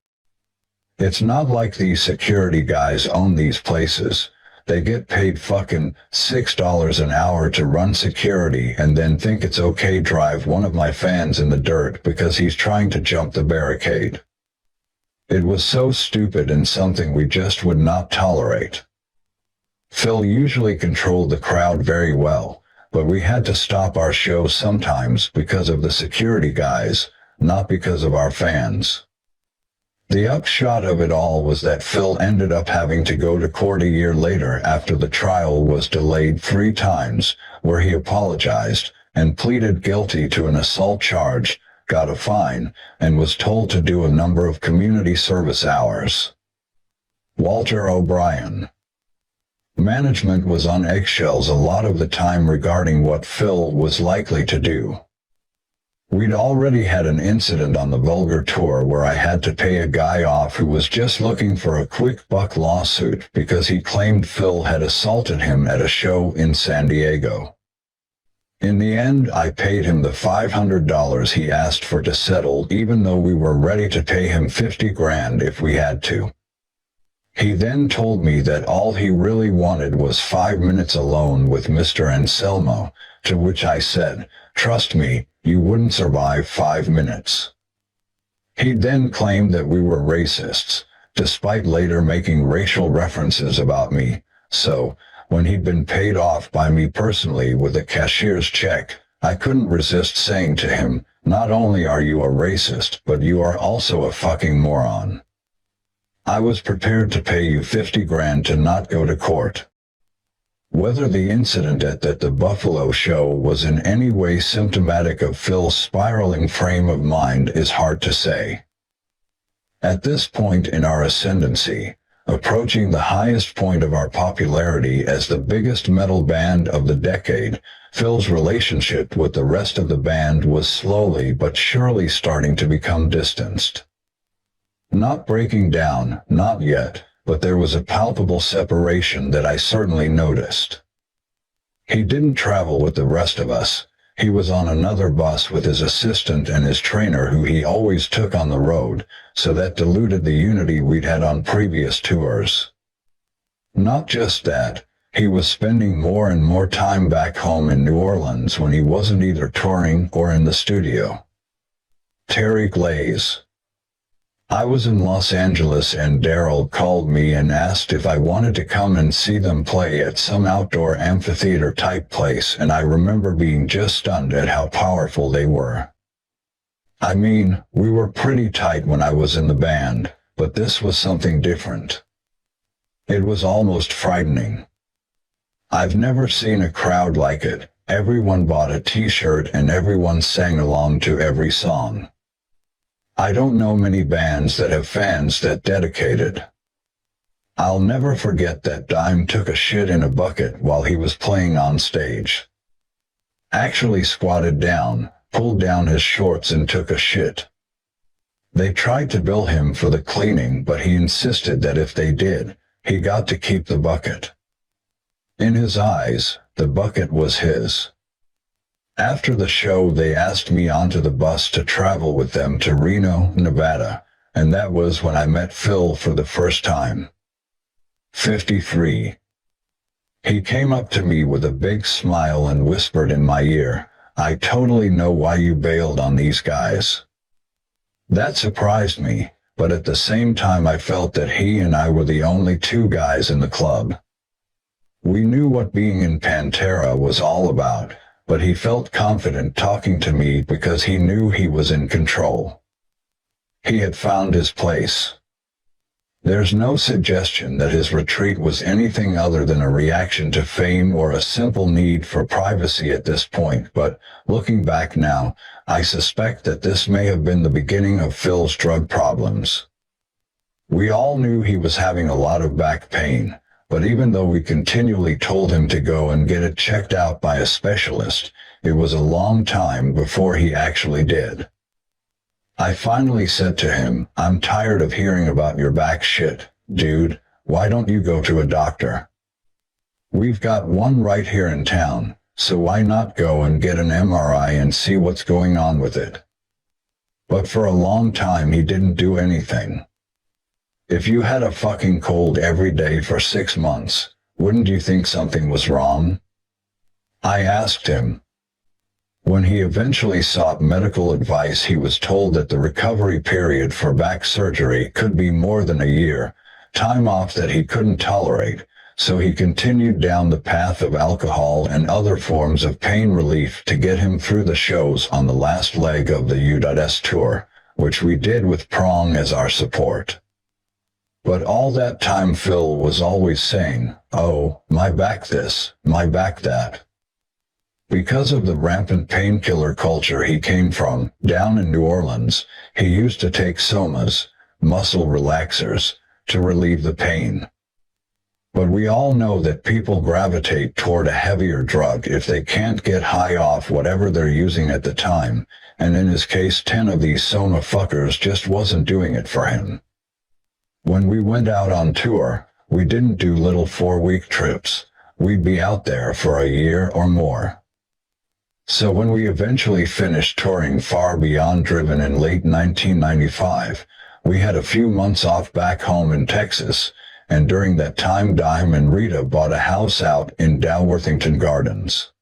[SPEAKER 1] It's not like these security guys own these places. They get paid fucking $6 an hour to run security and then think it's okay drive one of my fans in the dirt because he's trying to jump the barricade. It was so stupid and something we just would not tolerate. Phil usually controlled the crowd very well, but we had to stop our show sometimes because of the security guys, not because of our fans. The upshot of it all was that Phil ended up having to go to court a year later after the trial was delayed 3 times, where he apologized and pleaded guilty to an assault charge, got a fine, and was told to do a number of community service hours. Walter O'Brien. Management was on eggshells a lot of the time regarding what Phil was likely to do. We'd already had an incident on the Vulgar tour where I had to pay a guy off who was just looking for a quick buck lawsuit because he claimed Phil had assaulted him at a show in San Diego. In the end, I paid him the $500 he asked for to settle, even though we were ready to pay him $50,000 if we had to. He then told me that all he really wanted was 5 minutes alone with Mr. Anselmo, to which I said, "Trust me, you wouldn't survive 5 minutes." He then claimed that we were racists, despite later making racial references about me, so, when he'd been paid off by me personally with a cashier's check, I couldn't resist saying to him, "Not only are you a racist, but you are also a fucking moron. I was prepared to pay you $50,000 to not go to court." Whether the incident at the Buffalo show was in any way symptomatic of Phil's spiraling frame of mind is hard to say. At this point in our ascendancy, approaching the highest point of our popularity as the biggest metal band of the decade, Phil's relationship with the rest of the band was slowly but surely starting to become distanced. Not breaking down, not yet, but there was a palpable separation that I certainly noticed. He didn't travel with the rest of us. He was on another bus with his assistant and his trainer who he always took on the road, so that diluted the unity we'd had on previous tours. Not just that, he was spending more and more time back home in New Orleans when he wasn't either touring or in the studio. Terry Glaze. I was in Los Angeles and Darrell called me and asked if I wanted to come and see them play at some outdoor amphitheater type place, and I remember being just stunned at how powerful they were. I mean, we were pretty tight when I was in the band, but this was something different. It was almost frightening. I've never seen a crowd like it. Everyone bought a t-shirt and everyone sang along to every song. I don't know many bands that have fans that dedicated. I'll never forget that Dime took a shit in a bucket while he was playing on stage. Actually squatted down, pulled down his shorts and took a shit. They tried to bill him for the cleaning, but he insisted that if they did, he got to keep the bucket. In his eyes, the bucket was his. After the show, they asked me onto the bus to travel with them to Reno, Nevada, and that was when I met Phil for the first time. 53. He came up to me with a big smile and whispered in my ear, "I totally know why you bailed on these guys." That surprised me, but at the same time I felt that he and I were the only two guys in the club. We knew what being in Pantera was all about, but he felt confident talking to me because he knew he was in control. He had found his place. There's no suggestion that his retreat was anything other than a reaction to fame or a simple need for privacy at this point, but looking back now, I suspect that this may have been the beginning of Phil's drug problems. We all knew he was having a lot of back pain, but even though we continually told him to go and get it checked out by a specialist, it was a long time before he actually did. I finally said to him, "I'm tired of hearing about your back shit, dude. Why don't you go to a doctor? We've got one right here in town, so why not go and get an MRI and see what's going on with it?" But for a long time he didn't do anything. If you had a fucking cold every day for 6 months, wouldn't you think something was wrong? I asked him. When he eventually sought medical advice, he was told that the recovery period for back surgery could be more than a year, time off that he couldn't tolerate, so he continued down the path of alcohol and other forms of pain relief to get him through the shows on the last leg of the U.S. tour, which we did with Prong as our support. But all that time Phil was always saying, "Oh, my back this, my back that." Because of the rampant painkiller culture he came from, down in New Orleans, he used to take somas, muscle relaxers, to relieve the pain. But we all know that people gravitate toward a heavier drug if they can't get high off whatever they're using at the time, and in his case 10 of these soma fuckers just wasn't doing it for him. When we went out on tour, we didn't do little 4-week trips. We'd be out there for a year or more. So when we eventually finished touring Far Beyond Driven in late 1995, we had a few months off back home in Texas, and during that time Dime and Rita bought a house out in Dalworthington Gardens.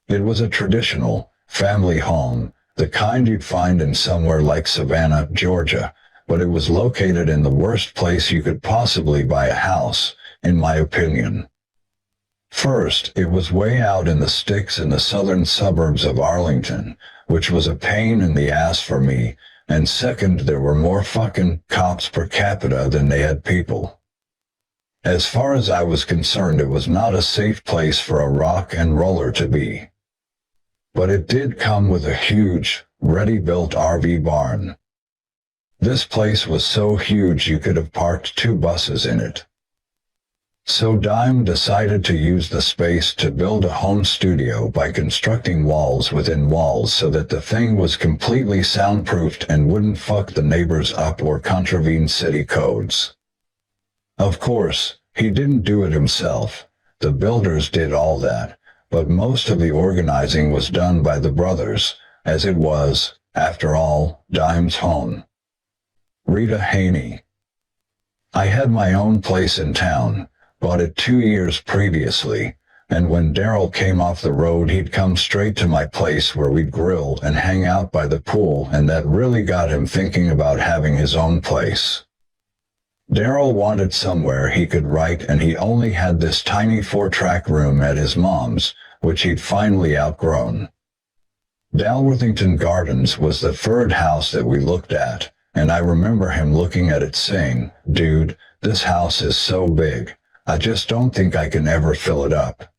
[SPEAKER 1] It was a traditional, family home, the kind you'd find in somewhere like Savannah, Georgia, but it was located in the worst place you could possibly buy a house, in my opinion. First, it was way out in the sticks in the southern suburbs of Arlington, which was a pain in the ass for me, and second, there were more fucking cops per capita than they had people. As far as I was concerned, it was not a safe place for a rock and roller to be. But it did come with a huge, ready-built RV barn. This place was so huge you could have parked 2 buses in it. So Dime decided to use the space to build a home studio by constructing walls within walls so that the thing was completely soundproofed and wouldn't fuck the neighbors up or contravene city codes. Of course, he didn't do it himself. The builders did all that, but most of the organizing was done by the brothers, as it was, after all, Dime's home. Rita Haney. I had my own place in town, bought it 2 years previously, and when Darrell came off the road he'd come straight to my place where we'd grill and hang out by the pool, and that really got him thinking about having his own place. Darrell wanted somewhere he could write, and he only had this tiny 4-track room at his mom's, which he'd finally outgrown. Dalworthington Gardens was the third house that we looked at, and I remember him looking at it saying, "Dude, this house is so big, I just don't think I can ever fill it up."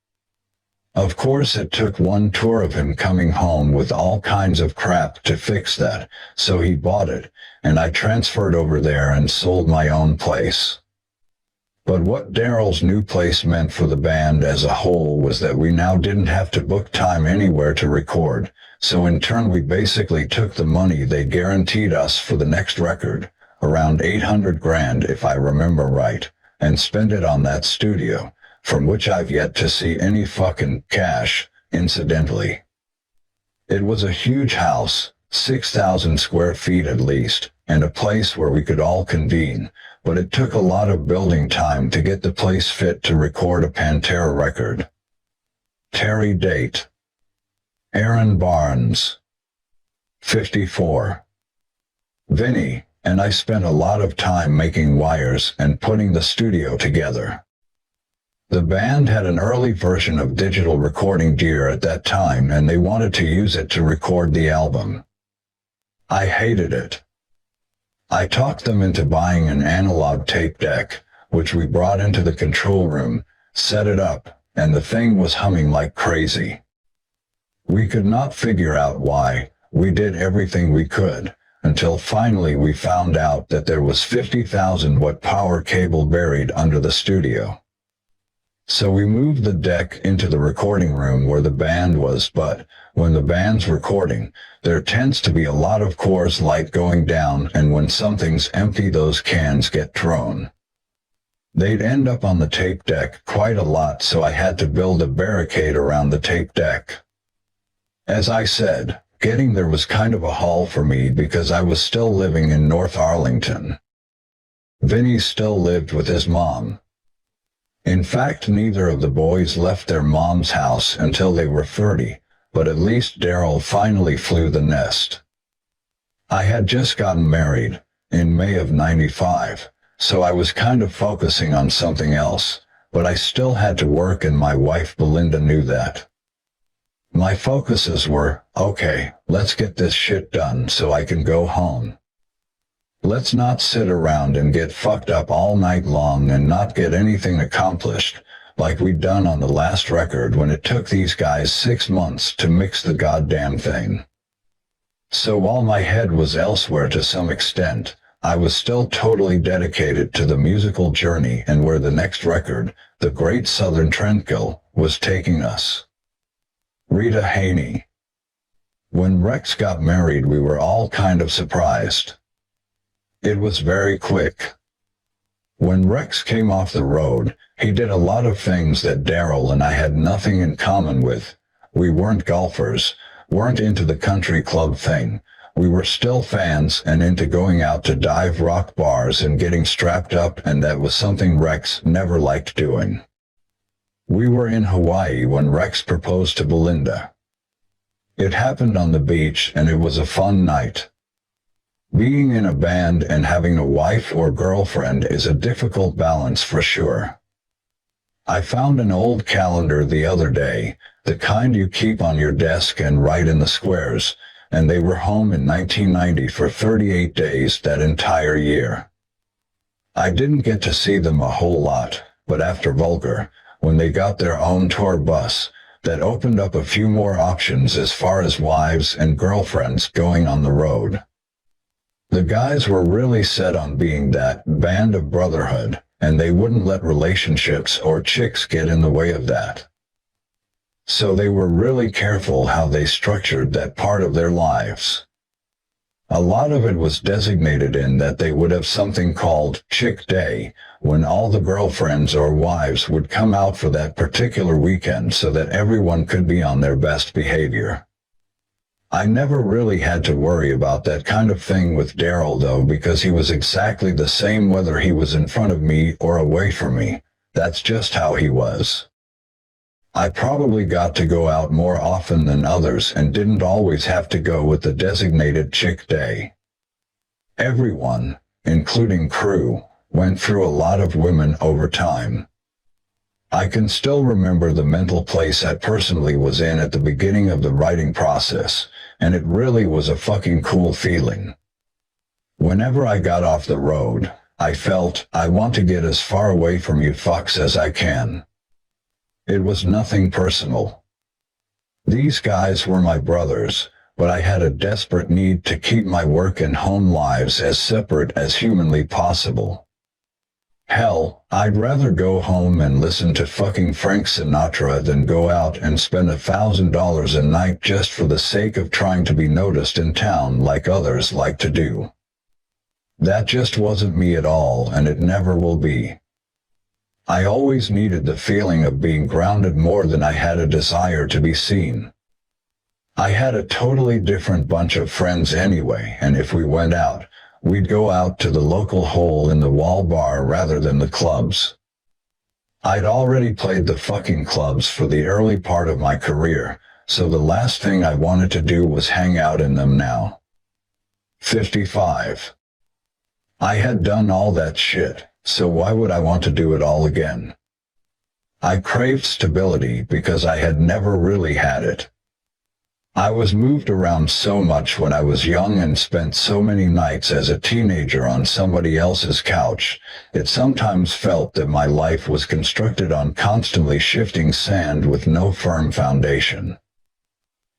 [SPEAKER 1] Of course, it took one tour of him coming home with all kinds of crap to fix that, so he bought it, and I transferred over there and sold my own place. But what Darrell's new place meant for the band as a whole was that we now didn't have to book time anywhere to record, so in turn we basically took the money they guaranteed us for the next record, around $800,000 if I remember right, and spent it on that studio, from which I've yet to see any fucking cash, incidentally. It was a huge house, 6,000 square feet at least, and a place where we could all convene, but it took a lot of building time to get the place fit to record a Pantera record. Terry date. Aaron Barnes. 54. Vinnie and I spent a lot of time making wires and putting the studio together. The band had an early version of digital recording gear at that time, and they wanted to use it to record the album. I hated it. I talked them into buying an analog tape deck, which we brought into the control room, set it up, and the thing was humming like crazy. We could not figure out why. We did everything we could, until finally we found out that there was 50,000 watt power cable buried under the studio. So we moved the deck into the recording room where the band was, but when the band's recording, there tends to be a lot of Coors Light going down, and when something's empty those cans get thrown. They'd end up on the tape deck quite a lot, so I had to build a barricade around the tape deck. As I said, getting there was kind of a haul for me because I was still living in North Arlington. Vinnie still lived with his mom. In fact, neither of the boys left their mom's house until they were 30, but at least Darrell finally flew the nest. I had just gotten married, in May of '95, so I was kind of focusing on something else, but I still had to work, and my wife Belinda knew that. My focuses were, okay, let's get this shit done so I can go home. Let's not sit around and get fucked up all night long and not get anything accomplished, like we'd done on the last record when it took these guys 6 months to mix the goddamn thing. So while my head was elsewhere to some extent, I was still totally dedicated to the musical journey and where the next record, The Great Southern Trendkill, was taking us. Rita Haney. When Rex got married, we were all kind of surprised. It was very quick. When Rex came off the road, he did a lot of things that Darrell and I had nothing in common with. We weren't golfers, weren't into the country club thing. We were still fans and into going out to dive rock bars and getting strapped up, and that was something Rex never liked doing. We were in Hawaii when Rex proposed to Belinda. It happened on the beach and it was a fun night. Being in a band and having a wife or girlfriend is a difficult balance for sure. I found an old calendar the other day, the kind you keep on your desk and write in the squares, and they were home in 1990 for 38 days that entire year. I didn't get to see them a whole lot, but after Vulgar, when they got their own tour bus, that opened up a few more options as far as wives and girlfriends going on the road. The guys were really set on being that band of brotherhood, and they wouldn't let relationships or chicks get in the way of that. So they were really careful how they structured that part of their lives. A lot of it was designated in that they would have something called Chick Day, when all the girlfriends or wives would come out for that particular weekend so that everyone could be on their best behavior. I never really had to worry about that kind of thing with Darrell though, because he was exactly the same whether he was in front of me or away from me. That's just how he was. I probably got to go out more often than others and didn't always have to go with the designated Chick Day. Everyone, including crew, went through a lot of women over time. I can still remember the mental place I personally was in at the beginning of the writing process, and it really was a fucking cool feeling. Whenever I got off the road, I felt, I want to get as far away from you fucks as I can. It was nothing personal. These guys were my brothers, but I had a desperate need to keep my work and home lives as separate as humanly possible. Hell, I'd rather go home and listen to fucking Frank Sinatra than go out and spend $1,000 a night just for the sake of trying to be noticed in town like others like to do. That just wasn't me at all, and it never will be. I always needed the feeling of being grounded more than I had a desire to be seen. I had a totally different bunch of friends anyway, and if we went out, we'd go out to the local hole-in-the-wall bar rather than the clubs. I'd already played the fucking clubs for the early part of my career, so the last thing I wanted to do was hang out in them now. 55. I had done all that shit, so why would I want to do it all again? I craved stability because I had never really had it. I was moved around so much when I was young and spent so many nights as a teenager on somebody else's couch, it sometimes felt that my life was constructed on constantly shifting sand with no firm foundation.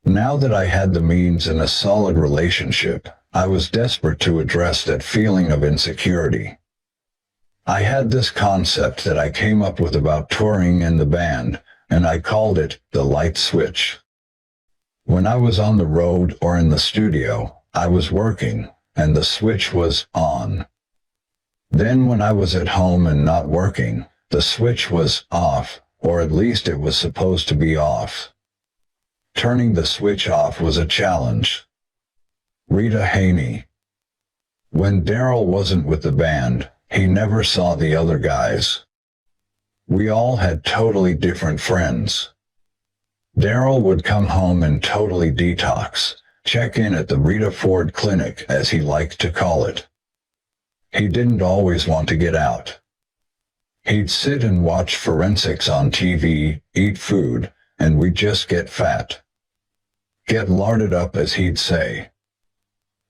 [SPEAKER 1] Now that I had the means and a solid relationship, I was desperate to address that feeling of insecurity. I had this concept that I came up with about touring and the band, and I called it the light switch. When I was on the road or in the studio, I was working, and the switch was on. Then when I was at home and not working, the switch was off, or at least it was supposed to be off. Turning the switch off was a challenge. Rita Haney. When Darrell wasn't with the band, he never saw the other guys. We all had totally different friends. Darrell would come home and totally detox, check in at the Rita Ford Clinic as he liked to call it. He didn't always want to get out. He'd sit and watch forensics on TV, eat food, and we'd just get fat. Get larded up, as he'd say.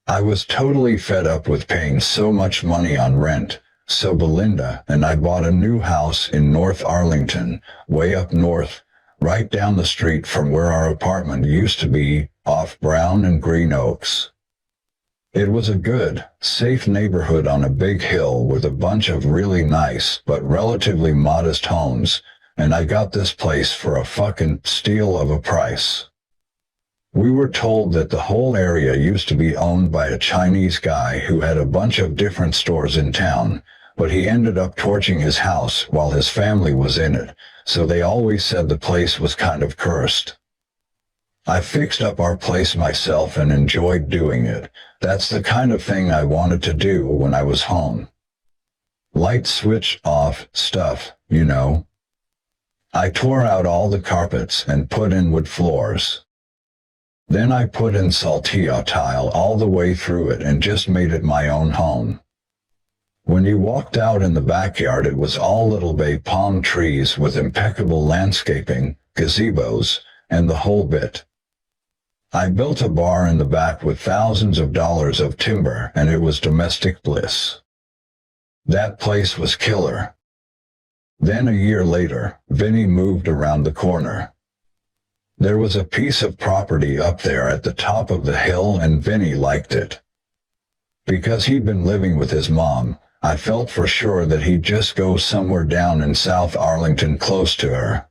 [SPEAKER 1] I was totally fed up with paying so much money on rent, so Belinda and I bought a new house in North Arlington, way up north, right down the street from where our apartment used to be, off Brown and Green Oaks. It was a good, safe neighborhood on a big hill with a bunch of really nice but relatively modest homes, and I got this place for a fucking steal of a price. We were told that the whole area used to be owned by a Chinese guy who had a bunch of different stores in town, but he ended up torching his house while his family was in it, so they always said the place was kind of cursed. I fixed up our place myself and enjoyed doing it. That's the kind of thing I wanted to do when I was home. Light switch off stuff, you know. I tore out all the carpets and put in wood floors. Then I put in saltillo tile all the way through it and just made it my own home. When you walked out in the backyard, it was all little bay palm trees with impeccable landscaping, gazebos, and the whole bit. I built a bar in the back with thousands of dollars of timber, and it was domestic bliss. That place was killer. Then a year later, Vinnie moved around the corner. There was a piece of property up there at the top of the hill, and Vinnie liked it. Because he'd been living with his mom, I felt for sure that he'd just go somewhere down in South Arlington close to her.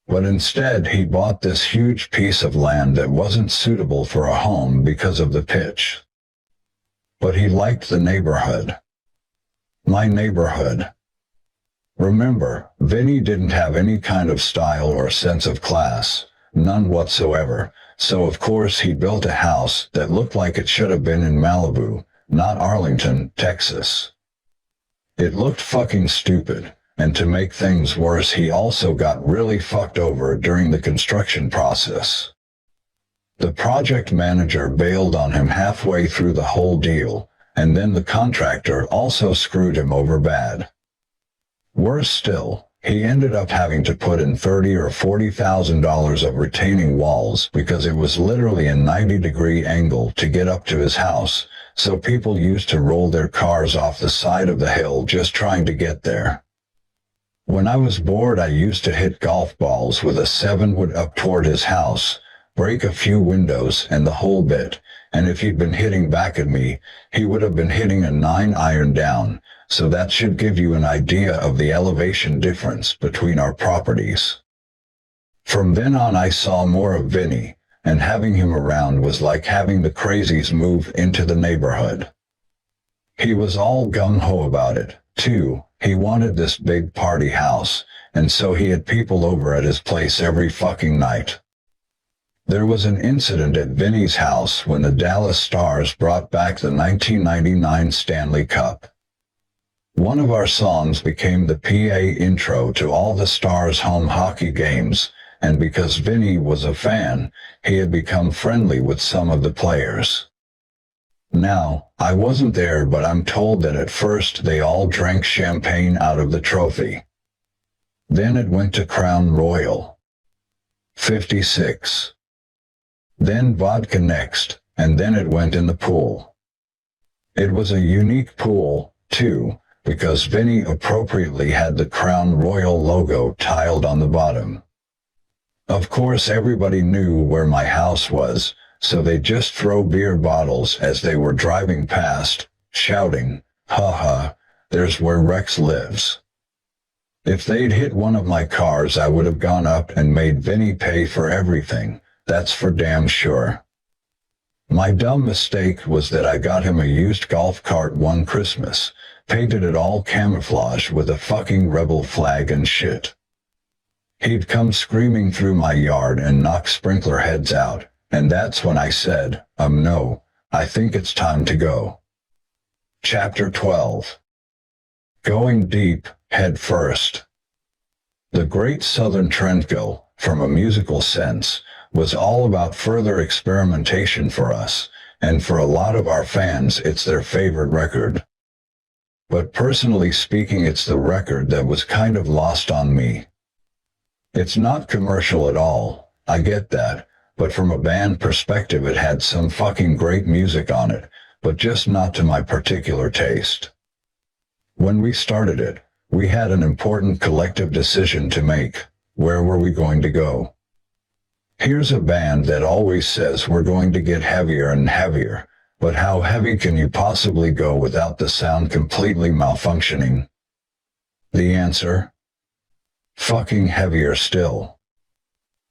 [SPEAKER 1] But instead he bought this huge piece of land that wasn't suitable for a home because of the pitch. But he liked the neighborhood. My neighborhood. Remember, Vinnie didn't have any kind of style or sense of class, none whatsoever, so of course he built a house that looked like it should have been in Malibu, not Arlington, Texas. It looked fucking stupid. And to make things worse, he also got really fucked over during the construction process. The project manager bailed on him halfway through the whole deal, and then the contractor also screwed him over bad. Worse still, he ended up having to put in $30,000 or $40,000 of retaining walls because it was literally a 90-degree angle to get up to his house, so people used to roll their cars off the side of the hill just trying to get there. When I was bored, I used to hit golf balls with a 7-wood up toward his house, break a few windows and the whole bit, and if he'd been hitting back at me, he would have been hitting a 9-iron down, so that should give you an idea of the elevation difference between our properties. From then on I saw more of Vinnie, and having him around was like having the crazies move into the neighborhood. He was all gung-ho about it, too. He wanted this big party house, and so he had people over at his place every fucking night. There was an incident at Vinnie's house when the Dallas Stars brought back the 1999 Stanley Cup. One of our songs became the PA intro to all the Stars' home hockey games, and because Vinnie was a fan, he had become friendly with some of the players. Now, I wasn't there, but I'm told that at first they all drank champagne out of the trophy. Then it went to Crown Royal. 56. Then vodka next, and then it went in the pool. It was a unique pool, too, because Vinnie appropriately had the Crown Royal logo tiled on the bottom. Of course everybody knew where my house was, so they just throw beer bottles as they were driving past, shouting, "Ha, there's where Rex lives." If they'd hit one of my cars, I would have gone up and made Vinnie pay for everything, that's for damn sure. My dumb mistake was that I got him a used golf cart one Christmas, painted it all camouflage with a fucking rebel flag and shit. He'd come screaming through my yard and knock sprinkler heads out. And that's when I said, no, I think it's time to go. Chapter 12. Going deep, head first. The Great Southern Trendkill, from a musical sense, was all about further experimentation for us, and for a lot of our fans it's their favorite record. But personally speaking, it's the record that was kind of lost on me. It's not commercial at all, I get that. But from a band perspective it had some fucking great music on it, but just not to my particular taste. When we started it, we had an important collective decision to make. Where were we going to go? Here's a band that always says we're going to get heavier and heavier, but how heavy can you possibly go without the sound completely malfunctioning? The answer? Fucking heavier still.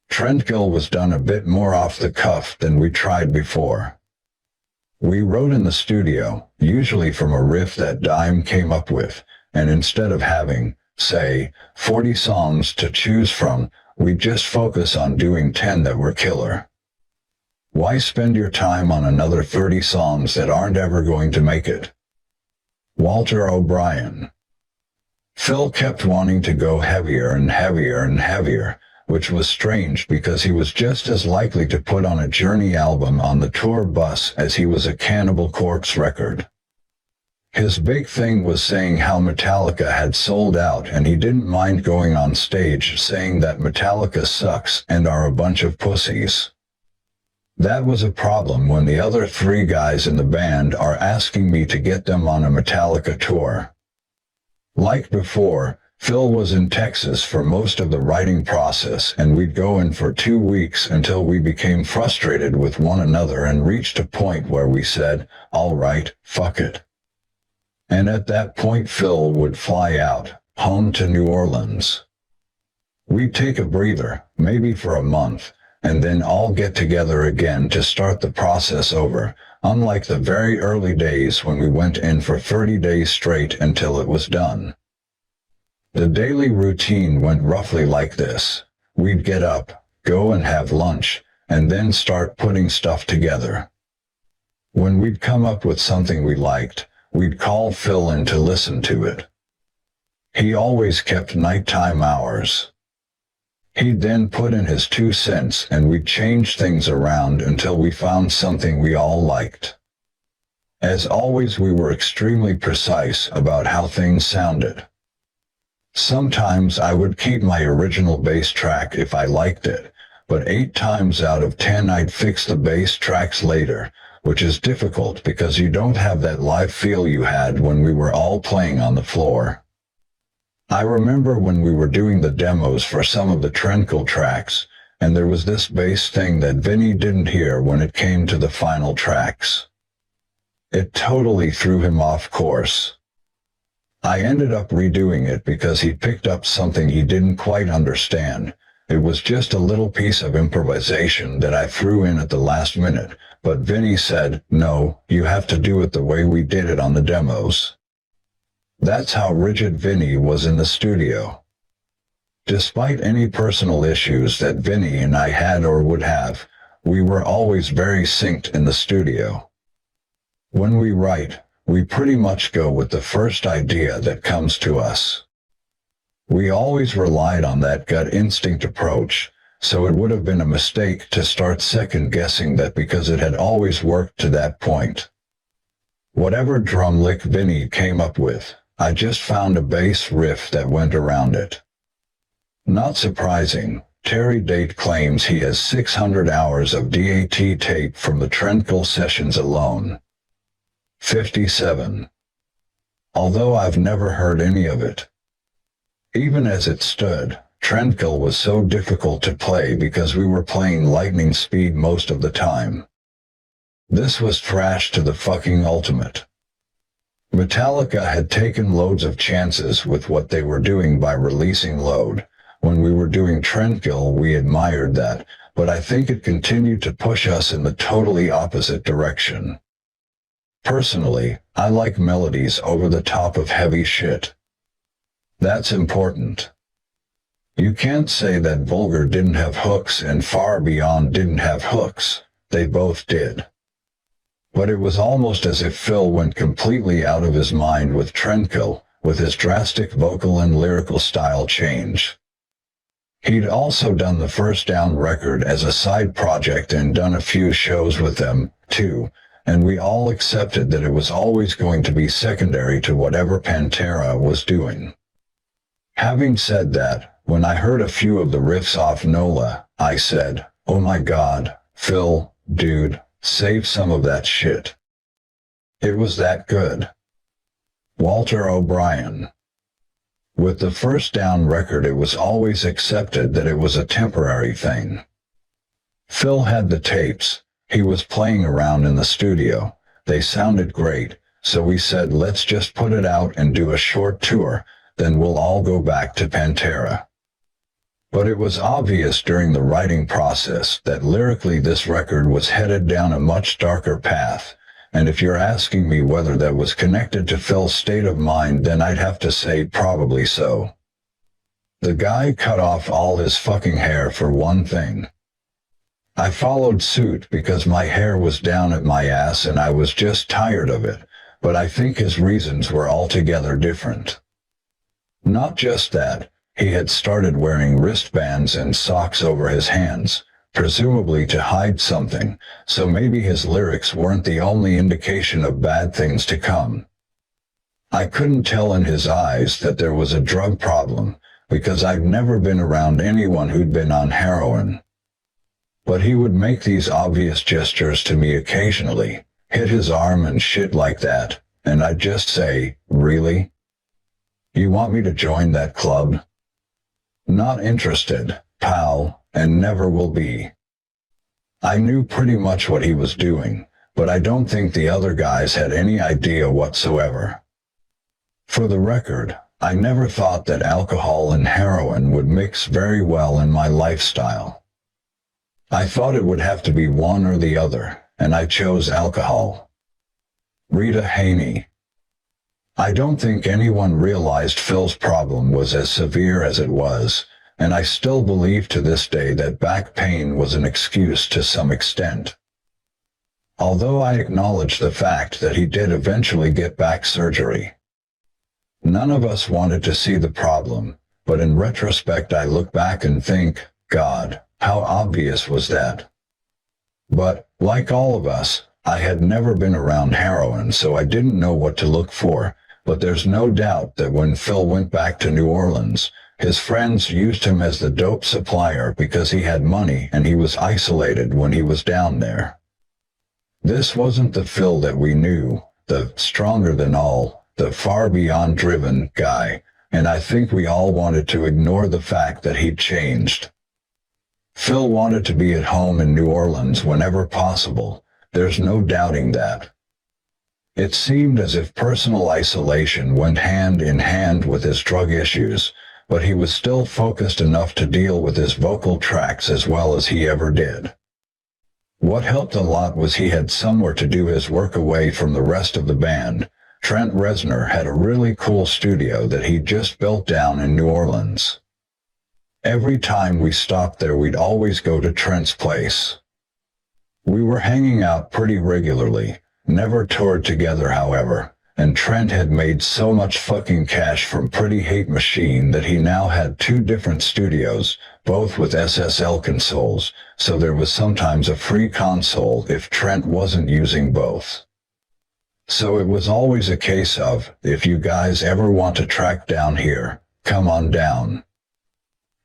[SPEAKER 1] Trendkill was done a bit more off the cuff than we tried before. We wrote in the studio, usually from a riff that Dime came up with, and instead of having, say, 40 songs to choose from, we'd just focus on doing 10 that were killer. Why spend your time on another 30 songs that aren't ever going to make it? Walter O'Brien. Phil kept wanting to go heavier and heavier and heavier, which was strange because he was just as likely to put on a Journey album on the tour bus as he was a Cannibal Corpse record. His big thing was saying how Metallica had sold out, and he didn't mind going on stage saying that Metallica sucks and are a bunch of pussies. That was a problem when the other 3 guys in the band are asking me to get them on a Metallica tour. Like before, Phil was in Texas for most of the writing process, and we'd go in for 2 weeks until we became frustrated with one another and reached a point where we said, all right, fuck it. And at that point Phil would fly out, home to New Orleans. We'd take a breather, maybe for a month, and then all get together again to start the process over, unlike the very early days when we went in for 30 days straight until it was done. The daily routine went roughly like this. We'd get up, go and have lunch, and then start putting stuff together. When we'd come up with something we liked, we'd call Phil in to listen to it. He always kept nighttime hours. He'd then put in his 2 cents and we'd change things around until we found something we all liked. As always, we were extremely precise about how things sounded. Sometimes I would keep my original bass track if I liked it, but 8 times out of 10 I'd fix the bass tracks later, which is difficult because you don't have that live feel you had when we were all playing on the floor. I remember when we were doing the demos for some of the Trendkill tracks, and there was this bass thing that Vinnie didn't hear when it came to the final tracks. It totally threw him off course. I ended up redoing it because he picked up something he didn't quite understand. It was just a little piece of improvisation that I threw in at the last minute, but Vinnie said, no, you have to do it the way we did it on the demos. That's how rigid Vinnie was in the studio. Despite any personal issues that Vinnie and I had or would have, we were always very synced in the studio. When we write, we pretty much go with the first idea that comes to us. We always relied on that gut instinct approach, so it would have been a mistake to start second-guessing that because it had always worked to that point. Whatever drum lick Vinnie came up with, I just found a bass riff that went around it. Not surprising, Terry Date claims he has 600 hours of DAT tape from the Trendkill sessions alone. 57. Although I've never heard any of it. Even as it stood, Trendkill was so difficult to play because we were playing lightning speed most of the time. This was thrash to the fucking ultimate. Metallica had taken loads of chances with what they were doing by releasing Load. When we were doing Trendkill, we admired that, but I think it continued to push us in the totally opposite direction. Personally, I like melodies over the top of heavy shit. That's important. You can't say that Vulgar didn't have hooks and Far Beyond didn't have hooks. They both did. But it was almost as if Phil went completely out of his mind with Trendkill, with his drastic vocal and lyrical style change. He'd also done the First Down record as a side project and done a few shows with them, too, and we all accepted that it was always going to be secondary to whatever Pantera was doing. Having said that, when I heard a few of the riffs off NOLA, I said, oh my god, Phil, dude, save some of that shit. It was that good. Walter O'Brien. With the First Down record, it was always accepted that it was a temporary thing. Phil had the tapes, he was playing around in the studio, They sounded great, so we said let's just put it out and do a short tour, then we'll all go back to Pantera. But it was obvious during the writing process that lyrically this record was headed down a much darker path, and if you're asking me whether that was connected to Phil's state of mind, then I'd have to say probably so. The guy cut off all his fucking hair for one thing. I followed suit because my hair was down at my ass and I was just tired of it, but I think his reasons were altogether different. Not just that, he had started wearing wristbands and socks over his hands, presumably to hide something, so maybe his lyrics weren't the only indication of bad things to come. I couldn't tell in his eyes that there was a drug problem, because I'd never been around anyone who'd been on heroin. But he would make these obvious gestures to me occasionally, hit his arm and shit like that, and I'd just say, really? You want me to join that club? Not interested, pal, and never will be. I knew pretty much what he was doing, but I don't think the other guys had any idea whatsoever. For the record, I never thought that alcohol and heroin would mix very well in my lifestyle. I thought it would have to be one or the other, and I chose alcohol. Rita Haney. I don't think anyone realized Phil's problem was as severe as it was, and I still believe to this day that back pain was an excuse to some extent. Although I acknowledge the fact that he did eventually get back surgery. None of us wanted to see the problem, but in retrospect I look back and think, God, how obvious was that? But, like all of us, I had never been around heroin, so I didn't know what to look for, but there's no doubt that when Phil went back to New Orleans, his friends used him as the dope supplier because he had money and he was isolated when he was down there. This wasn't the Phil that we knew, the stronger than all, the far beyond driven guy, and I think we all wanted to ignore the fact that he'd changed. Phil wanted to be at home in New Orleans whenever possible, there's no doubting that. It seemed as if personal isolation went hand in hand with his drug issues, but he was still focused enough to deal with his vocal tracks as well as he ever did. What helped a lot was he had somewhere to do his work away from the rest of the band. Trent Reznor had a really cool studio that he'd just built down in New Orleans. Every time we stopped there we'd always go to Trent's place. We were hanging out pretty regularly, never toured together however, and Trent had made so much fucking cash from Pretty Hate Machine that he now had 2 different studios, both with SSL consoles, so there was sometimes a free console if Trent wasn't using both. So it was always a case of, if you guys ever want to track down here, come on down.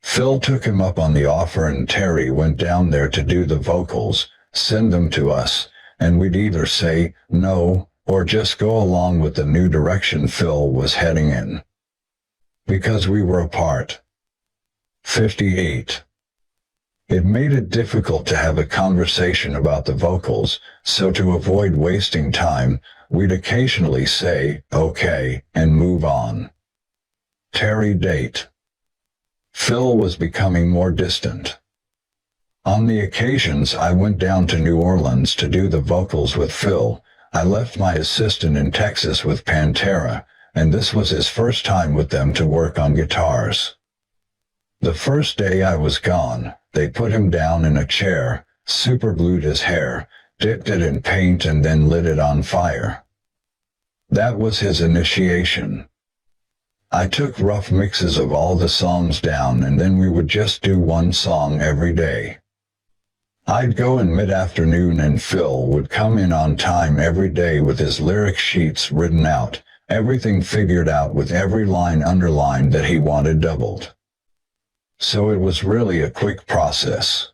[SPEAKER 1] Phil took him up on the offer and Terry went down there to do the vocals, send them to us, and we'd either say no, or just go along with the new direction Phil was heading in. Because we were apart. 58. It made it difficult to have a conversation about the vocals, so to avoid wasting time, we'd occasionally say, okay, and move on. Terry date. Phil was becoming more distant. On the occasions I went down to New Orleans to do the vocals with Phil, I left my assistant in Texas with Pantera, and this was his first time with them to work on guitars. The first day I was gone, they put him down in a chair, superglued his hair, dipped it in paint and then lit it on fire. That was his initiation. I took rough mixes of all the songs down and then we would just do one song every day. I'd go in mid-afternoon and Phil would come in on time every day with his lyric sheets written out, everything figured out with every line underlined that he wanted doubled. So it was really a quick process.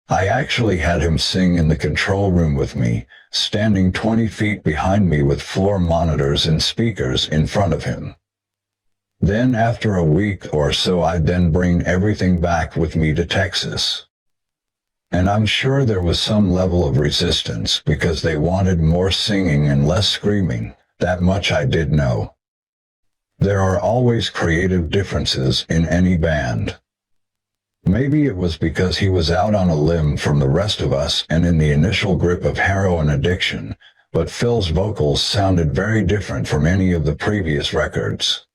[SPEAKER 1] I actually had him sing in the control room with me, standing 20 feet behind me with floor monitors and speakers in front of him. Then after a week or so I'd then bring everything back with me to Texas. And I'm sure there was some level of resistance because they wanted more singing and less screaming, that much I did know. There are always creative differences in any band. Maybe it was because he was out on a limb from the rest of us and in the initial grip of heroin addiction, but Phil's vocals sounded very different from any of the previous records.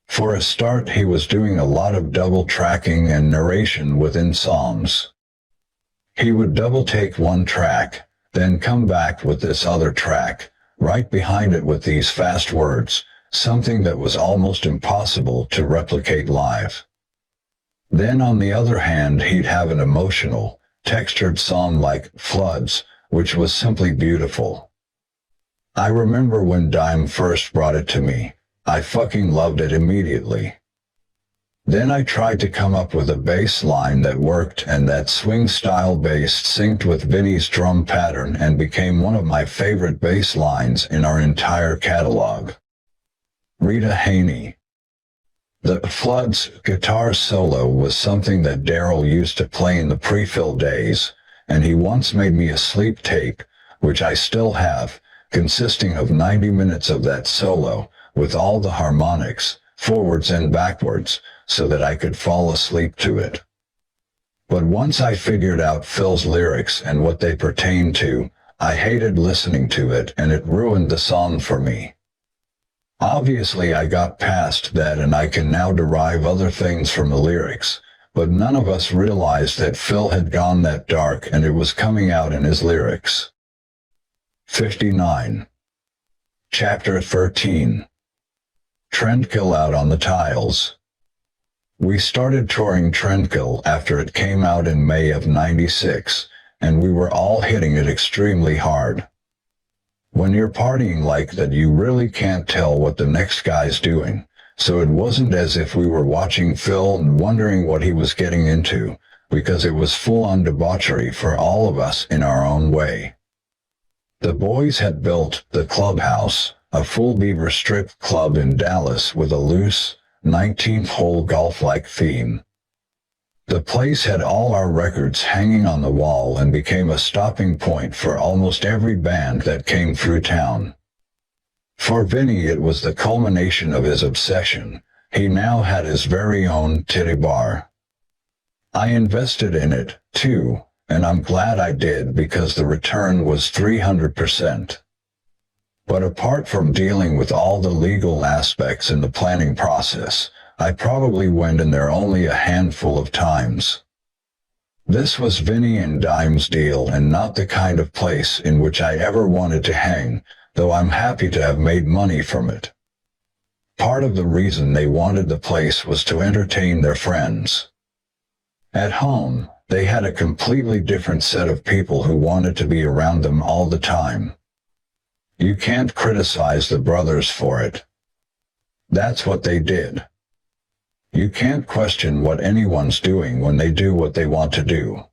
[SPEAKER 1] For a start, he was doing a lot of double tracking and narration within songs. He would double take one track, then come back with this other track, right behind it with these fast words, something that was almost impossible to replicate live. Then on the other hand, he'd have an emotional, textured song like Floods, which was simply beautiful. I remember when Dime first brought it to me, I fucking loved it immediately. Then I tried to come up with a bass line that worked, and that swing-style bass synced with Vinnie's drum pattern and became one of my favorite bass lines in our entire catalog. Rita Haney. The Floods guitar solo was something that Darrell used to play in the pre-fill days, and he once made me a sleep tape, which I still have, consisting of 90 minutes of that solo, with all the harmonics, forwards and backwards, so that I could fall asleep to it. But once I figured out Phil's lyrics and what they pertained to, I hated listening to it, and it ruined the song for me. Obviously I got past that and I can now derive other things from the lyrics, but none of us realized that Phil had gone that dark and it was coming out in his lyrics. 59. Chapter 13. Trendkill Out on the Tiles. We started touring Trendkill after it came out in May of '96, and we were all hitting it extremely hard. When you're partying like that, you really can't tell what the next guy's doing, so it wasn't as if we were watching Phil and wondering what he was getting into, because it was full-on debauchery for all of us in our own way. The boys had built the Clubhouse, a full beaver strip club in Dallas with a loose, 19th-hole golf-like theme. The place had all our records hanging on the wall and became a stopping point for almost every band that came through town. For Vinnie, it was the culmination of his obsession. He now had his very own titty bar. I invested in it, too, and I'm glad I did because the return was 300%. But apart from dealing with all the legal aspects in the planning process, I probably went in there only a handful of times. This was Vinnie and Dime's deal and not the kind of place in which I ever wanted to hang, though I'm happy to have made money from it. Part of the reason they wanted the place was to entertain their friends. At home, they had a completely different set of people who wanted to be around them all the time. You can't criticize the brothers for it. That's what they did. You can't question what anyone's doing when they do what they want to do.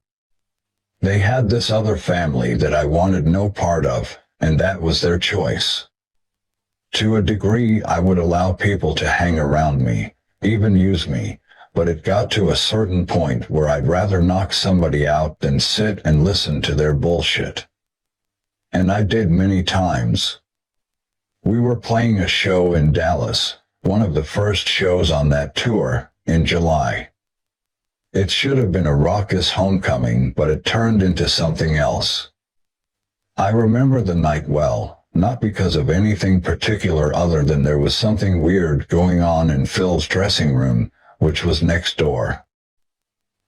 [SPEAKER 1] They had this other family that I wanted no part of, and that was their choice. To a degree, I would allow people to hang around me, even use me, but it got to a certain point where I'd rather knock somebody out than sit and listen to their bullshit. And I did many times. We were playing a show in Dallas, one of the first shows on that tour, in July. It should have been a raucous homecoming, but it turned into something else. I remember the night well, not because of anything particular other than there was something weird going on in Phil's dressing room, which was next door.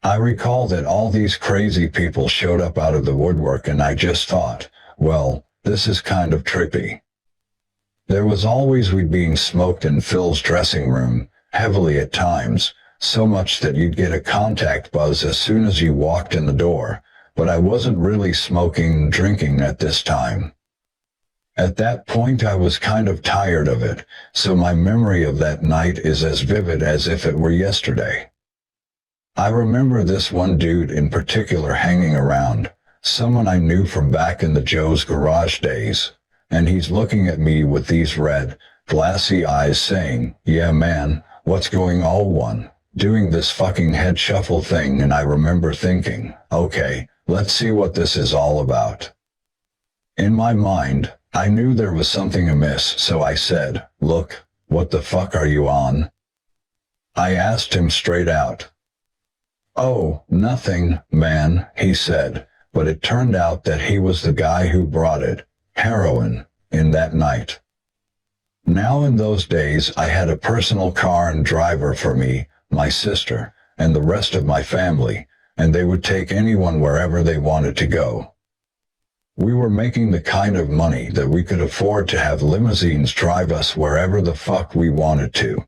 [SPEAKER 1] I recall that all these crazy people showed up out of the woodwork and I just thought, well, this is kind of trippy. There was always weed being smoked in Phil's dressing room, heavily at times, so much that you'd get a contact buzz as soon as you walked in the door, but I wasn't really smoking and drinking at this time. At that point I was kind of tired of it, so my memory of that night is as vivid as if it were yesterday. I remember this one dude in particular hanging around, someone I knew from back in the Joe's Garage days, and he's looking at me with these red, glassy eyes saying, "Yeah man, what's going on?" doing this fucking head shuffle thing, and I remember thinking, okay, let's see what this is all about. In my mind, I knew there was something amiss, so I said, look, what the fuck are you on? I asked him straight out. Oh, nothing, man, he said, but it turned out that he was the guy who brought it, heroin, in that night. Now in those days I had a personal car and driver for me, my sister, and the rest of my family, and they would take anyone wherever they wanted to go. We were making the kind of money that we could afford to have limousines drive us wherever the fuck we wanted to.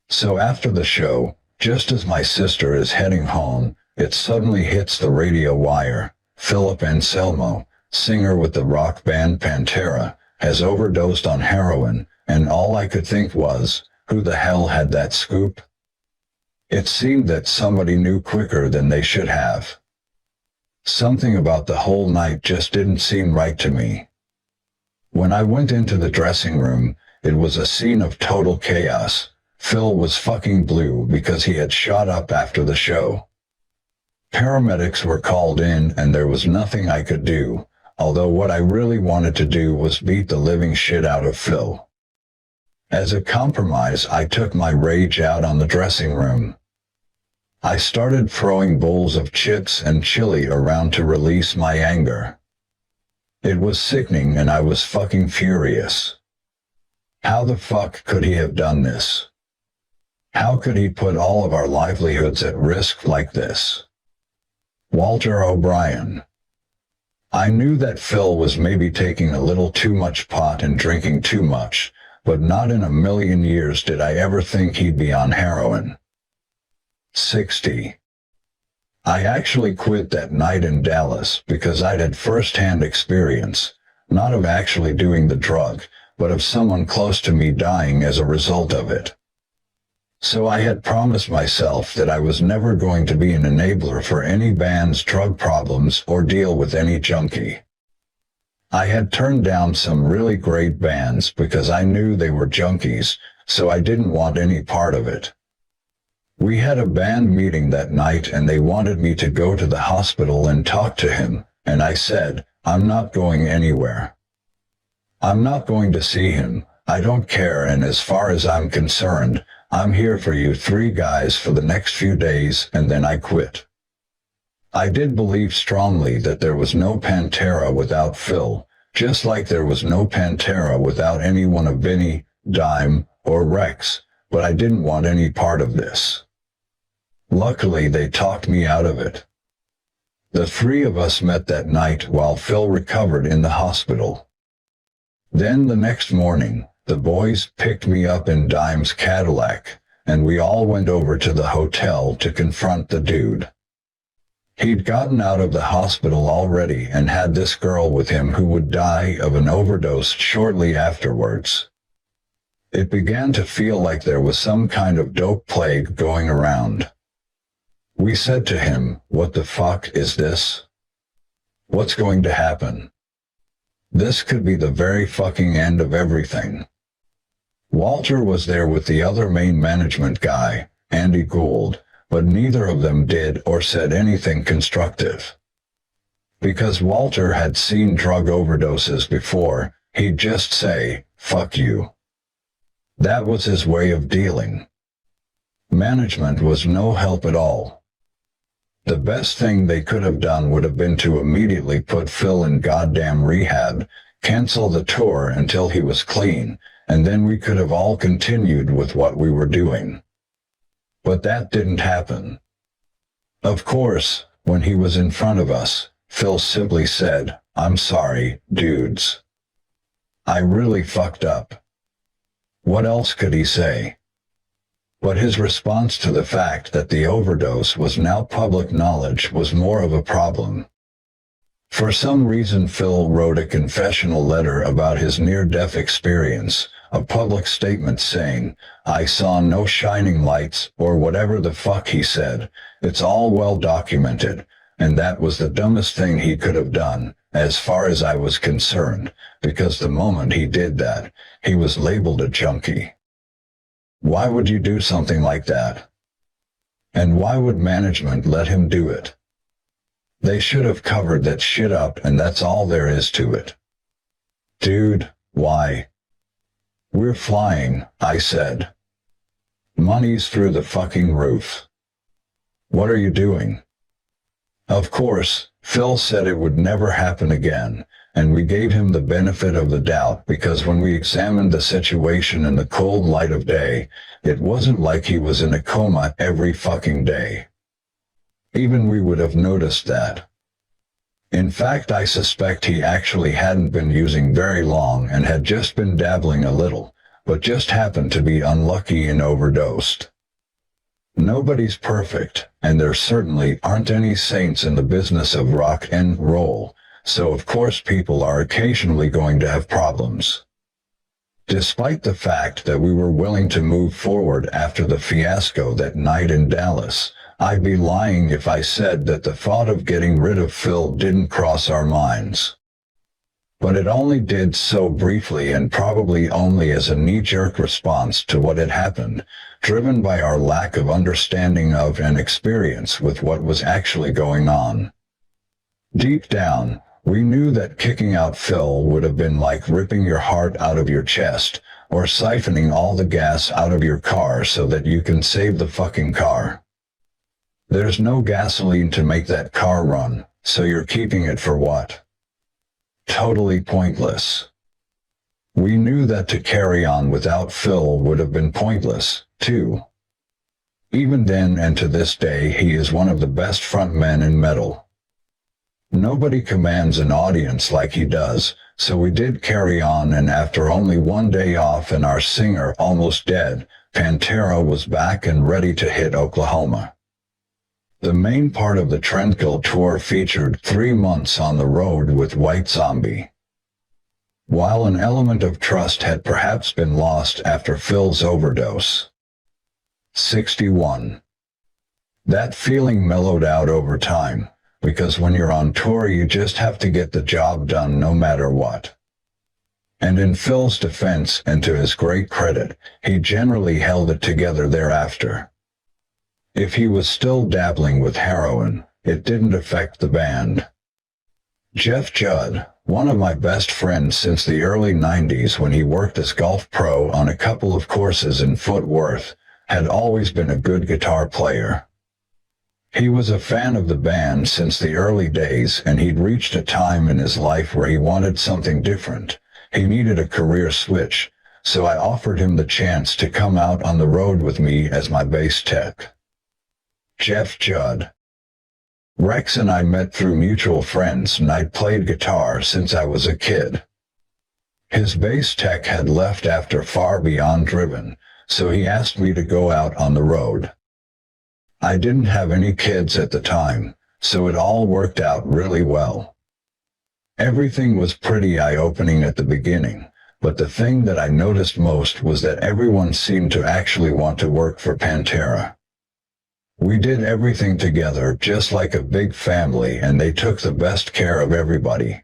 [SPEAKER 1] So after the show, just as my sister is heading home, it suddenly hits the radio wire. Philip Anselmo, singer with the rock band Pantera, has overdosed on heroin, and all I could think was, who the hell had that scoop? It seemed that somebody knew quicker than they should have. Something about the whole night just didn't seem right to me. When I went into the dressing room, it was a scene of total chaos. Phil was fucking blue because he had shot up after the show. Paramedics were called in and there was nothing I could do, although what I really wanted to do was beat the living shit out of Phil. As a compromise, I took my rage out on the dressing room. I started throwing bowls of chips and chili around to release my anger. It was sickening and I was fucking furious. How the fuck could he have done this? How could he put all of our livelihoods at risk like this? Walter O'Brien. I knew that Phil was maybe taking a little too much pot and drinking too much, but not in a million years did I ever think he'd be on heroin. 60. I actually quit that night in Dallas because I'd had first-hand experience, not of actually doing the drug, but of someone close to me dying as a result of it. So I had promised myself that I was never going to be an enabler for any band's drug problems or deal with any junkie. I had turned down some really great bands because I knew they were junkies, so I didn't want any part of it. We had a band meeting that night and they wanted me to go to the hospital and talk to him, and I said, I'm not going anywhere. I'm not going to see him, I don't care, and as far as I'm concerned, I'm here for you three guys for the next few days, and then I quit. I did believe strongly that there was no Pantera without Phil, just like there was no Pantera without any one of Vinnie, Dime, or Rex, but I didn't want any part of this. Luckily, they talked me out of it. The three of us met that night while Phil recovered in the hospital. Then the next morning, the boys picked me up in Dime's Cadillac, and we all went over to the hotel to confront the dude. He'd gotten out of the hospital already and had this girl with him who would die of an overdose shortly afterwards. It began to feel like there was some kind of dope plague going around. We said to him, "What the fuck is this? What's going to happen? This could be the very fucking end of everything." Walter was there with the other main management guy, Andy Gould, but neither of them did or said anything constructive. Because Walter had seen drug overdoses before, he'd just say, "Fuck you." That was his way of dealing. Management was no help at all. The best thing they could have done would have been to immediately put Phil in goddamn rehab, cancel the tour until he was clean, and then we could have all continued with what we were doing. But that didn't happen. Of course, when he was in front of us, Phil simply said, "I'm sorry, dudes. I really fucked up." What else could he say? But his response to the fact that the overdose was now public knowledge was more of a problem. For some reason, Phil wrote a confessional letter about his near-death experience, a public statement saying, "I saw no shining lights," or whatever the fuck he said. It's all well documented, and that was the dumbest thing he could have done, as far as I was concerned, because the moment he did that, he was labeled a junkie. Why would you do something like that? And why would management let him do it? They should have covered that shit up, and that's all there is to it. Dude, why? We're flying, I said. Money's through the fucking roof. What are you doing? Of course, Phil said it would never happen again, and we gave him the benefit of the doubt because when we examined the situation in the cold light of day, it wasn't like he was in a coma every fucking day. Even we would have noticed that. In fact, I suspect he actually hadn't been using very long and had just been dabbling a little, but just happened to be unlucky and overdosed. Nobody's perfect, and there certainly aren't any saints in the business of rock and roll, so of course people are occasionally going to have problems. Despite the fact that we were willing to move forward after the fiasco that night in Dallas, I'd be lying if I said that the thought of getting rid of Phil didn't cross our minds. But it only did so briefly and probably only as a knee-jerk response to what had happened, driven by our lack of understanding of and experience with what was actually going on. Deep down, we knew that kicking out Phil would have been like ripping your heart out of your chest, or siphoning all the gas out of your car so that you can save the fucking car. There's no gasoline to make that car run, so you're keeping it for what? Totally pointless. We knew that to carry on without Phil would have been pointless, too. Even then and to this day he is one of the best frontmen in metal. Nobody commands an audience like he does, so we did carry on, and after only one day off and our singer almost dead, Pantera was back and ready to hit Oklahoma. The main part of the Trendkill tour featured 3 months on the road with White Zombie. While an element of trust had perhaps been lost after Phil's overdose. 61. That feeling mellowed out over time, because when you're on tour you just have to get the job done no matter what. And in Phil's defense, and to his great credit, he generally held it together thereafter. If he was still dabbling with heroin, it didn't affect the band. Jeff Judd, one of my best friends since the early 90s when he worked as golf pro on a couple of courses in Fort Worth, had always been a good guitar player. He was a fan of the band since the early days, and he'd reached a time in his life where he wanted something different. He needed a career switch, so I offered him the chance to come out on the road with me as my bass tech. Jeff Judd. Rex and I met through mutual friends, and I'd played guitar since I was a kid. His bass tech had left after Far Beyond Driven, so he asked me to go out on the road. I didn't have any kids at the time, so it all worked out really well. Everything was pretty eye-opening at the beginning, but the thing that I noticed most was that everyone seemed to actually want to work for Pantera. We did everything together just like a big family, and they took the best care of everybody.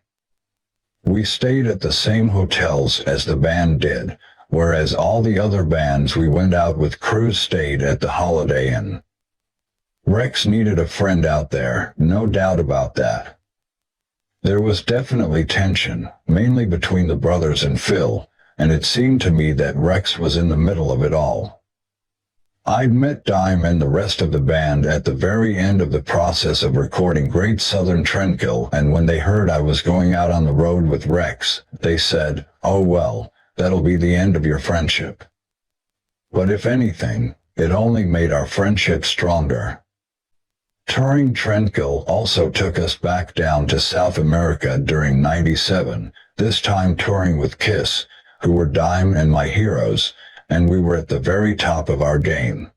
[SPEAKER 1] We stayed at the same hotels as the band did, whereas all the other bands we went out with crews stayed at the Holiday Inn. Rex needed a friend out there, no doubt about that. There was definitely tension, mainly between the brothers and Phil, and it seemed to me that Rex was in the middle of it all. I'd met Dime and the rest of the band at the very end of the process of recording Great Southern Trendkill, and when they heard I was going out on the road with Rex, they said, "Oh well, that'll be the end of your friendship." But if anything, it only made our friendship stronger. Touring Trendkill also took us back down to South America during '97, this time touring with Kiss, who were Dime and my heroes, and we were at the very top of our game.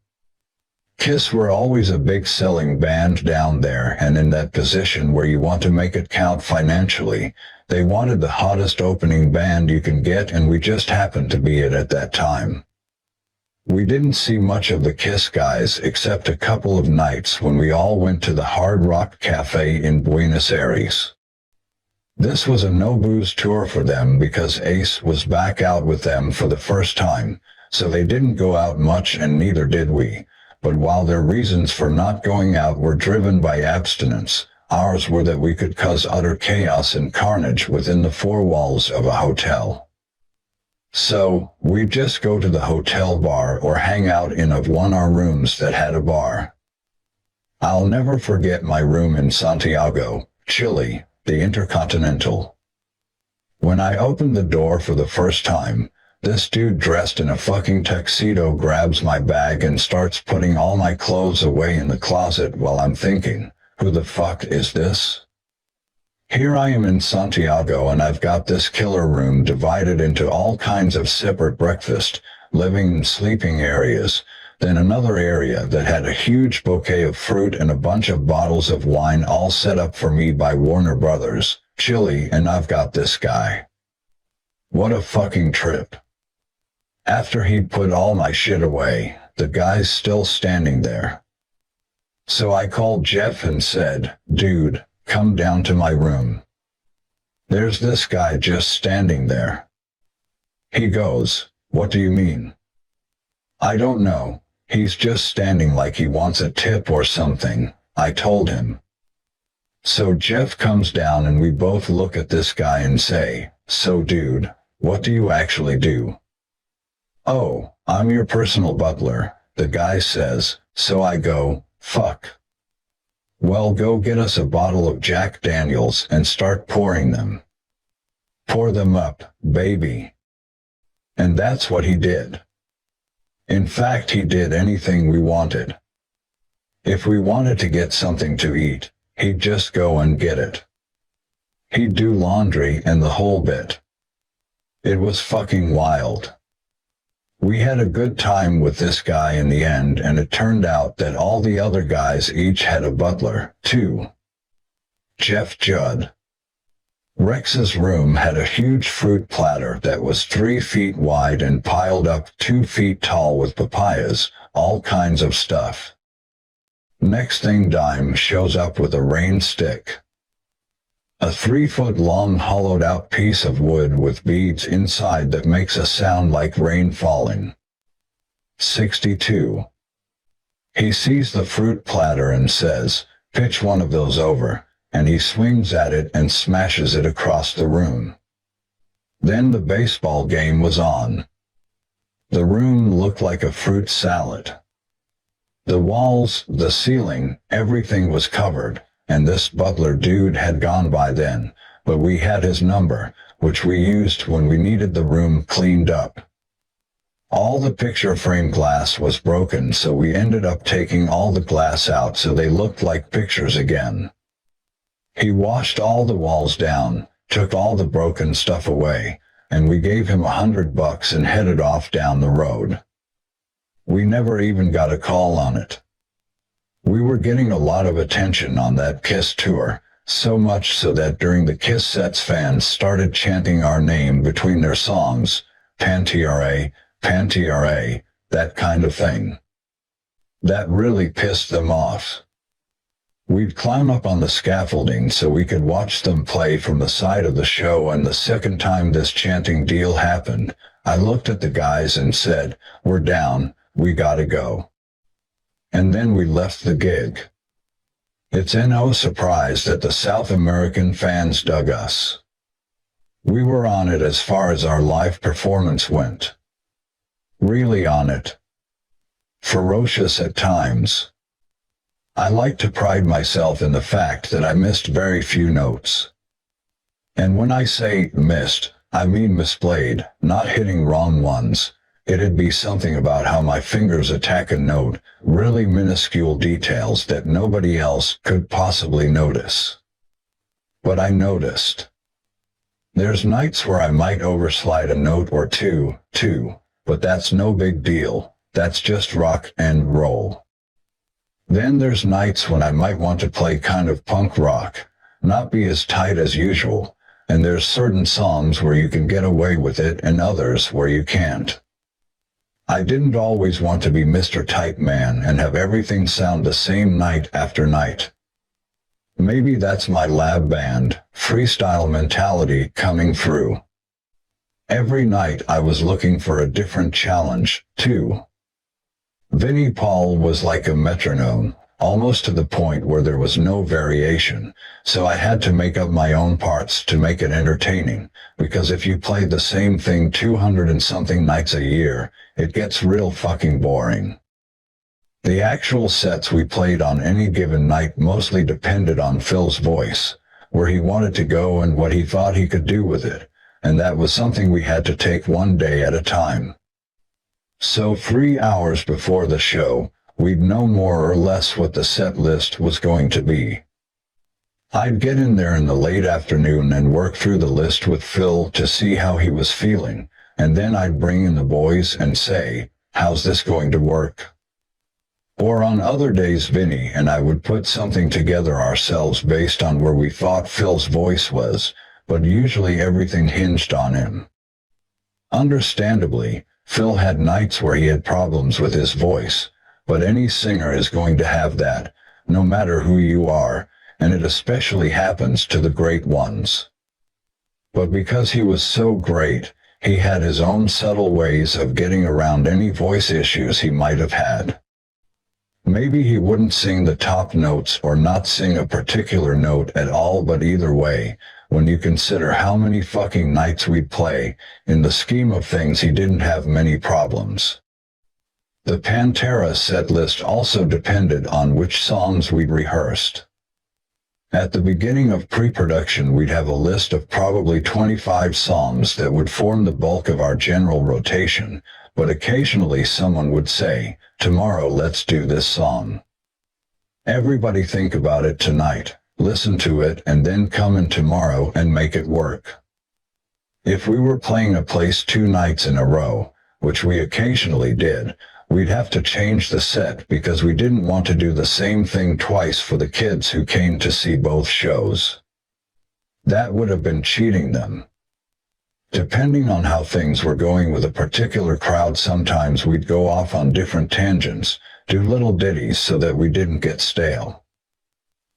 [SPEAKER 1] Kiss were always a big selling band down there, and in that position where you want to make it count financially, they wanted the hottest opening band you can get, and we just happened to be it at that time. We didn't see much of the Kiss guys except a couple of nights when we all went to the Hard Rock Cafe in Buenos Aires. This was a no-booze tour for them because Ace was back out with them for the first time, so they didn't go out much and neither did we, but while their reasons for not going out were driven by abstinence, ours were that we could cause utter chaos and carnage within the four walls of a hotel. So, we'd just go to the hotel bar or hang out in one of our rooms that had a bar. I'll never forget my room in Santiago, Chile, the Intercontinental. When I opened the door for the first time, this dude dressed in a fucking tuxedo grabs my bag and starts putting all my clothes away in the closet while I'm thinking, who the fuck is this? Here I am in Santiago and I've got this killer room divided into all kinds of separate breakfast, living and sleeping areas, then another area that had a huge bouquet of fruit and a bunch of bottles of wine all set up for me by Warner Brothers, Chile, and I've got this guy. What a fucking trip. After he'd put all my shit away, the guy's still standing there. So I called Jeff and said, dude, come down to my room. There's this guy just standing there. He goes, what do you mean? I don't know. He's just standing like he wants a tip or something, I told him. So Jeff comes down and we both look at this guy and say, so dude, what do you actually do? Oh, I'm your personal butler, the guy says, so I go, fuck. Well, go get us a bottle of Jack Daniels and start pouring them. Pour them up, baby. And that's what he did. In fact, he did anything we wanted. If we wanted to get something to eat, he'd just go and get it. He'd do laundry and the whole bit. It was fucking wild. We had a good time with this guy in the end, and it turned out that all the other guys each had a butler, too. Jeff Judd. Rex's room had a huge fruit platter that was 3 feet wide and piled up 2 feet tall with papayas, all kinds of stuff. Next thing, Dime shows up with a rain stick. A 3-foot-long hollowed-out piece of wood with beads inside that makes a sound like rain falling. 62. He sees the fruit platter and says, pitch one of those over, and he swings at it and smashes it across the room. Then the baseball game was on. The room looked like a fruit salad. The walls, the ceiling, everything was covered, and this butler dude had gone by then, but we had his number, which we used when we needed the room cleaned up. All the picture frame glass was broken, so we ended up taking all the glass out so they looked like pictures again. He washed all the walls down, took all the broken stuff away, and we gave him $100 and headed off down the road. We never even got a call on it. We were getting a lot of attention on that Kiss tour, so much so that during the Kiss sets fans started chanting our name between their songs, PANTERA, PANTERA, that kind of thing. That really pissed them off. We'd climb up on the scaffolding so we could watch them play from the side of the show, and the second time this chanting deal happened, I looked at the guys and said, we're down, we gotta go. And then we left the gig. It's no surprise that the South American fans dug us. We were on it as far as our live performance went. Really on it. Ferocious at times. I like to pride myself in the fact that I missed very few notes. And when I say missed, I mean misplayed, not hitting wrong ones. It'd be something about how my fingers attack a note, really minuscule details that nobody else could possibly notice. But I noticed. There's nights where I might overslide a note or two, but that's no big deal. That's just rock and roll. Then there's nights when I might want to play kind of punk rock, not be as tight as usual, and there's certain songs where you can get away with it and others where you can't. I didn't always want to be Mr. Tight Man and have everything sound the same night after night. Maybe that's my lab band, freestyle mentality coming through. Every night I was looking for a different challenge, too. Vinnie Paul was like a metronome, almost to the point where there was no variation, so I had to make up my own parts to make it entertaining, because if you play the same thing 200 and something nights a year, it gets real fucking boring. The actual sets we played on any given night mostly depended on Phil's voice, where he wanted to go and what he thought he could do with it, and that was something we had to take one day at a time. So 3 hours before the show, we'd know more or less what the set list was going to be. I'd get in there in the late afternoon and work through the list with Phil to see how he was feeling, and then I'd bring in the boys and say, "How's this going to work?" Or on other days Vinnie and I would put something together ourselves based on where we thought Phil's voice was, but usually everything hinged on him. Understandably, Phil had nights where he had problems with his voice, but any singer is going to have that, no matter who you are, and it especially happens to the great ones. But because he was so great, he had his own subtle ways of getting around any voice issues he might have had. Maybe he wouldn't sing the top notes or not sing a particular note at all, but either way, when you consider how many fucking nights we'd play, in the scheme of things he didn't have many problems. The Pantera set list also depended on which songs we'd rehearsed. At the beginning of pre-production we'd have a list of probably 25 songs that would form the bulk of our general rotation, but occasionally someone would say, "Tomorrow let's do this song. Everybody think about it tonight, listen to it, and then come in tomorrow and make it work." If we were playing a place 2 nights in a row, which we occasionally did, we'd have to change the set because we didn't want to do the same thing twice for the kids who came to see both shows. That would have been cheating them. Depending on how things were going with a particular crowd, sometimes we'd go off on different tangents, do little ditties so that we didn't get stale.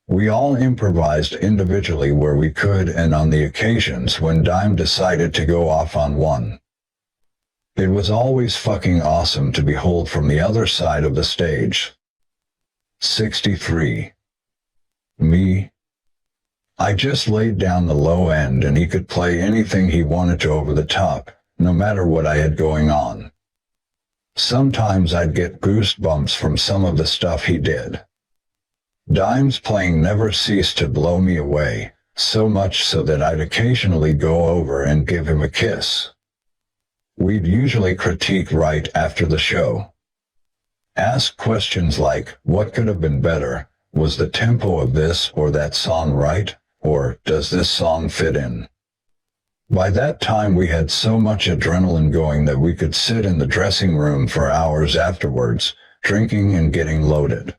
[SPEAKER 1] We all improvised individually where we could and on the occasions when Dime decided to go off on one. It was always fucking awesome to behold from the other side of the stage. 63. Me. I just laid down the low end and he could play anything he wanted to over the top, no matter what I had going on. Sometimes I'd get goosebumps from some of the stuff he did. Dime's playing never ceased to blow me away, so much so that I'd occasionally go over and give him a kiss. We'd usually critique right after the show. Ask questions like, what could have been better? Was the tempo of this or that song right? Or, does this song fit in? By that time we had so much adrenaline going that we could sit in the dressing room for hours afterwards, drinking and getting loaded.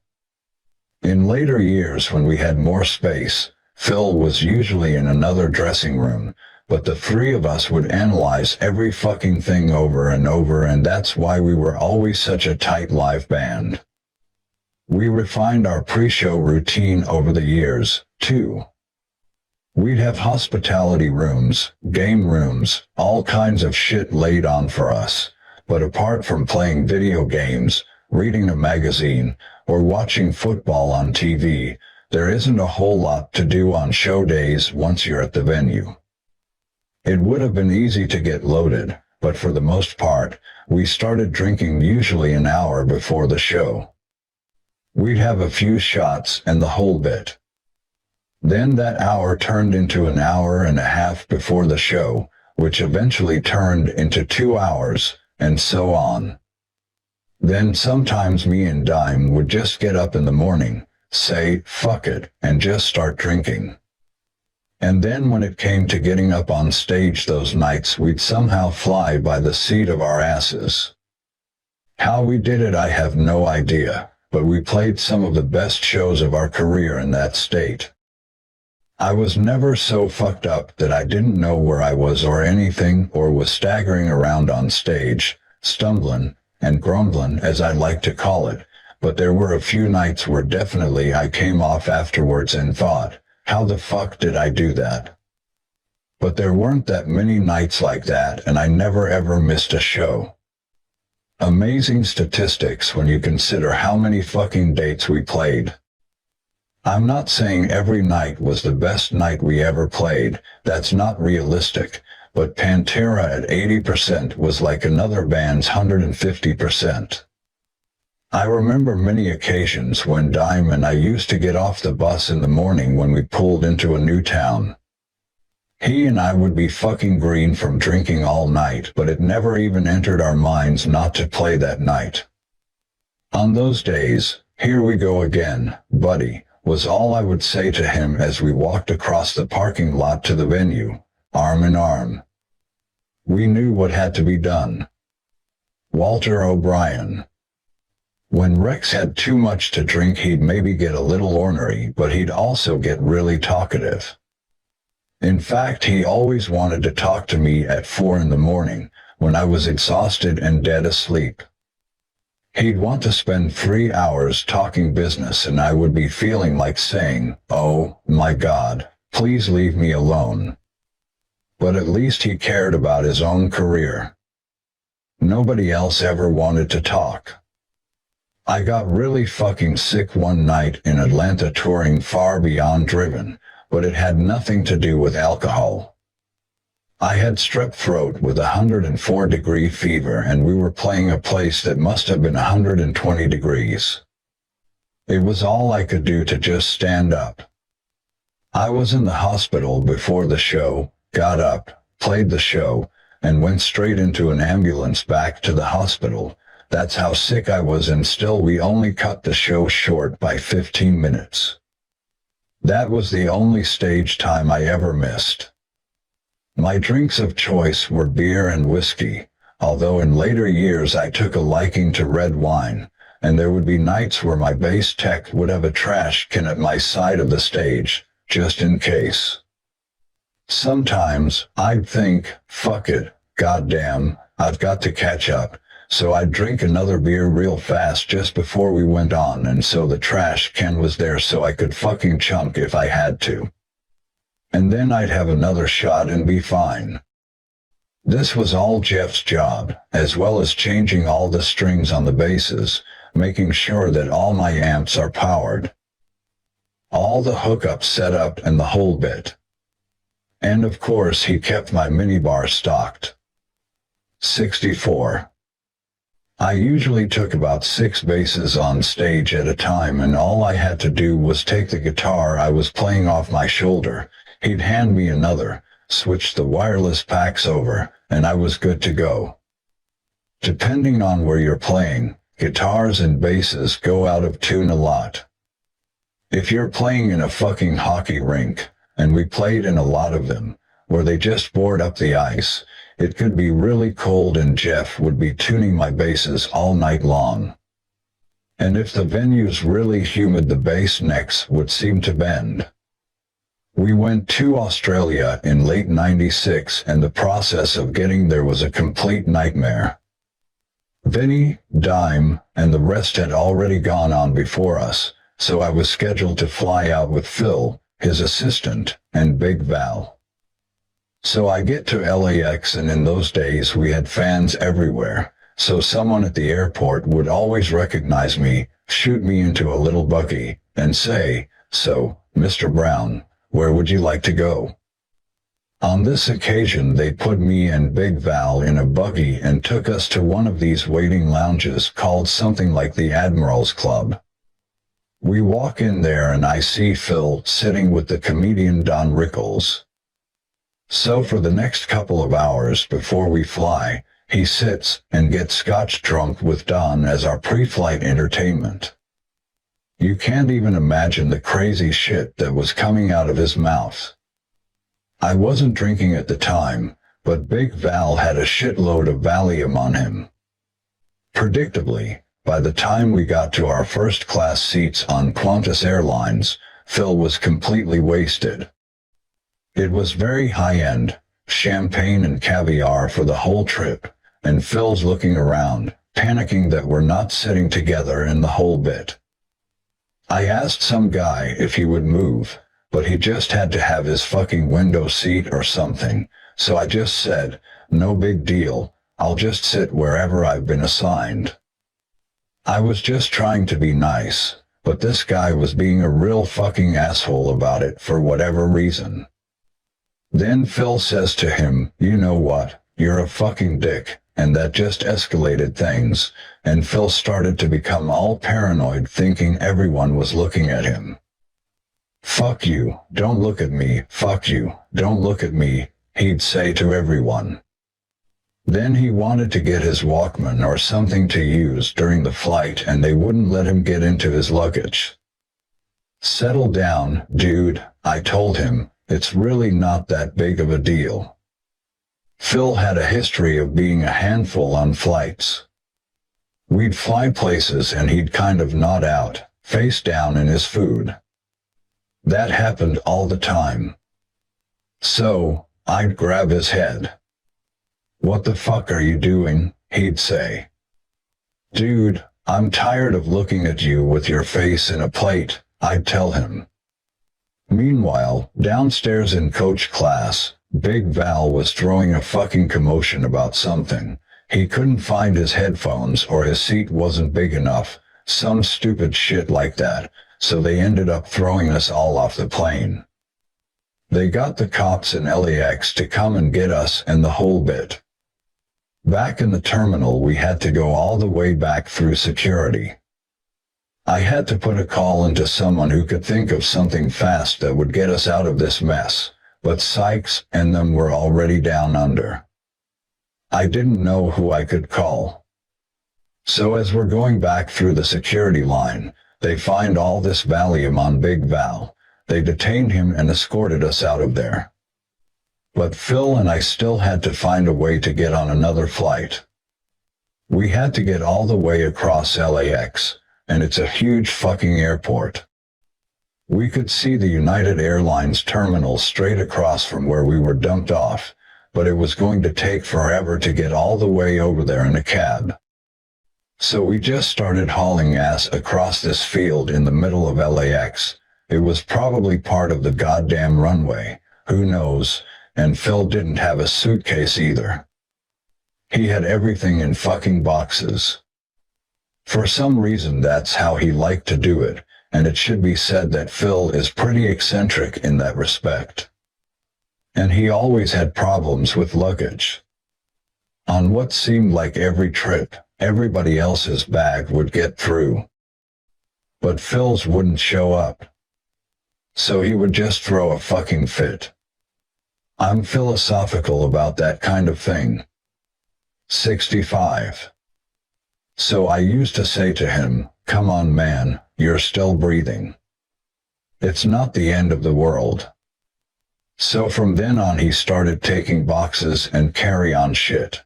[SPEAKER 1] In later years when we had more space, Phil was usually in another dressing room, but the 3 of us would analyze every fucking thing over and over, and that's why we were always such a tight live band. We refined our pre-show routine over the years, too. We'd have hospitality rooms, game rooms, all kinds of shit laid on for us, but apart from playing video games, reading a magazine, or watching football on TV, there isn't a whole lot to do on show days once you're at the venue. It would have been easy to get loaded, but for the most part, we started drinking usually an hour before the show. We'd have a few shots and the whole bit. Then that hour turned into an hour and a half before the show, which eventually turned into 2 hours, and so on. Then sometimes me and Dime would just get up in the morning, say, fuck it, and just start drinking. And then when it came to getting up on stage those nights, we'd somehow fly by the seat of our asses. How we did it I have no idea, but we played some of the best shows of our career in that state. I was never so fucked up that I didn't know where I was or anything, or was staggering around on stage, stumbling and grumbling as I like to call it, but there were a few nights where definitely I came off afterwards and thought, how the fuck did I do that? But there weren't that many nights like that, and I never ever missed a show. Amazing statistics when you consider how many fucking dates we played. I'm not saying every night was the best night we ever played, that's not realistic, but Pantera at 80% was like another band's 150%. I remember many occasions when Dime and I used to get off the bus in the morning when we pulled into a new town. He and I would be fucking green from drinking all night, but it never even entered our minds not to play that night. On those days, "Here we go again, buddy," was all I would say to him as we walked across the parking lot to the venue, arm in arm. We knew what had to be done. Walter O'Brien. When Rex had too much to drink, he'd maybe get a little ornery, but he'd also get really talkative. In fact, he always wanted to talk to me at 4 in the morning, when I was exhausted and dead asleep. He'd want to spend 3 hours talking business, and I would be feeling like saying, "Oh, my God, please leave me alone." But at least he cared about his own career. Nobody else ever wanted to talk. I got really fucking sick one night in Atlanta touring Far Beyond Driven, but it had nothing to do with alcohol. I had strep throat with 104-degree fever, and we were playing a place that must have been 120 degrees. It was all I could do to just stand up. I was in the hospital before the show, got up, played the show, and went straight into an ambulance back to the hospital. That's how sick I was, and still we only cut the show short by 15 minutes. That was the only stage time I ever missed. My drinks of choice were beer and whiskey, although in later years I took a liking to red wine, and there would be nights where my bass tech would have a trash can at my side of the stage, just in case. Sometimes I'd think, fuck it, goddamn, I've got to catch up, so I'd drink another beer real fast just before we went on, and so the trash can was there so I could fucking chunk if I had to. And then I'd have another shot and be fine. This was all Jeff's job, as well as changing all the strings on the basses, making sure that all my amps are powered. All the hookups set up and the whole bit. And of course he kept my minibar stocked. 64. I usually took about 6 basses on stage at a time, and all I had to do was take the guitar I was playing off my shoulder, he'd hand me another, switch the wireless packs over, and I was good to go. Depending on where you're playing, guitars and basses go out of tune a lot. If you're playing in a fucking hockey rink, and we played in a lot of them, where they just board up the ice, it could be really cold and Jeff would be tuning my basses all night long. And if the venue's really humid, the bass necks would seem to bend. We went to Australia in late '96, and the process of getting there was a complete nightmare. Vinnie, Dime, and the rest had already gone on before us, so I was scheduled to fly out with Phil, his assistant, and Big Val. So I get to LAX, and in those days we had fans everywhere, so someone at the airport would always recognize me, shoot me into a little buggy, and say, "So, Mr. Brown, where would you like to go?" On this occasion they put me and Big Val in a buggy and took us to one of these waiting lounges called something like the Admiral's Club. We walk in there and I see Phil sitting with the comedian Don Rickles. So for the next couple of hours before we fly, he sits and gets scotch drunk with Don as our pre-flight entertainment. You can't even imagine the crazy shit that was coming out of his mouth. I wasn't drinking at the time, but Big Val had a shitload of Valium on him. Predictably, by the time we got to our first-class seats on Qantas Airlines, Phil was completely wasted. It was very high-end, champagne and caviar for the whole trip, and Phil's looking around, panicking that we're not sitting together in the whole bit. I asked some guy if he would move, but he just had to have his fucking window seat or something, so I just said, "No big deal, I'll just sit wherever I've been assigned. I was just trying to be nice, but this guy was being a real fucking asshole about it for whatever reason. Then Phil says to him, "You know what, you're a fucking dick," and that just escalated things, and Phil started to become all paranoid, thinking everyone was looking at him. "Fuck you, don't look at me, fuck you, don't look at me," he'd say to everyone. Then he wanted to get his Walkman or something to use during the flight, and they wouldn't let him get into his luggage. "Settle down, dude," I told him. "It's really not that big of a deal." Phil had a history of being a handful on flights. We'd fly places and he'd kind of nod out, face down in his food. That happened all the time. So, I'd grab his head. "What the fuck are you doing?" he'd say. "Dude, I'm tired of looking at you with your face in a plate," I'd tell him. Meanwhile, downstairs in coach class, Big Val was throwing a fucking commotion about something. He couldn't find his headphones or his seat wasn't big enough, some stupid shit like that, so they ended up throwing us all off the plane. They got the cops in LAX to come and get us and the whole bit. Back in the terminal, we had to go all the way back through security. I had to put a call into someone who could think of something fast that would get us out of this mess, but Sykes and them were already down under. I didn't know who I could call. So as we're going back through the security line, they find all this Valium on Big Val. They detained him and escorted us out of there. But Phil and I still had to find a way to get on another flight. We had to get all the way across LAX, and it's a huge fucking airport. We could see the United Airlines terminal straight across from where we were dumped off, but it was going to take forever to get all the way over there in a cab. So we just started hauling ass across this field in the middle of LAX. It was probably part of the goddamn runway, who knows, and Phil didn't have a suitcase either. He had everything in fucking boxes. For some reason that's how he liked to do it, and it should be said that Phil is pretty eccentric in that respect. And he always had problems with luggage. On what seemed like every trip, everybody else's bag would get through. But Phil's wouldn't show up. So he would just throw a fucking fit. I'm philosophical about that kind of thing. 65. So I used to say to him, "Come on man, you're still breathing. It's not the end of the world." So from then on he started taking boxes and carry-on shit.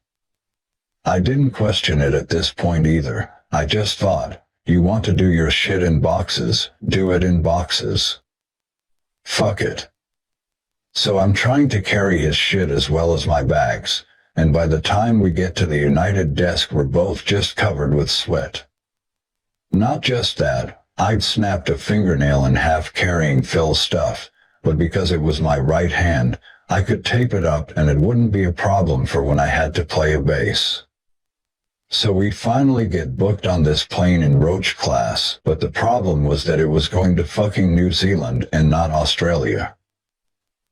[SPEAKER 1] I didn't question it at this point either. I just thought, you want to do your shit in boxes, do it in boxes. Fuck it. So I'm trying to carry his shit as well as my bags, and by the time we get to the United desk we're both just covered with sweat. Not just that, I'd snapped a fingernail in half carrying Phil's stuff, but because it was my right hand, I could tape it up and it wouldn't be a problem for when I had to play a bass. So we finally get booked on this plane in Roach class, but the problem was that it was going to fucking New Zealand and not Australia.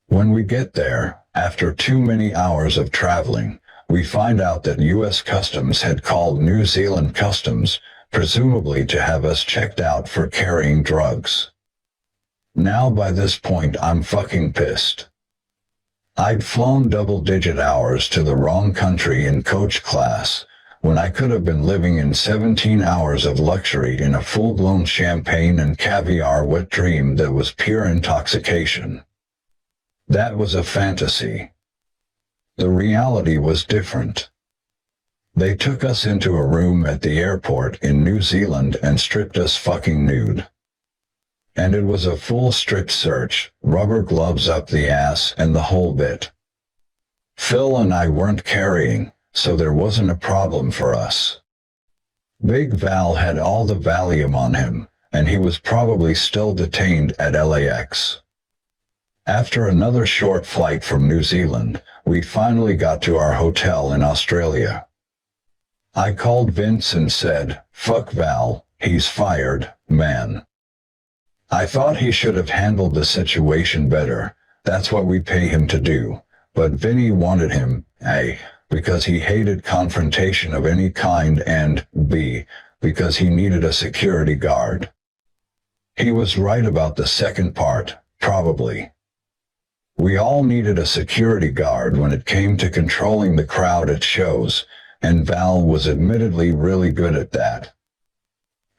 [SPEAKER 1] When we get there, after too many hours of traveling, we find out that US Customs had called New Zealand Customs, presumably to have us checked out for carrying drugs. Now by this point I'm fucking pissed. I'd flown double-digit hours to the wrong country in coach class, when I could have been living in 17 hours of luxury in a full-blown champagne and caviar wet dream that was pure intoxication. That was a fantasy. The reality was different. They took us into a room at the airport in New Zealand and stripped us fucking nude. And it was a full strip search, rubber gloves up the ass and the whole bit. Phil and I weren't carrying, so there wasn't a problem for us. Big Val had all the Valium on him, and he was probably still detained at LAX. After another short flight from New Zealand, we finally got to our hotel in Australia. I called Vince and said, "Fuck Val, he's fired, man." I thought he should have handled the situation better. That's what we pay him to do. But Vinnie wanted him, A, because he hated confrontation of any kind, and B, because he needed a security guard. He was right about the second part, probably. We all needed a security guard when it came to controlling the crowd at shows, and Val was admittedly really good at that.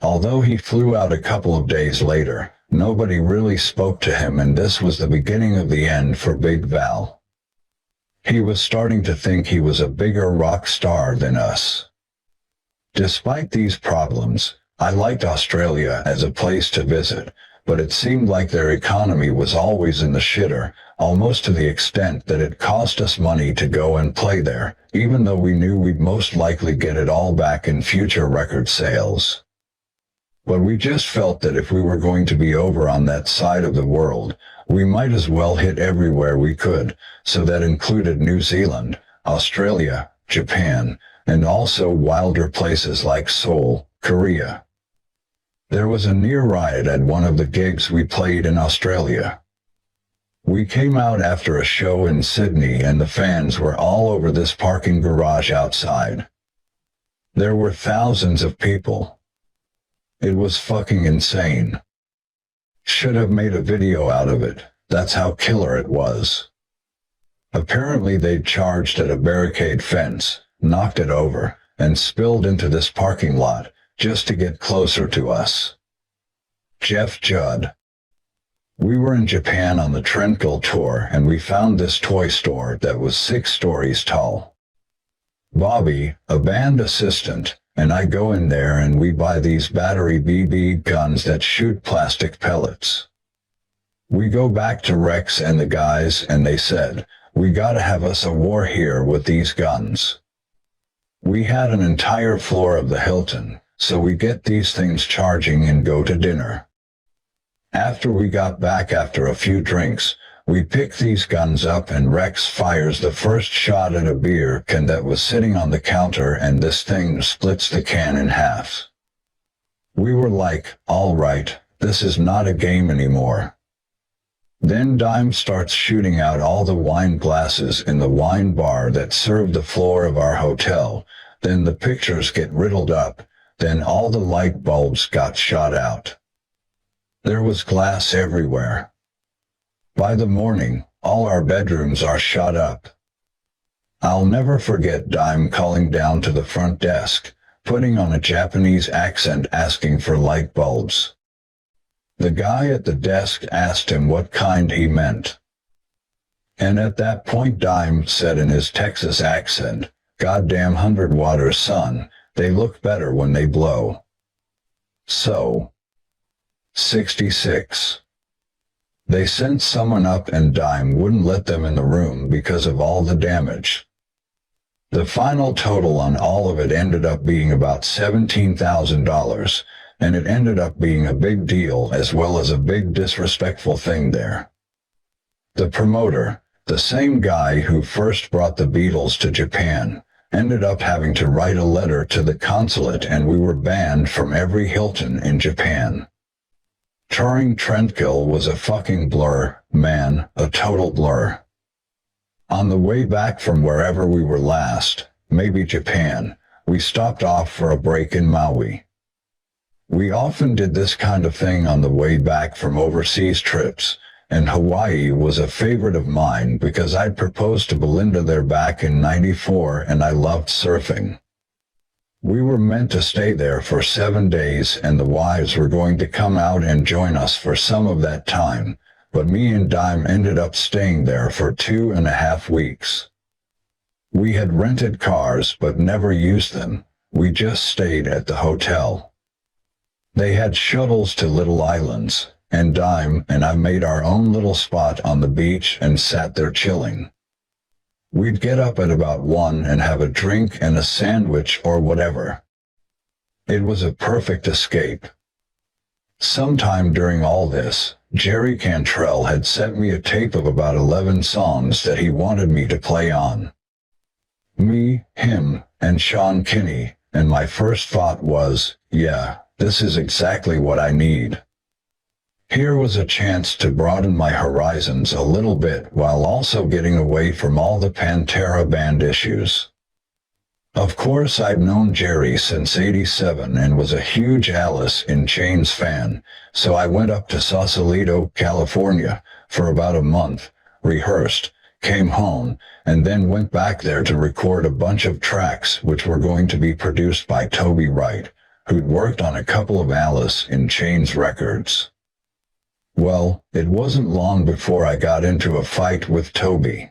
[SPEAKER 1] Although he flew out a couple of days later, nobody really spoke to him, and this was the beginning of the end for Big Val. He was starting to think he was a bigger rock star than us. Despite these problems, I liked Australia as a place to visit, but it seemed like their economy was always in the shitter, almost to the extent that it cost us money to go and play there, even though we knew we'd most likely get it all back in future record sales. But we just felt that if we were going to be over on that side of the world, we might as well hit everywhere we could, so that included New Zealand, Australia, Japan, and also wilder places like Seoul, Korea. There was a near riot at one of the gigs we played in Australia. We came out after a show in Sydney and the fans were all over this parking garage outside. There were thousands of people. It was fucking insane. Should have made a video out of it, that's how killer it was. Apparently they'd charged at a barricade fence, knocked it over, and spilled into this parking lot, just to get closer to us. Jeff Judd. We were in Japan on the Trentkill tour and we found this toy store that was 6 stories tall. Bobby, a band assistant, and I go in there and we buy these battery BB guns that shoot plastic pellets. We go back to Rex and the guys and they said, "We gotta have us a war here with these guns." We had an entire floor of the Hilton, so we get these things charging and go to dinner. After we got back after a few drinks, we pick these guns up and Rex fires the first shot at a beer can that was sitting on the counter and this thing splits the can in half. We were like, all right, this is not a game anymore. Then Dime starts shooting out all the wine glasses in the wine bar that served the floor of our hotel, then the pictures get riddled up, then all the light bulbs got shot out. There was glass everywhere. By the morning, all our bedrooms are shot up. I'll never forget Dime calling down to the front desk, putting on a Japanese accent asking for light bulbs. The guy at the desk asked him what kind he meant. And at that point Dime said in his Texas accent, "Goddamn 100 waters, son, they look better when they blow." So. 66. They sent someone up and Dime wouldn't let them in the room because of all the damage. The final total on all of it ended up being about $17,000, and it ended up being a big deal as well as a big disrespectful thing there. The promoter, the same guy who first brought the Beatles to Japan, ended up having to write a letter to the consulate and we were banned from every Hilton in Japan. Touring Trentkill was a fucking blur, man, a total blur. On the way back from wherever we were last, maybe Japan, we stopped off for a break in Maui. We often did this kind of thing on the way back from overseas trips, and Hawaii was a favorite of mine because I'd proposed to Belinda there back in '94 and I loved surfing. We were meant to stay there for 7 days and the wives were going to come out and join us for some of that time, but me and Dime ended up staying there for 2.5 weeks. We had rented cars but never used them, we just stayed at the hotel. They had shuttles to little islands, and Dime and I made our own little spot on the beach and sat there chilling. We'd get up at about 1 and have a drink and a sandwich or whatever. It was a perfect escape. Sometime during all this, Jerry Cantrell had sent me a tape of about 11 songs that he wanted me to play on. Me, him, and Sean Kinney, and my first thought was, yeah, this is exactly what I need. Here was a chance to broaden my horizons a little bit while also getting away from all the Pantera band issues. Of course, I'd known Jerry since '87 and was a huge Alice in Chains fan, so I went up to Sausalito, California, for about a month, rehearsed, came home, and then went back there to record a bunch of tracks which were going to be produced by Toby Wright, who'd worked on a couple of Alice in Chains records. Well, it wasn't long before I got into a fight with Toby.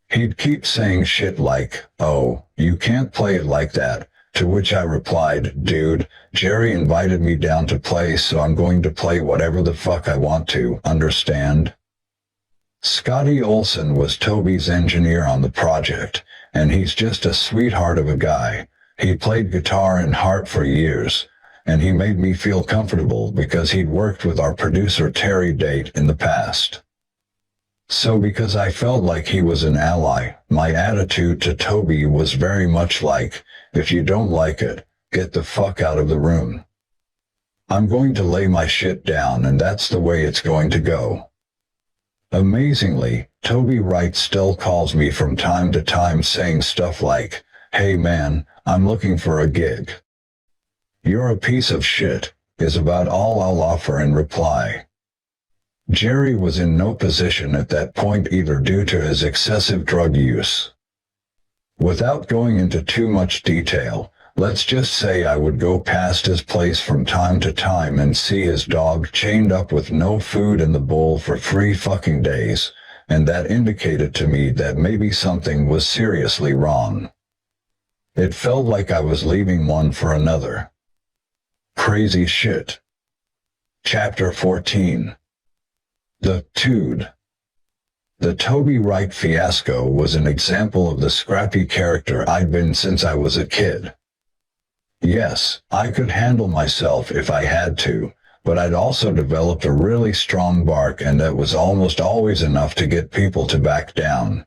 [SPEAKER 1] He'd keep saying shit like, "Oh, you can't play it like that," to which I replied, "Dude, Jerry invited me down to play, so I'm going to play whatever the fuck I want to, understand?" Scotty Olson was Toby's engineer on the project, and he's just a sweetheart of a guy. He played guitar in Heart for years, and he made me feel comfortable because he'd worked with our producer Terry Date in the past. So because I felt like he was an ally, my attitude to Toby was very much like, if you don't like it, get the fuck out of the room. I'm going to lay my shit down and that's the way it's going to go. Amazingly, Toby Wright still calls me from time to time saying stuff like, "Hey man, I'm looking for a gig. You're a piece of shit," is about all I'll offer in reply. Jerry was in no position at that point either due to his excessive drug use. Without going into too much detail, let's just say I would go past his place from time to time and see his dog chained up with no food in the bowl for 3 fucking days, and that indicated to me that maybe something was seriously wrong. It felt like I was leaving one for another. Crazy shit. Chapter 14. The Tude. The Toby Wright fiasco was an example of the scrappy character I'd been since I was a kid. Yes, I could handle myself if I had to, but I'd also developed a really strong bark, and that was almost always enough to get people to back down.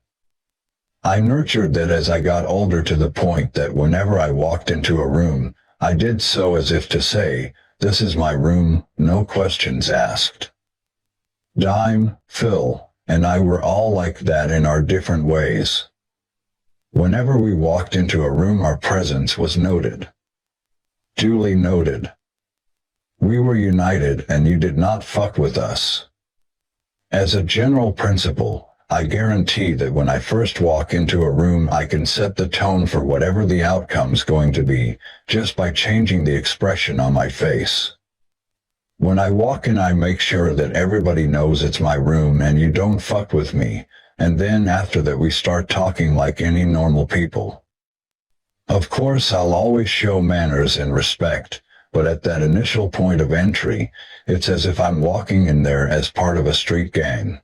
[SPEAKER 1] I nurtured that as I got older to the point that whenever I walked into a room, I did so as if to say, "This is my room, no questions asked." Dime, Phil, and I were all like that in our different ways. Whenever we walked into a room, our presence was noted. Duly noted. We were united and you did not fuck with us. As a general principle, I guarantee that when I first walk into a room I can set the tone for whatever the outcome's going to be, just by changing the expression on my face. When I walk in I make sure that everybody knows it's my room and you don't fuck with me, and then after that we start talking like any normal people. Of course I'll always show manners and respect, but at that initial point of entry, it's as if I'm walking in there as part of a street gang.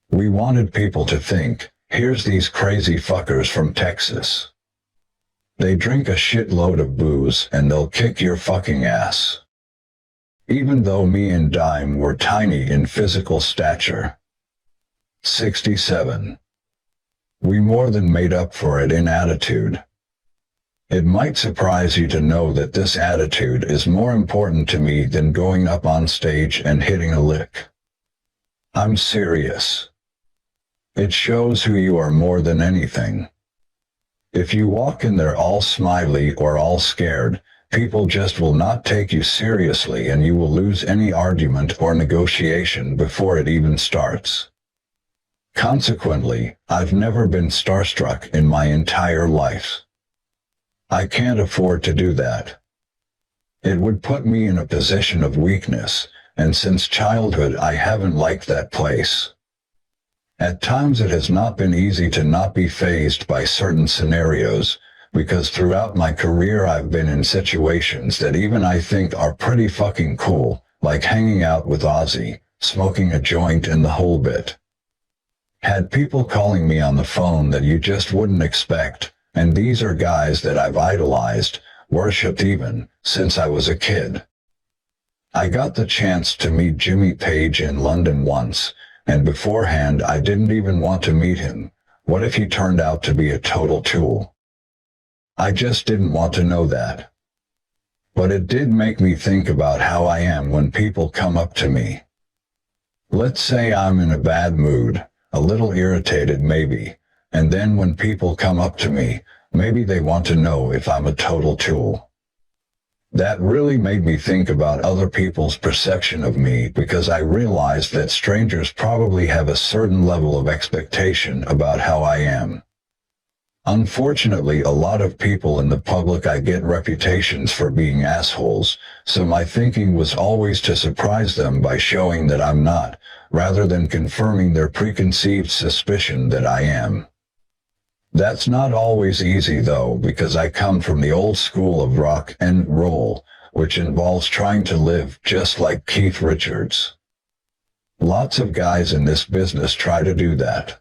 [SPEAKER 1] We wanted people to think, here's these crazy fuckers from Texas. They drink a shitload of booze and they'll kick your fucking ass. Even though me and Dime were tiny in physical stature. 67. We more than made up for it in attitude. It might surprise you to know that this attitude is more important to me than going up on stage and hitting a lick. I'm serious. It shows who you are more than anything. If you walk in there all smiley or all scared, people just will not take you seriously and you will lose any argument or negotiation before it even starts. Consequently, I've never been starstruck in my entire life. I can't afford to do that. It would put me in a position of weakness, and since childhood I haven't liked that place. At times it has not been easy to not be fazed by certain scenarios, because throughout my career I've been in situations that even I think are pretty fucking cool, like hanging out with Ozzy, smoking a joint and the whole bit. Had people calling me on the phone that you just wouldn't expect, and these are guys that I've idolized, worshipped even, since I was a kid. I got the chance to meet Jimmy Page in London once, and beforehand I didn't even want to meet him. What if he turned out to be a total tool? I just didn't want to know that. But it did make me think about how I am when people come up to me. Let's say I'm in a bad mood, a little irritated maybe, and then when people come up to me, maybe they want to know if I'm a total tool. That really made me think about other people's perception of me because I realized that strangers probably have a certain level of expectation about how I am. Unfortunately, a lot of people in the public I get reputations for being assholes, so my thinking was always to surprise them by showing that I'm not, rather than confirming their preconceived suspicion that I am. That's not always easy though, because I come from the old school of rock and roll, which involves trying to live just like Keith Richards. Lots of guys in this business try to do that.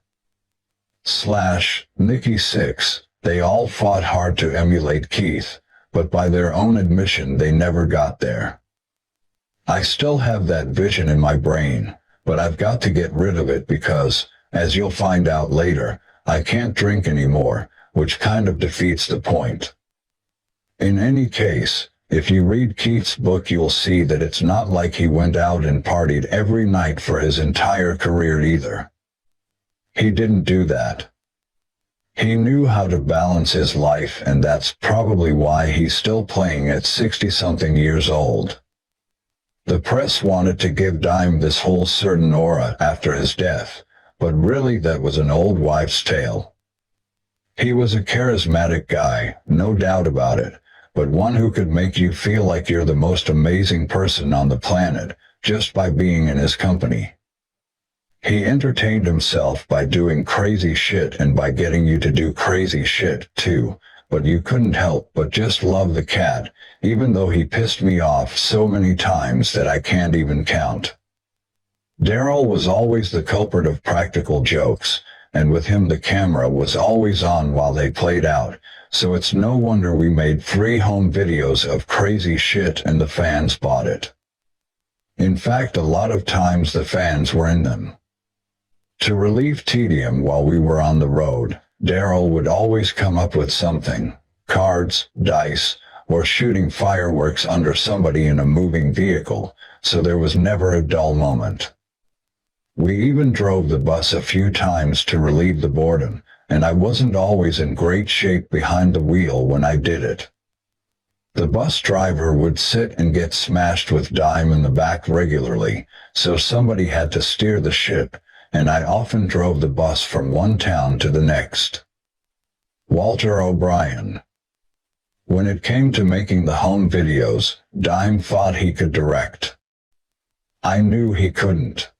[SPEAKER 1] Nikki Sixx, they all fought hard to emulate Keith, but by their own admission they never got there. I still have that vision in my brain, but I've got to get rid of it because, as you'll find out later, I can't drink anymore, which kind of defeats the point. In any case, if you read Keith's book you'll see that it's not like he went out and partied every night for his entire career either. He didn't do that. He knew how to balance his life, and that's probably why he's still playing at 60-something years old. The press wanted to give Dime this whole certain aura after his death, but really that was an old wives' tale. He was a charismatic guy, no doubt about it, but one who could make you feel like you're the most amazing person on the planet just by being in his company. He entertained himself by doing crazy shit and by getting you to do crazy shit too, but you couldn't help but just love the cat, even though he pissed me off so many times that I can't even count. Darrell was always the culprit of practical jokes, and with him the camera was always on while they played out, so it's no wonder we made 3 home videos of crazy shit and the fans bought it. In fact, a lot of times the fans were in them. To relieve tedium while we were on the road, Darrell would always come up with something, cards, dice, or shooting fireworks under somebody in a moving vehicle, so there was never a dull moment. We even drove the bus a few times to relieve the boredom, and I wasn't always in great shape behind the wheel when I did it. The bus driver would sit and get smashed with Dime in the back regularly, so somebody had to steer the ship, and I often drove the bus from one town to the next. Walter O'Brien. When it came to making the home videos, Dime thought he could direct. I knew he couldn't.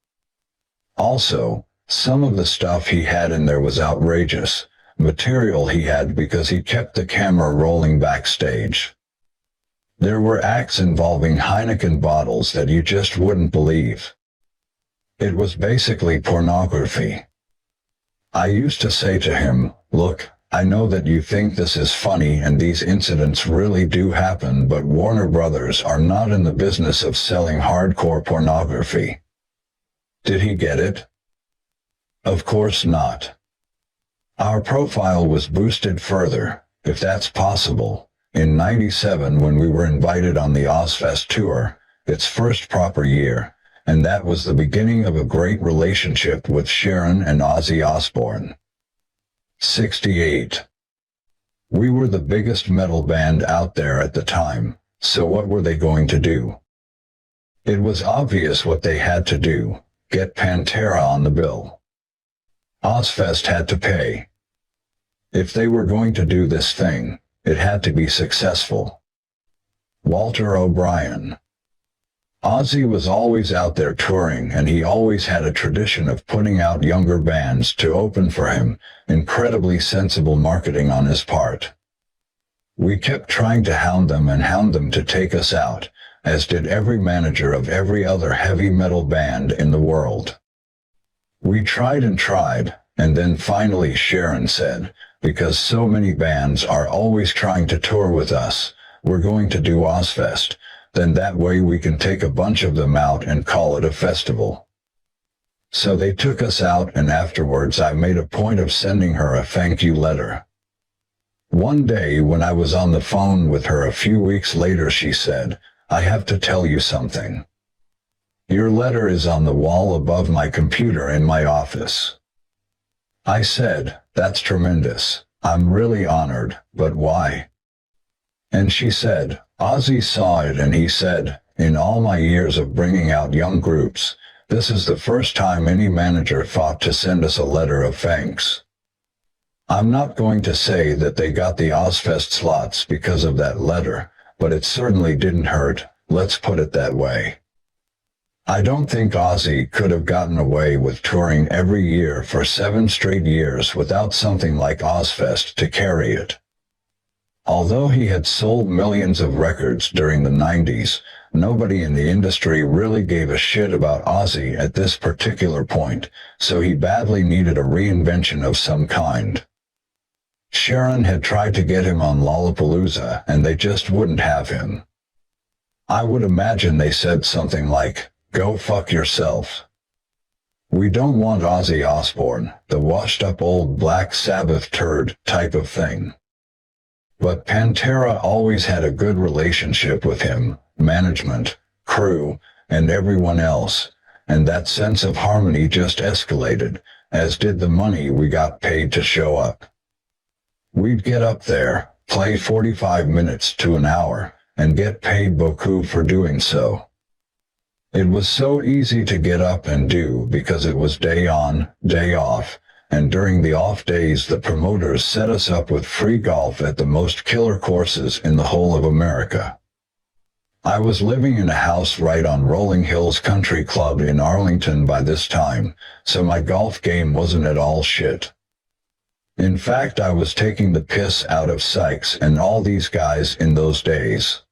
[SPEAKER 1] Also, some of the stuff he had in there was outrageous, material he had because he kept the camera rolling backstage. There were acts involving Heineken bottles that you just wouldn't believe. It was basically pornography. I used to say to him, "Look, I know that you think this is funny and these incidents really do happen, but Warner Brothers are not in the business of selling hardcore pornography." Did he get it? Of course not. Our profile was boosted further, if that's possible, in '97 when we were invited on the Ozzfest tour, its first proper year, and that was the beginning of a great relationship with Sharon and Ozzy Osbourne. 68. We were the biggest metal band out there at the time, so what were they going to do? It was obvious what they had to do, get Pantera on the bill. Ozzfest had to pay. If they were going to do this thing, it had to be successful. Walter O'Brien. Ozzy was always out there touring, and he always had a tradition of putting out younger bands to open for him, incredibly sensible marketing on his part. We kept trying to hound them to take us out, as did every manager of every other heavy metal band in the world. We tried, and then finally Sharon said, "Because so many bands are always trying to tour with us, we're going to do Ozzfest. Then that way we can take a bunch of them out and call it a festival." So they took us out, and afterwards I made a point of sending her a thank you letter. One day when I was on the phone with her a few weeks later, she said, "I have to tell you something. Your letter is on the wall above my computer in my office." I said, "That's tremendous. I'm really honored, but why?" And she said, "Ozzy saw it and he said, in all my years of bringing out young groups, this is the first time any manager thought to send us a letter of thanks. I'm not going to say that they got the Ozfest slots because of that letter, but it certainly didn't hurt, let's put it that way." I don't think Ozzy could have gotten away with touring every year for 7 straight years without something like Ozfest to carry it. Although he had sold millions of records during the 90s, nobody in the industry really gave a shit about Ozzy at this particular point, so he badly needed a reinvention of some kind. Sharon had tried to get him on Lollapalooza and they just wouldn't have him. I would imagine they said something like, "Go fuck yourself. We don't want Ozzy Osbourne, the washed-up old Black Sabbath turd type of thing." But Pantera always had a good relationship with him, management, crew, and everyone else, and that sense of harmony just escalated, as did the money we got paid to show up. We'd get up there, play 45 minutes to an hour, and get paid beaucoup for doing so. It was so easy to get up and do because it was day on, day off, and during the off days the promoters set us up with free golf at the most killer courses in the whole of America. I was living in a house right on Rolling Hills Country Club in Arlington by this time, so my golf game wasn't at all shit. In fact, I was taking the piss out of Sykes and all these guys in those days.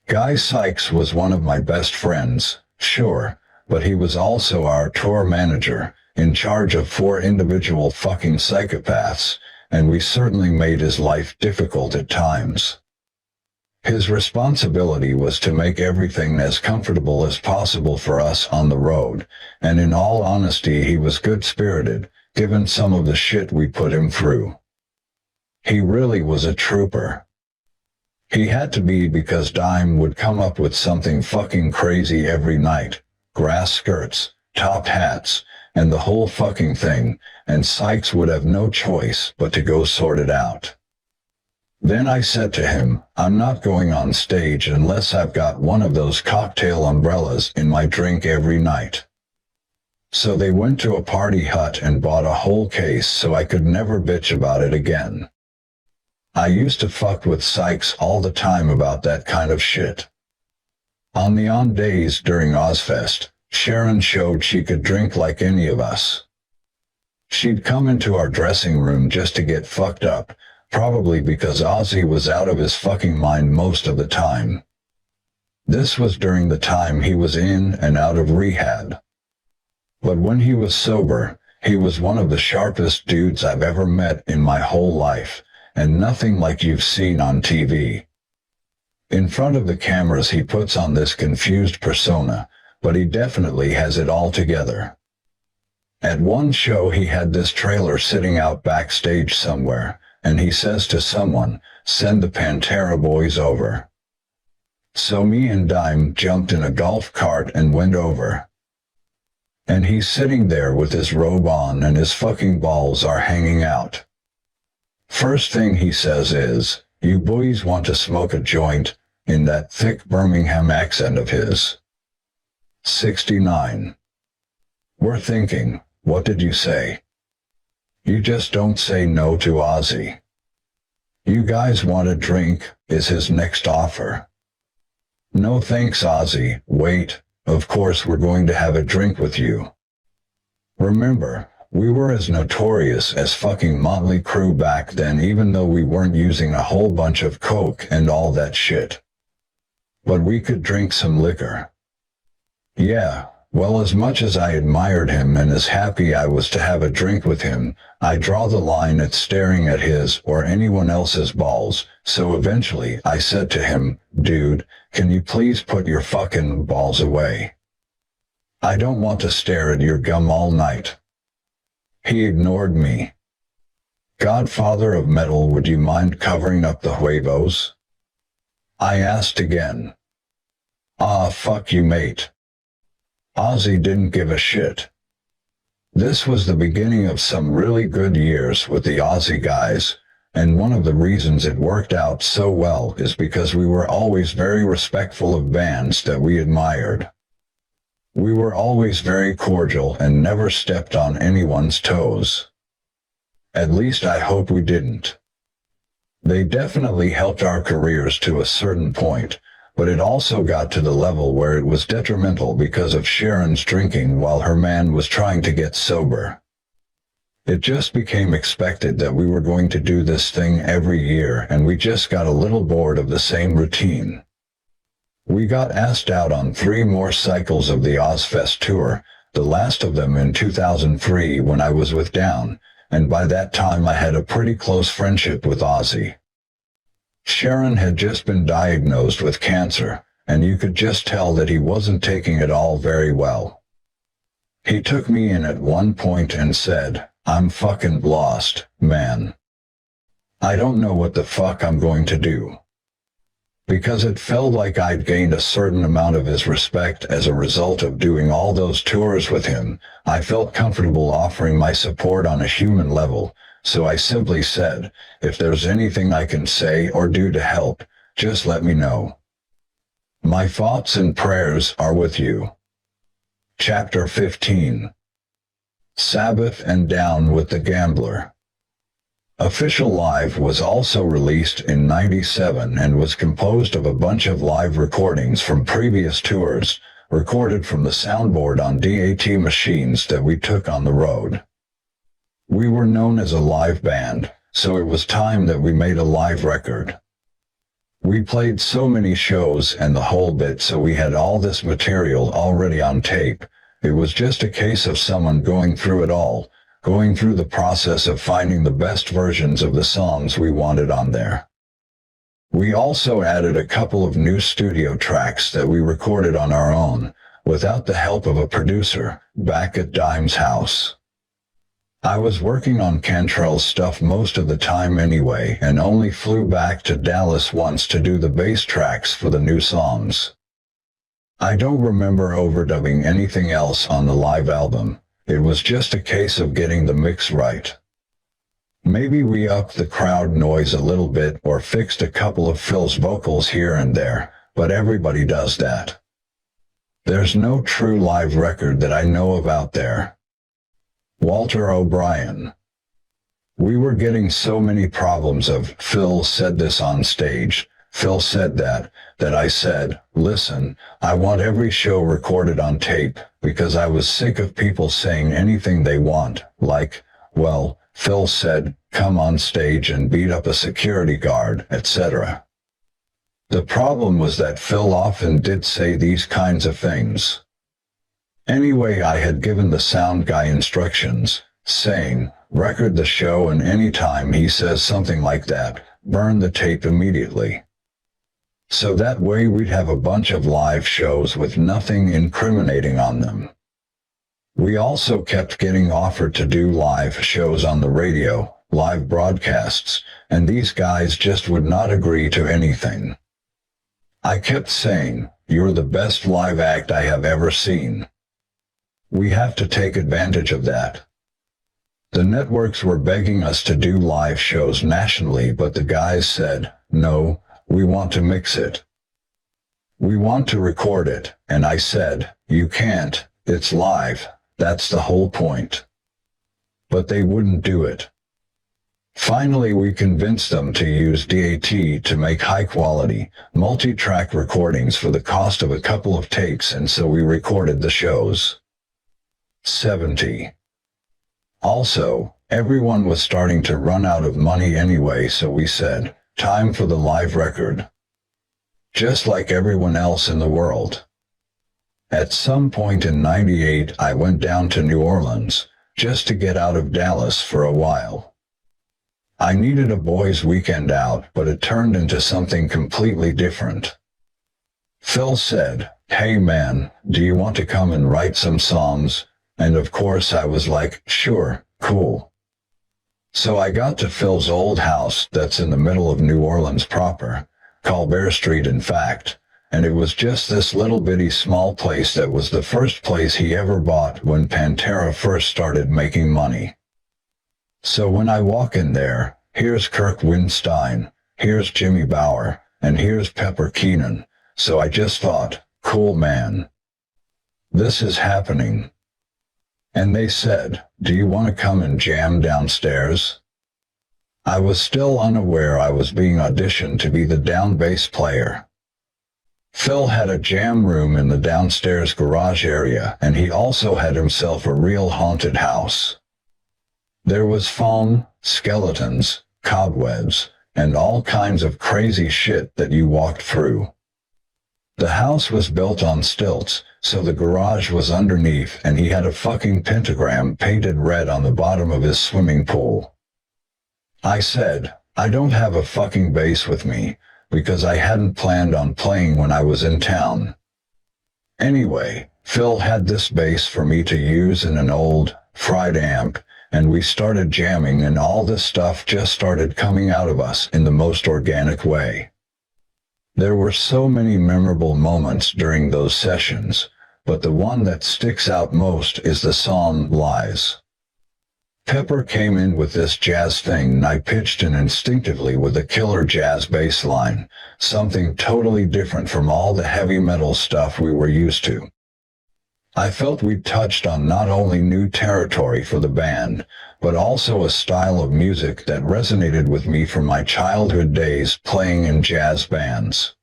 [SPEAKER 1] Guy Sykes was one of my best friends, sure, but he was also our tour manager, in charge of 4 individual fucking psychopaths, and we certainly made his life difficult at times. His responsibility was to make everything as comfortable as possible for us on the road, and in all honesty he was good-spirited, given some of the shit we put him through. He really was a trooper. He had to be because Dime would come up with something fucking crazy every night, grass skirts, top hats, and the whole fucking thing, and Sykes would have no choice but to go sort it out. Then I said to him, "I'm not going on stage unless I've got one of those cocktail umbrellas in my drink every night." So they went to a party hut and bought a whole case so I could never bitch about it again. I used to fuck with Sykes all the time about that kind of shit. On the on days during Ozfest, Sharon showed she could drink like any of us. She'd come into our dressing room just to get fucked up, probably because Ozzy was out of his fucking mind most of the time. This was during the time he was in and out of rehab. But when he was sober, he was one of the sharpest dudes I've ever met in my whole life, and nothing like you've seen on TV. In front of the cameras he puts on this confused persona, but he definitely has it all together. At one show he had this trailer sitting out backstage somewhere, and he says to someone, "Send the Pantera boys over." So me and Dime jumped in a golf cart and went over. And he's sitting there with his robe on and his fucking balls are hanging out. First thing he says is, "You boys want to smoke a joint," in that thick Birmingham accent of his. 69. We're thinking, what did you say? You just don't say no to Ozzy. "You guys want a drink," is his next offer. "No thanks, Ozzy. Wait, of course we're going to have a drink with you." Remember, we were as notorious as fucking Motley Crue back then, even though we weren't using a whole bunch of coke and all that shit. But we could drink some liquor. Yeah, well, as much as I admired him and as happy I was to have a drink with him, I draw the line at staring at his or anyone else's balls, so eventually I said to him, "Dude, can you please put your fucking balls away? I don't want to stare at your gum all night." He ignored me. Godfather of metal, would you mind covering up the huevos? I asked again. Ah, fuck you, mate. Ozzy didn't give a shit. This was the beginning of some really good years with the Ozzy guys, and one of the reasons it worked out so well is because we were always very respectful of bands that we admired. We were always very cordial and never stepped on anyone's toes. At least I hope we didn't. They definitely helped our careers to a certain point, but it also got to the level where it was detrimental because of Sharon's drinking while her man was trying to get sober. It just became expected that we were going to do this thing every year, and we just got a little bored of the same routine. We got asked out on 3 more cycles of the Ozfest tour, the last of them in 2003 when I was with Down, and by that time I had a pretty close friendship with Ozzy. Sharon had just been diagnosed with cancer, and you could just tell that he wasn't taking it all very well. He took me in at one point and said, "I'm fucking lost, man. I don't know what the fuck I'm going to do." Because it felt like I'd gained a certain amount of his respect as a result of doing all those tours with him, I felt comfortable offering my support on a human level, so I simply said, if there's anything I can say or do to help, just let me know. My thoughts and prayers are with you. Chapter 15. Sabbath and Down with the Gambler. Official Live was also released in '97 and was composed of a bunch of live recordings from previous tours, recorded from the soundboard on DAT machines that we took on the road. We were known as a live band, so it was time that we made a live record. We played so many shows and the whole bit, so we had all this material already on tape. It was just a case of someone going through it all, going through the process of finding the best versions of the songs we wanted on there. We also added a couple of new studio tracks that we recorded on our own, without the help of a producer, back at Dime's house. I was working on Cantrell's stuff most of the time anyway, and only flew back to Dallas once to do the bass tracks for the new songs. I don't remember overdubbing anything else on the live album. It was just a case of getting the mix right. Maybe we upped the crowd noise a little bit or fixed a couple of Phil's vocals here and there, but everybody does that. There's no true live record that I know of out there. Walter O'Brien. We were getting so many problems of Phil said this on stage, Phil said that I said, listen, I want every show recorded on tape, because I was sick of people saying anything they want, like, well, Phil said, come on stage and beat up a security guard, etc. The problem was that Phil often did say these kinds of things. Anyway, I had given the sound guy instructions, saying, record the show, and any time he says something like that, burn the tape immediately. So that way we'd have a bunch of live shows with nothing incriminating on them. We also kept getting offered to do live shows on the radio, live broadcasts, and these guys just would not agree to anything. I kept saying, you're the best live act I have ever seen. We have to take advantage of that. The networks were begging us to do live shows nationally, but the guys said, no, we want to mix it. We want to record it, and I said, you can't, it's live, that's the whole point. But they wouldn't do it. Finally, we convinced them to use DAT to make high-quality, multi-track recordings for the cost of a couple of takes, and so we recorded the shows. 70. Also, everyone was starting to run out of money anyway, so we said, time for the live record. Just like everyone else in the world. At some point in '98, I went down to New Orleans, just to get out of Dallas for a while. I needed a boys' weekend out, but it turned into something completely different. Phil said, hey man, do you want to come and write some songs? And of course I was like, sure, cool. So I got to Phil's old house that's in the middle of New Orleans proper, Colbert Street in fact, and it was just this little bitty small place that was the first place he ever bought when Pantera first started making money. So when I walk in there, here's Kirk Winstein, here's Jimmy Bower, and here's Pepper Keenan, so I just thought, cool man. This is happening. And they said, do you want to come and jam downstairs? I was still unaware I was being auditioned to be the down bass player. Phil had a jam room in the downstairs garage area, and he also had himself a real haunted house. There was foam, skeletons, cobwebs, and all kinds of crazy shit that you walked through. The house was built on stilts, so the garage was underneath and he had a fucking pentagram painted red on the bottom of his swimming pool. I said, I don't have a fucking bass with me, because I hadn't planned on playing when I was in town. Anyway, Phil had this bass for me to use in an old, fried amp, and we started jamming and all this stuff just started coming out of us in the most organic way. There were so many memorable moments during those sessions, but the one that sticks out most is the song Lies. Pepper came in with this jazz thing and I pitched in instinctively with a killer jazz bass line, something totally different from all the heavy metal stuff we were used to. I felt we'd touched on not only new territory for the band, but also a style of music that resonated with me from my childhood days playing in jazz bands.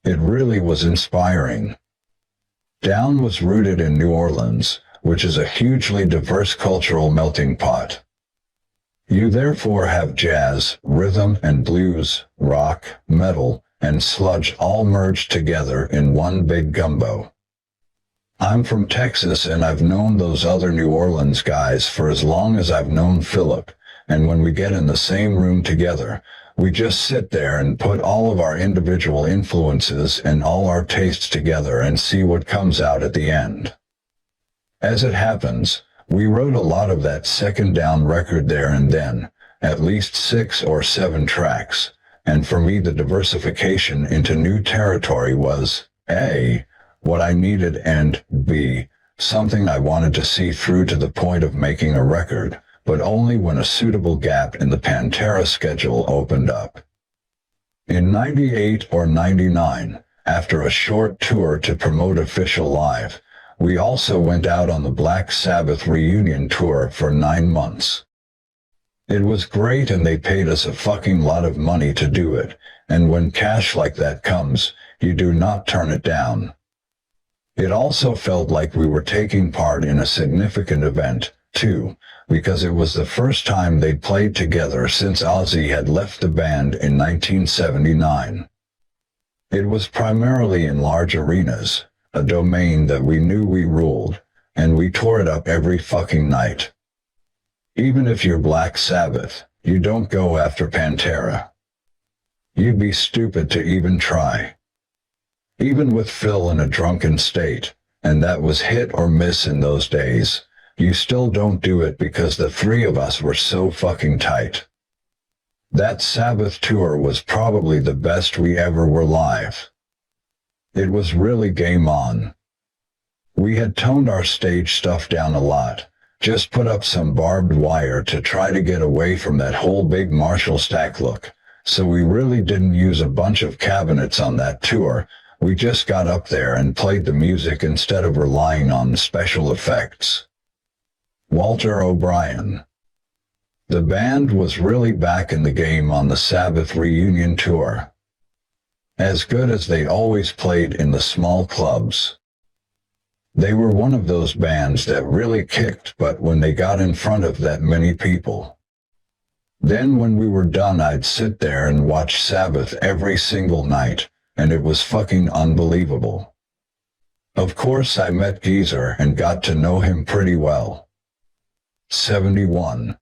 [SPEAKER 1] It really was inspiring. Down was rooted in New Orleans, which is a hugely diverse cultural melting pot. You therefore have jazz, rhythm and blues, rock, metal, and sludge all merged together in one big gumbo. I'm from Texas and I've known those other New Orleans guys for as long as I've known Philip, and when we get in the same room together, we just sit there and put all of our individual influences and all our tastes together and see what comes out at the end. As it happens, we wrote a lot of that Second Down record there and then, at least 6 or 7 tracks, and for me the diversification into new territory was, A, what I needed, and B, something I wanted to see through to the point of making a record, but only when a suitable gap in the Pantera schedule opened up. In 98 or 99, after a short tour to promote Official Live, we also went out on the Black Sabbath reunion tour for 9 months. It was great and they paid us a fucking lot of money to do it, and when cash like that comes, you do not turn it down. It also felt like we were taking part in a significant event, too, because it was the first time they'd played together since Ozzy had left the band in 1979. It was primarily in large arenas, a domain that we knew we ruled, and we tore it up every fucking night. Even if you're Black Sabbath, you don't go after Pantera. You'd be stupid to even try. Even with Phil in a drunken state, and that was hit or miss in those days, you still don't do it because the three of us were so fucking tight. That Sabbath tour was probably the best we ever were live. It was really game on. We had toned our stage stuff down a lot, just put up some barbed wire to try to get away from that whole big Marshall stack look, so we really didn't use a bunch of cabinets on that tour. We just got up there and played the music instead of relying on special effects. Walter O'Brien. The band was really back in the game on the Sabbath reunion tour. As good as they always played in the small clubs. They were one of those bands that really kicked butt when they got in front of that many people. Then when we were done I'd sit there and watch Sabbath every single night, and it was fucking unbelievable. Of course I met Geezer and got to know him pretty well. 71.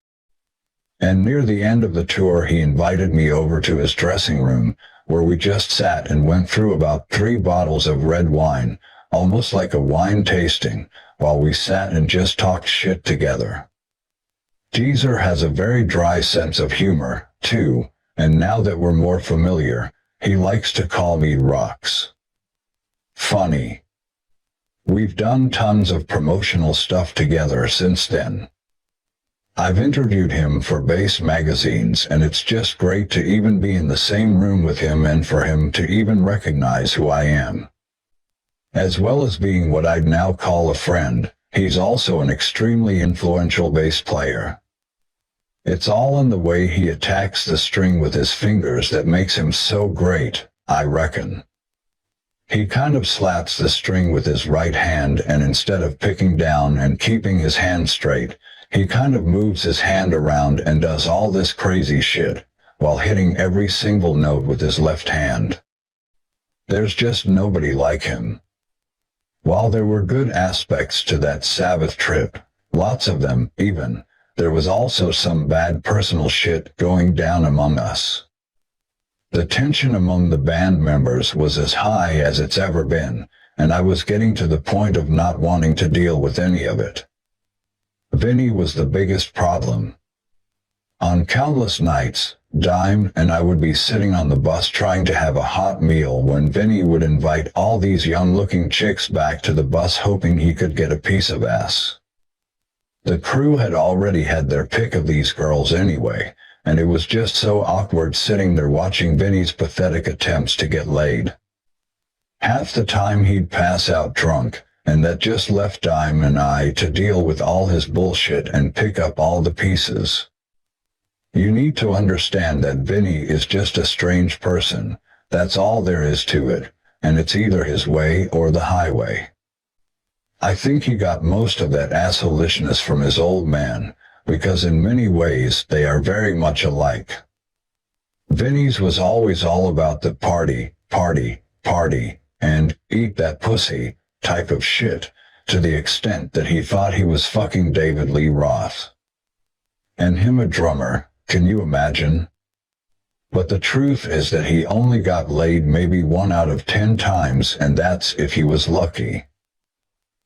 [SPEAKER 1] And near the end of the tour he invited me over to his dressing room, where we just sat and went through about 3 bottles of red wine, almost like a wine tasting, while we sat and just talked shit together. Geezer has a very dry sense of humor, too, and now that we're more familiar, he likes to call me Rocks. Funny. We've done tons of promotional stuff together since then. I've interviewed him for bass magazines, and it's just great to even be in the same room with him and for him to even recognize who I am. As well as being what I'd now call a friend, he's also an extremely influential bass player. It's all in the way he attacks the string with his fingers that makes him so great, I reckon. He kind of slaps the string with his right hand, and instead of picking down and keeping his hand straight, he kind of moves his hand around and does all this crazy shit, while hitting every single note with his left hand. There's just nobody like him. While there were good aspects to that Sabbath trip, lots of them, even, there was also some bad personal shit going down among us. The tension among the band members was as high as it's ever been, and I was getting to the point of not wanting to deal with any of it. Vinnie was the biggest problem. On countless nights, Dime and I would be sitting on the bus trying to have a hot meal when Vinnie would invite all these young-looking chicks back to the bus hoping he could get a piece of ass. The crew had already had their pick of these girls anyway, and it was just so awkward sitting there watching Vinnie's pathetic attempts to get laid. Half the time he'd pass out drunk, and that just left Dime and I to deal with all his bullshit and pick up all the pieces. You need to understand that Vinnie is just a strange person, that's all there is to it, and it's either his way or the highway. I think he got most of that assholishness from his old man, because in many ways they are very much alike. Vinnie's was always all about the party, party, party, and eat that pussy type of shit, to the extent that he thought he was fucking David Lee Roth. And him a drummer, can you imagine? But the truth is that he only got laid maybe 1 out of 10 times, and that's if he was lucky.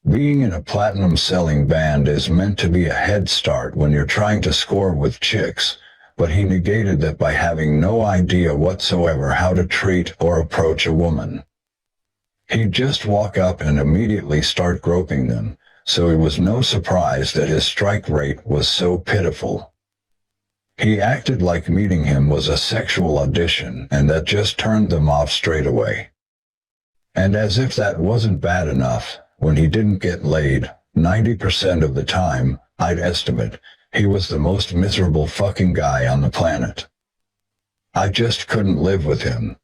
[SPEAKER 1] Being in a platinum-selling band is meant to be a head start when you're trying to score with chicks, but he negated that by having no idea whatsoever how to treat or approach a woman. He'd just walk up and immediately start groping them, so it was no surprise that his strike rate was so pitiful. He acted like meeting him was a sexual audition, and that just turned them off straight away. And as if that wasn't bad enough, when he didn't get laid, 90% of the time, I'd estimate, he was the most miserable fucking guy on the planet. I just couldn't live with him.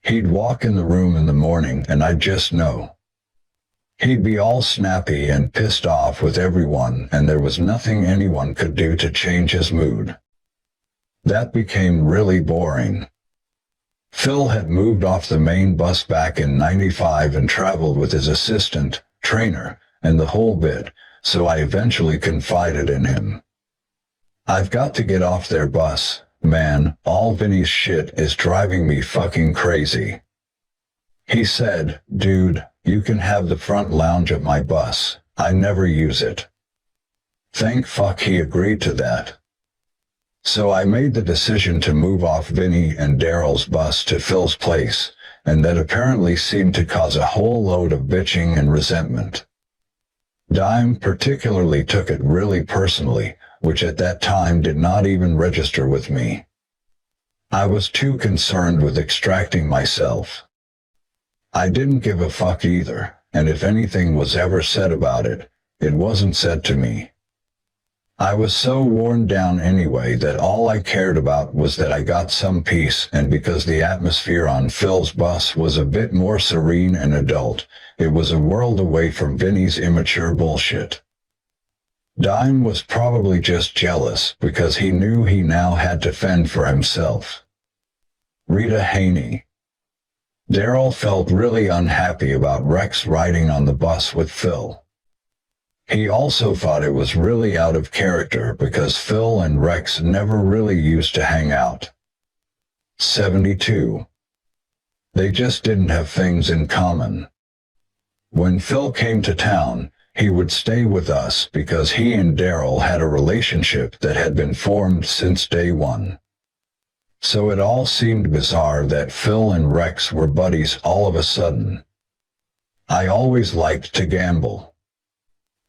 [SPEAKER 1] He'd walk in the room in the morning and I'd just know. He'd be all snappy and pissed off with everyone, and there was nothing anyone could do to change his mood. That became really boring. Phil had moved off the main bus back in '95 and traveled with his assistant, trainer, and the whole bit, so I eventually confided in him. I've got to get off their bus, man, all Vinnie's shit is driving me fucking crazy. He said, dude, you can have the front lounge of my bus, I never use it. Thank fuck he agreed to that. So I made the decision to move off Vinnie and Darrell's bus to Phil's place, and that apparently seemed to cause a whole load of bitching and resentment. Dime particularly took it really personally, which at that time did not even register with me. I was too concerned with extracting myself. I didn't give a fuck either, and if anything was ever said about it, it wasn't said to me. I was so worn down anyway that all I cared about was that I got some peace, and because the atmosphere on Phil's bus was a bit more serene and adult, it was a world away from Vinnie's immature bullshit. Dime was probably just jealous because he knew he now had to fend for himself. Rita Haney. Darrell felt really unhappy about Rex riding on the bus with Phil. He also thought it was really out of character because Phil and Rex never really used to hang out. 72. They just didn't have things in common. When Phil came to town, He would stay with us because he and Darrell had a relationship that had been formed since day one. So it all seemed bizarre that Phil and Rex were buddies all of a sudden. I always liked to gamble.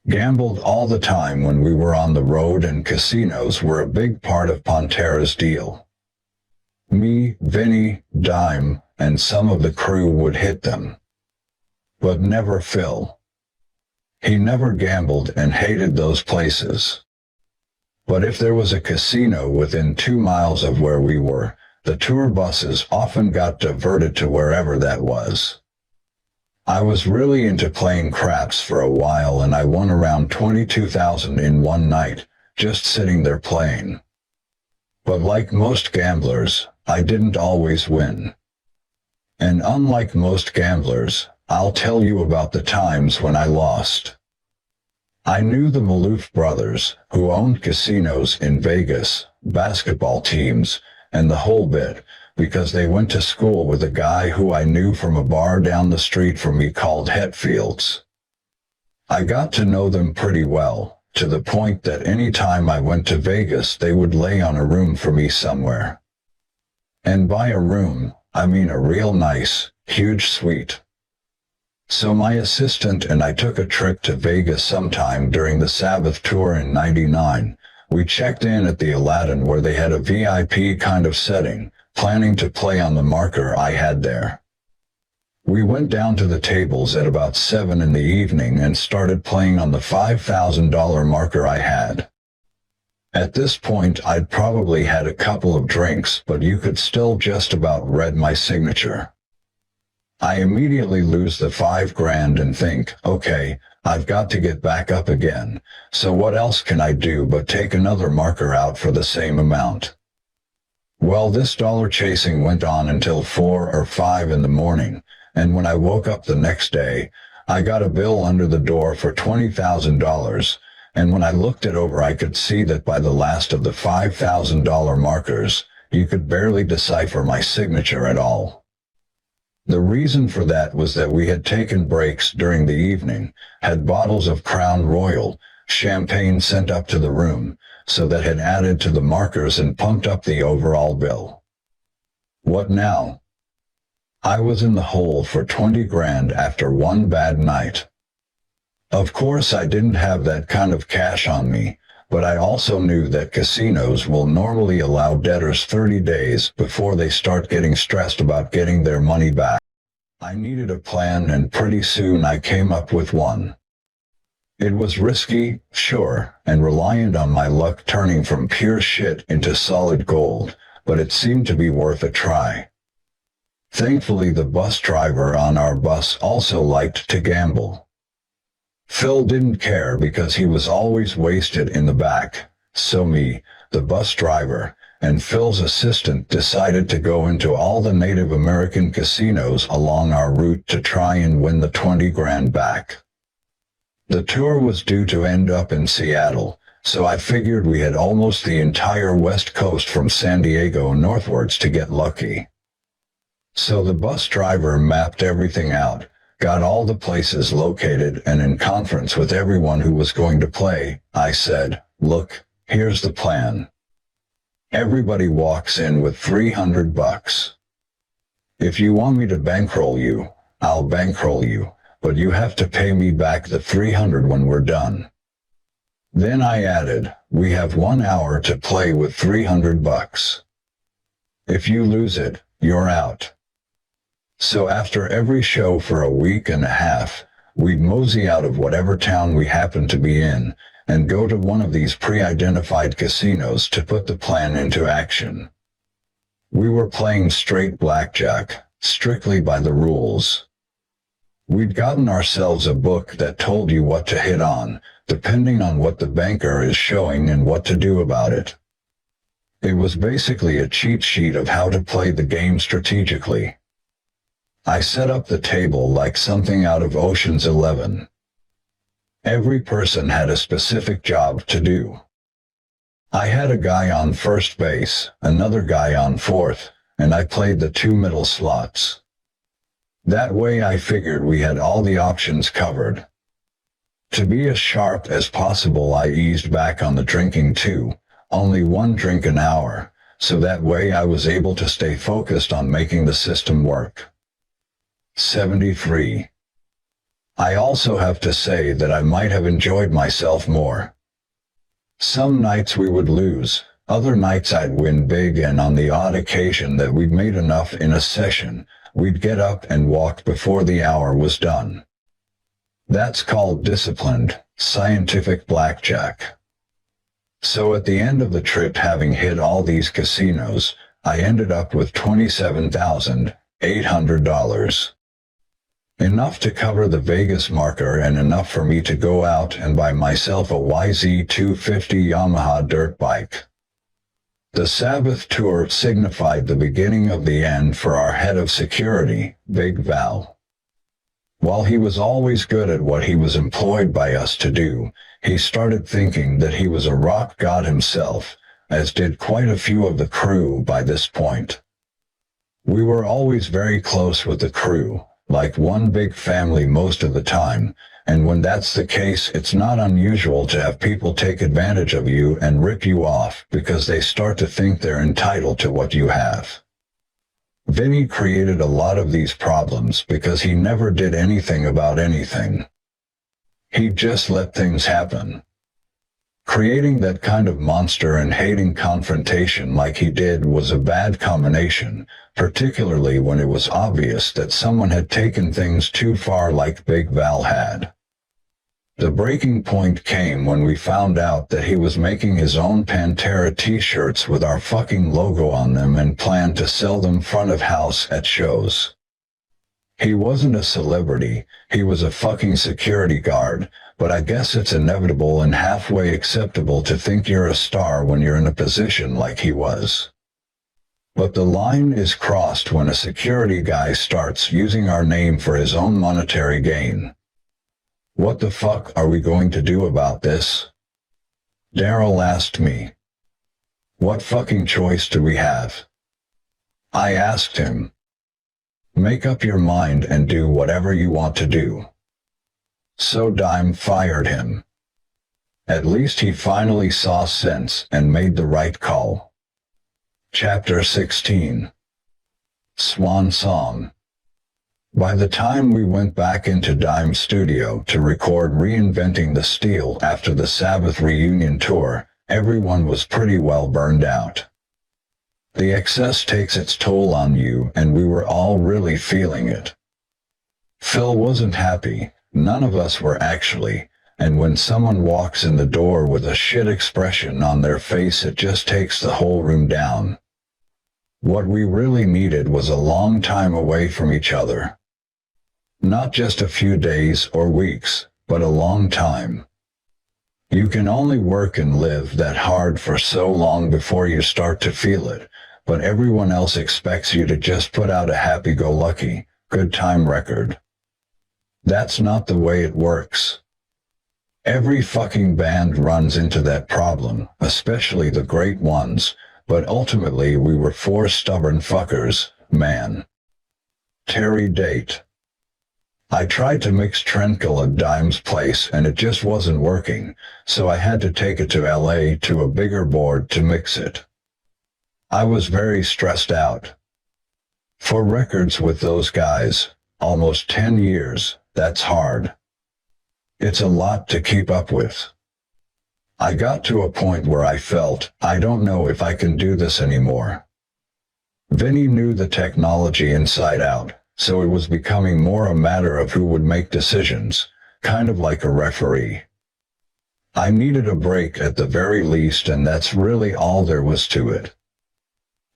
[SPEAKER 1] Gambled all the time when we were on the road, and casinos were a big part of Pantera's deal. Me, Vinnie, Dime, and some of the crew would hit them. But never Phil. He never gambled and hated those places. But if there was a casino within 2 miles of where we were, the tour buses often got diverted to wherever that was. I was really into playing craps for a while, and I won around $22,000 in one night, just sitting there playing. But like most gamblers, I didn't always win. And unlike most gamblers, I'll tell you about the times when I lost. I knew the Maloof brothers, who owned casinos in Vegas, basketball teams, and the whole bit, because they went to school with a guy who I knew from a bar down the street from me called Hetfield's. I got to know them pretty well, to the point that any time I went to Vegas they would lay on a room for me somewhere. And by a room, I mean a real nice, huge suite. So my assistant and I took a trip to Vegas sometime during the Sabbath tour in '99. We checked in at the Aladdin, where they had a VIP kind of setting, planning to play on the marker I had there. We went down to the tables at about 7 in the evening and started playing on the $5,000 marker I had. At this point I'd probably had a couple of drinks, but you could still just about read my signature. I immediately lose the $5,000 and think, okay, I've got to get back up again, so what else can I do but take another marker out for the same amount? Well, this dollar chasing went on until 4 or 5 in the morning, and when I woke up the next day, I got a bill under the door for $20,000, and when I looked it over I could see that by the last of the $5,000 markers, you could barely decipher my signature at all. The reason for that was that we had taken breaks during the evening, had bottles of Crown Royal, champagne sent up to the room, so that had added to the markers and pumped up the overall bill. What now? I was in the hole for $20,000 after one bad night. Of course I didn't have that kind of cash on me, but I also knew that casinos will normally allow debtors 30 days before they start getting stressed about getting their money back. I needed a plan, and pretty soon I came up with one. It was risky, sure, and reliant on my luck turning from pure shit into solid gold, but it seemed to be worth a try. Thankfully the bus driver on our bus also liked to gamble. Phil didn't care because he was always wasted in the back, so me, the bus driver, and Phil's assistant decided to go into all the Native American casinos along our route to try and win the $20,000 back. The tour was due to end up in Seattle, so I figured we had almost the entire West Coast from San Diego northwards to get lucky. So the bus driver mapped everything out, got all the places located, and in conference with everyone who was going to play, I said, look, here's the plan. Everybody walks in with $300. If you want me to bankroll you, I'll bankroll you, but you have to pay me back the $300 when we're done. Then I added, we have 1 hour to play with $300. If you lose it, you're out. So after every show for a week and a half, we'd mosey out of whatever town we happened to be in, and go to one of these pre-identified casinos to put the plan into action. We were playing straight blackjack, strictly by the rules. We'd gotten ourselves a book that told you what to hit on, depending on what the banker is showing and what to do about it. It was basically a cheat sheet of how to play the game strategically. I set up the table like something out of Ocean's 11. Every person had a specific job to do. I had a guy on first base, another guy on fourth, and I played the 2 middle slots. That way I figured we had all the options covered. To be as sharp as possible, I eased back on the drinking too, only 1 drink an hour, so that way I was able to stay focused on making the system work. 73. I also have to say that I might have enjoyed myself more. Some nights we would lose, other nights I'd win big, and on the odd occasion that we'd made enough in a session, we'd get up and walk before the hour was done. That's called disciplined, scientific blackjack. So at the end of the trip, having hit all these casinos, I ended up with $27,800. Enough to cover the Vegas marker and enough for me to go out and buy myself a YZ250 Yamaha dirt bike. The Sabbath tour signified the beginning of the end for our head of security, Big Val. While he was always good at what he was employed by us to do, he started thinking that he was a rock god himself, as did quite a few of the crew by this point. We were always very close with the crew, like one big family most of the time, and when that's the case, it's not unusual to have people take advantage of you and rip you off because they start to think they're entitled to what you have. Vinnie created a lot of these problems because he never did anything about anything. He just let things happen. Creating that kind of monster and hating confrontation like he did was a bad combination, particularly when it was obvious that someone had taken things too far like Big Val had. The breaking point came when we found out that he was making his own Pantera t-shirts with our fucking logo on them and planned to sell them front of house at shows. He wasn't a celebrity, he was a fucking security guard, but I guess it's inevitable and halfway acceptable to think you're a star when you're in a position like he was. But the line is crossed when a security guy starts using our name for his own monetary gain. What the fuck are we going to do about this? Darrell asked me. What fucking choice do we have? I asked him. Make up your mind and do whatever you want to do. So Dime fired him. At least he finally saw sense and made the right call. Chapter 16. Swan Song. By the time we went back into Dime's studio to record Reinventing the Steel after the Sabbath reunion tour, everyone was pretty well burned out. The excess takes its toll on you, and we were all really feeling it. Phil wasn't happy, none of us were actually, and when someone walks in the door with a shit expression on their face, it just takes the whole room down. What we really needed was a long time away from each other. Not just a few days or weeks, but a long time. You can only work and live that hard for so long before you start to feel it, but everyone else expects you to just put out a happy-go-lucky, good time record. That's not the way it works. Every fucking band runs into that problem, especially the great ones, but ultimately we were 4 stubborn fuckers, man. Terry Date. I tried to mix Trenckel at Dime's place and it just wasn't working, so I had to take it to LA to a bigger board to mix it. I was very stressed out. For records with those guys, almost 10 years, that's hard. It's a lot to keep up with. I got to a point where I felt, I don't know if I can do this anymore. Vinnie knew the technology inside out, so it was becoming more a matter of who would make decisions, kind of like a referee. I needed a break at the very least, and that's really all there was to it.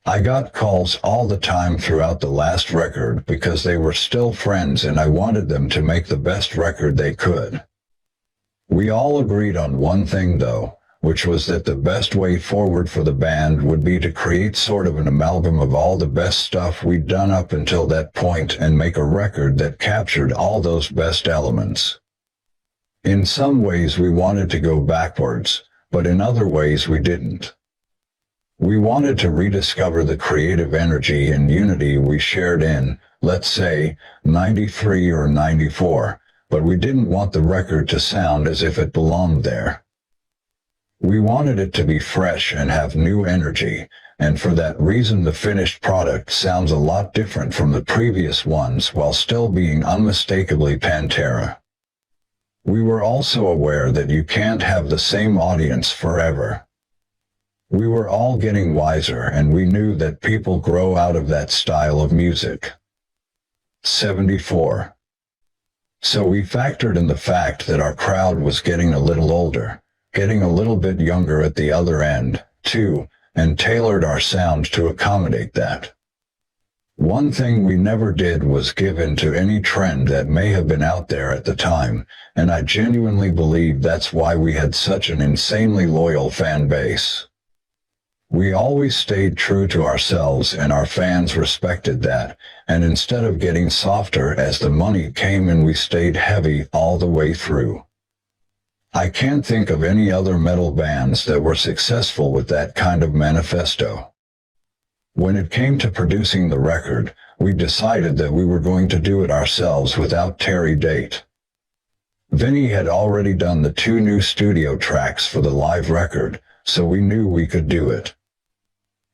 [SPEAKER 1] I got calls all the time throughout the last record because they were still friends and I wanted them to make the best record they could. We all agreed on one thing though, which was that the best way forward for the band would be to create sort of an amalgam of all the best stuff we'd done up until that point and make a record that captured all those best elements. In some ways we wanted to go backwards, but in other ways we didn't. We wanted to rediscover the creative energy and unity we shared in, let's say, 93 or 94, but we didn't want the record to sound as if it belonged there. We wanted it to be fresh and have new energy, and for that reason the finished product sounds a lot different from the previous ones while still being unmistakably Pantera. We were also aware that you can't have the same audience forever. We were all getting wiser and we knew that people grow out of that style of music. 74. So we factored in the fact that our crowd was getting a little older, getting a little bit younger at the other end, too, and tailored our sound to accommodate that. One thing we never did was give in to any trend that may have been out there at the time, and I genuinely believe that's why we had such an insanely loyal fan base. We always stayed true to ourselves and our fans respected that, and instead of getting softer as the money came in, we stayed heavy all the way through. I can't think of any other metal bands that were successful with that kind of manifesto. When it came to producing the record, we decided that we were going to do it ourselves without Terry Date. Vinnie had already done the 2 new studio tracks for the live record, so we knew we could do it.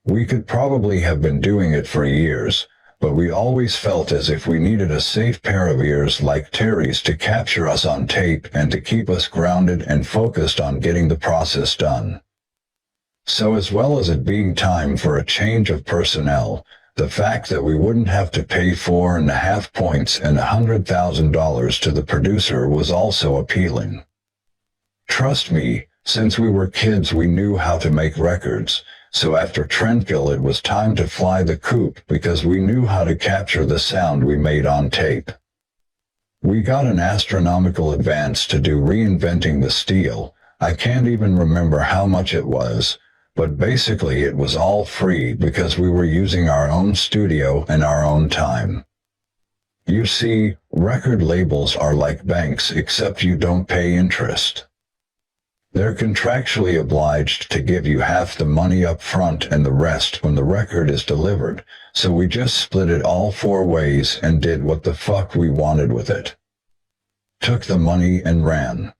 [SPEAKER 1] We could probably have been doing it for years, but we always felt as if we needed a safe pair of ears like Terry's to capture us on tape and to keep us grounded and focused on getting the process done. So as well as it being time for a change of personnel, the fact that we wouldn't have to pay 4.5 points and $100,000 to the producer was also appealing. Trust me, since we were kids we knew how to make records, so after Trendkill it was time to fly the coop because we knew how to capture the sound we made on tape. We got an astronomical advance to do Reinventing the Steel. I can't even remember how much it was, but basically it was all free because we were using our own studio and our own time. You see, record labels are like banks except you don't pay interest. They're contractually obliged to give you half the money up front and the rest when the record is delivered, so we just split it all 4 ways and did what the fuck we wanted with it. Took the money and ran.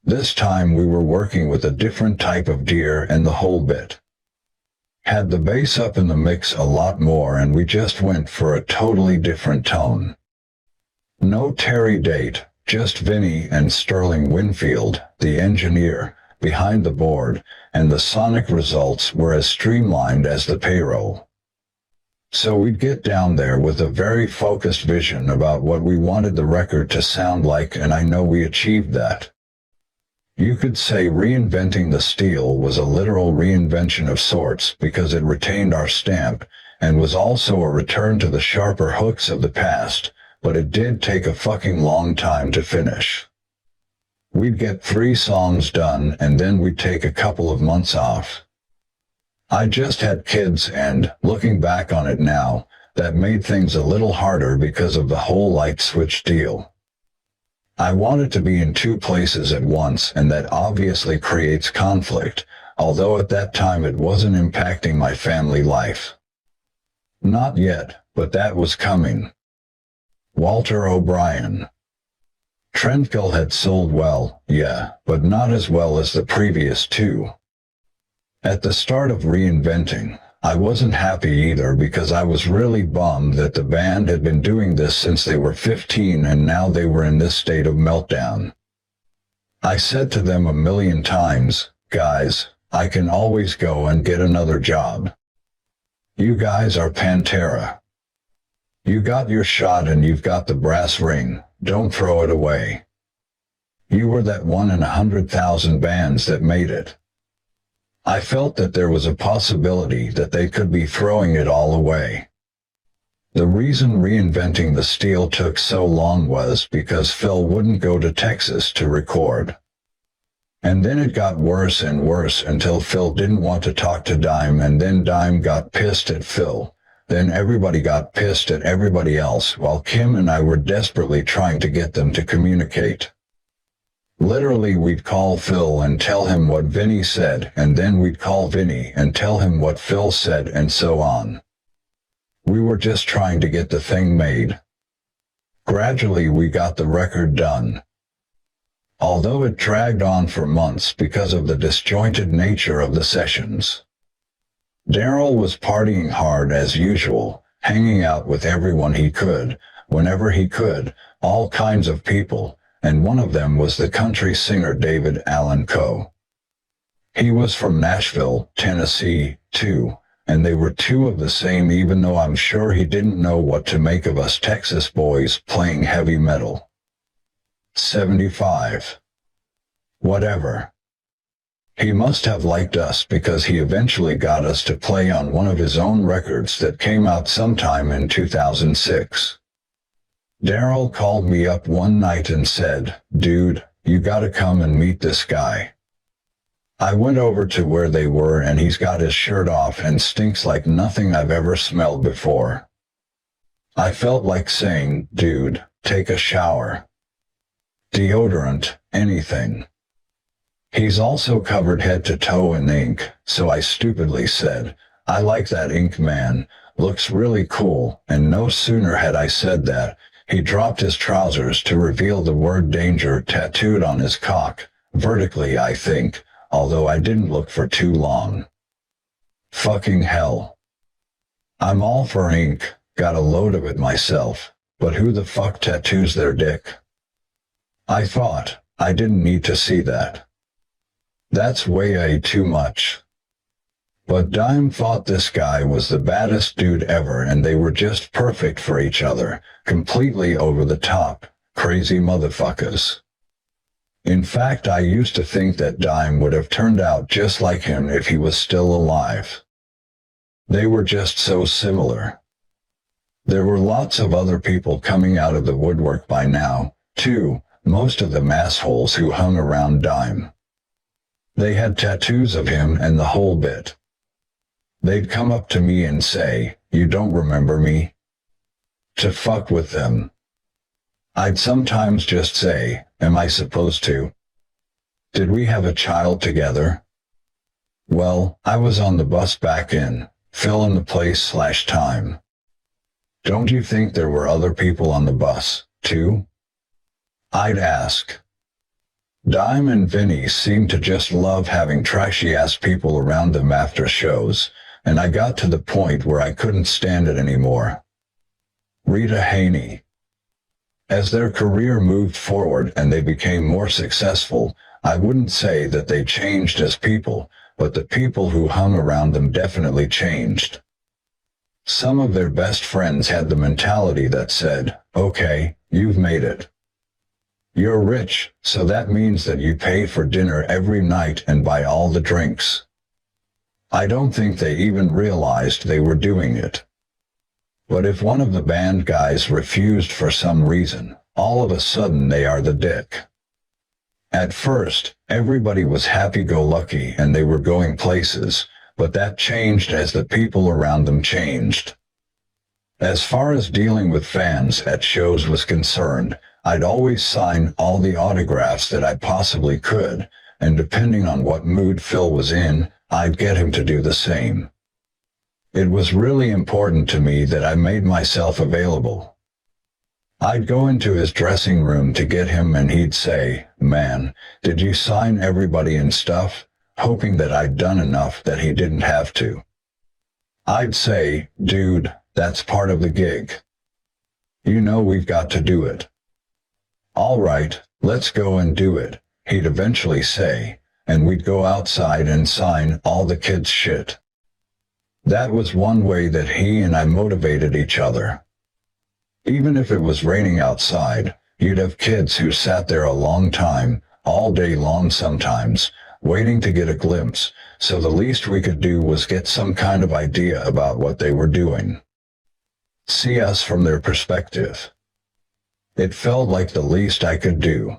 [SPEAKER 1] This time we were working with a different type of gear and the whole bit. Had the bass up in the mix a lot more and we just went for a totally different tone. No Terry Date. Just Vinnie and Sterling Winfield, the engineer, behind the board, and the sonic results were as streamlined as the payroll. So we'd get down there with a very focused vision about what we wanted the record to sound like, and I know we achieved that. You could say Reinventing the Steel was a literal reinvention of sorts because it retained our stamp, and was also a return to the sharper hooks of the past, but it did take a fucking long time to finish. We'd get 3 songs done and then we'd take a couple of months off. I just had kids and, looking back on it now, that made things a little harder because of the whole light switch deal. I wanted to be in 2 places at once and that obviously creates conflict, although at that time it wasn't impacting my family life. Not yet, but that was coming. Walter O'Brien. Trendkill had sold well, yeah, but not as well as the previous 2. At the start of Reinventing, I wasn't happy either because I was really bummed that the band had been doing this since they were 15 and now they were in this state of meltdown. I said to them a million times, guys, I can always go and get another job. You guys are Pantera. You got your shot and you've got the brass ring, don't throw it away. You were that 1 in 100,000 bands that made it. I felt that there was a possibility that they could be throwing it all away. The reason Reinventing the Steel took so long was because Phil wouldn't go to Texas to record. And then it got worse and worse until Phil didn't want to talk to Dime, and then Dime got pissed at Phil. Then everybody got pissed at everybody else while Kim and I were desperately trying to get them to communicate. Literally we'd call Phil and tell him what Vinnie said, and then we'd call Vinnie and tell him what Phil said, and so on. We were just trying to get the thing made. Gradually we got the record done. Although it dragged on for months because of the disjointed nature of the sessions. Darrell was partying hard as usual, hanging out with everyone he could, whenever he could, all kinds of people, and one of them was the country singer David Allan Coe. He was from Nashville, Tennessee, too, and they were two of the same, even though I'm sure he didn't know what to make of us Texas boys playing heavy metal. 75. Whatever. He must have liked us because he eventually got us to play on one of his own records that came out sometime in 2006. Darrell called me up one night and said, "Dude, you gotta come and meet this guy." I went over to where they were and he's got his shirt off and stinks like nothing I've ever smelled before. I felt like saying, "Dude, take a shower. Deodorant, anything." He's also covered head to toe in ink, so I stupidly said, "I like that ink, man, looks really cool," and no sooner had I said that, he dropped his trousers to reveal the word danger tattooed on his cock, vertically I think, although I didn't look for too long. Fucking hell. I'm all for ink, got a load of it myself, but who the fuck tattoos their dick? I thought, I didn't need to see that. That's way too much. But Dime thought this guy was the baddest dude ever and they were just perfect for each other, completely over the top, crazy motherfuckers. In fact, I used to think that Dime would have turned out just like him if he was still alive. They were just so similar. There were lots of other people coming out of the woodwork by now, too, most of them assholes who hung around Dime. They had tattoos of him and the whole bit. They'd come up to me and say, "You don't remember me?" To fuck with them. I'd sometimes just say, "Am I supposed to? Did we have a child together?" Well, I was on the bus back in, fill in the place/time. Don't you think there were other people on the bus, too? I'd ask. Dime and Vinnie seemed to just love having trashy-ass people around them after shows, and I got to the point where I couldn't stand it anymore. Rita Haney. As their career moved forward and they became more successful, I wouldn't say that they changed as people, but the people who hung around them definitely changed. Some of their best friends had the mentality that said, "Okay, you've made it. You're rich, so that means that you pay for dinner every night and buy all the drinks." I don't think they even realized they were doing it. But if one of the band guys refused for some reason, all of a sudden they are the dick. At first, everybody was happy-go-lucky and they were going places, but that changed as the people around them changed. As far as dealing with fans at shows was concerned, I'd always sign all the autographs that I possibly could, and depending on what mood Phil was in, I'd get him to do the same. It was really important to me that I made myself available. I'd go into his dressing room to get him and he'd say, "Man, did you sign everybody and stuff?" hoping that I'd done enough that he didn't have to. I'd say, "Dude, that's part of the gig. You know we've got to do it." "All right, let's go and do it," he'd eventually say, and we'd go outside and sign all the kids' shit. That was one way that he and I motivated each other. Even if it was raining outside, you'd have kids who sat there a long time, all day long sometimes, waiting to get a glimpse, so the least we could do was get some kind of idea about what they were doing. See us from their perspective. It felt like the least I could do.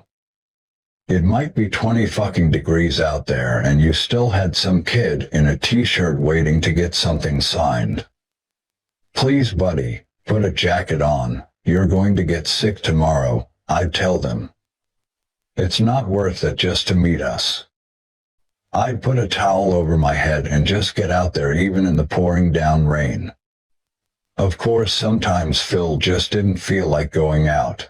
[SPEAKER 1] It might be 20 fucking degrees out there and you still had some kid in a t-shirt waiting to get something signed. "Please buddy, put a jacket on, you're going to get sick tomorrow," I'd tell them. "It's not worth it just to meet us." I'd put a towel over my head and just get out there even in the pouring down rain. Of course, sometimes Phil just didn't feel like going out.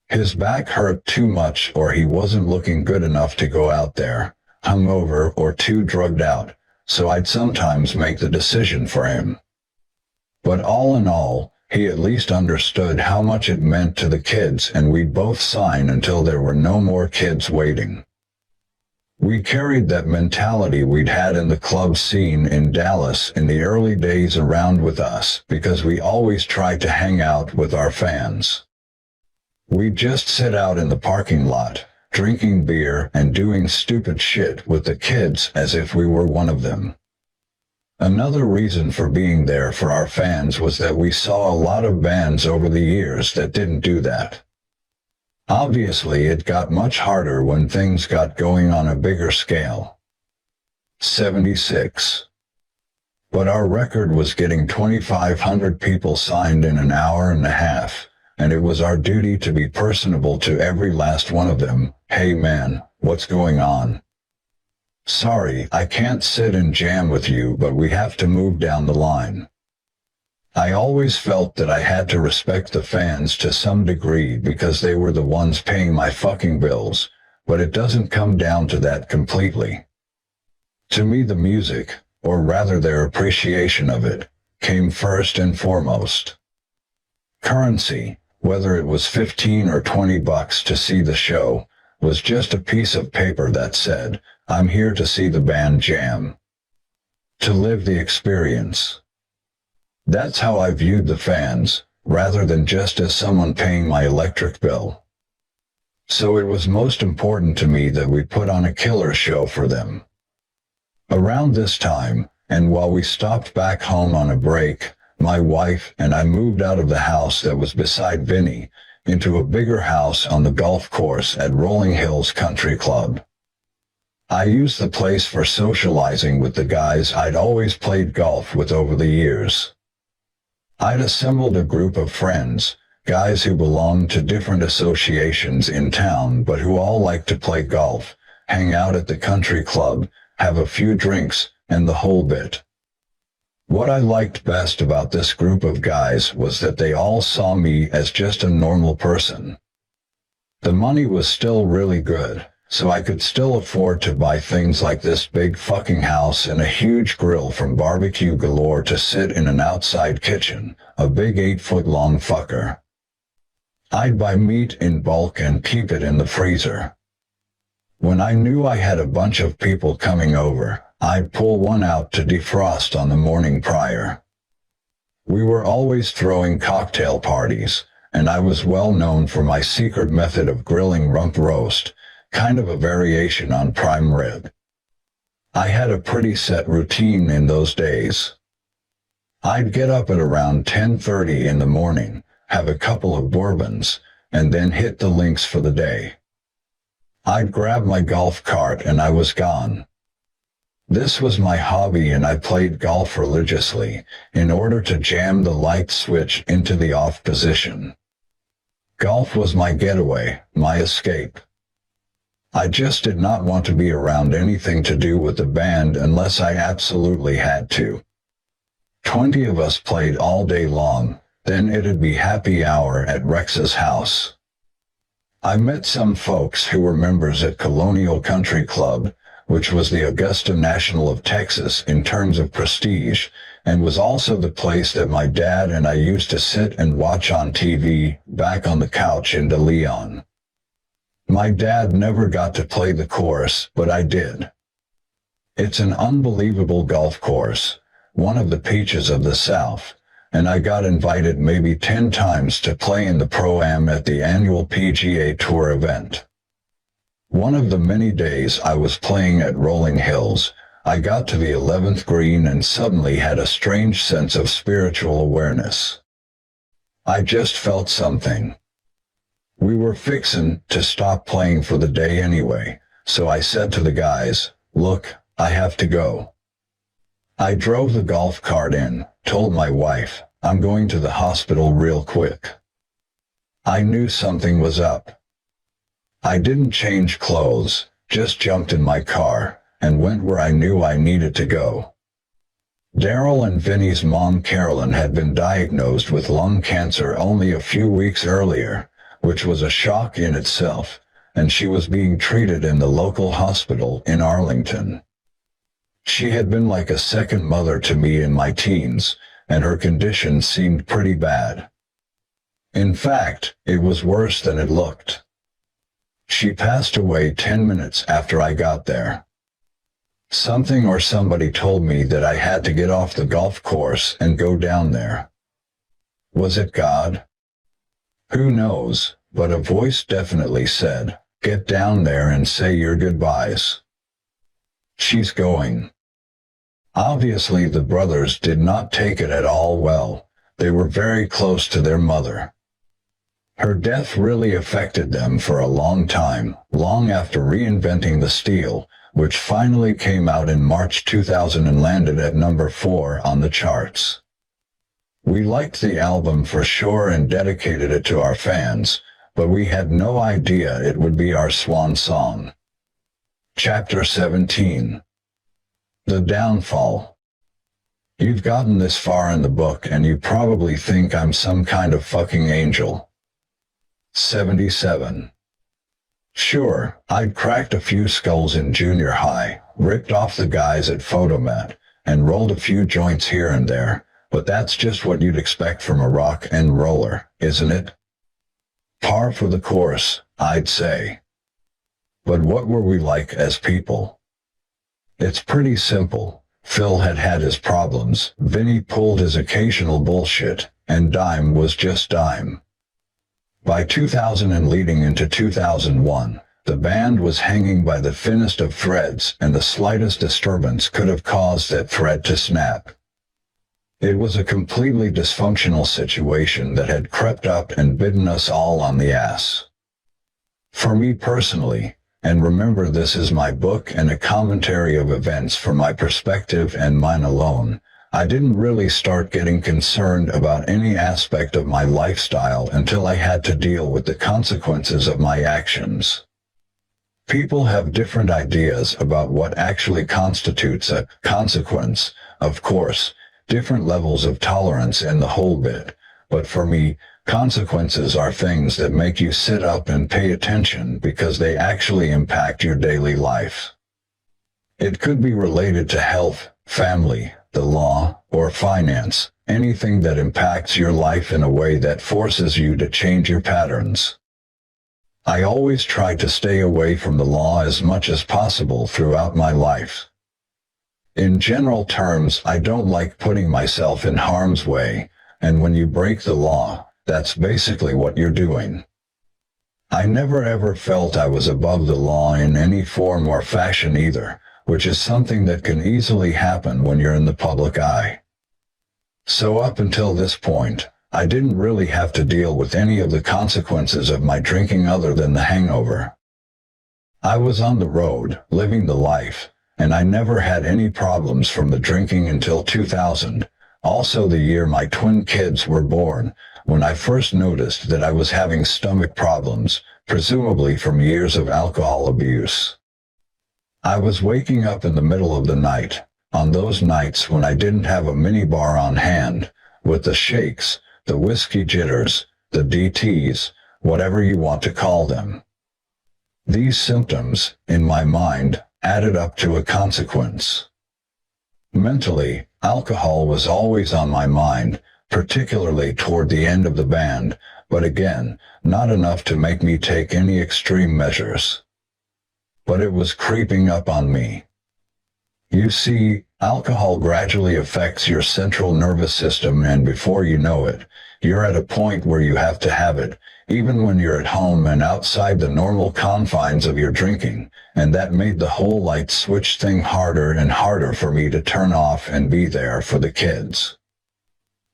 [SPEAKER 1] His back hurt too much, or he wasn't looking good enough to go out there, hungover or too drugged out, so I'd sometimes make the decision for him. But all in all, he at least understood how much it meant to the kids, and we'd both sign until there were no more kids waiting. We carried that mentality we'd had in the club scene in Dallas in the early days around with us, because we always tried to hang out with our fans. We'd just sit out in the parking lot, drinking beer and doing stupid shit with the kids as if we were one of them. Another reason for being there for our fans was that we saw a lot of bands over the years that didn't do that. Obviously, it got much harder when things got going on a bigger scale. 76. But our record was getting 2,500 people signed in an hour and a half, and it was our duty to be personable to every last one of them. Hey man, what's going on? Sorry, I can't sit and jam with you, but we have to move down the line. I always felt that I had to respect the fans to some degree because they were the ones paying my fucking bills, but it doesn't come down to that completely. To me, the music, or rather their appreciation of it, came first and foremost. Currency, whether it was 15 or 20 bucks to see the show, was just a piece of paper that said, I'm here to see the band jam. To live the experience. That's how I viewed the fans, rather than just as someone paying my electric bill. So it was most important to me that we put on a killer show for them. Around this time, and while we stopped back home on a break, my wife and I moved out of the house that was beside Vinnie, into a bigger house on the golf course at Rolling Hills Country Club. I used the place for socializing with the guys I'd always played golf with over the years. I'd assembled a group of friends, guys who belonged to different associations in town but who all liked to play golf, hang out at the country club, have a few drinks, and the whole bit. What I liked best about this group of guys was that they all saw me as just a normal person. The money was still really good, so I could still afford to buy things like this big fucking house and a huge grill from Barbecue Galore to sit in an outside kitchen, a big 8-foot-long fucker. I'd buy meat in bulk and keep it in the freezer. When I knew I had a bunch of people coming over, I'd pull one out to defrost on the morning prior. We were always throwing cocktail parties, and I was well known for my secret method of grilling rump roast, kind of a variation on prime rib. I had a pretty set routine in those days. I'd get up at around 10:30 in the morning, have a couple of bourbons, and then hit the links for the day. I'd grab my golf cart and I was gone. This was my hobby, and I played golf religiously, in order to jam the light switch into the off position. Golf was my getaway, my escape. I just did not want to be around anything to do with the band unless I absolutely had to. 20 of us played all day long, then it'd be happy hour at Rex's house. I met some folks who were members at Colonial Country Club, which was the Augusta National of Texas in terms of prestige, and was also the place that my dad and I used to sit and watch on TV back on the couch in De Leon. My dad never got to play the course, but I did. It's an unbelievable golf course, one of the peaches of the South, and I got invited maybe 10 times to play in the Pro-Am at the annual PGA Tour event. One of the many days I was playing at Rolling Hills, I got to the 11th green and suddenly had a strange sense of spiritual awareness. I just felt something. We were fixin' to stop playing for the day anyway, so I said to the guys, "Look, I have to go." I drove the golf cart in, told my wife, "I'm going to the hospital real quick." I knew something was up. I didn't change clothes, just jumped in my car, and went where I knew I needed to go. Darrell and Vinnie's mom Carolyn had been diagnosed with lung cancer only a few weeks earlier, which was a shock in itself, and she was being treated in the local hospital in Arlington. She had been like a second mother to me in my teens, and her condition seemed pretty bad. In fact, it was worse than it looked. She passed away 10 minutes after I got there. Something or somebody told me that I had to get off the golf course and go down there. Was it God? Who knows, but a voice definitely said, "Get down there and say your goodbyes. She's going." Obviously the brothers did not take it at all well. They were very close to their mother. Her death really affected them for a long time, long after Reinventing the Steel, which finally came out in March 2000 and landed at number 4 on the charts. We liked the album for sure and dedicated it to our fans, but we had no idea it would be our swan song. Chapter 17. The Downfall. You've gotten this far in the book and you probably think I'm some kind of fucking angel. 77. Sure, I'd cracked a few skulls in junior high, ripped off the guys at Photomat, and rolled a few joints here and there, but that's just what you'd expect from a rock and roller, isn't it? Par for the course, I'd say. But what were we like as people? It's pretty simple. Phil had had his problems, Vinnie pulled his occasional bullshit, and Dime was just Dime. By 2000 and leading into 2001, the band was hanging by the thinnest of threads, and the slightest disturbance could have caused that thread to snap. It was a completely dysfunctional situation that had crept up and bitten us all on the ass. For me personally, and remember this is my book and a commentary of events from my perspective and mine alone, I didn't really start getting concerned about any aspect of my lifestyle until I had to deal with the consequences of my actions. People have different ideas about what actually constitutes a consequence, of course, different levels of tolerance and the whole bit, but for me, consequences are things that make you sit up and pay attention because they actually impact your daily life. It could be related to health, family, the law, or finance, anything that impacts your life in a way that forces you to change your patterns. I always try to stay away from the law as much as possible throughout my life. In general terms, I don't like putting myself in harm's way, and when you break the law, that's basically what you're doing. I never ever felt I was above the law in any form or fashion either, which is something that can easily happen when you're in the public eye. So up until this point, I didn't really have to deal with any of the consequences of my drinking other than the hangover. I was on the road, living the life, and I never had any problems from the drinking until 2000, also the year my twin kids were born, when I first noticed that I was having stomach problems, presumably from years of alcohol abuse. I was waking up in the middle of the night, on those nights when I didn't have a minibar on hand, with the shakes, the whiskey jitters, the DTs, whatever you want to call them. These symptoms, in my mind, added up to a consequence. Mentally, alcohol was always on my mind, particularly toward the end of the band, but again, not enough to make me take any extreme measures. But it was creeping up on me. You see, alcohol gradually affects your central nervous system, and before you know it, you're at a point where you have to have it, even when you're at home and outside the normal confines of your drinking, and that made the whole light switch thing harder and harder for me to turn off and be there for the kids.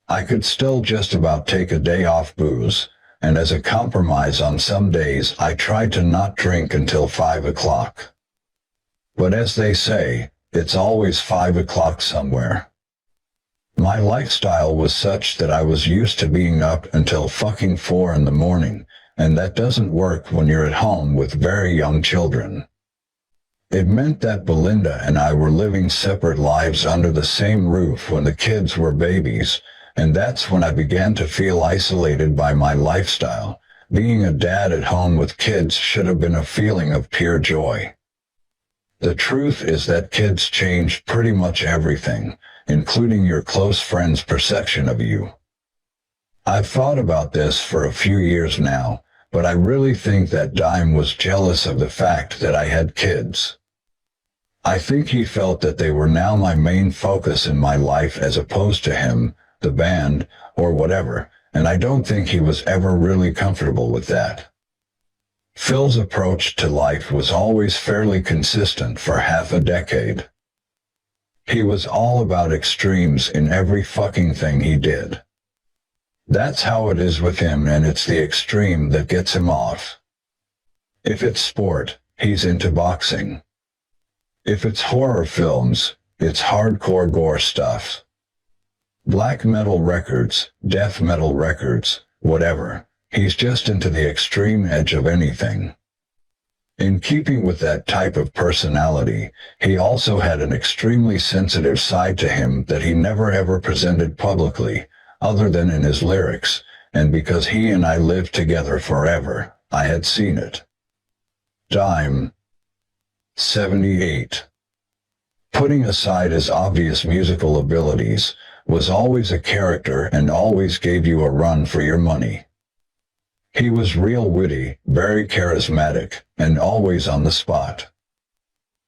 [SPEAKER 1] I could still just about take a day off booze, and as a compromise on some days I tried to not drink until 5 o'clock. But as they say, it's always 5 o'clock somewhere. My lifestyle was such that I was used to being up until fucking 4 in the morning, and that doesn't work when you're at home with very young children. It meant that Belinda and I were living separate lives under the same roof when the kids were babies, and that's when I began to feel isolated by my lifestyle. Being a dad at home with kids should have been a feeling of pure joy. The truth is that kids change pretty much everything, including your close friends' perception of you. I've thought about this for a few years now, but I really think that Dime was jealous of the fact that I had kids. I think he felt that they were now my main focus in my life as opposed to him, the band, or whatever, and I don't think he was ever really comfortable with that. Phil's approach to life was always fairly consistent for half a decade. He was all about extremes in every fucking thing he did. That's how it is with him, and it's the extreme that gets him off. If it's sport, he's into boxing. If it's horror films, it's hardcore gore stuff. Black metal records, death metal records, whatever. He's just into the extreme edge of anything. In keeping with that type of personality, he also had an extremely sensitive side to him that he never ever presented publicly, other than in his lyrics, and because he and I lived together forever, I had seen it. Dime. 78. Putting aside his obvious musical abilities, was always a character and always gave you a run for your money. He was real witty, very charismatic, and always on the spot.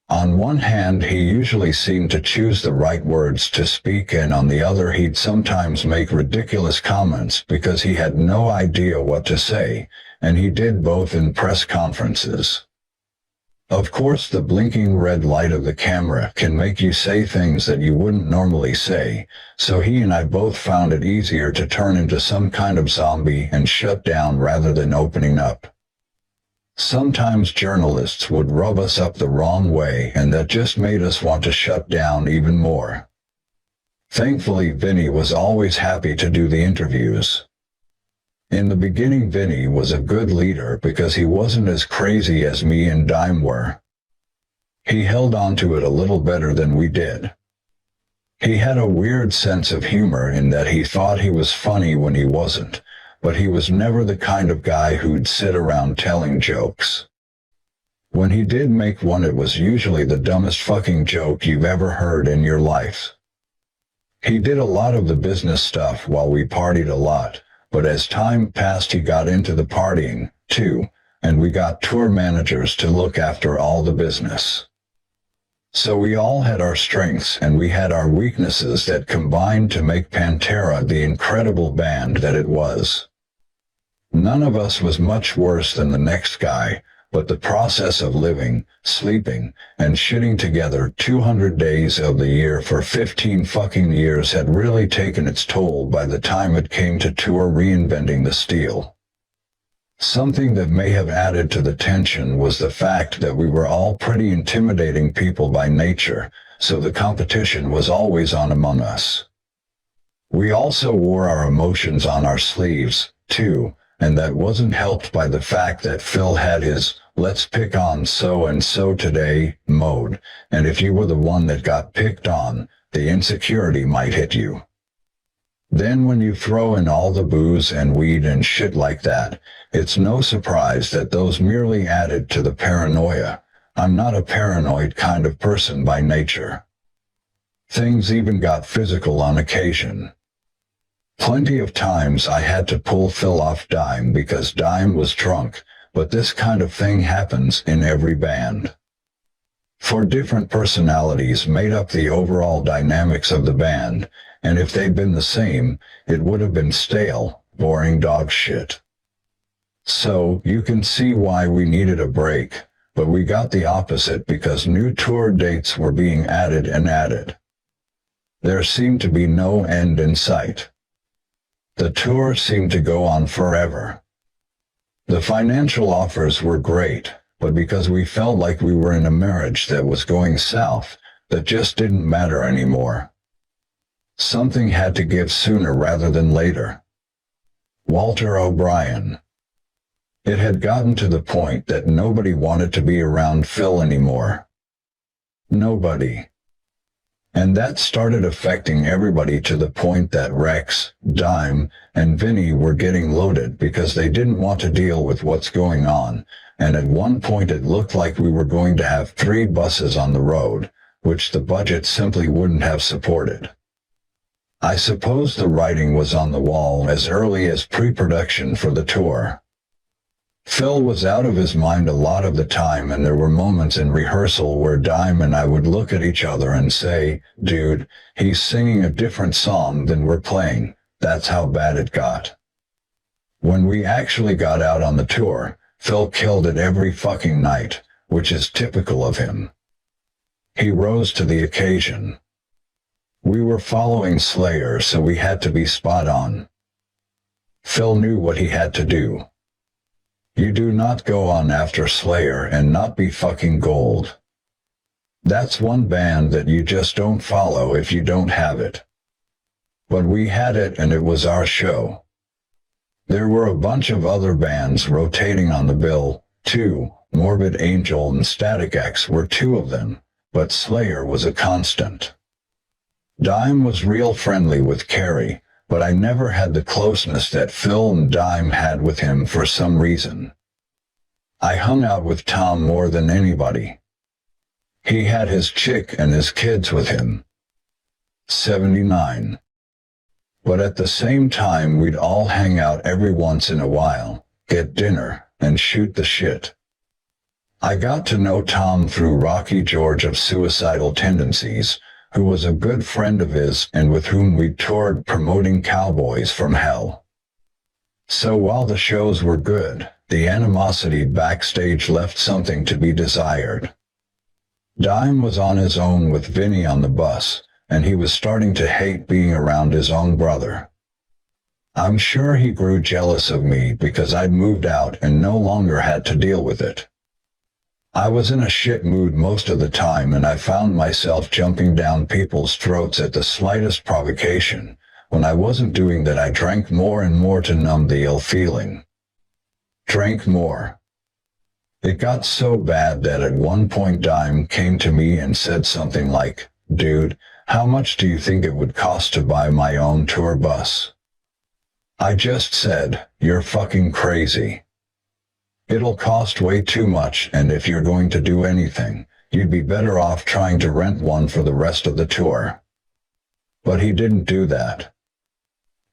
[SPEAKER 1] On one hand, he usually seemed to choose the right words to speak, and on the other he'd sometimes make ridiculous comments because he had no idea what to say, and he did both in press conferences. Of course, the blinking red light of the camera can make you say things that you wouldn't normally say, so he and I both found it easier to turn into some kind of zombie and shut down rather than opening up. Sometimes journalists would rub us up the wrong way, and that just made us want to shut down even more. Thankfully, Vinnie was always happy to do the interviews. In the beginning, Vinnie was a good leader because he wasn't as crazy as me and Dime were. He held on to it a little better than we did. He had a weird sense of humor in that he thought he was funny when he wasn't, but he was never the kind of guy who'd sit around telling jokes. When he did make one, it was usually the dumbest fucking joke you've ever heard in your life. He did a lot of the business stuff while we partied a lot, but as time passed he got into the partying, too, and we got tour managers to look after all the business. So we all had our strengths and we had our weaknesses that combined to make Pantera the incredible band that it was. None of us was much worse than the next guy, but the process of living, sleeping, and shitting together 200 days of the year for 15 fucking years had really taken its toll by the time it came to tour Reinventing the Steel. Something that may have added to the tension was the fact that we were all pretty intimidating people by nature, so the competition was always on among us. We also wore our emotions on our sleeves, too, and that wasn't helped by the fact that Phil had his "let's pick on so-and-so today" mode, and if you were the one that got picked on, the insecurity might hit you. Then when you throw in all the booze and weed and shit like that, it's no surprise that those merely added to the paranoia. I'm not a paranoid kind of person by nature. Things even got physical on occasion. Plenty of times I had to pull Phil off Dime because Dime was drunk, but this kind of thing happens in every band. For different personalities made up the overall dynamics of the band, and if they'd been the same, it would have been stale, boring dog shit. So, you can see why we needed a break, but we got the opposite because new tour dates were being added and added. There seemed to be no end in sight. The tour seemed to go on forever. The financial offers were great, but because we felt like we were in a marriage that was going south, that just didn't matter anymore. Something had to give sooner rather than later. Walter O'Brien. It had gotten to the point that nobody wanted to be around Phil anymore. Nobody. And that started affecting everybody to the point that Rex, Dime, and Vinnie were getting loaded because they didn't want to deal with what's going on, and at one point it looked like we were going to have 3 buses on the road, which the budget simply wouldn't have supported. I suppose the writing was on the wall as early as pre-production for the tour. Phil was out of his mind a lot of the time, and there were moments in rehearsal where Dime and I would look at each other and say, "Dude, he's singing a different song than we're playing." That's how bad it got. When we actually got out on the tour, Phil killed it every fucking night, which is typical of him. He rose to the occasion. We were following Slayer, so we had to be spot on. Phil knew what he had to do. You do not go on after Slayer and not be fucking gold. That's one band that you just don't follow if you don't have it. But we had it, and it was our show. There were a bunch of other bands rotating on the bill, too. Morbid Angel and Static X were 2 of them, but Slayer was a constant. Dime was real friendly with Carrie, but I never had the closeness that Phil and Dime had with him for some reason. I hung out with Tom more than anybody. He had his chick and his kids with him. 79. But at the same time we'd all hang out every once in a while, get dinner, and shoot the shit. I got to know Tom through Rocky George of Suicidal Tendencies, who was a good friend of his and with whom we toured promoting Cowboys from Hell. So while the shows were good, the animosity backstage left something to be desired. Dime was on his own with Vinnie on the bus, and he was starting to hate being around his own brother. I'm sure he grew jealous of me because I'd moved out and no longer had to deal with it. I was in a shit mood most of the time, and I found myself jumping down people's throats at the slightest provocation. When I wasn't doing that, I drank more and more to numb the ill feeling. Drank more. It got so bad that at one point Dime came to me and said something like, "Dude, how much do you think it would cost to buy my own tour bus?" I just said, "You're fucking crazy. It'll cost way too much, and if you're going to do anything, you'd be better off trying to rent one for the rest of the tour." But he didn't do that.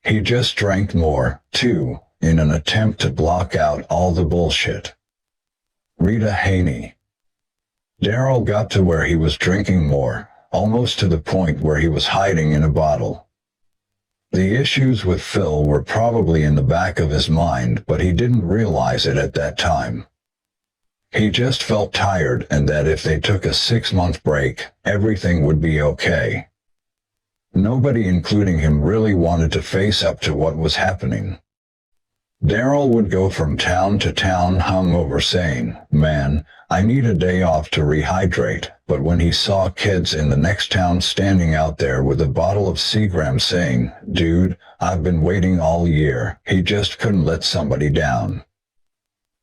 [SPEAKER 1] He just drank more, too, in an attempt to block out all the bullshit. Rita Haney. Darrell got to where he was drinking more, almost to the point where he was hiding in a bottle. The issues with Phil were probably in the back of his mind, but he didn't realize it at that time. He just felt tired, and that if they took a 6-month break, everything would be okay. Nobody, including him, really wanted to face up to what was happening. Darrell would go from town to town hungover saying, "Man, I need a day off to rehydrate," but when he saw kids in the next town standing out there with a bottle of Seagram saying, "Dude, I've been waiting all year," he just couldn't let somebody down.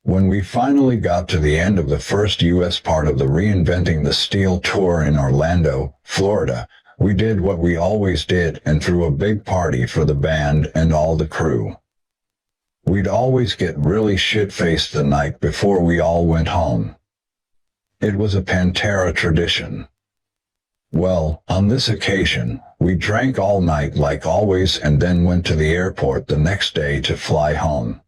[SPEAKER 1] When we finally got to the end of the first U.S. part of the Reinventing the Steel tour in Orlando, Florida, we did what we always did and threw a big party for the band and all the crew. We'd always get really shit-faced the night before we all went home. It was a Pantera tradition. Well, on this occasion, we drank all night like always and then went to the airport the next day to fly home.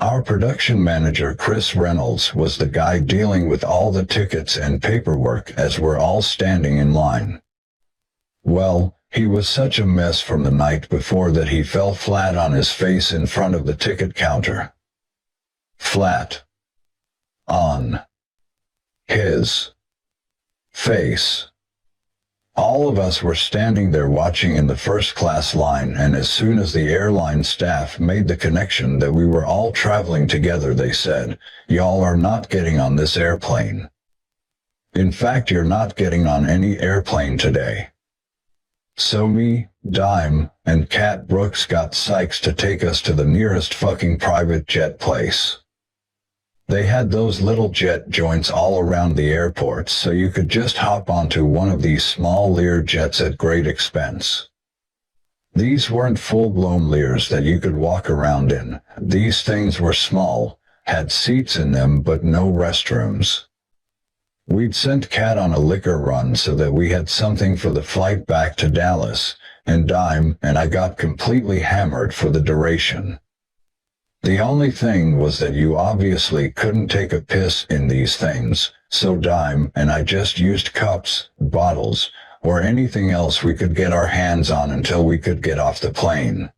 [SPEAKER 1] Our production manager, Chris Reynolds, was the guy dealing with all the tickets and paperwork as we're all standing in line. Well, he was such a mess from the night before that he fell flat on his face in front of the ticket counter. Flat. On his face. All of us were standing there watching in the first-class line, and as soon as the airline staff made the connection that we were all traveling together, they said, "Y'all are not getting on this airplane. In fact, you're not getting on any airplane today." So me, Dime, and Cat Brooks got Sykes to take us to the nearest fucking private jet place. They had those little jet joints all around the airports, so you could just hop onto one of these small Lear jets at great expense. These weren't full-blown Lears that you could walk around in. These things were small, had seats in them but no restrooms. We'd sent Kat on a liquor run so that we had something for the flight back to Dallas, and Dime and I got completely hammered for the duration. The only thing was that you obviously couldn't take a piss in these things, so Dime and I just used cups, bottles, or anything else we could get our hands on until we could get off the plane.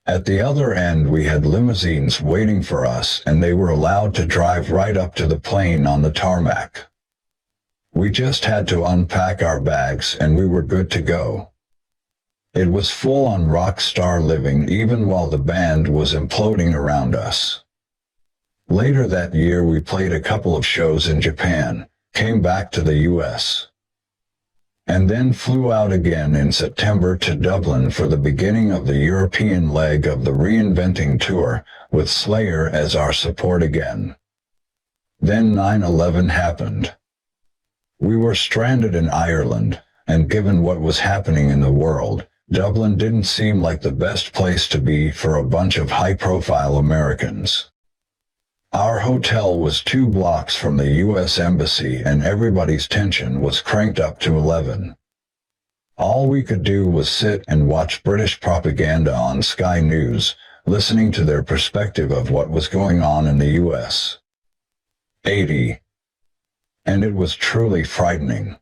[SPEAKER 1] At the other end we had limousines waiting for us, and they were allowed to drive right up to the plane on the tarmac. We just had to unpack our bags and we were good to go. It was full-on rock star living even while the band was imploding around us. Later that year we played a couple of shows in Japan, came back to the US, and then flew out again in September to Dublin for the beginning of the European leg of the Reinventing Tour, with Slayer as our support again. Then 9/11 happened. We were stranded in Ireland, and given what was happening in the world, Dublin didn't seem like the best place to be for a bunch of high-profile Americans. Our hotel was 2 blocks from the U.S. Embassy and everybody's tension was cranked up to 11. All we could do was sit and watch British propaganda on Sky News, listening to their perspective of what was going on in the U.S. 80. And it was truly frightening.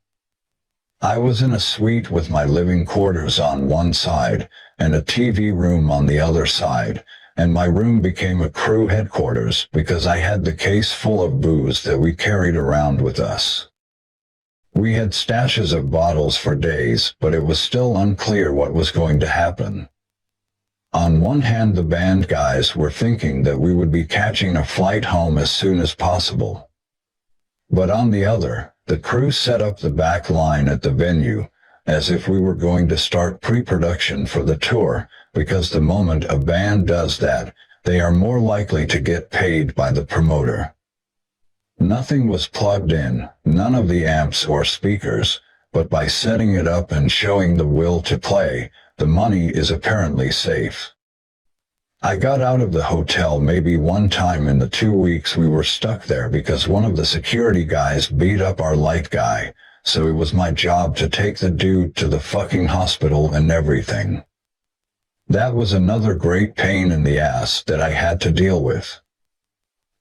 [SPEAKER 1] I was in a suite with my living quarters on one side and a TV room on the other side, and my room became a crew headquarters because I had the case full of booze that we carried around with us. We had stashes of bottles for days, but it was still unclear what was going to happen. On one hand, the band guys were thinking that we would be catching a flight home as soon as possible. But on the other, the crew set up the back line at the venue, as if we were going to start pre-production for the tour, because the moment a band does that, they are more likely to get paid by the promoter. Nothing was plugged in, none of the amps or speakers, but by setting it up and showing the will to play, the money is apparently safe. I got out of the hotel maybe one time in the 2 weeks we were stuck there because one of the security guys beat up our light guy, so it was my job to take the dude to the fucking hospital and everything. That was another great pain in the ass that I had to deal with.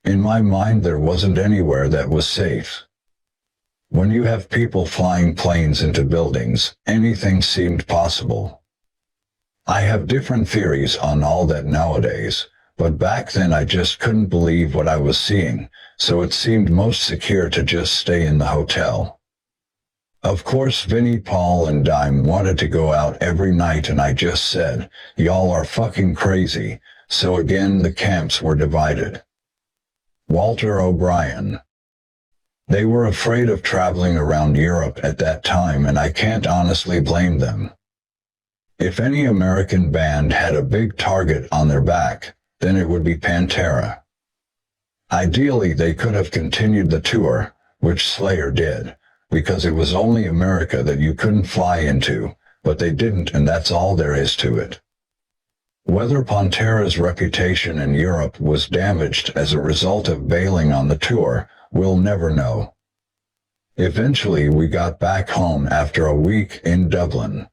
[SPEAKER 1] In my mind there wasn't anywhere that was safe. When you have people flying planes into buildings, anything seemed possible. I have different theories on all that nowadays, but back then I just couldn't believe what I was seeing, so it seemed most secure to just stay in the hotel. Of course Vinnie Paul and Dime wanted to go out every night and I just said, y'all are fucking crazy, so again the camps were divided. Walter O'Brien. They were afraid of traveling around Europe at that time and I can't honestly blame them. If any American band had a big target on their back, then it would be Pantera. Ideally, they could have continued the tour, which Slayer did, because it was only America that you couldn't fly into, but they didn't, and that's all there is to it. Whether Pantera's reputation in Europe was damaged as a result of bailing on the tour, we'll never know. Eventually, we got back home after a week in Dublin.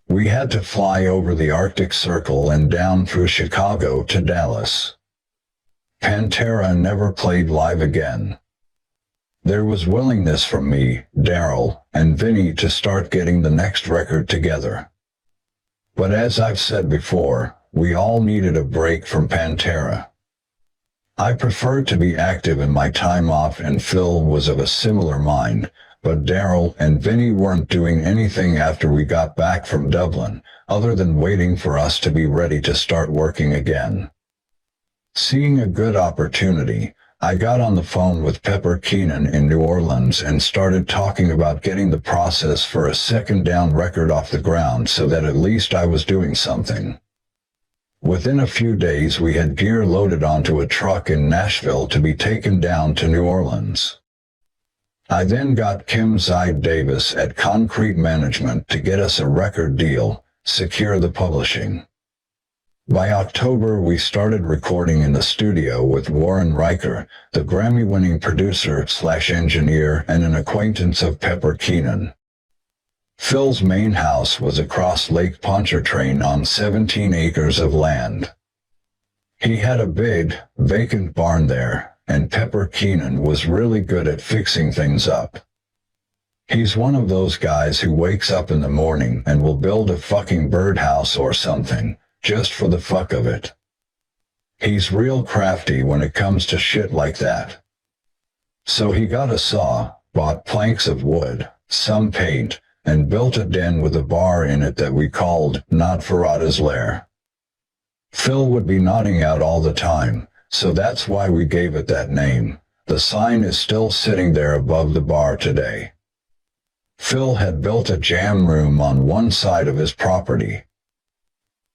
[SPEAKER 1] We had to fly over the Arctic Circle and down through Chicago to Dallas. Pantera never played live again. There was willingness from me, Darrell, and Vinnie to start getting the next record together. But as I've said before, we all needed a break from Pantera. I preferred to be active in my time off and Phil was of a similar mind, but Darrell and Vinnie weren't doing anything after we got back from Dublin, other than waiting for us to be ready to start working again. Seeing a good opportunity, I got on the phone with Pepper Keenan in New Orleans and started talking about getting the process for a second down record off the ground so that at least I was doing something. Within a few days we had gear loaded onto a truck in Nashville to be taken down to New Orleans. I then got Kim Zide Davis at Concrete Management to get us a record deal, secure the publishing. By October we started recording in the studio with Warren Riker, the Grammy-winning producer/engineer and an acquaintance of Pepper Keenan. Phil's main house was across Lake Pontchartrain on 17 acres of land. He had a big, vacant barn there, and Pepper Keenan was really good at fixing things up. He's one of those guys who wakes up in the morning and will build a fucking birdhouse or something, just for the fuck of it. He's real crafty when it comes to shit like that. So he got a saw, bought planks of wood, some paint, and built a den with a bar in it that we called Nosferatu's Lair. Phil would be nodding out all the time, so that's why we gave it that name. The sign is still sitting there above the bar today. Phil had built a jam room on one side of his property.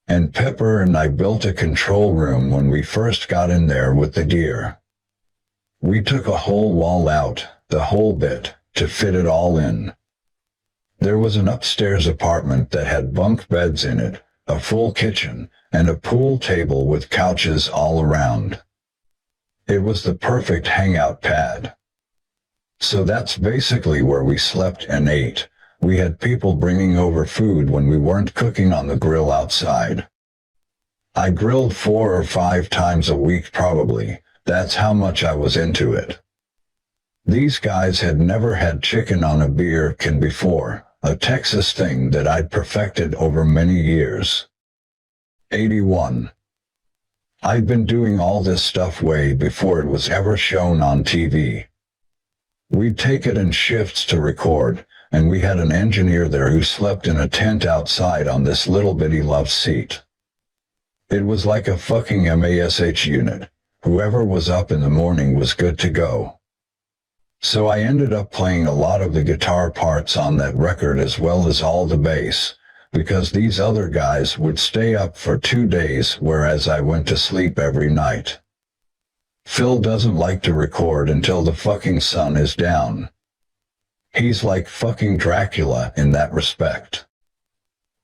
[SPEAKER 1] And Pepper and I built a control room when we first got in there with the gear. We took a whole wall out, the whole bit, to fit it all in. There was an upstairs apartment that had bunk beds in it, a full kitchen, and a pool table with couches all around. It was the perfect hangout pad. So that's basically where we slept and ate. We had people bringing over food when we weren't cooking on the grill outside. I grilled 4 or 5 times a week probably. That's how much I was into it. These guys had never had chicken on a beer can before, a Texas thing that I'd perfected over many years. 81. I'd been doing all this stuff way before it was ever shown on TV. We'd take it in shifts to record, and we had an engineer there who slept in a tent outside on this little bitty love seat. It was like a fucking MASH unit. Whoever was up in the morning was good to go. So I ended up playing a lot of the guitar parts on that record as well as all the bass, because these other guys would stay up for 2 days whereas I went to sleep every night. Phil doesn't like to record until the fucking sun is down. He's like fucking Dracula in that respect.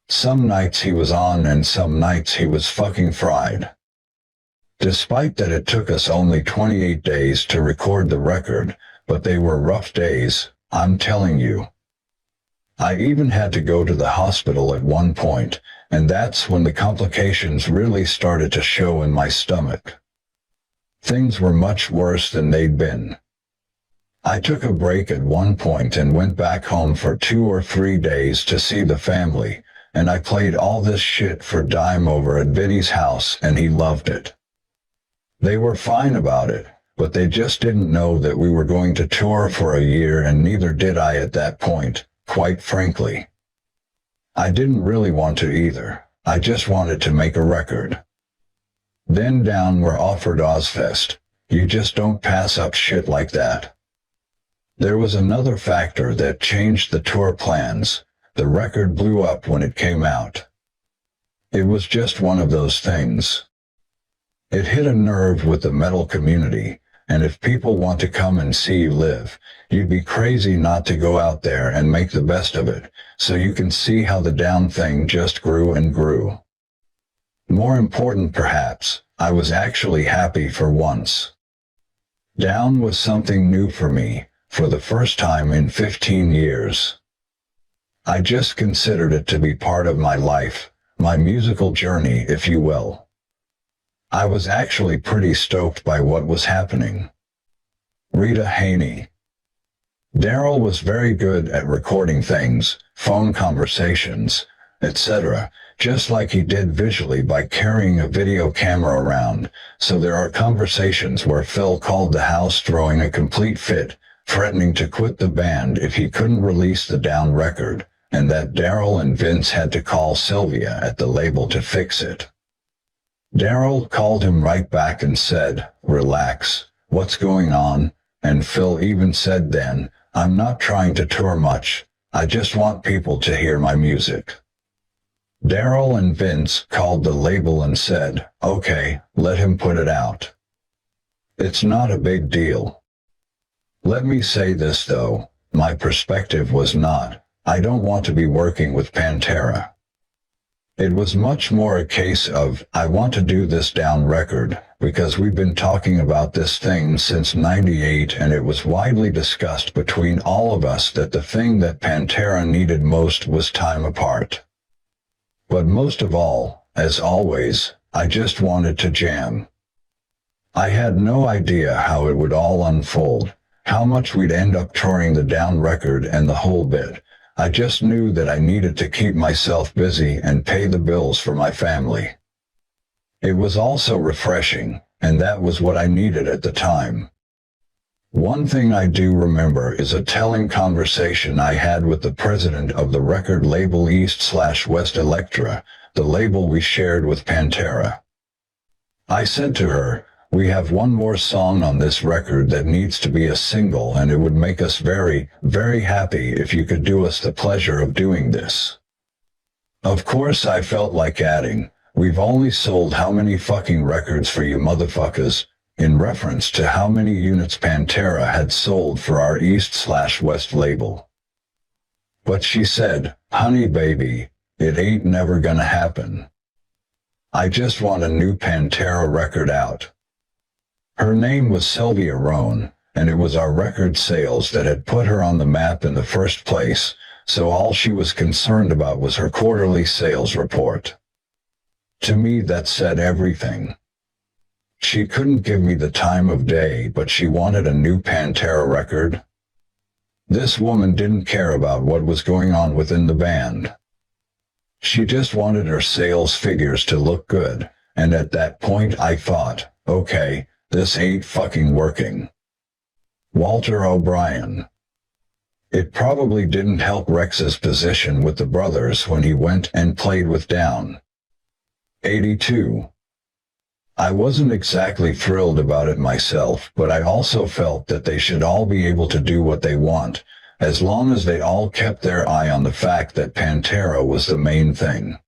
[SPEAKER 1] Some nights he was on and some nights he was fucking fried. Despite that it took us only 28 days to record the record, but they were rough days, I'm telling you. I even had to go to the hospital at one point, and that's when the complications really started to show in my stomach. Things were much worse than they'd been. I took a break at one point and went back home for 2 or 3 days to see the family, and I played all this shit for Dime over at Vinnie's house and he loved it. They were fine about it, but they just didn't know that we were going to tour for a year, and neither did I at that point, quite frankly. I didn't really want to either. I just wanted to make a record. Then down were offered Ozfest. You just don't pass up shit like that. There was another factor that changed the tour plans. The record blew up when it came out. It was just one of those things. It hit a nerve with the metal community, and if people want to come and see you live, you'd be crazy not to go out there and make the best of it, so you can see how the Down thing just grew and grew. More important perhaps, I was actually happy for once. Down was something new for me, for the first time in 15 years. I just considered it to be part of my life, my musical journey, if you will. I was actually pretty stoked by what was happening. Rita Haney. Darrell was very good at recording things, phone conversations, etc., just like he did visually by carrying a video camera around, so there are conversations where Phil called the house throwing a complete fit, threatening to quit the band if he couldn't release the Down record, and that Darrell and Vince had to call Sylvia at the label to fix it. Darrell called him right back and said, "Relax, what's going on?" And Phil even said then, "I'm not trying to tour much, I just want people to hear my music." Darrell and Vince called the label and said, "Okay, let him put it out. It's not a big deal." Let me say this though, my perspective was not, I don't want to be working with Pantera. It was much more a case of, I want to do this down record, because we've been talking about this thing since '98 and it was widely discussed between all of us that the thing that Pantera needed most was time apart. But most of all, as always, I just wanted to jam. I had no idea how it would all unfold, how much we'd end up touring the down record and the whole bit. I just knew that I needed to keep myself busy and pay the bills for my family. It was also refreshing, and that was what I needed at the time. One thing I do remember is a telling conversation I had with the president of the record label East/West Elektra, the label we shared with Pantera. I said to her, "We have one more song on this record that needs to be a single, and it would make us very, very happy if you could do us the pleasure of doing this." Of course I felt like adding, "We've only sold how many fucking records for you motherfuckers," in reference to how many units Pantera had sold for our East/West label. But she said, "Honey baby, it ain't never gonna happen. I just want a new Pantera record out." Her name was Sylvia Rohn, and it was our record sales that had put her on the map in the first place, so all she was concerned about was her quarterly sales report. To me that said everything. She couldn't give me the time of day, but she wanted a new Pantera record. This woman didn't care about what was going on within the band. She just wanted her sales figures to look good, and at that point I thought, okay, this ain't fucking working. Walter O'Brien. It probably didn't help Rex's position with the brothers when he went and played with Down. 82. I wasn't exactly thrilled about it myself, but I also felt that they should all be able to do what they want, as long as they all kept their eye on the fact that Pantera was the main thing.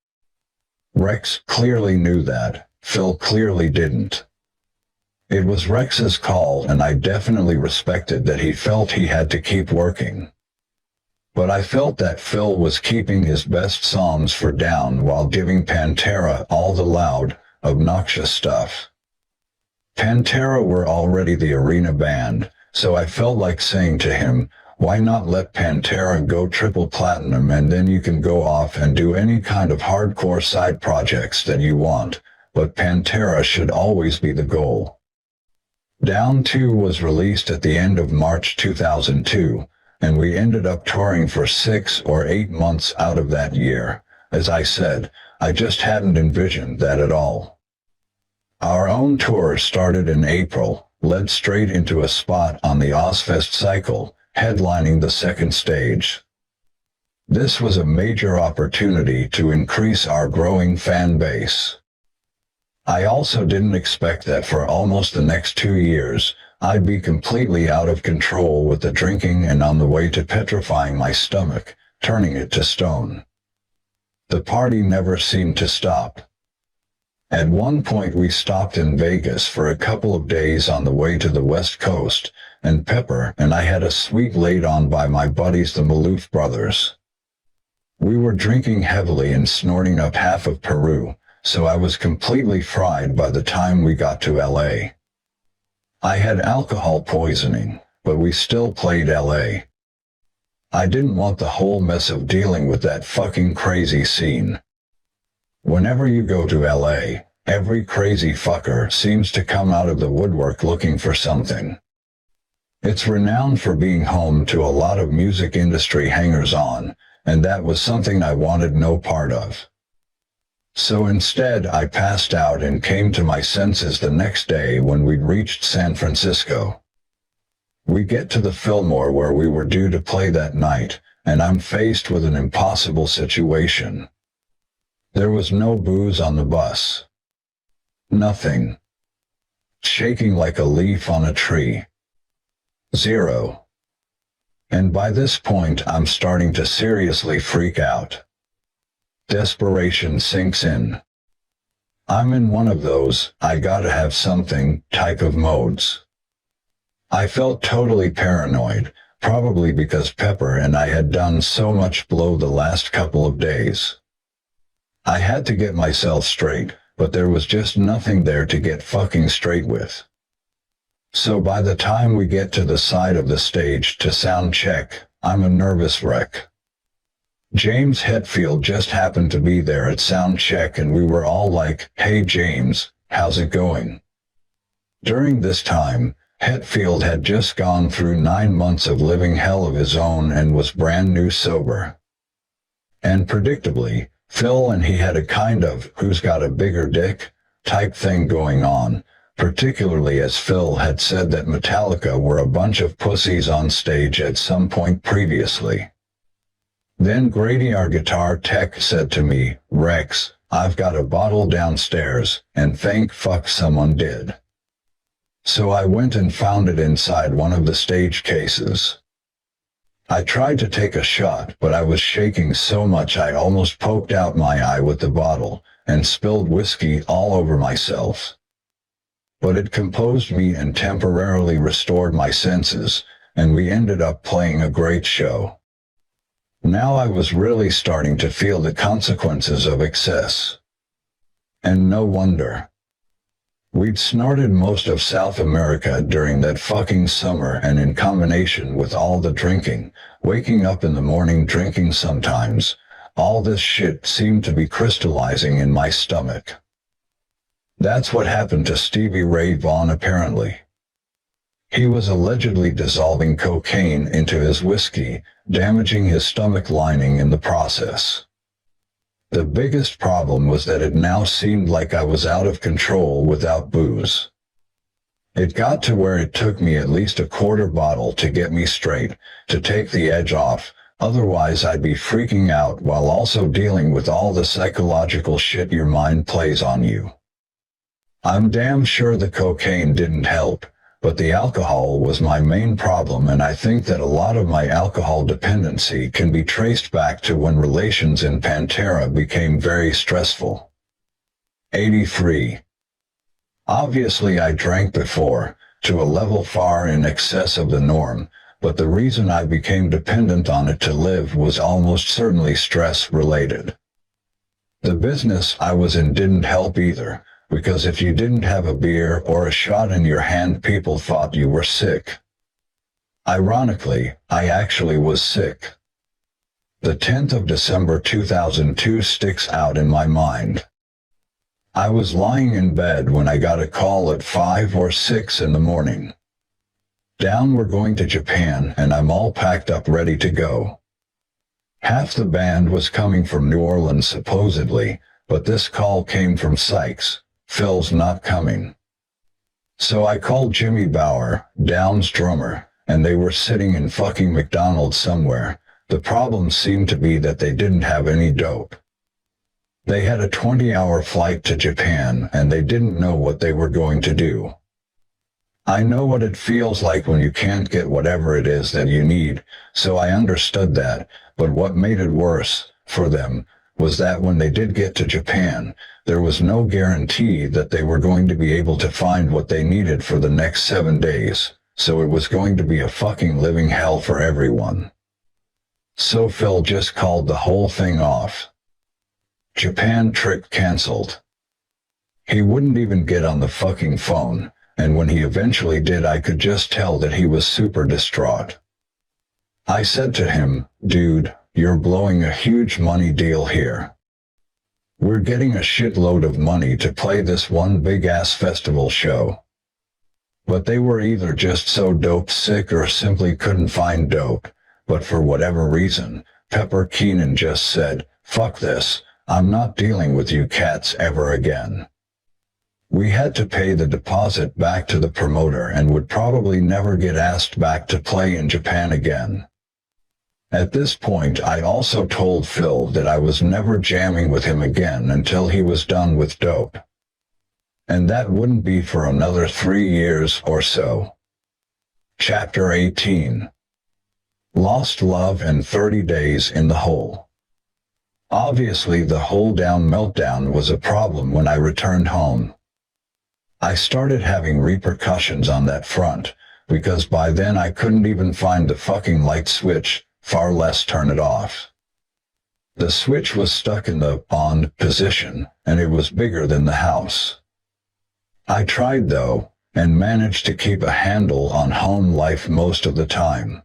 [SPEAKER 1] Rex clearly knew that, Phil clearly didn't. It was Rex's call, and I definitely respected that he felt he had to keep working. But I felt that Phil was keeping his best songs for Down while giving Pantera all the loud, obnoxious stuff. Pantera were already the arena band, so I felt like saying to him, why not let Pantera go triple platinum and then you can go off and do any kind of hardcore side projects that you want, but Pantera should always be the goal. Down 2 was released at the end of March 2002, and we ended up touring for 6 or 8 months out of that year. As I said, I just hadn't envisioned that at all. Our own tour started in April, led straight into a spot on the Ozfest cycle, headlining the second stage. This was a major opportunity to increase our growing fan base. I also didn't expect that for almost the next 2 years, I'd be completely out of control with the drinking and on the way to petrifying my stomach, turning it to stone. The party never seemed to stop. At one point we stopped in Vegas for a couple of days on the way to the West Coast, and Pepper and I had a suite laid on by my buddies the Maloof brothers. We were drinking heavily and snorting up half of Peru, so I was completely fried by the time we got to LA. I had alcohol poisoning, but we still played LA. I didn't want the whole mess of dealing with that fucking crazy scene. Whenever you go to LA, every crazy fucker seems to come out of the woodwork looking for something. It's renowned for being home to a lot of music industry hangers-on, and that was something I wanted no part of. So instead I passed out and came to my senses the next day when we'd reached San Francisco. We get to the Fillmore where we were due to play that night, and I'm faced with an impossible situation. There was no booze on the bus. Nothing. Shaking like a leaf on a tree. Zero. And by this point I'm starting to seriously freak out. Desperation sinks in. I'm in one of those, I gotta have something, type of modes. I felt totally paranoid, probably because Pepper and I had done so much blow the last couple of days. I had to get myself straight, but there was just nothing there to get fucking straight with. So by the time we get to the side of the stage to sound check, I'm a nervous wreck. James Hetfield just happened to be there at sound check and we were all like, "Hey James, how's it going?" During this time, Hetfield had just gone through 9 months of living hell of his own and was brand new sober. And predictably, Phil and he had a kind of who's got a bigger dick type thing going on, particularly as Phil had said that Metallica were a bunch of pussies on stage at some point previously. Then Grady, our guitar tech, said to me, "Rex, I've got a bottle downstairs," and thank fuck someone did. So I went and found it inside one of the stage cases. I tried to take a shot, but I was shaking so much I almost poked out my eye with the bottle, and spilled whiskey all over myself. But it composed me and temporarily restored my senses, and we ended up playing a great show. Now I was really starting to feel the consequences of excess. And no wonder. We'd snorted most of South America during that fucking summer, and in combination with all the drinking, waking up in the morning drinking sometimes, all this shit seemed to be crystallizing in my stomach. That's what happened to Stevie Ray Vaughan apparently. He was allegedly dissolving cocaine into his whiskey, damaging his stomach lining in the process. The biggest problem was that it now seemed like I was out of control without booze. It got to where it took me at least a quarter bottle to get me straight, to take the edge off, otherwise I'd be freaking out while also dealing with all the psychological shit your mind plays on you. I'm damn sure the cocaine didn't help, but the alcohol was my main problem, and I think that a lot of my alcohol dependency can be traced back to when relations in Pantera became very stressful. 83. Obviously I drank before, to a level far in excess of the norm, but the reason I became dependent on it to live was almost certainly stress-related. The business I was in didn't help either, because if you didn't have a beer or a shot in your hand, people thought you were sick. Ironically, I actually was sick. The 10th of December 2002 sticks out in my mind. I was lying in bed when I got a call at 5 or 6 in the morning. Down, we're going to Japan, and I'm all packed up ready to go. Half the band was coming from New Orleans supposedly, but this call came from Sykes. Phil's not coming. So I called Jimmy Bauer, Down's drummer, and they were sitting in fucking McDonald's somewhere. The problem seemed to be that they didn't have any dope. They had a 20-hour flight to Japan, and they didn't know what they were going to do. I know what it feels like when you can't get whatever it is that you need, so I understood that, but what made it worse, for them, was that when they did get to Japan, there was no guarantee that they were going to be able to find what they needed for the next 7 days, so it was going to be a fucking living hell for everyone. So Phil just called the whole thing off. Japan trip cancelled. He wouldn't even get on the fucking phone, and when he eventually did, I could just tell that he was super distraught. I said to him, "Dude, you're blowing a huge money deal here. We're getting a shitload of money to play this one big-ass festival show." But they were either just so dope sick or simply couldn't find dope, but for whatever reason, Pepper Keenan just said, "Fuck this, I'm not dealing with you cats ever again." We had to pay the deposit back to the promoter and would probably never get asked back to play in Japan again. At this point, I also told Phil that I was never jamming with him again until he was done with dope. And that wouldn't be for another 3 years or so. Chapter 18. Lost Love and 30 Days in the Hole. Obviously, the hold-down meltdown was a problem when I returned home. I started having repercussions on that front, because by then I couldn't even find the fucking light switch, far less turn it off. The switch was stuck in the on position, and it was bigger than the house. I tried though, and managed to keep a handle on home life most of the time.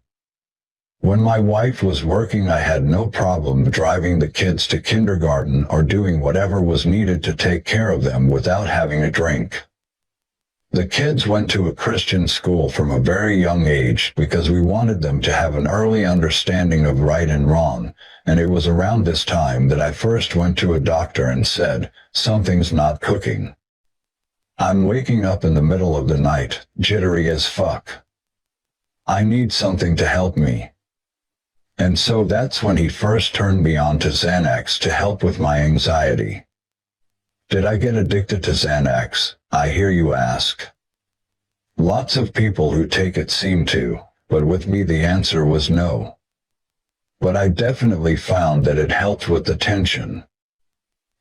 [SPEAKER 1] When my wife was working, I had no problem driving the kids to kindergarten or doing whatever was needed to take care of them without having a drink. The kids went to a Christian school from a very young age because we wanted them to have an early understanding of right and wrong, and it was around this time that I first went to a doctor and said, "Something's not cooking. I'm waking up in the middle of the night, jittery as fuck. I need something to help me." And so that's when he first turned me on to Xanax to help with my anxiety. Did I get addicted to Xanax, I hear you ask? Lots of people who take it seem to, but with me the answer was no. But I definitely found that it helped with the tension.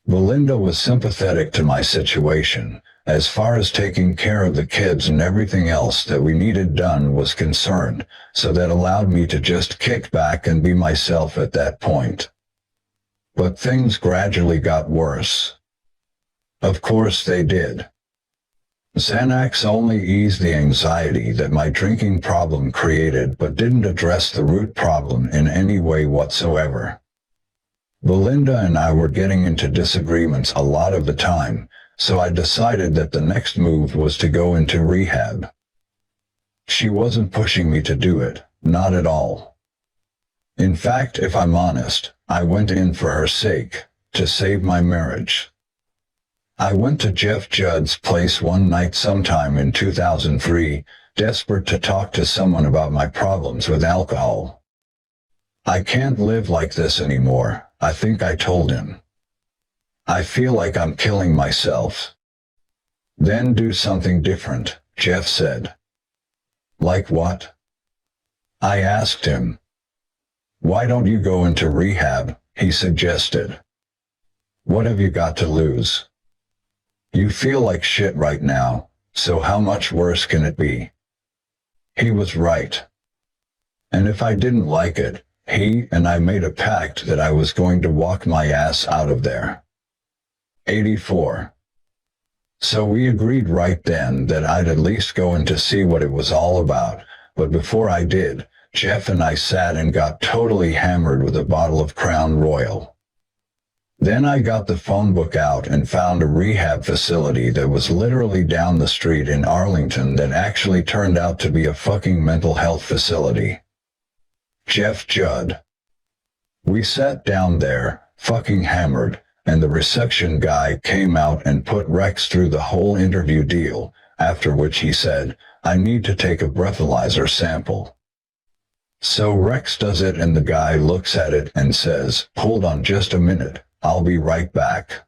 [SPEAKER 1] Belinda was sympathetic to my situation, as far as taking care of the kids and everything else that we needed done was concerned, so that allowed me to just kick back and be myself at that point. But things gradually got worse. Of course they did. Xanax only eased the anxiety that my drinking problem created but didn't address the root problem in any way whatsoever. Belinda and I were getting into disagreements a lot of the time, so I decided that the next move was to go into rehab. She wasn't pushing me to do it, not at all. In fact, if I'm honest, I went in for her sake, to save my marriage. I went to Jeff Judd's place one night sometime in 2003, desperate to talk to someone about my problems with alcohol. "I can't live like this anymore," I think I told him. "I feel like I'm killing myself." "Then do something different," Jeff said. "Like what?" I asked him. "Why don't you go into rehab?" he suggested. "What have you got to lose? You feel like shit right now, so how much worse can it be?" He was right. And if I didn't like it, he and I made a pact that I was going to walk my ass out of there. 84. So we agreed right then that I'd at least go in to see what it was all about, but before I did, Jeff and I sat and got totally hammered with a bottle of Crown Royal. Then I got the phone book out and found a rehab facility that was literally down the street in Arlington that actually turned out to be a fucking mental health facility. Jeff Judd. We sat down there, fucking hammered, and the reception guy came out and put Rex through the whole interview deal, after which he said, "I need to take a breathalyzer sample." So Rex does it and the guy looks at it and says, "Hold on just a minute. I'll be right back."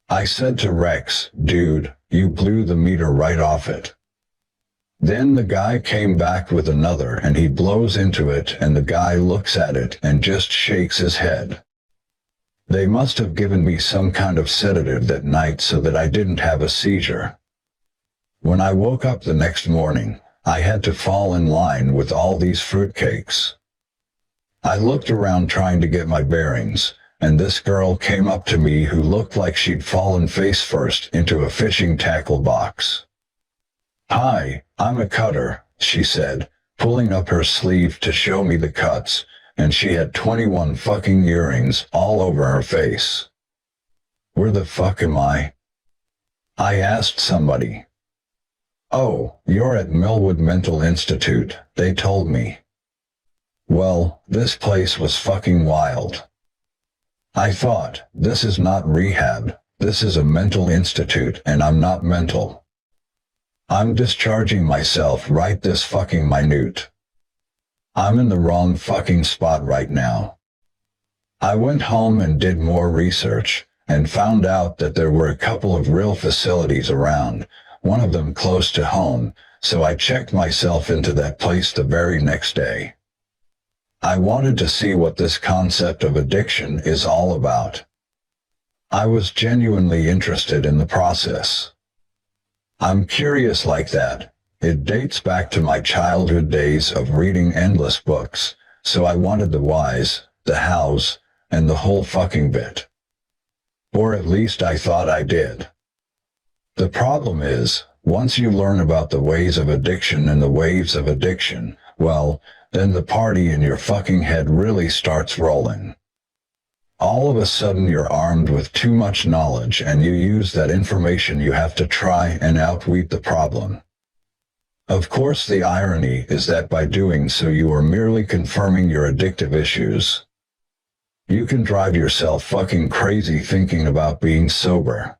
[SPEAKER 1] I said to Rex, "Dude, you blew the meter right off it." Then the guy came back with another and he blows into it and the guy looks at it and just shakes his head. They must have given me some kind of sedative that night so that I didn't have a seizure. When I woke up the next morning, I had to fall in line with all these fruitcakes. I looked around trying to get my bearings, and this girl came up to me who looked like she'd fallen face first into a fishing tackle box. "Hi, I'm a cutter," she said, pulling up her sleeve to show me the cuts, and she had 21 fucking earrings all over her face. "Where the fuck am I?" I asked somebody. "Oh, you're at Millwood Mental Institute," they told me. Well, this place was fucking wild. I thought, this is not rehab, this is a mental institute and I'm not mental. I'm discharging myself right this fucking minute. I'm in the wrong fucking spot right now. I went home and did more research, and found out that there were a couple of real facilities around, one of them close to home, so I checked myself into that place the very next day. I wanted to see what this concept of addiction is all about. I was genuinely interested in the process. I'm curious like that. It dates back to my childhood days of reading endless books, so I wanted the whys, the hows, and the whole fucking bit. Or at least I thought I did. The problem is, once you learn about the ways of addiction and the waves of addiction, well, then the party in your fucking head really starts rolling. All of a sudden you're armed with too much knowledge and you use that information you have to try and outweed the problem. Of course, the irony is that by doing so you are merely confirming your addictive issues. You can drive yourself fucking crazy thinking about being sober.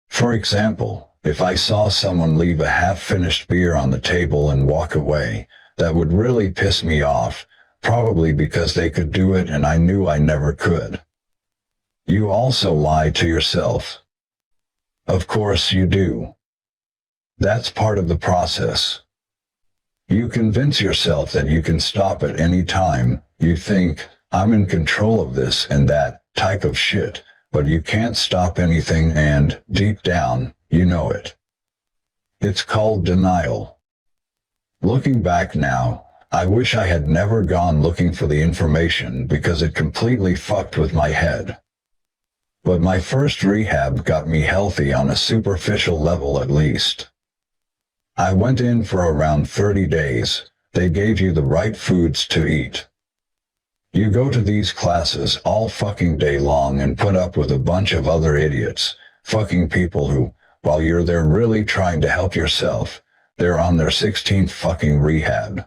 [SPEAKER 1] For example, if I saw someone leave a half-finished beer on the table and walk away, that would really piss me off, probably because they could do it and I knew I never could. You also lie to yourself. Of course you do. That's part of the process. You convince yourself that you can stop at any time. You think, I'm in control of this and that type of shit, but you can't stop anything and, deep down, you know it. It's called denial. Looking back now, I wish I had never gone looking for the information because it completely fucked with my head. But my first rehab got me healthy on a superficial level at least. I went in for around 30 days. They gave you the right foods to eat. You go to these classes all fucking day long and put up with a bunch of other idiots, fucking people who, while you're there really trying to help yourself, they're on their 16th fucking rehab.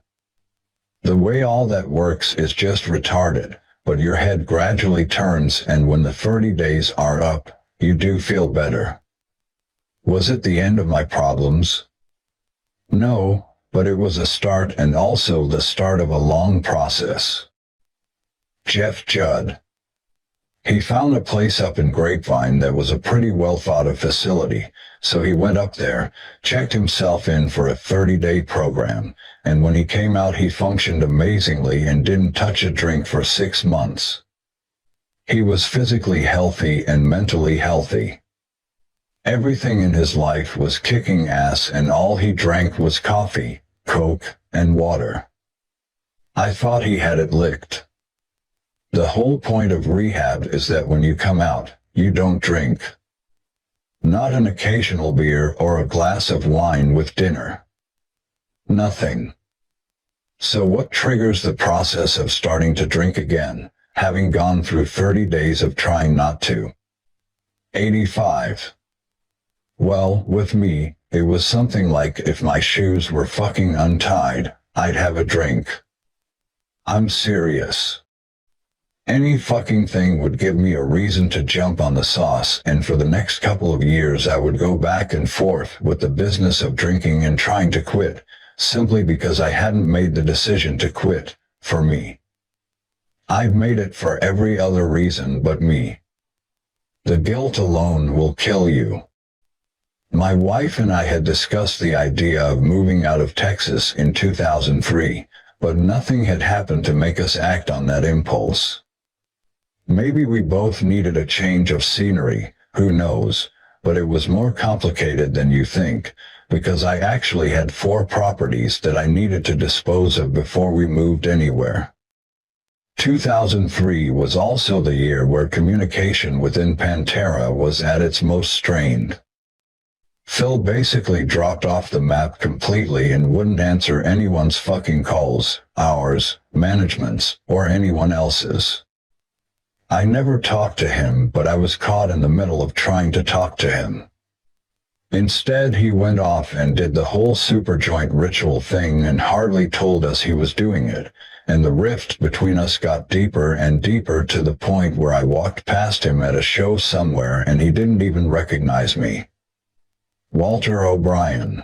[SPEAKER 1] The way all that works is just retarded, but your head gradually turns and when the 30 days are up, you do feel better. Was it the end of my problems? No, but it was a start and also the start of a long process. Jeff Judd. He found a place up in Grapevine that was a pretty well thought of facility, so he went up there, checked himself in for a 30-day program, and when he came out he functioned amazingly and didn't touch a drink for 6 months. He was physically healthy and mentally healthy. Everything in his life was kicking ass and all he drank was coffee, Coke, and water. I thought he had it licked. The whole point of rehab is that when you come out, you don't drink. Not an occasional beer or a glass of wine with dinner. Nothing. So what triggers the process of starting to drink again, having gone through 30 days of trying not to? 85. Well, with me, it was something like if my shoes were fucking untied, I'd have a drink. I'm serious. Any fucking thing would give me a reason to jump on the sauce, and for the next couple of years I would go back and forth with the business of drinking and trying to quit, simply because I hadn't made the decision to quit, for me. I've made it for every other reason but me. The guilt alone will kill you. My wife and I had discussed the idea of moving out of Texas in 2003, but nothing had happened to make us act on that impulse. Maybe we both needed a change of scenery, who knows, but it was more complicated than you think, because I actually had 4 properties that I needed to dispose of before we moved anywhere. 2003 was also the year where communication within Pantera was at its most strained. Phil basically dropped off the map completely and wouldn't answer anyone's fucking calls, ours, management's, or anyone else's. I never talked to him, but I was caught in the middle of trying to talk to him. Instead, he went off and did the whole superjoint ritual thing and hardly told us he was doing it, and the rift between us got deeper and deeper to the point where I walked past him at a show somewhere and he didn't even recognize me. Walter O'Brien.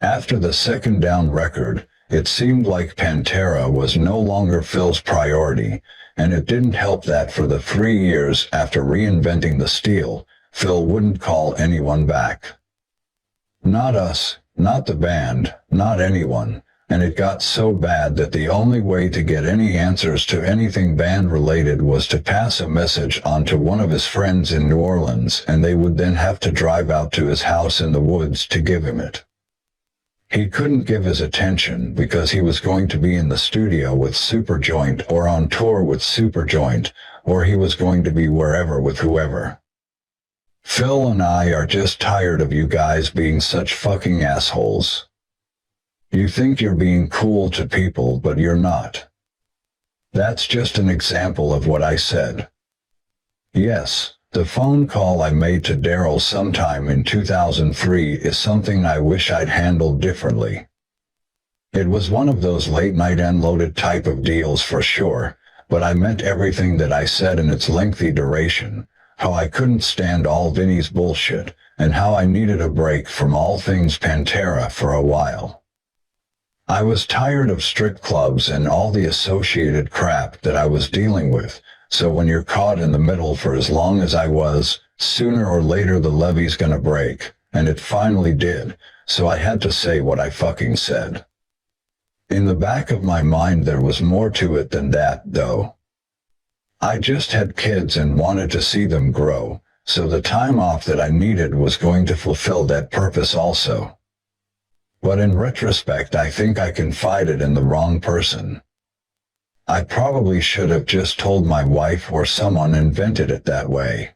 [SPEAKER 1] After the Second Down record, it seemed like Pantera was no longer Phil's priority, and it didn't help that for the 3 years after reinventing the steel, Phil wouldn't call anyone back. Not us, not the band, not anyone, and it got so bad that the only way to get any answers to anything band-related was to pass a message on to one of his friends in New Orleans, and they would then have to drive out to his house in the woods to give him it. He couldn't give his attention because he was going to be in the studio with Superjoint or on tour with Superjoint, or he was going to be wherever with whoever. Phil and I are just tired of you guys being such fucking assholes. You think you're being cool to people, but you're not. That's just an example of what I said. Yes, the phone call I made to Darrell sometime in 2003 is something I wish I'd handled differently. It was one of those late-night unloaded type of deals for sure, but I meant everything that I said in its lengthy duration, how I couldn't stand all Vinnie's bullshit, and how I needed a break from all things Pantera for a while. I was tired of strip clubs and all the associated crap that I was dealing with, so when you're caught in the middle for as long as I was, sooner or later the levee's gonna break, and it finally did, so I had to say what I fucking said. In the back of my mind there was more to it than that, though. I just had kids and wanted to see them grow, so the time off that I needed was going to fulfill that purpose also. But in retrospect I think I confided in the wrong person. I probably should have just told my wife or someone invented it that way.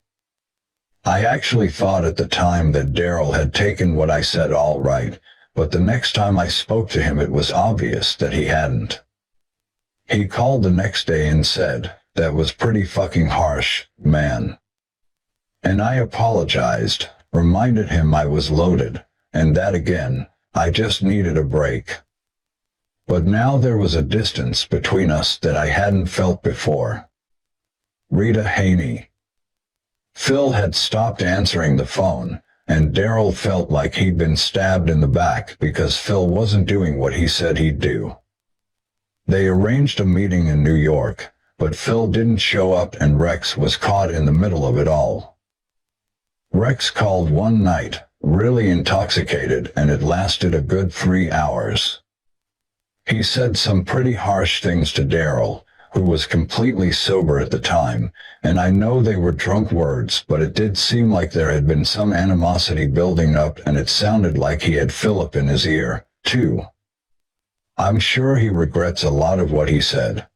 [SPEAKER 1] I actually thought at the time that Darrell had taken what I said all right, but the next time I spoke to him it was obvious that he hadn't. He called the next day and said, "That was pretty fucking harsh, man." And I apologized, reminded him I was loaded, and that again, I just needed a break. But now there was a distance between us that I hadn't felt before. Rita Haney. Phil had stopped answering the phone, and Darrell felt like he'd been stabbed in the back because Phil wasn't doing what he said he'd do. They arranged a meeting in New York, but Phil didn't show up and Rex was caught in the middle of it all. Rex called one night, really intoxicated, and it lasted a good 3 hours. He said some pretty harsh things to Darrell, who was completely sober at the time, and I know they were drunk words, but it did seem like there had been some animosity building up, and it sounded like he had Philip in his ear, too. I'm sure he regrets a lot of what he said.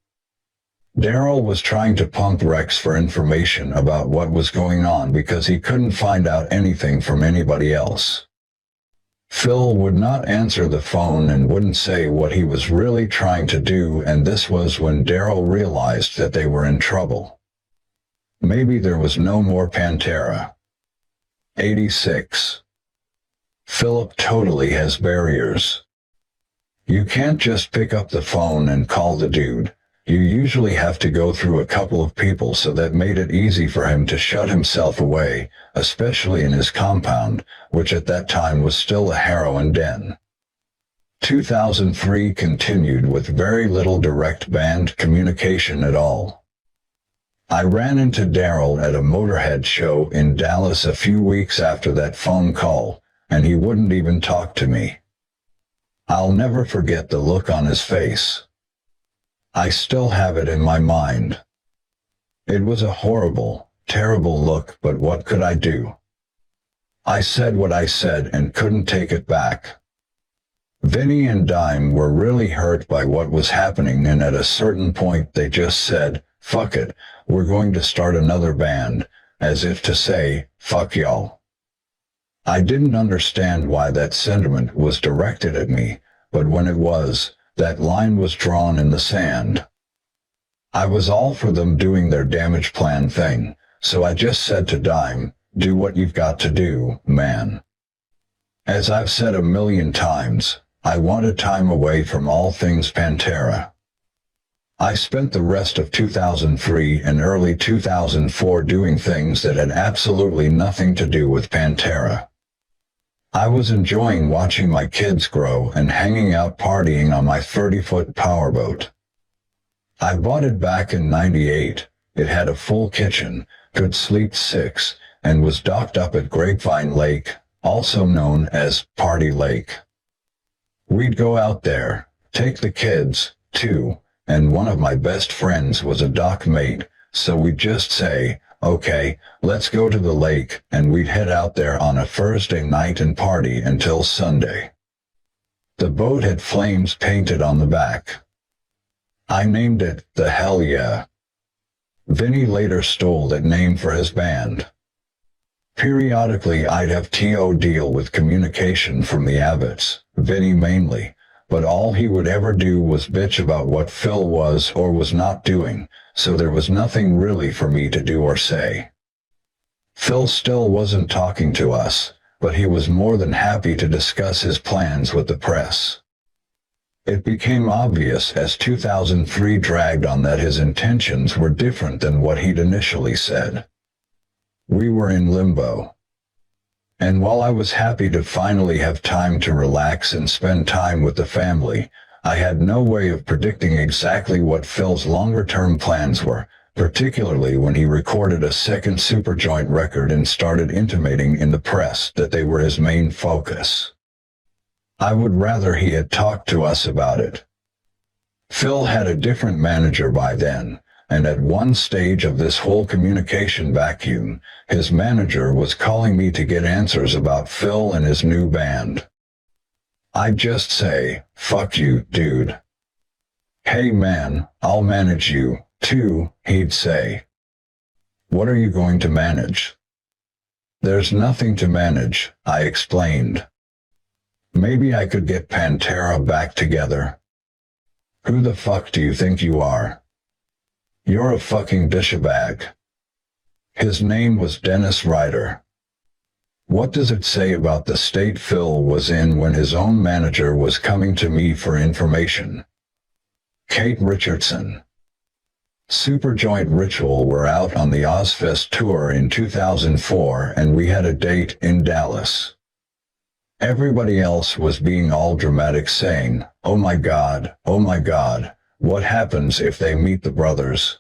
[SPEAKER 1] Darrell was trying to pump Rex for information about what was going on because he couldn't find out anything from anybody else. Phil would not answer the phone and wouldn't say what he was really trying to do, and this was when Darrell realized that they were in trouble. Maybe there was no more Pantera. 86. Philip totally has barriers. You can't just pick up the phone and call the dude. You usually have to go through a couple of people, so that made it easy for him to shut himself away, especially in his compound, which at that time was still a heroin den. 2003 continued with very little direct band communication at all. I ran into Darrell at a Motorhead show in Dallas a few weeks after that phone call, and he wouldn't even talk to me. I'll never forget the look on his face. I still have it in my mind. It was a horrible, terrible look, but what could I do? I said what I said and couldn't take it back. Vinnie and Dime were really hurt by what was happening, and at a certain point they just said, "Fuck it, we're going to start another band," as if to say, "Fuck y'all." I didn't understand why that sentiment was directed at me, but when it was, that line was drawn in the sand. I was all for them doing their damage plan thing, so I just said to Dime, "Do what you've got to do, man." As I've said a million times, I wanted time away from all things Pantera. I spent the rest of 2003 and early 2004 doing things that had absolutely nothing to do with Pantera. I was enjoying watching my kids grow and hanging out partying on my 30-foot powerboat. I bought it back in '98. It had a full kitchen, could sleep 6, and was docked up at Grapevine Lake, also known as Party Lake. We'd go out there, take the kids, too, and one of my best friends was a dock mate, so we'd just say, okay, let's go to the lake, and we'd head out there on a Thursday night and party until Sunday. The boat had flames painted on the back. I named it the Hell Yeah. Vinnie later stole that name for his band. Periodically I'd have to deal with communication from the Abbotts, Vinnie mainly, but all he would ever do was bitch about what Phil was or was not doing, so there was nothing really for me to do or say. Phil still wasn't talking to us, but he was more than happy to discuss his plans with the press. It became obvious as 2003 dragged on that his intentions were different than what he'd initially said. We were in limbo. And while I was happy to finally have time to relax and spend time with the family, I had no way of predicting exactly what Phil's longer-term plans were, particularly when he recorded a second superjoint record and started intimating in the press that they were his main focus. I would rather he had talked to us about it. Phil had a different manager by then, and at one stage of this whole communication vacuum, his manager was calling me to get answers about Phil and his new band. I'd just say, fuck you, dude. Hey man, I'll manage you, too, he'd say. What are you going to manage? There's nothing to manage, I explained. Maybe I could get Pantera back together. Who the fuck do you think you are? You're a fucking dishabag. His name was Dennis Ryder. What does it say about the state Phil was in when his own manager was coming to me for information? Kate Richardson. Superjoint Ritual were out on the Ozfest tour in 2004 and we had a date in Dallas. Everybody else was being all dramatic saying, oh my God, what happens if they meet the brothers?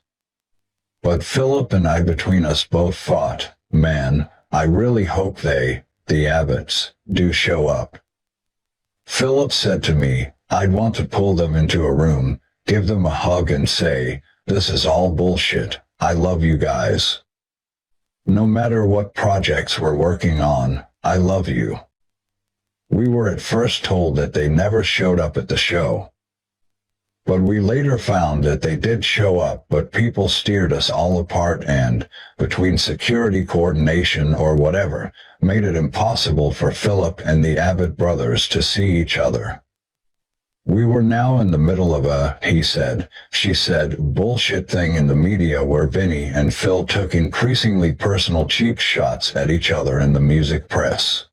[SPEAKER 1] But Philip and I between us both thought, man, I really hope they, the Abbotts, do show up. Philip said to me, I'd want to pull them into a room, give them a hug and say, this is all bullshit, I love you guys. No matter what projects we're working on, I love you. We were at first told that they never showed up at the show. But we later found that they did show up, but people steered us all apart and, between security coordination or whatever, made it impossible for Philip and the Abbott brothers to see each other. We were now in the middle of a, he said, she said, bullshit thing in the media where Vinnie and Phil took increasingly personal cheap shots at each other in the music press.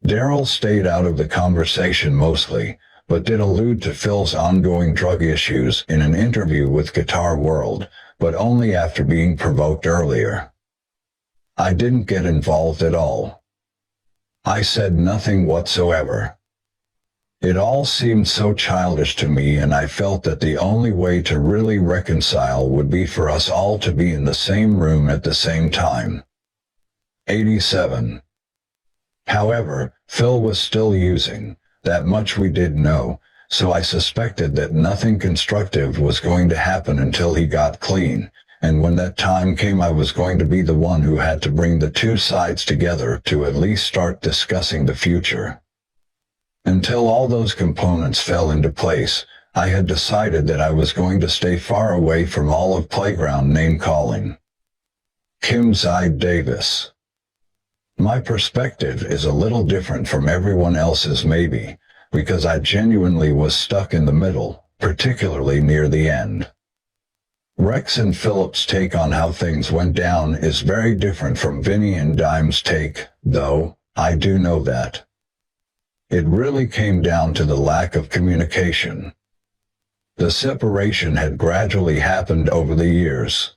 [SPEAKER 1] Darrell stayed out of the conversation mostly, but did allude to Phil's ongoing drug issues in an interview with Guitar World, but only after being provoked earlier. I didn't get involved at all. I said nothing whatsoever. It all seemed so childish to me and I felt that the only way to really reconcile would be for us all to be in the same room at the same time. 87. However, Phil was still using, that much we did know, so I suspected that nothing constructive was going to happen until he got clean, and when that time came I was going to be the one who had to bring the two sides together to at least start discussing the future. Until all those components fell into place, I had decided that I was going to stay far away from all of playground name-calling. Kim Zide Davis. My perspective is a little different from everyone else's maybe, because I genuinely was stuck in the middle, particularly near the end. Rex and Philip's take on how things went down is very different from Vinnie and Dime's take, though, I do know that. It really came down to the lack of communication. The separation had gradually happened over the years.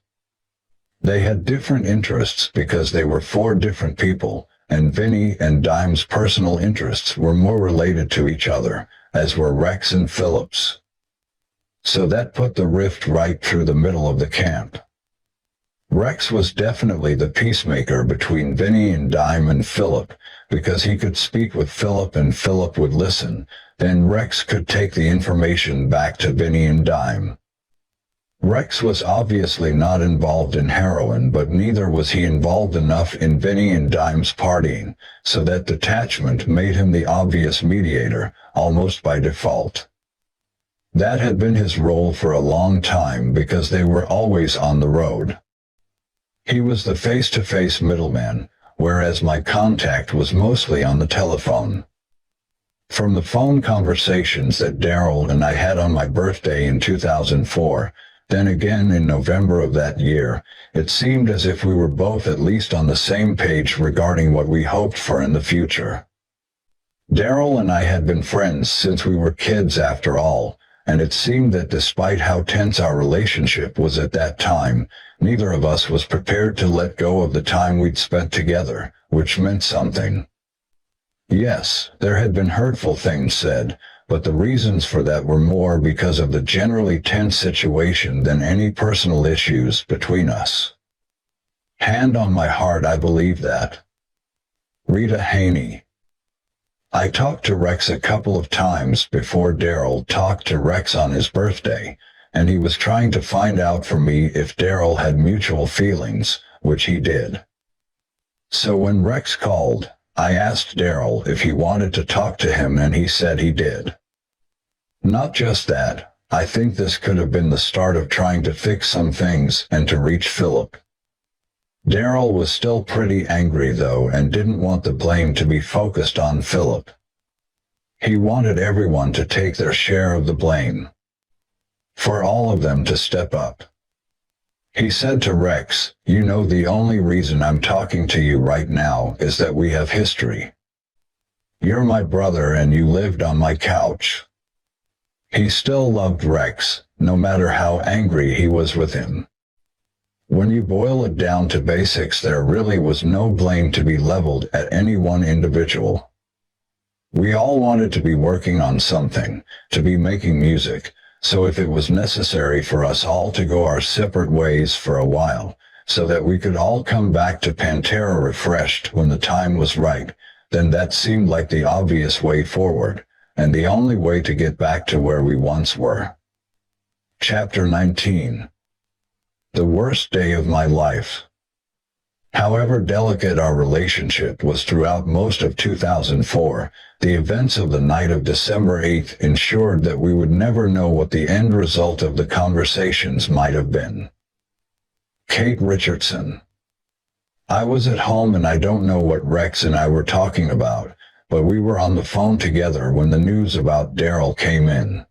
[SPEAKER 1] They had different interests because they were four different people, and Vinnie and Dime's personal interests were more related to each other, as were Rex and Philip's. So that put the rift right through the middle of the camp. Rex was definitely the peacemaker between Vinnie and Dime and Philip, because he could speak with Philip and Philip would listen, then Rex could take the information back to Vinnie and Dime. Rex was obviously not involved in heroin, but neither was he involved enough in Vinnie and Dime's partying, so that detachment made him the obvious mediator, almost by default. That had been his role for a long time because they were always on the road. He was the face-to-face middleman, whereas my contact was mostly on the telephone. From the phone conversations that Darrell and I had on my birthday in 2004, then again in November of that year, it seemed as if we were both at least on the same page regarding what we hoped for in the future. Darrell and I had been friends since we were kids after all, and it seemed that despite how tense our relationship was at that time, neither of us was prepared to let go of the time we'd spent together, which meant something. Yes, there had been hurtful things said, but the reasons for that were more because of the generally tense situation than any personal issues between us. Hand on my heart, I believe that. Rita Haney. I talked to Rex a couple of times before Darrell talked to Rex on his birthday, and he was trying to find out from me if Darrell had mutual feelings, which he did. So when Rex called, I asked Darrell if he wanted to talk to him, and he said he did. Not just that, I think this could have been the start of trying to fix some things and to reach Philip. Darrell was still pretty angry though and didn't want the blame to be focused on Philip. He wanted everyone to take their share of the blame. For all of them to step up. He said to Rex, "You know, the only reason I'm talking to you right now is that we have history. You're my brother and you lived on my couch." He still loved Rex, no matter how angry he was with him. When you boil it down to basics, there really was no blame to be leveled at any one individual. We all wanted to be working on something, to be making music, so if it was necessary for us all to go our separate ways for a while, so that we could all come back to Pantera refreshed when the time was right, then that seemed like the obvious way forward, and the only way to get back to where we once were. Chapter 19. The worst day of my life. However delicate our relationship was throughout most of 2004, the events of the night of December 8th ensured that we would never know what the end result of the conversations might have been. Kate Richardson. I was at home and I don't know what Rex and I were talking about, but we were on the phone together when the news about Darrell came in.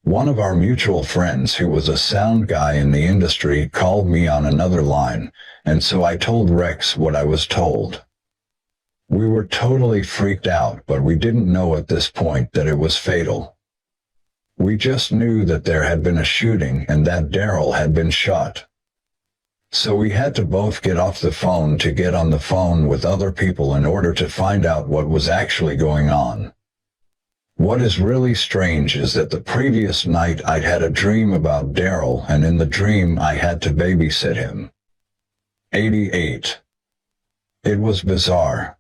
[SPEAKER 1] One of our mutual friends who was a sound guy in the industry called me on another line, and so I told Rex what I was told. We were totally freaked out, but we didn't know at this point that it was fatal. We just knew that there had been a shooting and that Darrell had been shot. So we had to both get off the phone to get on the phone with other people in order to find out what was actually going on. What is really strange is that the previous night I'd had a dream about Darrell, and in the dream I had to babysit him. 88. It was bizarre.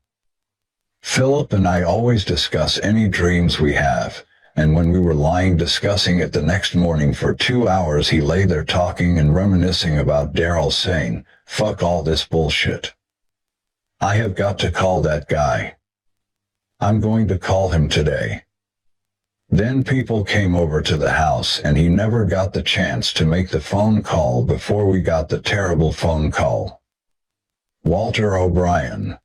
[SPEAKER 1] Philip and I always discuss any dreams we have, and when we were lying discussing it the next morning for 2 hours, he lay there talking and reminiscing about Darrell, saying, "Fuck all this bullshit. I have got to call that guy. I'm going to call him today." Then people came over to the house and he never got the chance to make the phone call before we got the terrible phone call. Walter O'Brien.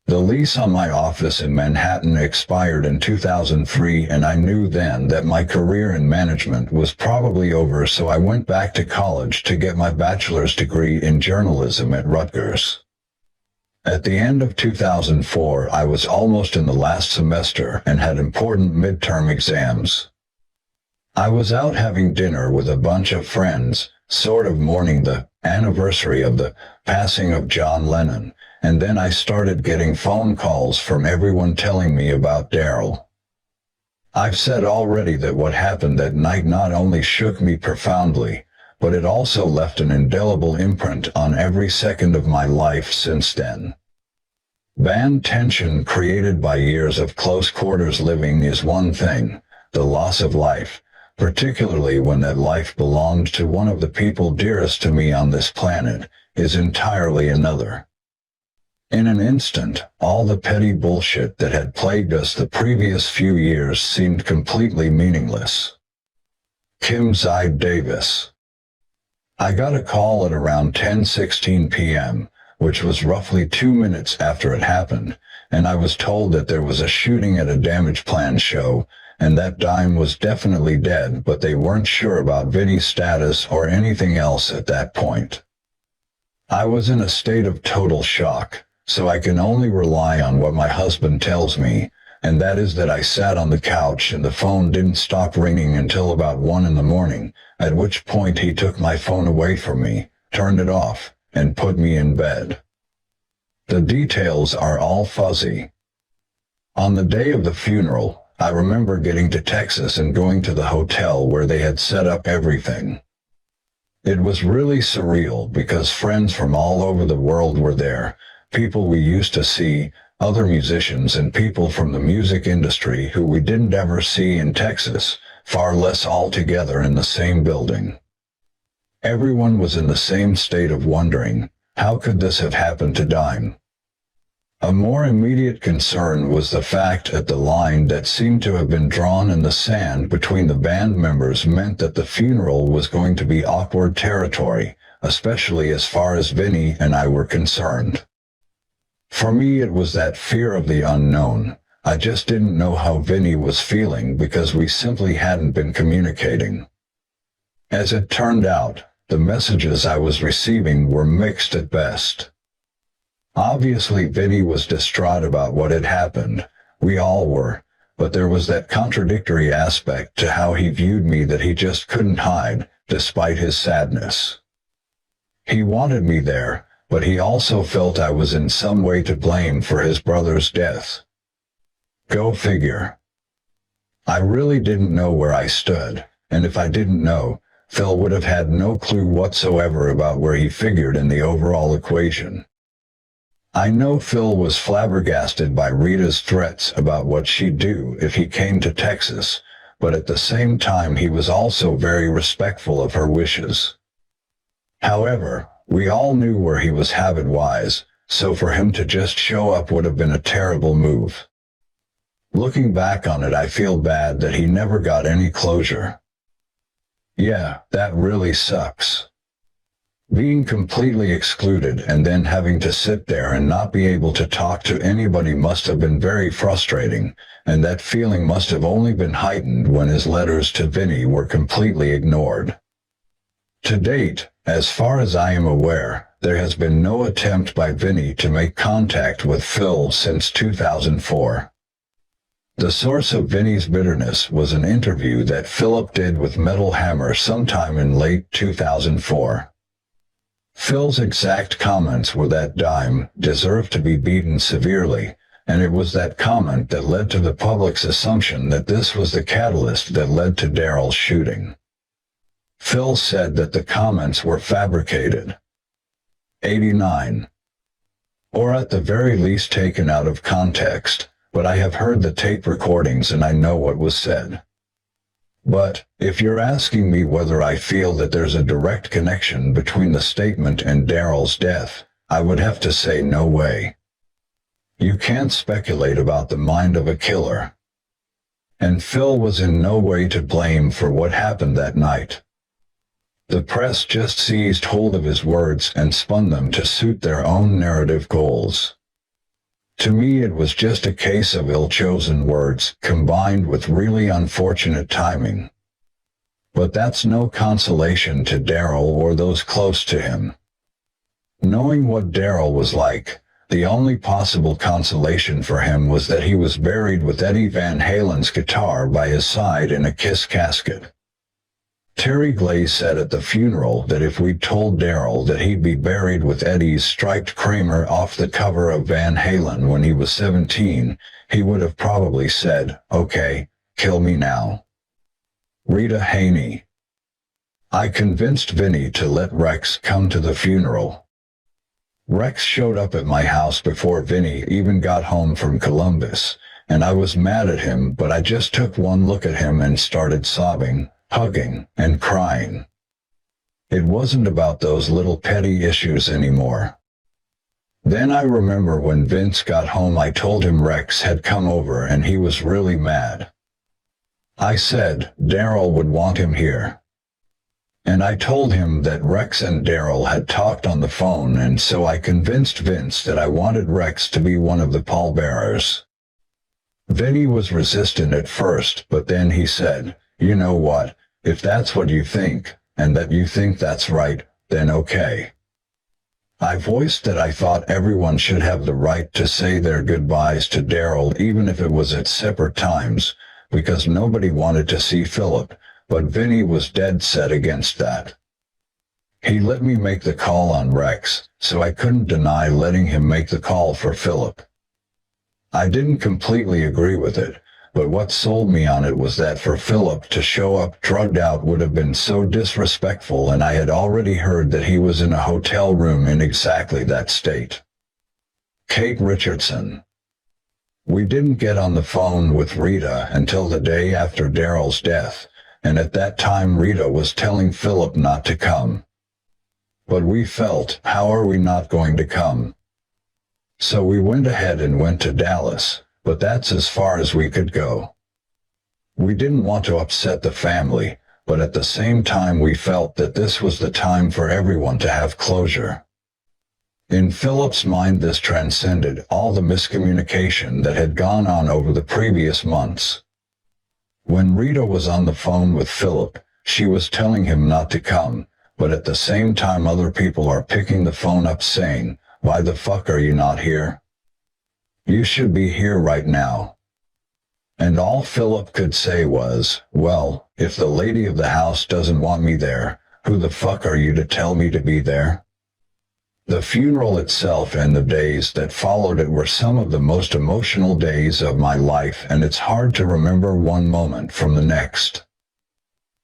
[SPEAKER 1] The lease on my office in Manhattan expired in 2003, and I knew then that my career in management was probably over, so I went back to college to get my bachelor's degree in journalism at Rutgers. At the end of 2004, I was almost in the last semester and had important midterm exams. I was out having dinner with a bunch of friends, sort of mourning the anniversary of the passing of John Lennon, and then I started getting phone calls from everyone telling me about Darrell. I've said already that what happened that night not only shook me profoundly, but it also left an indelible imprint on every second of my life since then. Band tension created by years of close quarters living is one thing. The loss of life, particularly when that life belonged to one of the people dearest to me on this planet, is entirely another. In an instant, all the petty bullshit that had plagued us the previous few years seemed completely meaningless. Kim Zide Davis. I got a call at around 10:16 p.m., which was roughly 2 minutes after it happened, and I was told that there was a shooting at a Damageplan show, and that Dime was definitely dead, but they weren't sure about Vinnie's status or anything else at that point. I was in a state of total shock, so I can only rely on what my husband tells me, and that is that I sat on the couch and the phone didn't stop ringing until about 1 in the morning, at which point he took my phone away from me, turned it off, and put me in bed. The details are all fuzzy. On the day of the funeral, I remember getting to Texas and going to the hotel where they had set up everything. It was really surreal because friends from all over the world were there, people we used to see, other musicians and people from the music industry who we didn't ever see in Texas, far less all together in the same building. Everyone was in the same state of wondering, how could this have happened to Dime? A more immediate concern was the fact that the line that seemed to have been drawn in the sand between the band members meant that the funeral was going to be awkward territory, especially as far as Vinnie and I were concerned. For me it was that fear of the unknown. I just didn't know how Vinnie was feeling because we simply hadn't been communicating. As it turned out, the messages I was receiving were mixed at best. Obviously Vinnie was distraught about what had happened, we all were, but there was that contradictory aspect to how he viewed me that he just couldn't hide, despite his sadness. He wanted me there, but he also felt I was in some way to blame for his brother's death. Go figure. I really didn't know where I stood, and if I didn't know, Phil would have had no clue whatsoever about where he figured in the overall equation. I know Phil was flabbergasted by Rita's threats about what she'd do if he came to Texas, but at the same time he was also very respectful of her wishes. However, we all knew where he was habit-wise, so for him to just show up would have been a terrible move. Looking back on it, I feel bad that he never got any closure. Yeah, that really sucks. Being completely excluded and then having to sit there and not be able to talk to anybody must have been very frustrating, and that feeling must have only been heightened when his letters to Vinnie were completely ignored. To date, as far as I am aware, there has been no attempt by Vinnie to make contact with Phil since 2004. The source of Vinnie's bitterness was an interview that Philip did with Metal Hammer sometime in late 2004. Phil's exact comments were that Dime deserved to be beaten severely, and it was that comment that led to the public's assumption that this was the catalyst that led to Darrell's shooting. Phil said that the comments were fabricated. 89. Or at the very least taken out of context, but I have heard the tape recordings and I know what was said. But, if you're asking me whether I feel that there's a direct connection between the statement and Darrell's death, I would have to say no way. You can't speculate about the mind of a killer. And Phil was in no way to blame for what happened that night. The press just seized hold of his words and spun them to suit their own narrative goals. To me it was just a case of ill-chosen words, combined with really unfortunate timing. But that's no consolation to Darrell or those close to him. Knowing what Darrell was like, the only possible consolation for him was that he was buried with Eddie Van Halen's guitar by his side in a Kiss casket. Terry Glaze said at the funeral that if we'd told Darrell that he'd be buried with Eddie's striped Kramer off the cover of Van Halen when he was 17, he would have probably said, "Okay, kill me now." Rita Haney. I convinced Vinnie to let Rex come to the funeral. Rex showed up at my house before Vinnie even got home from Columbus, and I was mad at him, but I just took one look at him and started sobbing, hugging, and crying. It wasn't about those little petty issues anymore. Then I remember when Vince got home, I told him Rex had come over and he was really mad. I said Darrell would want him here. And I told him that Rex and Darrell had talked on the phone, and so I convinced Vince that I wanted Rex to be one of the pallbearers. Vinnie was resistant at first, but then he said, "You know what, if that's what you think, and that you think that's right, then okay." I voiced that I thought everyone should have the right to say their goodbyes to Darrell, even if it was at separate times, because nobody wanted to see Philip, but Vinnie was dead set against that. He let me make the call on Rex, so I couldn't deny letting him make the call for Philip. I didn't completely agree with it, but what sold me on it was that for Philip to show up drugged out would have been so disrespectful, and I had already heard that he was in a hotel room in exactly that state. Kate Richardson. We didn't get on the phone with Rita until the day after Darrell's death, and at that time Rita was telling Philip not to come. But we felt, how are we not going to come? So we went ahead and went to Dallas, but that's as far as we could go. We didn't want to upset the family, but at the same time we felt that this was the time for everyone to have closure. In Philip's mind, this transcended all the miscommunication that had gone on over the previous months. When Rita was on the phone with Philip, she was telling him not to come, but at the same time other people are picking the phone up saying, "Why the fuck are you not here? You should be here right now." And all Philip could say was, "Well, if the lady of the house doesn't want me there, who the fuck are you to tell me to be there?" The funeral itself and the days that followed it were some of the most emotional days of my life, and it's hard to remember one moment from the next.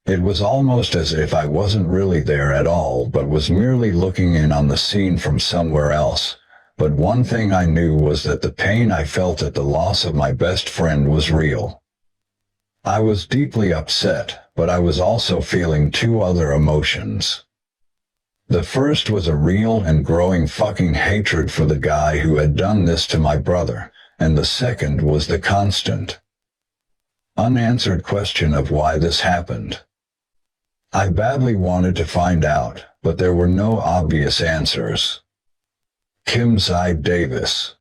[SPEAKER 1] It was almost as if I wasn't really there at all, but was merely looking in on the scene from somewhere else. But one thing I knew was that the pain I felt at the loss of my best friend was real. I was deeply upset, but I was also feeling two other emotions. The first was a real and growing fucking hatred for the guy who had done this to my brother, and the second was the constant, unanswered question of why this happened. I badly wanted to find out, but there were no obvious answers. Kim sighed Davis.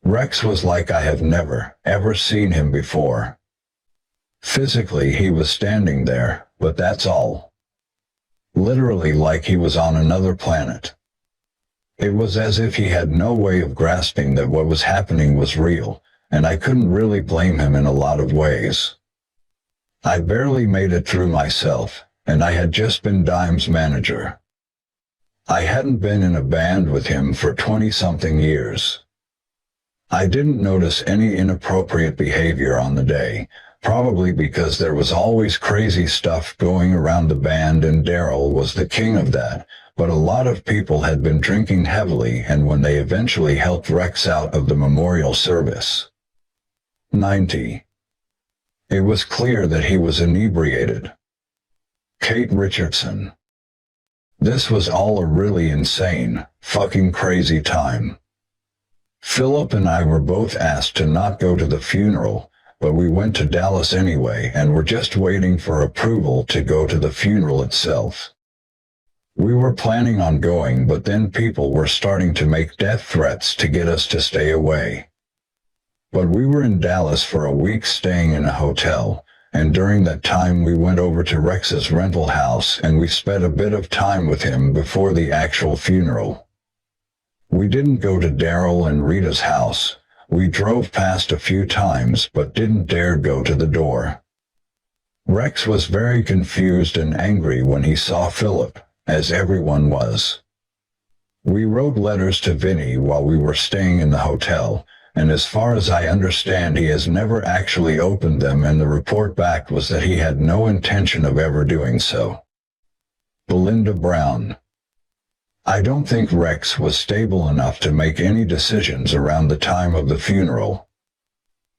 [SPEAKER 1] Rex was like I have never, ever seen him before. Physically he was standing there, but that's all. Literally like he was on another planet. It was as if he had no way of grasping that what was happening was real, and I couldn't really blame him in a lot of ways. I barely made it through myself, and I had just been Dime's manager. I hadn't been in a band with him for 20-something years. I didn't notice any inappropriate behavior on the day, probably because there was always crazy stuff going around the band and Darrell was the king of that, but a lot of people had been drinking heavily, and when they eventually helped Rex out of the memorial service, 90, it was clear that he was inebriated. Kate Richardson. This was all a really insane, fucking crazy time. Philip and I were both asked to not go to the funeral, but we went to Dallas anyway and were just waiting for approval to go to the funeral itself. We were planning on going, but then people were starting to make death threats to get us to stay away. But we were in Dallas for a week staying in a hotel, and during that time we went over to Rex's rental house and we spent a bit of time with him before the actual funeral. We didn't go to Darrell and Rita's house. We drove past a few times but didn't dare go to the door. Rex was very confused and angry when he saw Philip, as everyone was. We wrote letters to Vinnie while we were staying in the hotel, and as far as I understand he has never actually opened them, and the report back was that he had no intention of ever doing so. Belinda Brown. I don't think Rex was stable enough to make any decisions around the time of the funeral.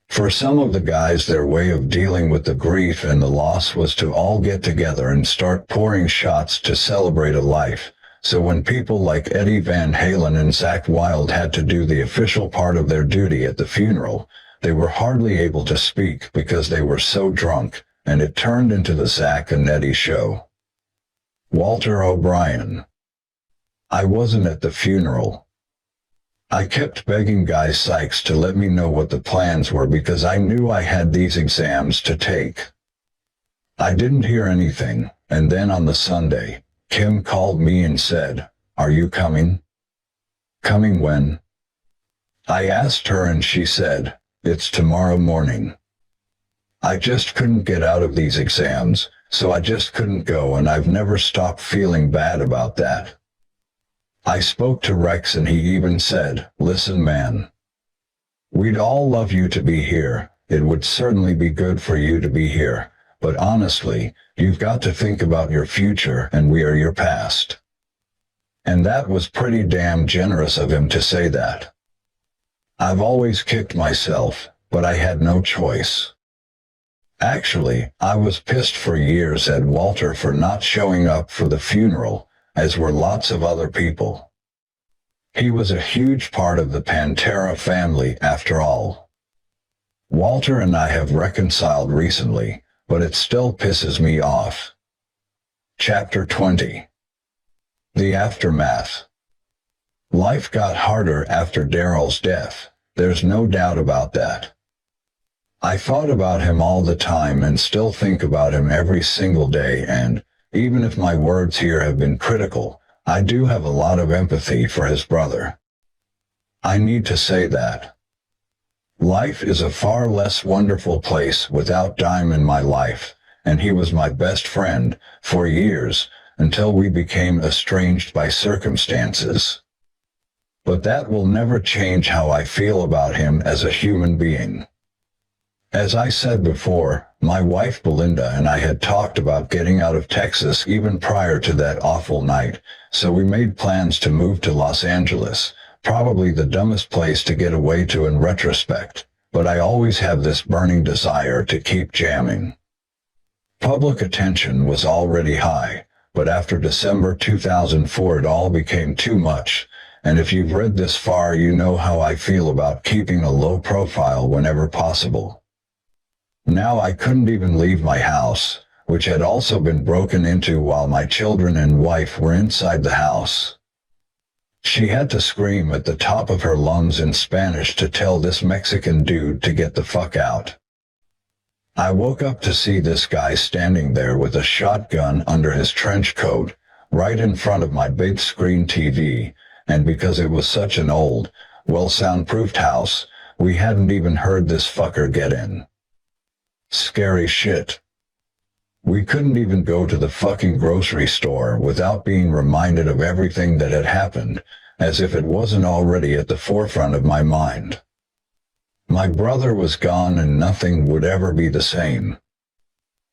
[SPEAKER 1] For some of the guys, their way of dealing with the grief and the loss was to all get together and start pouring shots to celebrate a life. So when people like Eddie Van Halen and Zakk Wylde had to do the official part of their duty at the funeral, they were hardly able to speak because they were so drunk, and it turned into the Zakk and Eddie show. Walter O'Brien. I wasn't at the funeral. I kept begging Guy Sykes to let me know what the plans were because I knew I had these exams to take. I didn't hear anything, and then on the Sunday, Kim called me and said, "Are you coming?" "Coming when?" I asked her and she said, "It's tomorrow morning." I just couldn't get out of these exams, so I just couldn't go, and I've never stopped feeling bad about that. I spoke to Rex and he even said, "Listen, man. We'd all love you to be here. It would certainly be good for you to be here. But honestly, you've got to think about your future and we are your past." And that was pretty damn generous of him to say that. I've always kicked myself, but I had no choice. Actually, I was pissed for years at Walter for not showing up for the funeral, as were lots of other people. He was a huge part of the Pantera family after all. Walter and I have reconciled recently, but it still pisses me off. Chapter 20. The Aftermath. Life got harder after Darrell's death, there's no doubt about that. I thought about him all the time and still think about him every single day, and, even if my words here have been critical, I do have a lot of empathy for his brother. I need to say that. Life is a far less wonderful place without Dime in my life, and he was my best friend for years until we became estranged by circumstances. But that will never change how I feel about him as a human being. As I said before, my wife Belinda and I had talked about getting out of Texas even prior to that awful night, so we made plans to move to Los Angeles, probably the dumbest place to get away to in retrospect, but I always have this burning desire to keep jamming. Public attention was already high, but after December 2004 it all became too much, and if you've read this far you know how I feel about keeping a low profile whenever possible. Now I couldn't even leave my house, which had also been broken into while my children and wife were inside the house. She had to scream at the top of her lungs in Spanish to tell this Mexican dude to get the fuck out. I woke up to see this guy standing there with a shotgun under his trench coat, right in front of my big screen TV, and because it was such an old, well-soundproofed house, we hadn't even heard this fucker get in. Scary shit. We couldn't even go to the fucking grocery store without being reminded of everything that had happened, as if it wasn't already at the forefront of my mind. My brother was gone and nothing would ever be the same.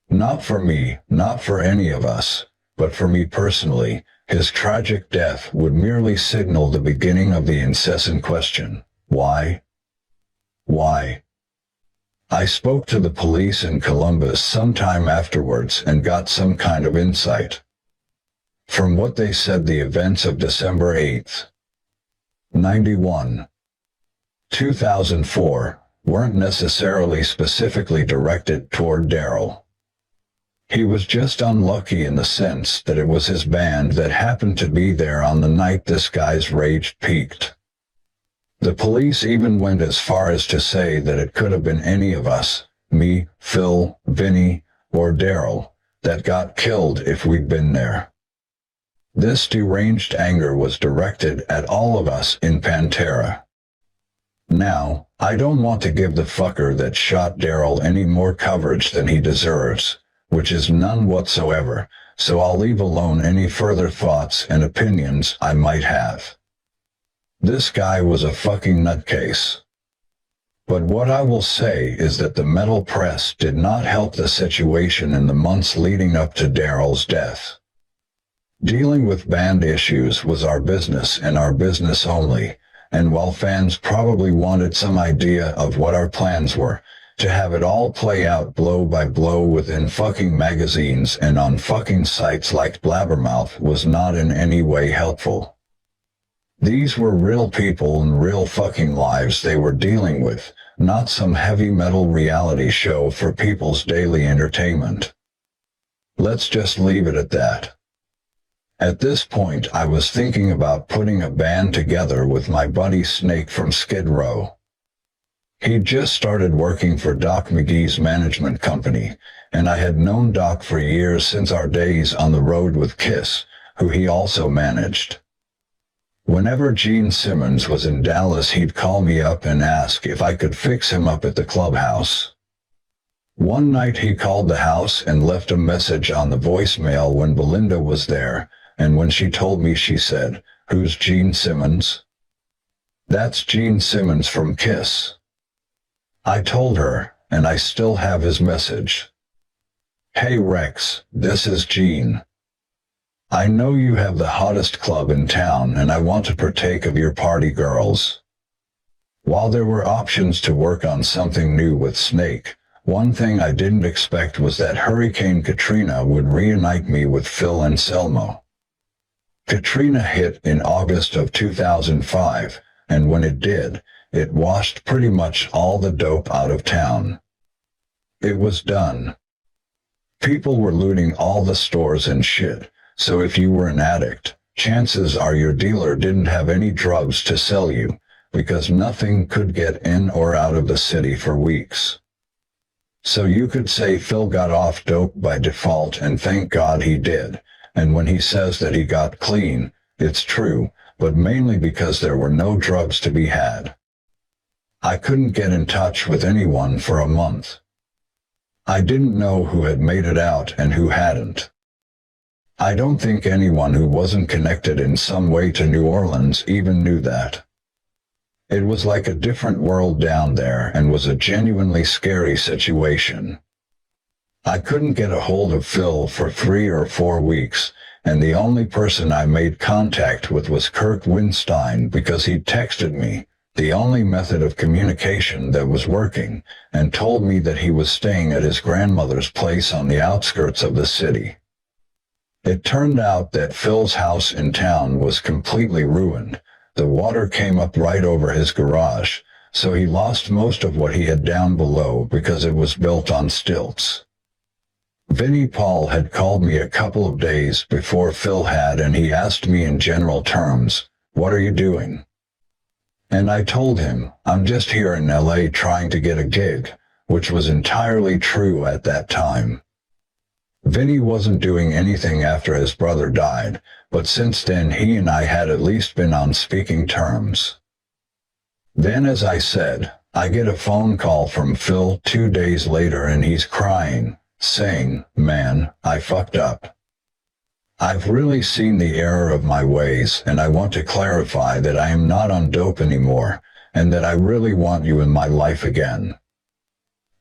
[SPEAKER 1] Not for me, not for any of us, but for me personally, his tragic death would merely signal the beginning of the incessant question, why? Why? I spoke to the police in Columbus sometime afterwards and got some kind of insight. From what they said, the events of December 8th, 2004, weren't necessarily specifically directed toward Darrell. He was just unlucky in the sense that it was his band that happened to be there on the night this guy's rage peaked. The police even went as far as to say that it could have been any of us, me, Phil, Vinnie, or Darrell, that got killed if we'd been there. This deranged anger was directed at all of us in Pantera. Now, I don't want to give the fucker that shot Darrell any more coverage than he deserves, which is none whatsoever, so I'll leave alone any further thoughts and opinions I might have. This guy was a fucking nutcase. But what I will say is that the metal press did not help the situation in the months leading up to Darrell's death. Dealing with band issues was our business and our business only, and while fans probably wanted some idea of what our plans were, to have it all play out blow by blow within fucking magazines and on fucking sites like Blabbermouth was not in any way helpful. These were real people and real fucking lives they were dealing with, not some heavy metal reality show for people's daily entertainment. Let's just leave it at that. At this point I was thinking about putting a band together with my buddy Snake from Skid Row. He'd just started working for Doc McGee's management company, and I had known Doc for years since our days on the road with Kiss, who he also managed. Whenever Gene Simmons was in Dallas, he'd call me up and ask if I could fix him up at the clubhouse. One night he called the house and left a message on the voicemail when Belinda was there, and when she told me, she said, "Who's Gene Simmons?" "That's Gene Simmons from Kiss." I told her, and I still have his message. "Hey Rex, this is Gene. I know you have the hottest club in town and I want to partake of your party, girls." While there were options to work on something new with Snake, one thing I didn't expect was that Hurricane Katrina would reunite me with Phil Anselmo. Katrina hit in August of 2005, and when it did, it washed pretty much all the dope out of town. It was done. People were looting all the stores and shit, so if you were an addict, chances are your dealer didn't have any drugs to sell you, because nothing could get in or out of the city for weeks. So you could say Phil got off dope by default, and thank God he did, and when he says that he got clean, it's true, but mainly because there were no drugs to be had. I couldn't get in touch with anyone for a month. I didn't know who had made it out and who hadn't. I don't think anyone who wasn't connected in some way to New Orleans even knew that. It was like a different world down there and was a genuinely scary situation. I couldn't get a hold of Phil for 3 or 4 weeks, and the only person I made contact with was Kirk Winstein because he texted me, the only method of communication that was working, and told me that he was staying at his grandmother's place on the outskirts of the city. It turned out that Phil's house in town was completely ruined. The water came up right over his garage, so he lost most of what he had down below because it was built on stilts. Vinnie Paul had called me a couple of days before Phil had, and he asked me in general terms, "What are you doing?" And I told him, "I'm just here in LA trying to get a gig," which was entirely true at that time. Vinnie wasn't doing anything after his brother died, but since then he and I had at least been on speaking terms. Then, as I said, I get a phone call from Phil 2 days later and he's crying, saying, "Man, I fucked up. I've really seen the error of my ways, and I want to clarify that I am not on dope anymore, and that I really want you in my life again."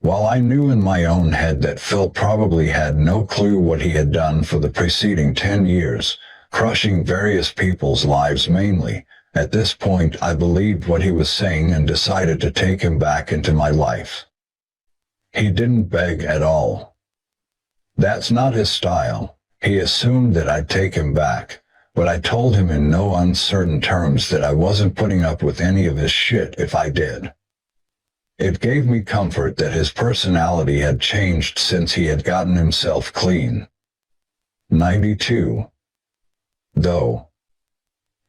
[SPEAKER 1] While I knew in my own head that Phil probably had no clue what he had done for the preceding 10 years, crushing various people's lives mainly, at this point I believed what he was saying and decided to take him back into my life. He didn't beg at all. That's not his style. He assumed that I'd take him back, but I told him in no uncertain terms that I wasn't putting up with any of his shit if I did. It gave me comfort that his personality had changed since he had gotten himself clean. 92. Though.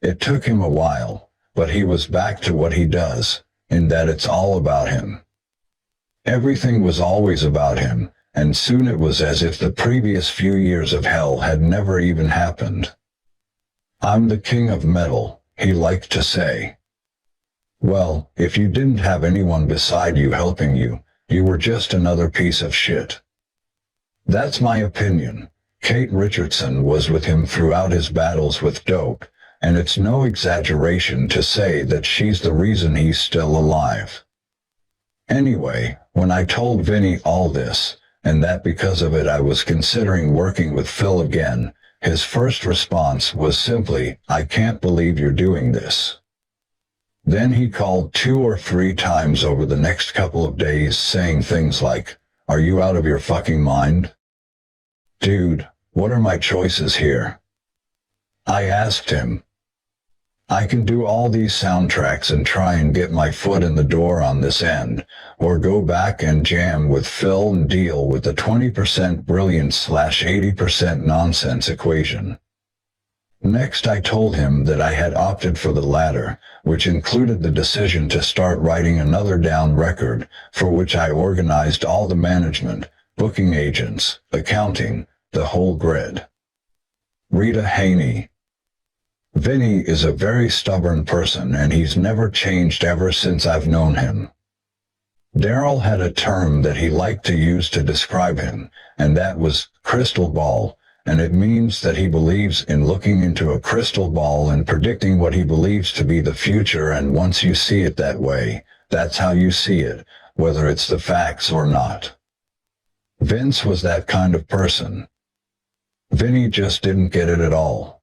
[SPEAKER 1] It took him a while, but he was back to what he does, in that it's all about him. Everything was always about him, and soon it was as if the previous few years of hell had never even happened. "I'm the king of metal," he liked to say. Well, if you didn't have anyone beside you helping you, you were just another piece of shit. That's my opinion. Kate Richardson was with him throughout his battles with dope, and it's no exaggeration to say that she's the reason he's still alive. Anyway, when I told Vinnie all this, and that because of it I was considering working with Phil again, His first response was simply, "I can't believe you're doing this." Then he called 2 or 3 times over the next couple of days saying things like, "Are you out of your fucking mind? Dude, what are my choices here?" I asked him, "I can do all these soundtracks and try and get my foot in the door on this end, or go back and jam with Phil and deal with the 20% brilliance/80% nonsense equation." Next I told him that I had opted for the latter, which included the decision to start writing another down record, for which I organized all the management, booking agents, accounting, the whole grid. Rita Haney. Vinnie is a very stubborn person and he's never changed ever since I've known him. Darrell had a term that he liked to use to describe him, and that was crystal ball, and it means that he believes in looking into a crystal ball and predicting what he believes to be the future, and once you see it that way, that's how you see it, whether it's the facts or not. Vince was that kind of person. Vinnie just didn't get it at all.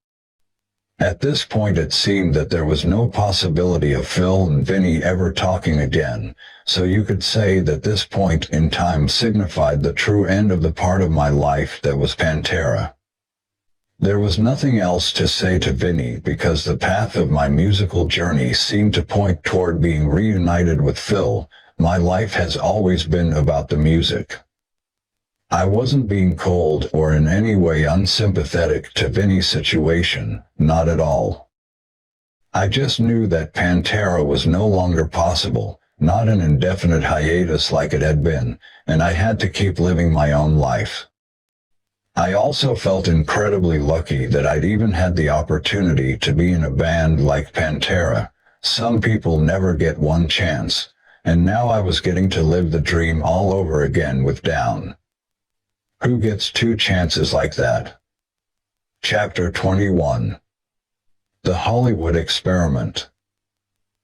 [SPEAKER 1] At this point it seemed that there was no possibility of Phil and Vinnie ever talking again, so you could say that this point in time signified the true end of the part of my life that was Pantera. There was nothing else to say to Vinnie because the path of my musical journey seemed to point toward being reunited with Phil. My life has always been about the music. I wasn't being cold or in any way unsympathetic to Vinnie's situation, not at all. I just knew that Pantera was no longer possible, not an indefinite hiatus like it had been, and I had to keep living my own life. I also felt incredibly lucky that I'd even had the opportunity to be in a band like Pantera. Some people never get one chance, and now I was getting to live the dream all over again with Down. Who gets 2 chances like that? Chapter 21. The Hollywood Experiment.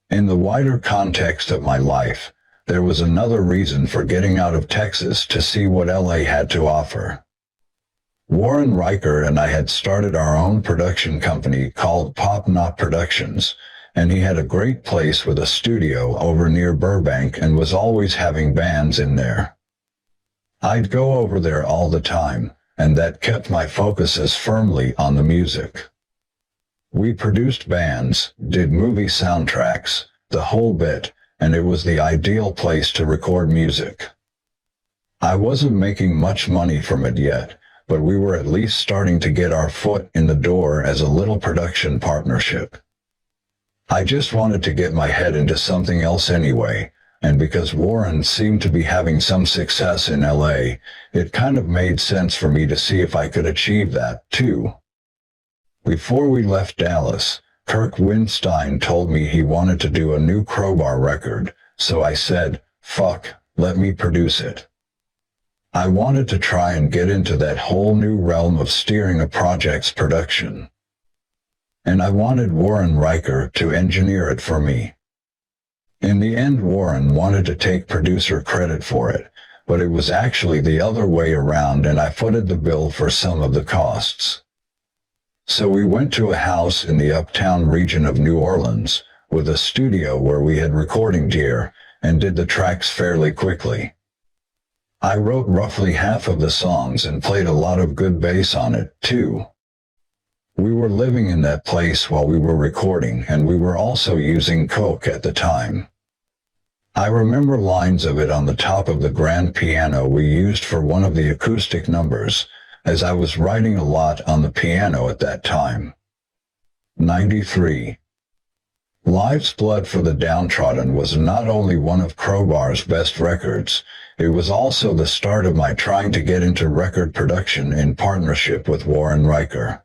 [SPEAKER 1] In the wider context of my life, there was another reason for getting out of Texas to see what LA had to offer. Warren Riker and I had started our own production company called Pop Not Productions, and he had a great place with a studio over near Burbank and was always having bands in there. I'd go over there all the time, and that kept my focus as firmly on the music. We produced bands, did movie soundtracks, the whole bit, and it was the ideal place to record music. I wasn't making much money from it yet, but we were at least starting to get our foot in the door as a little production partnership. I just wanted to get my head into something else anyway, and because Warren seemed to be having some success in LA, it kind of made sense for me to see if I could achieve that, too. Before we left Dallas, Kirk Winstein told me he wanted to do a new Crowbar record, so I said, "Fuck, let me produce it." I wanted to try and get into that whole new realm of steering a project's production. And I wanted Warren Riker to engineer it for me. In the end, Warren wanted to take producer credit for it, but it was actually the other way around, and I footed the bill for some of the costs. So we went to a house in the uptown region of New Orleans, with a studio where we had recording gear, and did the tracks fairly quickly. I wrote roughly half of the songs and played a lot of good bass on it, too. We were living in that place while we were recording, and we were also using coke at the time. I remember lines of it on the top of the grand piano we used for one of the acoustic numbers, as I was writing a lot on the piano at that time. 93. Life's Blood for the Downtrodden was not only one of Crowbar's best records, it was also the start of my trying to get into record production in partnership with Warren Riker.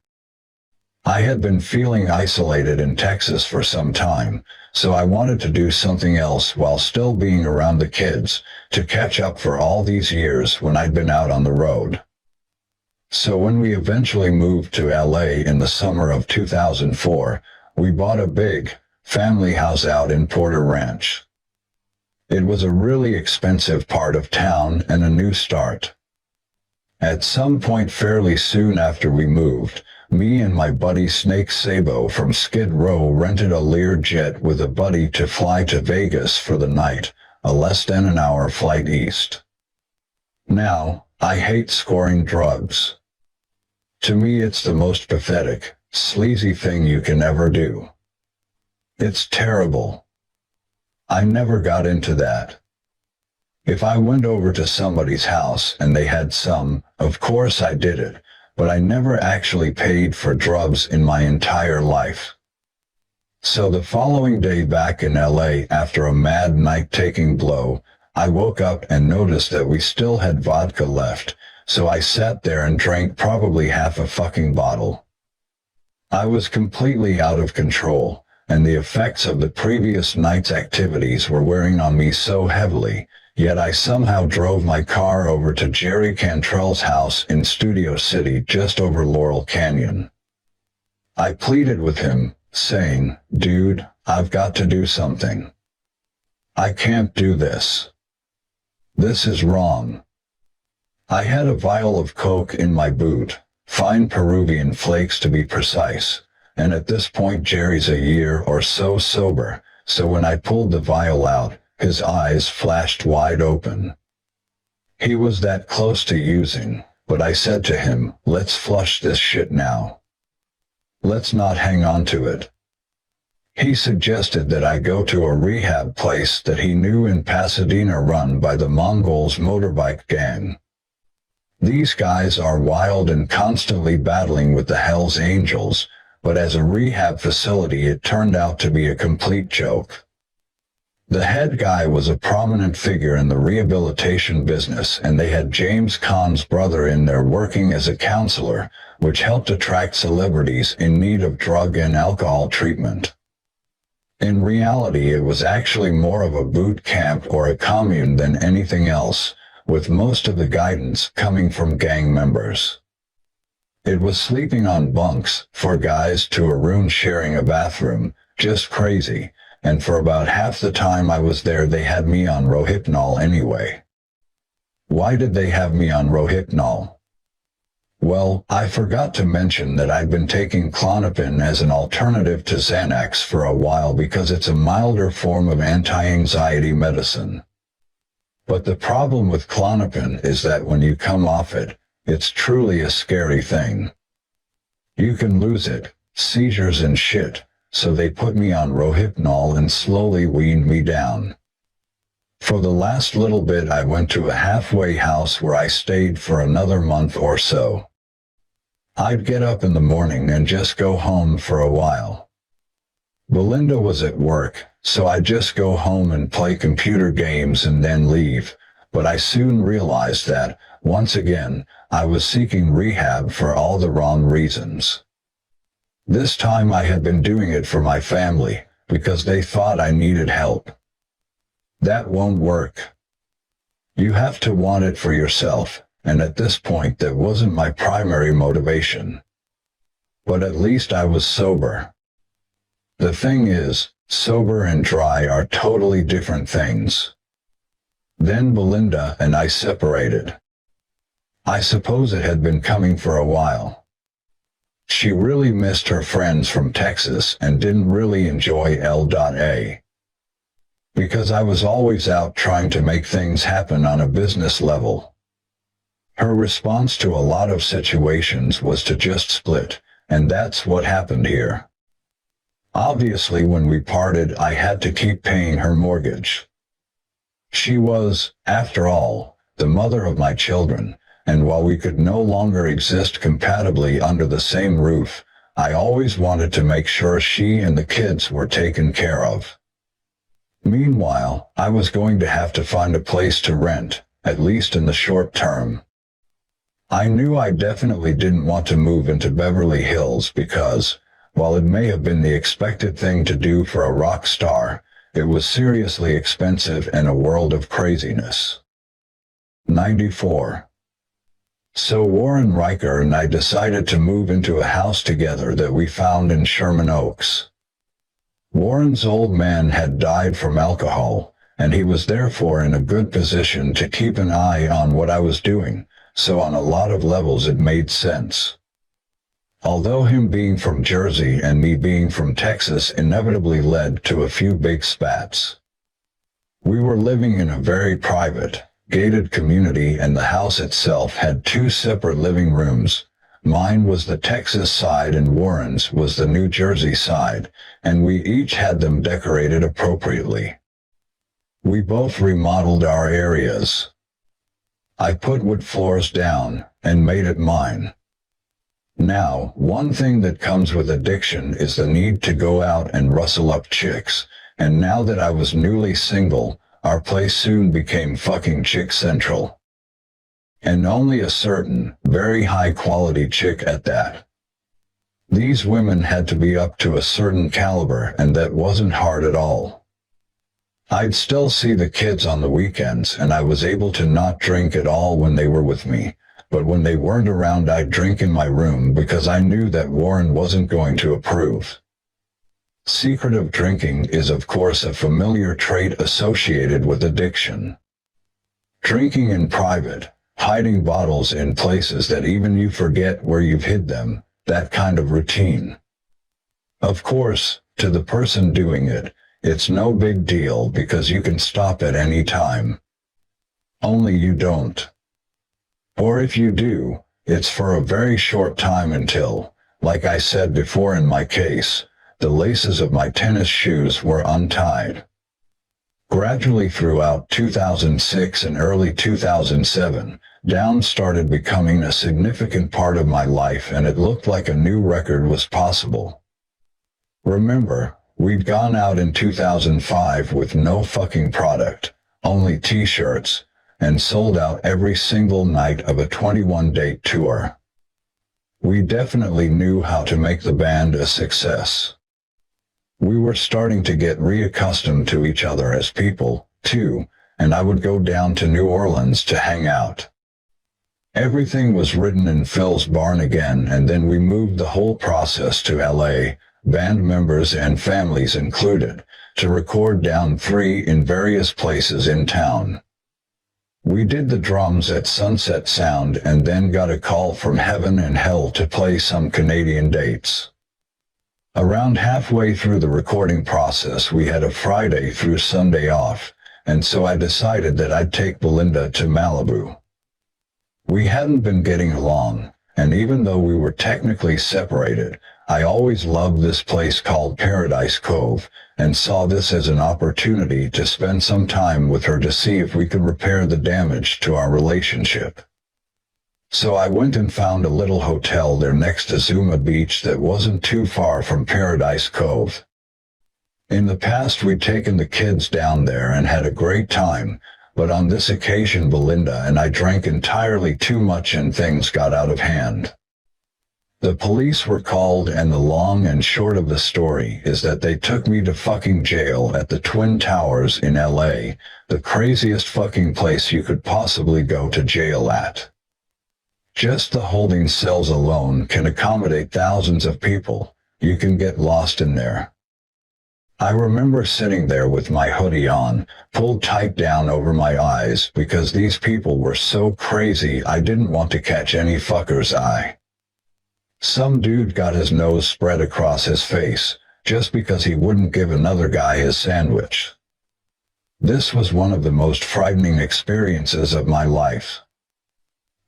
[SPEAKER 1] I had been feeling isolated in Texas for some time, so I wanted to do something else while still being around the kids, to catch up for all these years when I'd been out on the road. So when we eventually moved to LA in the summer of 2004, we bought a big, family house out in Porter Ranch. It was a really expensive part of town and a new start. At some point fairly soon after we moved, Me and my buddy Snake Sabo from Skid Row rented a Learjet with a buddy to fly to Vegas for the night, a less than an hour flight east. Now, I hate scoring drugs. To me it's the most pathetic, sleazy thing you can ever do. It's terrible. I never got into that. If I went over to somebody's house and they had some, of course I did it, but I never actually paid for drugs in my entire life. So the following day back in LA, after a mad night taking blow, I woke up and noticed that we still had vodka left, so I sat there and drank probably half a fucking bottle. I was completely out of control, and the effects of the previous night's activities were wearing on me so heavily, yet I somehow drove my car over to Jerry Cantrell's house in Studio City just over Laurel Canyon. I pleaded with him, saying, "Dude, I've got to do something. I can't do this. This is wrong." I had a vial of coke in my boot, fine Peruvian flakes to be precise, and at this point Jerry's a year or so sober, so when I pulled the vial out, his eyes flashed wide open. He was that close to using, but I said to him, "Let's flush this shit now. Let's not hang on to it." He suggested that I go to a rehab place that he knew in Pasadena run by the Mongols motorbike gang. These guys are wild and constantly battling with the Hells Angels, but as a rehab facility it turned out to be a complete joke. The head guy was a prominent figure in the rehabilitation business, and they had James Caan's brother in there working as a counselor, which helped attract celebrities in need of drug and alcohol treatment. In reality, it was actually more of a boot camp or a commune than anything else, with most of the guidance coming from gang members. It was sleeping on bunks, for guys to a room sharing a bathroom, just crazy, and for about half the time I was there they had me on Rohypnol anyway. Why did they have me on Rohypnol? Well, I forgot to mention that I'd been taking Klonopin as an alternative to Xanax for a while because it's a milder form of anti-anxiety medicine. But the problem with Klonopin is that when you come off it, it's truly a scary thing. You can lose it, seizures and shit, so they put me on Rohypnol and slowly weaned me down. For the last little bit I went to a halfway house where I stayed for another month or so. I'd get up in the morning and just go home for a while. Belinda was at work, so I'd just go home and play computer games and then leave, but I soon realized that, once again, I was seeking rehab for all the wrong reasons. This time I had been doing it for my family, because they thought I needed help. That won't work. You have to want it for yourself, and at this point that wasn't my primary motivation. But at least I was sober. The thing is, sober and dry are totally different things. Then Belinda and I separated. I suppose it had been coming for a while. She really missed her friends from Texas and didn't really enjoy L.A. Because I was always out trying to make things happen on a business level. Her response to a lot of situations was to just split, and that's what happened here. Obviously when we parted I had to keep paying her mortgage. She was, after all, the mother of my children, and while we could no longer exist compatibly under the same roof, I always wanted to make sure she and the kids were taken care of. Meanwhile, I was going to have to find a place to rent, at least in the short term. I knew I definitely didn't want to move into Beverly Hills because, while it may have been the expected thing to do for a rock star, it was seriously expensive and a world of craziness. 94. So Warren Riker and I decided to move into a house together that we found in Sherman Oaks. Warren's old man had died from alcohol, and he was therefore in a good position to keep an eye on what I was doing, so on a lot of levels it made sense. although him being from Jersey and me being from Texas inevitably led to a few big spats. We were living in a very private, gated community, and the house itself had two separate living rooms. Mine was the Texas side and Warren's was the New Jersey side, and we each had them decorated appropriately. We both remodeled our areas. I put wood floors down and made it mine. Now, one thing that comes with addiction is the need to go out and rustle up chicks, and now that I was newly single, our place soon became fucking chick central. And only a certain, very high quality chick at that. These women had to be up to a certain caliber, and that wasn't hard at all. I'd still see the kids on the weekends, and I was able to not drink at all when they were with me, but when they weren't around I'd drink in my room because I knew that Warren wasn't going to approve. Secretive drinking is of course a familiar trait associated with addiction. Drinking in private, hiding bottles in places that even you forget where you've hid them, that kind of routine. Of course, to the person doing it, it's no big deal because you can stop at any time. Only you don't. Or if you do, it's for a very short time until, like I said before in my case, the laces of my tennis shoes were untied. Gradually throughout 2006 and early 2007, down started becoming a significant part of my life, and it looked like a new record was possible. Remember, we'd gone out in 2005 with no fucking product, only t-shirts, and sold out every single night of a 21-date tour. We definitely knew how to make the band a success. We were starting to get reaccustomed to each other as people, too, and I would go down to New Orleans to hang out. Everything was written in Phil's barn again, and then we moved the whole process to LA, band members and families included, to record down 3 in various places in town. We did the drums at Sunset Sound and then got a call from heaven and hell to play some Canadian dates. Around halfway through the recording process we had a Friday through Sunday off, and so I decided that I'd take Belinda to Malibu. We hadn't been getting along, and even though we were technically separated, I always loved this place called Paradise Cove, and saw this as an opportunity to spend some time with her to see if we could repair the damage to our relationship. So I went and found a little hotel there next to Zuma Beach that wasn't too far from Paradise Cove. In the past we'd taken the kids down there and had a great time, but on this occasion Belinda and I drank entirely too much and things got out of hand. The police were called, and the long and short of the story is that they took me to fucking jail at the Twin Towers in LA, the craziest fucking place you could possibly go to jail at. Just the holding cells alone can accommodate thousands of people. You can get lost in there. I remember sitting there with my hoodie on, pulled tight down over my eyes because these people were so crazy I didn't want to catch any fucker's eye. Some dude got his nose spread across his face, just because he wouldn't give another guy his sandwich. This was one of the most frightening experiences of my life.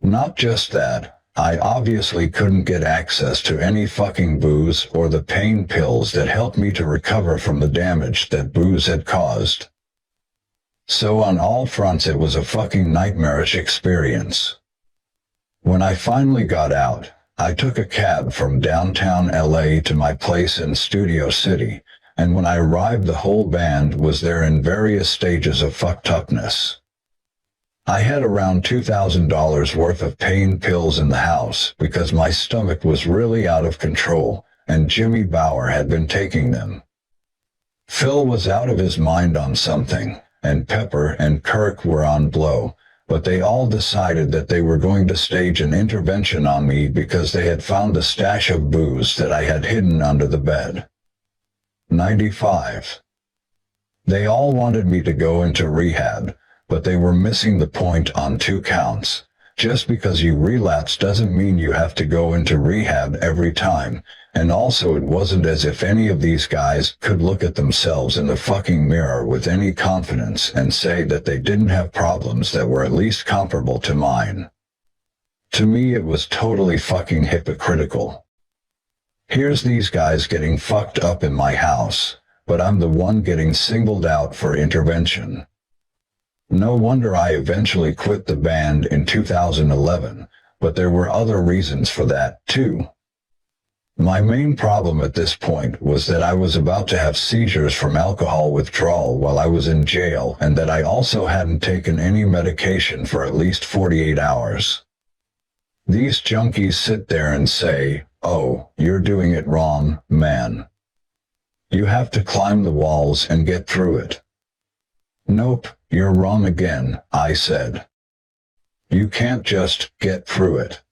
[SPEAKER 1] Not just that, I obviously couldn't get access to any fucking booze or the pain pills that helped me to recover from the damage that booze had caused. So on all fronts it was a fucking nightmarish experience. When I finally got out, I took a cab from downtown LA to my place in Studio City, and when I arrived the whole band was there in various stages of fucked upness. I had around $2,000 worth of pain pills in the house because my stomach was really out of control, and Jimmy Bauer had been taking them. Phil was out of his mind on something, and Pepper and Kirk were on blow, but they all decided that they were going to stage an intervention on me because they had found a stash of booze that I had hidden under the bed. 95. They all wanted me to go into rehab, but they were missing the point on 2 counts, Just because you relapse doesn't mean you have to go into rehab every time, and also it wasn't as if any of these guys could look at themselves in the fucking mirror with any confidence and say that they didn't have problems that were at least comparable to mine. To me it was totally fucking hypocritical. Here's these guys getting fucked up in my house, but I'm the one getting singled out for intervention. No wonder I eventually quit the band in 2011, but there were other reasons for that, too. My main problem at this point was that I was about to have seizures from alcohol withdrawal while I was in jail, and that I also hadn't taken any medication for at least 48 hours. These junkies sit there and say, "Oh, you're doing it wrong, man. You have to climb the walls and get through it." "Nope, you're wrong again," I said. "You can't just get through it.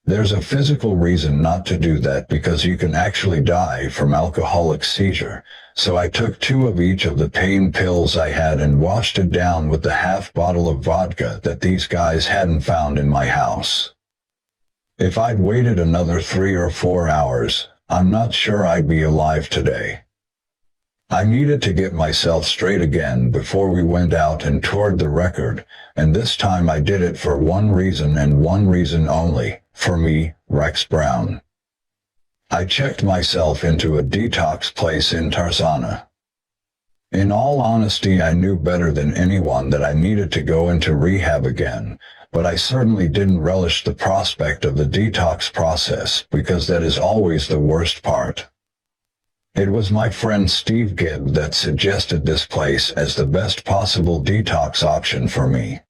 [SPEAKER 1] There's a physical reason not to do that because you can actually die from alcoholic seizure, so I took 2 of each of the pain pills I had and washed it down with the half bottle of vodka that these guys hadn't found in my house. If I'd waited another 3 or 4 hours, I'm not sure I'd be alive today. I needed to get myself straight again before we went out and toured the record, and this time I did it for one reason and one reason only, for me, Rex Brown. I checked myself into a detox place in Tarzana. In all honesty, I knew better than anyone that I needed to go into rehab again, but I certainly didn't relish the prospect of the detox process because that is always the worst part. It was my friend Steve Gibb that suggested this place as the best possible detox option for me.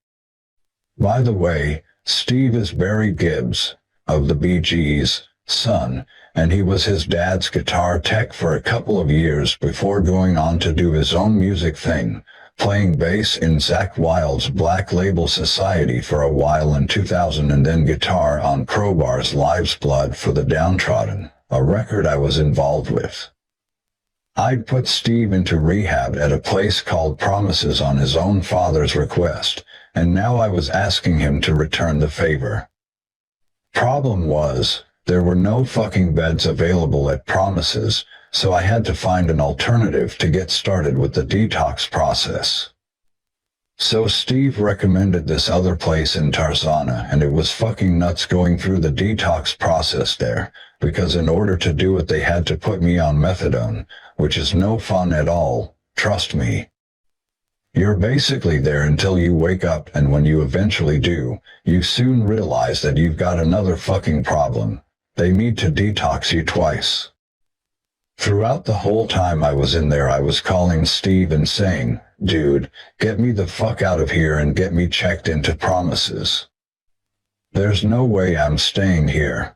[SPEAKER 1] By the way, Steve is Barry Gibb's, of the Bee Gees, son, and he was his dad's guitar tech for a couple of years before going on to do his own music thing, playing bass in Zakk Wylde's Black Label Society for a while in 2000 and then guitar on Crowbar's Life's Blood for the Downtrodden, a record I was involved with. I'd put Steve into rehab at a place called Promises on his own father's request, and now I was asking him to return the favor. Problem was, there were no fucking beds available at Promises, so I had to find an alternative to get started with the detox process. So Steve recommended this other place in Tarzana, and it was fucking nuts going through the detox process there, because in order to do it they had to put me on methadone, which is no fun at all, trust me. You're basically there until you wake up, and when you eventually do, you soon realize that you've got another fucking problem. They need to detox you twice. Throughout the whole time I was in there I was calling Steve and saying, "Dude, get me the fuck out of here and get me checked into Promises. There's no way I'm staying here."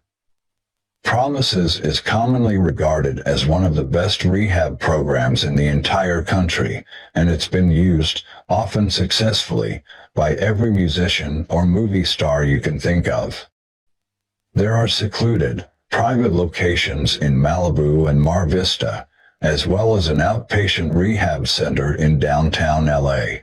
[SPEAKER 1] Promises is commonly regarded as one of the best rehab programs in the entire country, and it's been used, often successfully, by every musician or movie star you can think of. There are secluded, private locations in Malibu and Mar Vista, as well as an outpatient rehab center in downtown LA.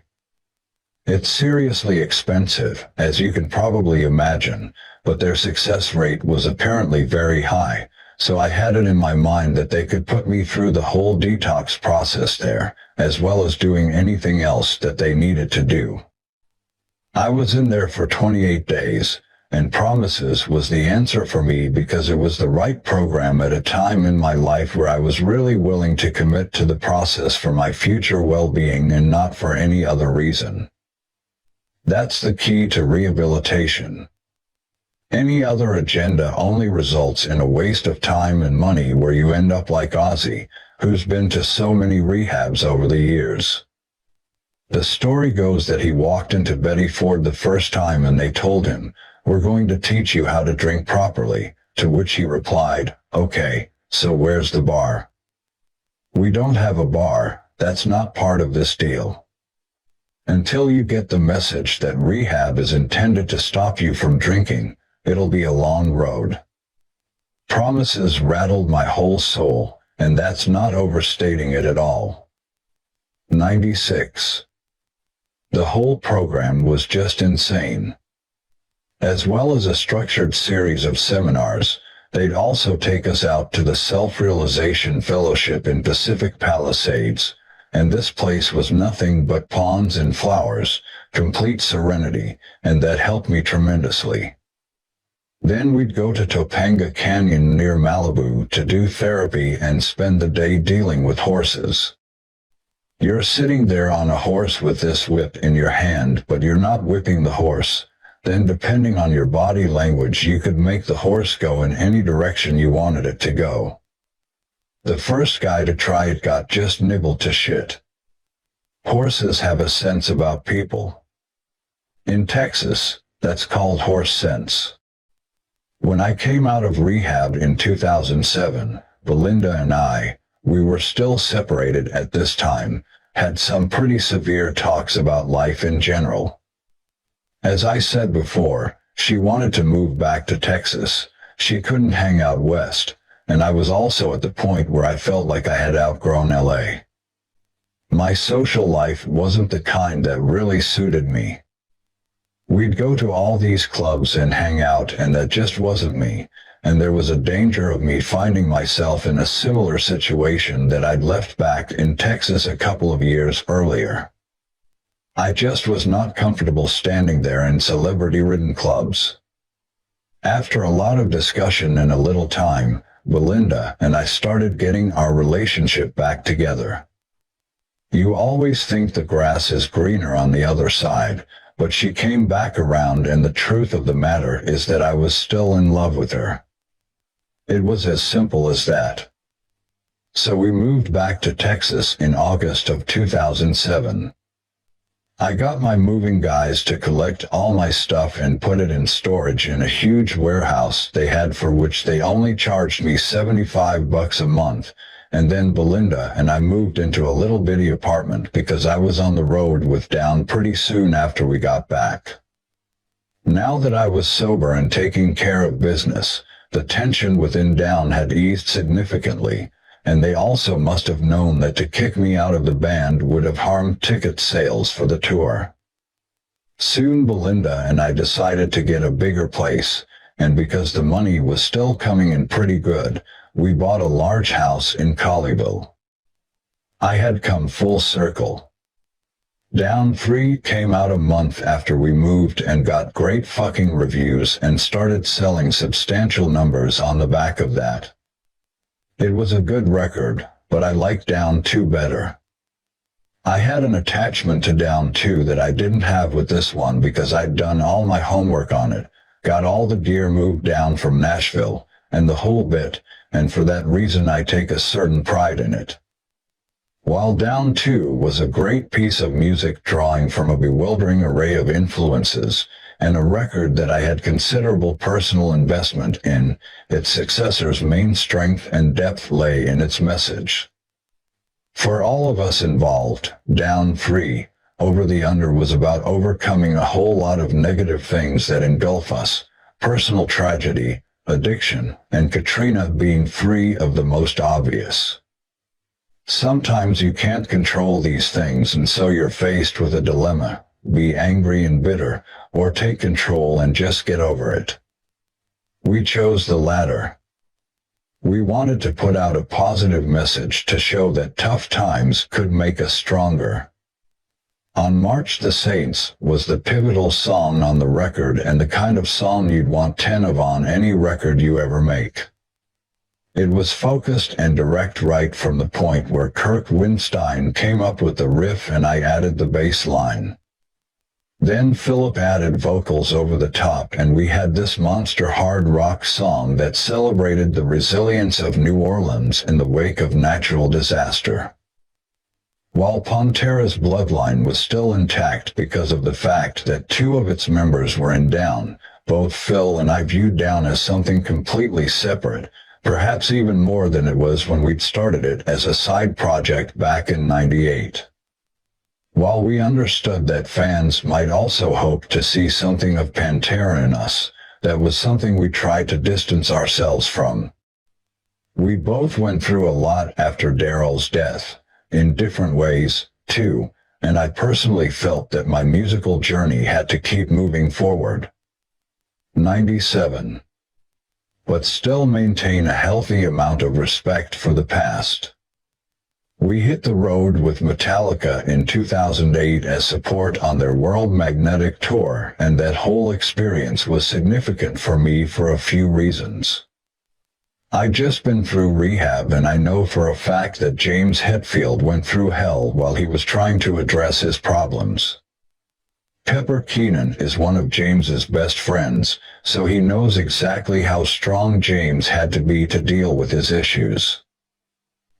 [SPEAKER 1] It's seriously expensive, as you can probably imagine, but their success rate was apparently very high, so I had it in my mind that they could put me through the whole detox process there, as well as doing anything else that they needed to do. I was in there for 28 days, and Promises was the answer for me because it was the right program at a time in my life where I was really willing to commit to the process for my future well-being and not for any other reason. That's the key to rehabilitation. Any other agenda only results in a waste of time and money where you end up like Ozzy, who's been to so many rehabs over the years. The story goes that he walked into Betty Ford the first time and they told him, "We're going to teach you how to drink properly," to which he replied, "Okay, so where's the bar?" "We don't have a bar, that's not part of this deal." Until you get the message that rehab is intended to stop you from drinking, it'll be a long road. Promises rattled my whole soul, and that's not overstating it at all. 96. The whole program was just insane. As well as a structured series of seminars, they'd also take us out to the Self-Realization Fellowship in Pacific Palisades, and this place was nothing but ponds and flowers, complete serenity, and that helped me tremendously. Then we'd go to Topanga Canyon near Malibu to do therapy and spend the day dealing with horses. You're sitting there on a horse with this whip in your hand, but you're not whipping the horse. Then depending on your body language you could make the horse go in any direction you wanted it to go. The first guy to try it got just nibbled to shit. Horses have a sense about people. In Texas, that's called horse sense. When I came out of rehab in 2007, Belinda and we were still separated at this time, had some pretty severe talks about life in general. As I said before, she wanted to move back to Texas. She couldn't hang out west, and I was also at the point where I felt like I had outgrown LA. My social life wasn't the kind that really suited me. We'd go to all these clubs and hang out, and that just wasn't me, and there was a danger of me finding myself in a similar situation that I'd left back in Texas a couple of years earlier. I just was not comfortable standing there in celebrity-ridden clubs. After a lot of discussion and a little time, Belinda and I started getting our relationship back together. You always think the grass is greener on the other side, but she came back around, and the truth of the matter is that I was still in love with her. It was as simple as that. So we moved back to Texas in August of 2007. I got my moving guys to collect all my stuff and put it in storage in a huge warehouse they had, for which they only charged me $75 a month, and then Belinda and I moved into a little bitty apartment because I was on the road with Down pretty soon after we got back. Now that I was sober and taking care of business, the tension within Down had eased significantly, and they also must have known that to kick me out of the band would have harmed ticket sales for the tour. Soon Belinda and I decided to get a bigger place, and because the money was still coming in pretty good, we bought a large house in Colleyville. I had come full circle. Down 3 came out a month after we moved and got great fucking reviews and started selling substantial numbers on the back of that. It was a good record, but I liked Down 2 better. I had an attachment to Down 2 that I didn't have with this one because I'd done all my homework on it, got all the gear moved down from Nashville, and the whole bit, and for that reason I take a certain pride in it. While Down 2 was a great piece of music drawing from a bewildering array of influences, and a record that I had considerable personal investment in, its successor's main strength and depth lay in its message. For all of us involved, Down 3, Over the Under was about overcoming a whole lot of negative things that engulf us, personal tragedy, addiction, and Katrina being 3 of the most obvious. Sometimes you can't control these things, and so you're faced with a dilemma: be angry and bitter, or take control and just get over it. We chose the latter. We wanted to put out a positive message to show that tough times could make us stronger. On March the Saints was the pivotal song on the record, and the kind of song you'd want 10 of on any record you ever make. It was focused and direct right from the point where Kirk Windstein came up with the riff and I added the bass line. Then Philip added vocals over the top, and we had this monster hard rock song that celebrated the resilience of New Orleans in the wake of natural disaster. While Pantera's bloodline was still intact because of the fact that 2 of its members were in Down, both Phil and I viewed Down as something completely separate, perhaps even more than it was when we'd started it as a side project back in '98. While we understood that fans might also hope to see something of Pantera in us, that was something we tried to distance ourselves from. We both went through a lot after Darrell's death, in different ways, too, and I personally felt that my musical journey had to keep moving forward. 97. But still maintain a healthy amount of respect for the past. We hit the road with Metallica in 2008 as support on their World Magnetic Tour, and that whole experience was significant for me for a few reasons. I'd just been through rehab, and I know for a fact that James Hetfield went through hell while he was trying to address his problems. Pepper Keenan is one of James's best friends, so he knows exactly how strong James had to be to deal with his issues.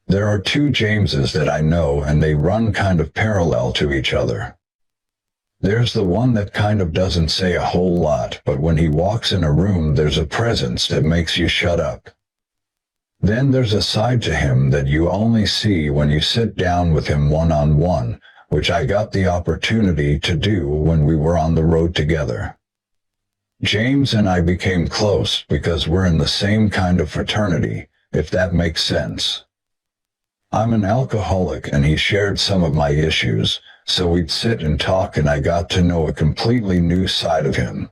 [SPEAKER 1] There are two Jameses that I know, and they run kind of parallel to each other. There's the one that kind of doesn't say a whole lot, but when he walks in a room there's a presence that makes you shut up. Then there's a side to him that you only see when you sit down with him one-on-one, which I got the opportunity to do when we were on the road together. James and I became close because we're in the same kind of fraternity, if that makes sense. I'm an alcoholic and he shared some of my issues, so we'd sit and talk, and I got to know a completely new side of him.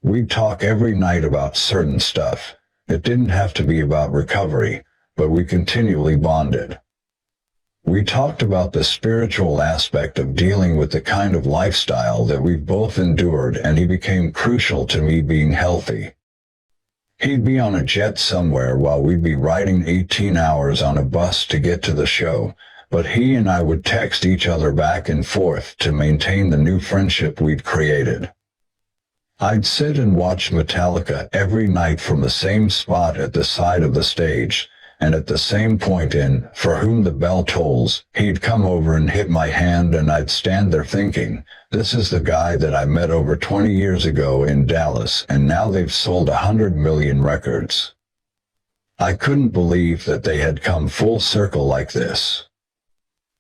[SPEAKER 1] We'd talk every night about certain stuff. It didn't have to be about recovery, but we continually bonded. We talked about the spiritual aspect of dealing with the kind of lifestyle that we've both endured, and he became crucial to me being healthy. He'd be on a jet somewhere while we'd be riding 18 hours on a bus to get to the show, but he and I would text each other back and forth to maintain the new friendship we'd created. I'd sit and watch Metallica every night from the same spot at the side of the stage, and at the same point in For Whom the Bell Tolls, he'd come over and hit my hand, and I'd stand there thinking, this is the guy that I met over 20 years ago in Dallas, and now they've sold 100 million records. I couldn't believe that they had come full circle like this.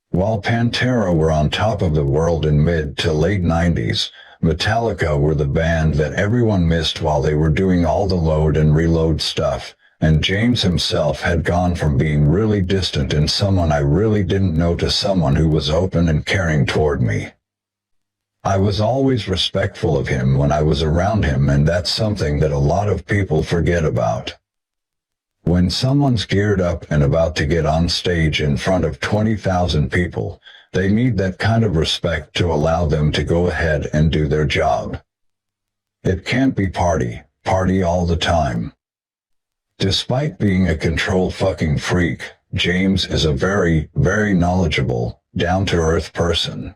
[SPEAKER 1] While Pantera were on top of the world in mid to late 90s, Metallica were the band that everyone missed while they were doing all the load and reload stuff, and James himself had gone from being really distant and someone I really didn't know to someone who was open and caring toward me. I was always respectful of him when I was around him, and that's something that a lot of people forget about. When someone's geared up and about to get on stage in front of 20,000 people, they need that kind of respect to allow them to go ahead and do their job. It can't be party all the time. Despite being a control fucking freak, James is a very, very knowledgeable, down-to-earth person.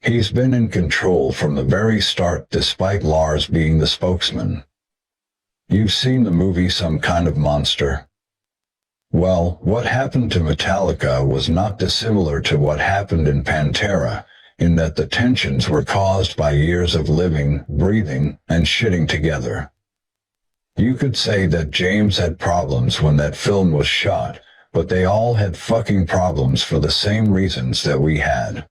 [SPEAKER 1] He's been in control from the very start, despite Lars being the spokesman. You've seen the movie Some Kind of Monster? Well, what happened to Metallica was not dissimilar to what happened in Pantera, in that the tensions were caused by years of living, breathing, and shitting together. You could say that James had problems when that film was shot, but they all had fucking problems for the same reasons that we had.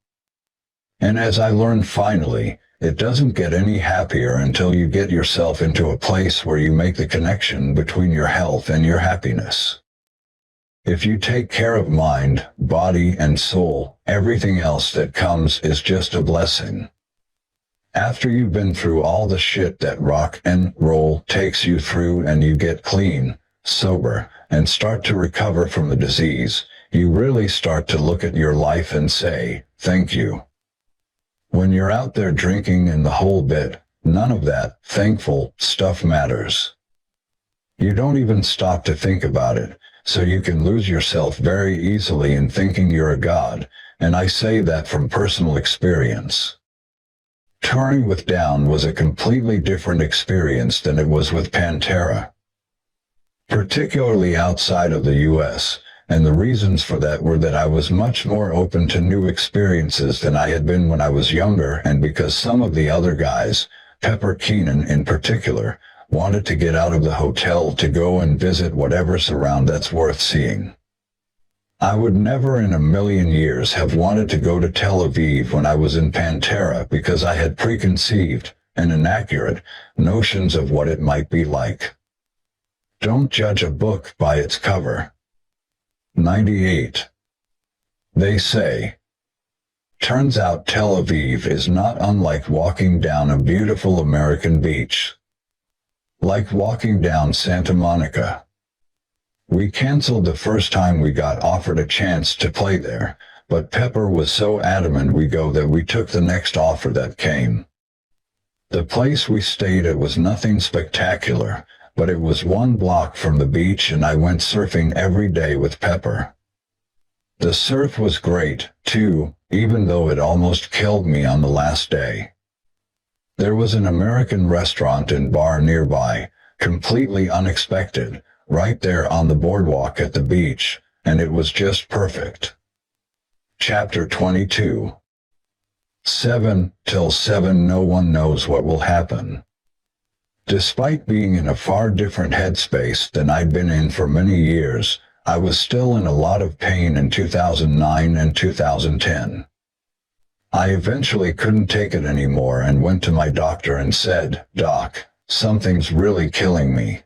[SPEAKER 1] And as I learned finally, it doesn't get any happier until you get yourself into a place where you make the connection between your health and your happiness. If you take care of mind, body, and soul, everything else that comes is just a blessing. After you've been through all the shit that rock and roll takes you through, and you get clean, sober, and start to recover from the disease, you really start to look at your life and say, thank you. When you're out there drinking and the whole bit, none of that thankful stuff matters. You don't even stop to think about it, so you can lose yourself very easily in thinking you're a god, and I say that from personal experience. Touring with Down was a completely different experience than it was with Pantera, particularly outside of the US, and the reasons for that were that I was much more open to new experiences than I had been when I was younger, and because some of the other guys, Pepper Keenan in particular, wanted to get out of the hotel to go and visit whatever's around that's worth seeing. I would never in a million years have wanted to go to Tel Aviv when I was in Pantera because I had preconceived and inaccurate notions of what it might be like. Don't judge a book by its cover. 98. They say. Turns out Tel Aviv is not unlike walking down a beautiful American beach. like walking down Santa Monica. We canceled the first time we got offered a chance to play there, but Pepper was so adamant we go that we took the next offer that came. The place we stayed at was nothing spectacular, but it was 1 block from the beach and I went surfing every day with Pepper. The surf was great, too, even though it almost killed me on the last day. There was an American restaurant and bar nearby, completely unexpected, right there on the boardwalk at the beach, and it was just perfect. Chapter 22. 7 till 7. No one knows what will happen. Despite being in a far different headspace than I'd been in for many years, I was still in a lot of pain in 2009 and 2010. I eventually couldn't take it anymore and went to my doctor and said, "Doc, something's really killing me.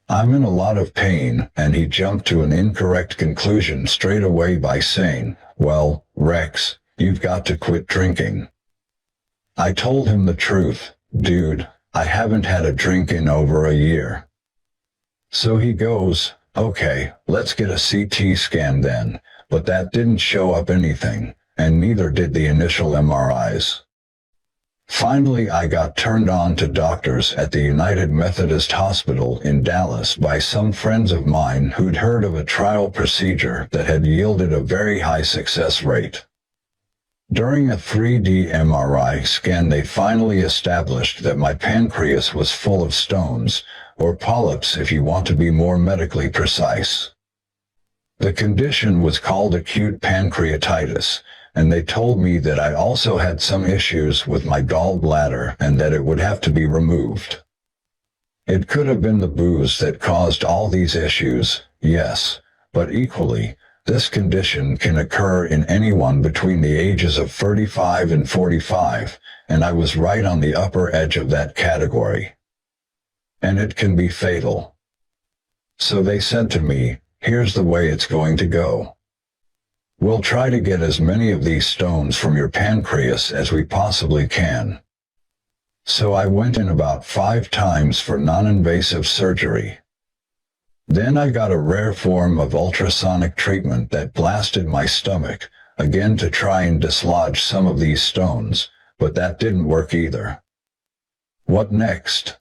[SPEAKER 1] I'm in a lot of pain," and he jumped to an incorrect conclusion straight away by saying, "Well, Rex, you've got to quit drinking." I told him the truth, "Dude, I haven't had a drink in over a year." So he goes, "Okay, let's get a CT scan then," but that didn't show up anything, and neither did the initial MRIs. Finally, I got turned on to doctors at the United Methodist Hospital in Dallas by some friends of mine who'd heard of a trial procedure that had yielded a very high success rate. During a 3D MRI scan, they finally established that my pancreas was full of stones, or polyps if you want to be more medically precise. The condition was called acute pancreatitis, and they told me that I also had some issues with my gallbladder and that it would have to be removed. It could have been the booze that caused all these issues, yes, but equally, this condition can occur in anyone between the ages of 35 and 45, and I was right on the upper edge of that category. And it can be fatal. So they said to me, "Here's the way it's going to go. We'll try to get as many of these stones from your pancreas as we possibly can." So I went in about 5 times for non-invasive surgery. Then I got a rare form of ultrasonic treatment that blasted my stomach, again to try and dislodge some of these stones, but that didn't work either. What next?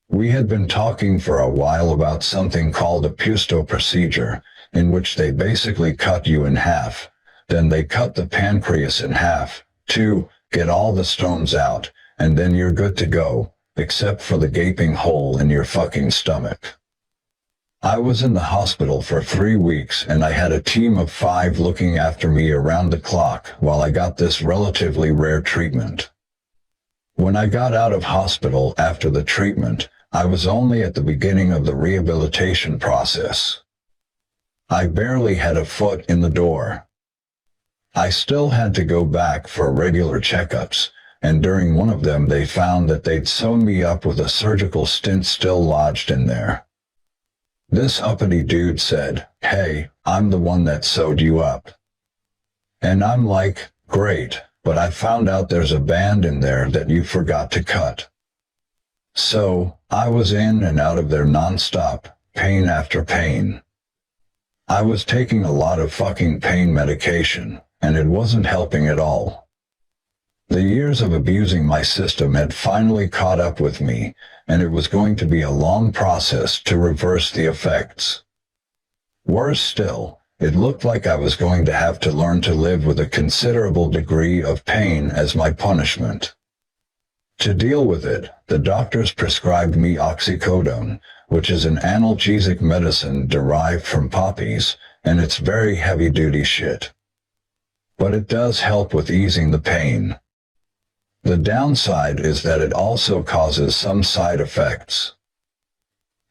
[SPEAKER 1] We had been talking for a while about something called a Pusto procedure, in which they basically cut you in half, then they cut the pancreas in half, to get all the stones out, and then you're good to go, except for the gaping hole in your fucking stomach. I was in the hospital for 3 weeks and I had a team of 5 looking after me around the clock while I got this relatively rare treatment. When I got out of hospital after the treatment, I was only at the beginning of the rehabilitation process. I barely had a foot in the door. I still had to go back for regular checkups, and during one of them they found that they'd sewn me up with a surgical stent still lodged in there. This uppity dude said, "Hey, I'm the one that sewed you up." And I'm like, "Great, but I found out there's a band in there that you forgot to cut." So, I was in and out of there non-stop, pain after pain. I was taking a lot of fucking pain medication, and it wasn't helping at all. The years of abusing my system had finally caught up with me, and it was going to be a long process to reverse the effects. Worse still, it looked like I was going to have to learn to live with a considerable degree of pain as my punishment. To deal with it, the doctors prescribed me oxycodone, which is an analgesic medicine derived from poppies, and it's very heavy-duty shit. But it does help with easing the pain. The downside is that it also causes some side effects.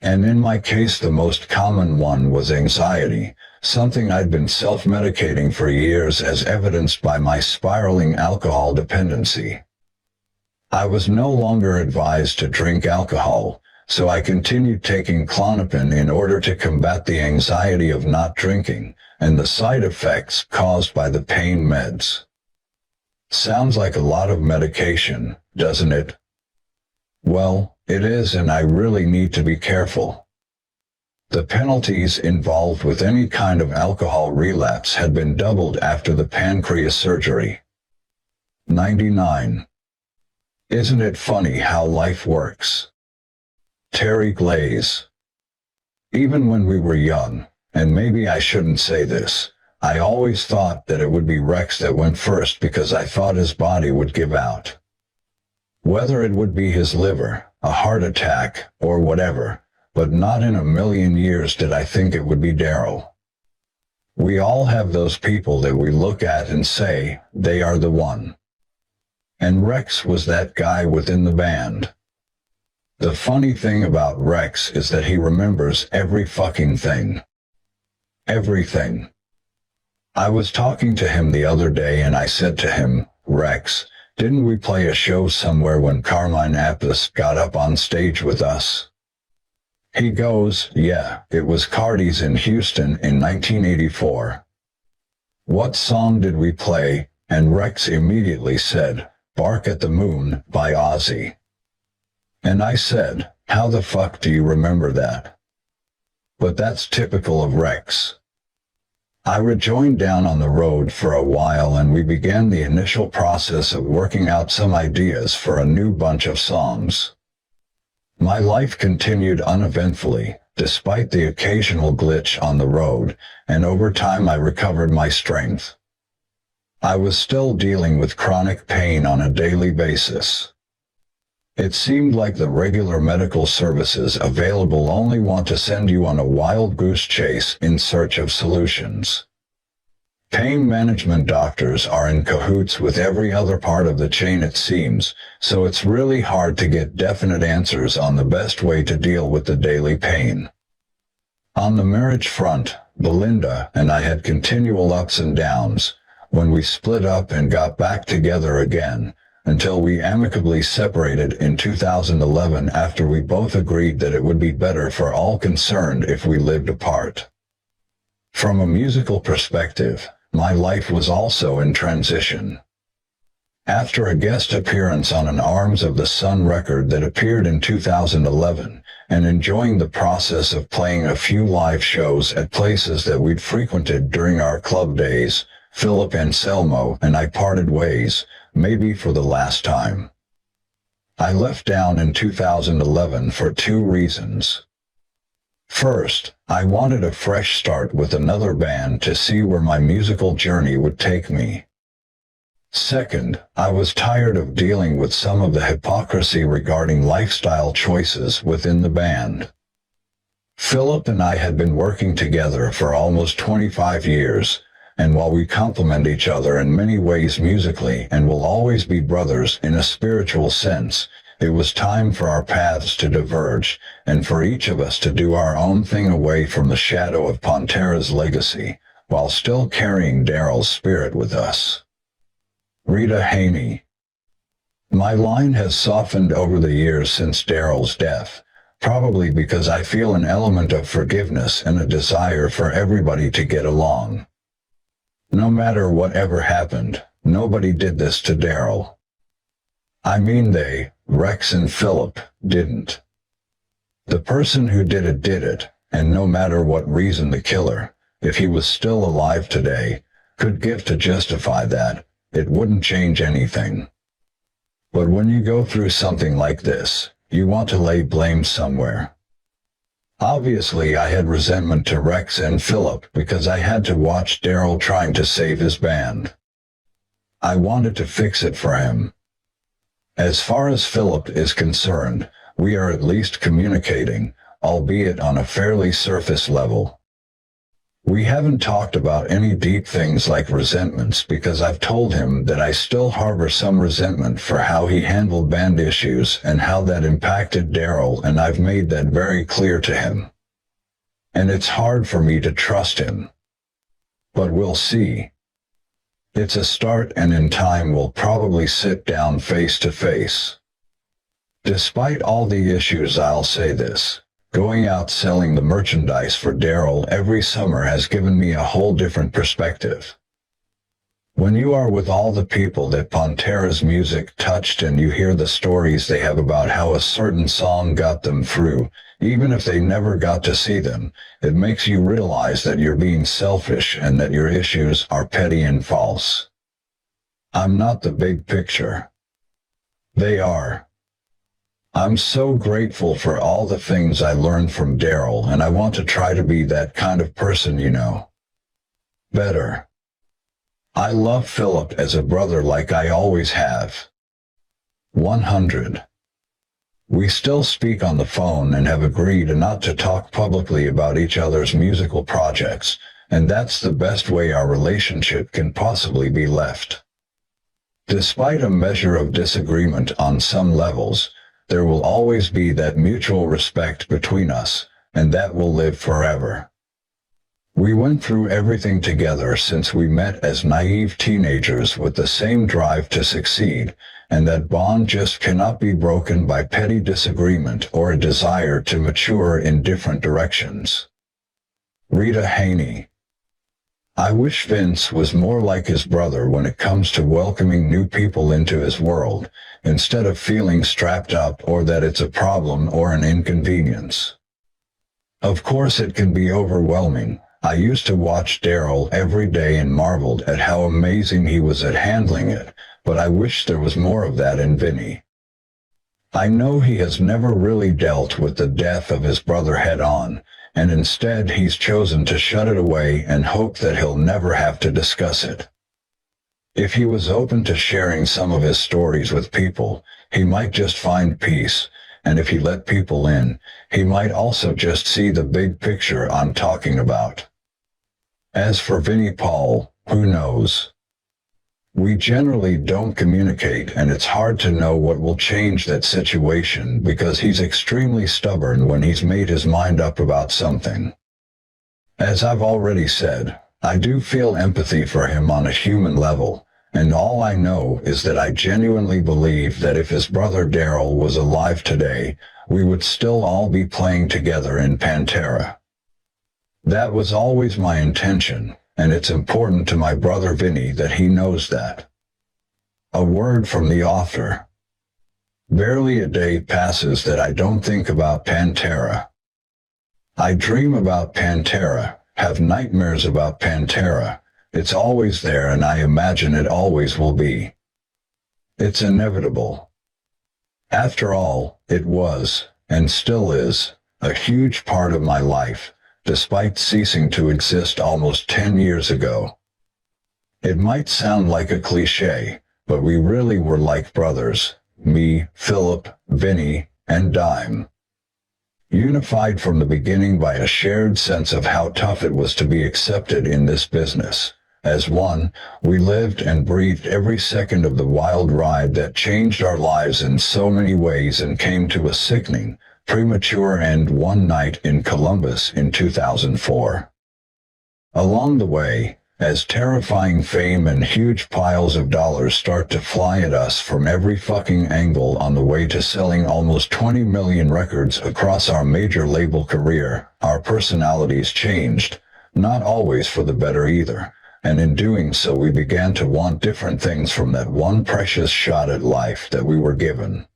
[SPEAKER 1] And in my case, the most common one was anxiety, something I'd been self-medicating for years as evidenced by my spiraling alcohol dependency. I was no longer advised to drink alcohol, so I continued taking Klonopin in order to combat the anxiety of not drinking, and the side effects caused by the pain meds. Sounds like a lot of medication, doesn't it? Well, it is, and I really need to be careful. The penalties involved with any kind of alcohol relapse had been doubled after the pancreas surgery. 99. Isn't it funny how life works? Terry Glaze. Even when we were young, and maybe I shouldn't say this, I always thought that it would be Rex that went first because I thought his body would give out. Whether it would be his liver, a heart attack, or whatever, but not in a million years did I think it would be Darrell. We all have those people that we look at and say, they are the one. And Rex was that guy within the band. The funny thing about Rex is that he remembers every fucking thing. Everything. I was talking to him the other day and I said to him, Rex, didn't we play a show somewhere when Carmine Appice got up on stage with us? He goes, yeah, it was Cardi's in Houston in 1984. What song did we play? And Rex immediately said, Bark at the Moon by Ozzy. And I said, how the fuck do you remember that? But that's typical of Rex. I rejoined down on the road for a while and we began the initial process of working out some ideas for a new bunch of songs. My life continued uneventfully, despite the occasional glitch on the road, and over time I recovered my strength. I was still dealing with chronic pain on a daily basis. It seemed like the regular medical services available only want to send you on a wild goose chase in search of solutions. Pain management doctors are in cahoots with every other part of the chain, it seems, so it's really hard to get definite answers on the best way to deal with the daily pain. On the marriage front, Belinda and I had continual ups and downs, when we split up and got back together again, until we amicably separated in 2011 after we both agreed that it would be better for all concerned if we lived apart. From a musical perspective, my life was also in transition. After a guest appearance on an Arms of the Sun record that appeared in 2011, and enjoying the process of playing a few live shows at places that we'd frequented during our club days, Philip Anselmo and I parted ways, maybe for the last time. I left Down in 2011 for two reasons. First, I wanted a fresh start with another band to see where my musical journey would take me. Second, I was tired of dealing with some of the hypocrisy regarding lifestyle choices within the band. Philip and I had been working together for almost 25 years, and while we complement each other in many ways musically and will always be brothers in a spiritual sense, it was time for our paths to diverge, and for each of us to do our own thing away from the shadow of Pantera's legacy, while still carrying Darrell's spirit with us. Rita Haney. My line has softened over the years since Darrell's death, probably because I feel an element of forgiveness and a desire for everybody to get along. No matter whatever happened, nobody did this to Darrell. I mean they, Rex and Philip, didn't. The person who did it, and no matter what reason the killer, if he was still alive today, could give to justify that, it wouldn't change anything. But when you go through something like this, you want to lay blame somewhere. Obviously I had resentment to Rex and Philip because I had to watch Darrell trying to save his band. I wanted to fix it for him. As far as Philip is concerned, we are at least communicating, albeit on a fairly surface level. We haven't talked about any deep things like resentments because I've told him that I still harbor some resentment for how he handled band issues and how that impacted Darrell, and I've made that very clear to him. And it's hard for me to trust him. But we'll see. It's a start, and in time we'll probably sit down face to face. Despite all the issues, I'll say this. Going out selling the merchandise for Darrell every summer has given me a whole different perspective. When you are with all the people that Pantera's music touched and you hear the stories they have about how a certain song got them through, even if they never got to see them, it makes you realize that you're being selfish and that your issues are petty and false. I'm not the big picture. They are. I'm so grateful for all the things I learned from Darrell, and I want to try to be that kind of person, you know. Better. I love Philip as a brother like I always have. 100. We still speak on the phone and have agreed not to talk publicly about each other's musical projects, and that's the best way our relationship can possibly be left. Despite a measure of disagreement on some levels, there will always be that mutual respect between us, and that will live forever. We went through everything together since we met as naive teenagers with the same drive to succeed, and that bond just cannot be broken by petty disagreement or a desire to mature in different directions. Rita Haney. I wish Vince was more like his brother when it comes to welcoming new people into his world, instead of feeling strapped up or that it's a problem or an inconvenience. Of course it can be overwhelming. I used to watch Darrell every day and marveled at how amazing he was at handling it, but I wish there was more of that in Vinnie. I know he has never really dealt with the death of his brother head-on, and instead he's chosen to shut it away and hope that he'll never have to discuss it. If he was open to sharing some of his stories with people, he might just find peace, and if he let people in, he might also just see the big picture I'm talking about. As for Vinnie Paul, who knows? We generally don't communicate, and it's hard to know what will change that situation because he's extremely stubborn when he's made his mind up about something. As I've already said, I do feel empathy for him on a human level, and all I know is that I genuinely believe that if his brother Darrell was alive today, we would still all be playing together in Pantera. That was always my intention, and it's important to my brother Vinnie that he knows that. A word from the author. Barely a day passes that I don't think about Pantera. I dream about Pantera, have nightmares about Pantera. It's always there, and I imagine it always will be. It's inevitable. After all, it was, and still is, a huge part of my life, despite ceasing to exist almost 10 years ago. It might sound like a cliché, but we really were like brothers, me, Philip, Vinnie, and Dime. Unified from the beginning by a shared sense of how tough it was to be accepted in this business. As one, we lived and breathed every second of the wild ride that changed our lives in so many ways and came to a sickening, premature end one night in Columbus in 2004. Along the way, as terrifying fame and huge piles of dollars start to fly at us from every fucking angle on the way to selling almost 20 million records across our major label career, our personalities changed, not always for the better either, and in doing so we began to want different things from that one precious shot at life that we were given.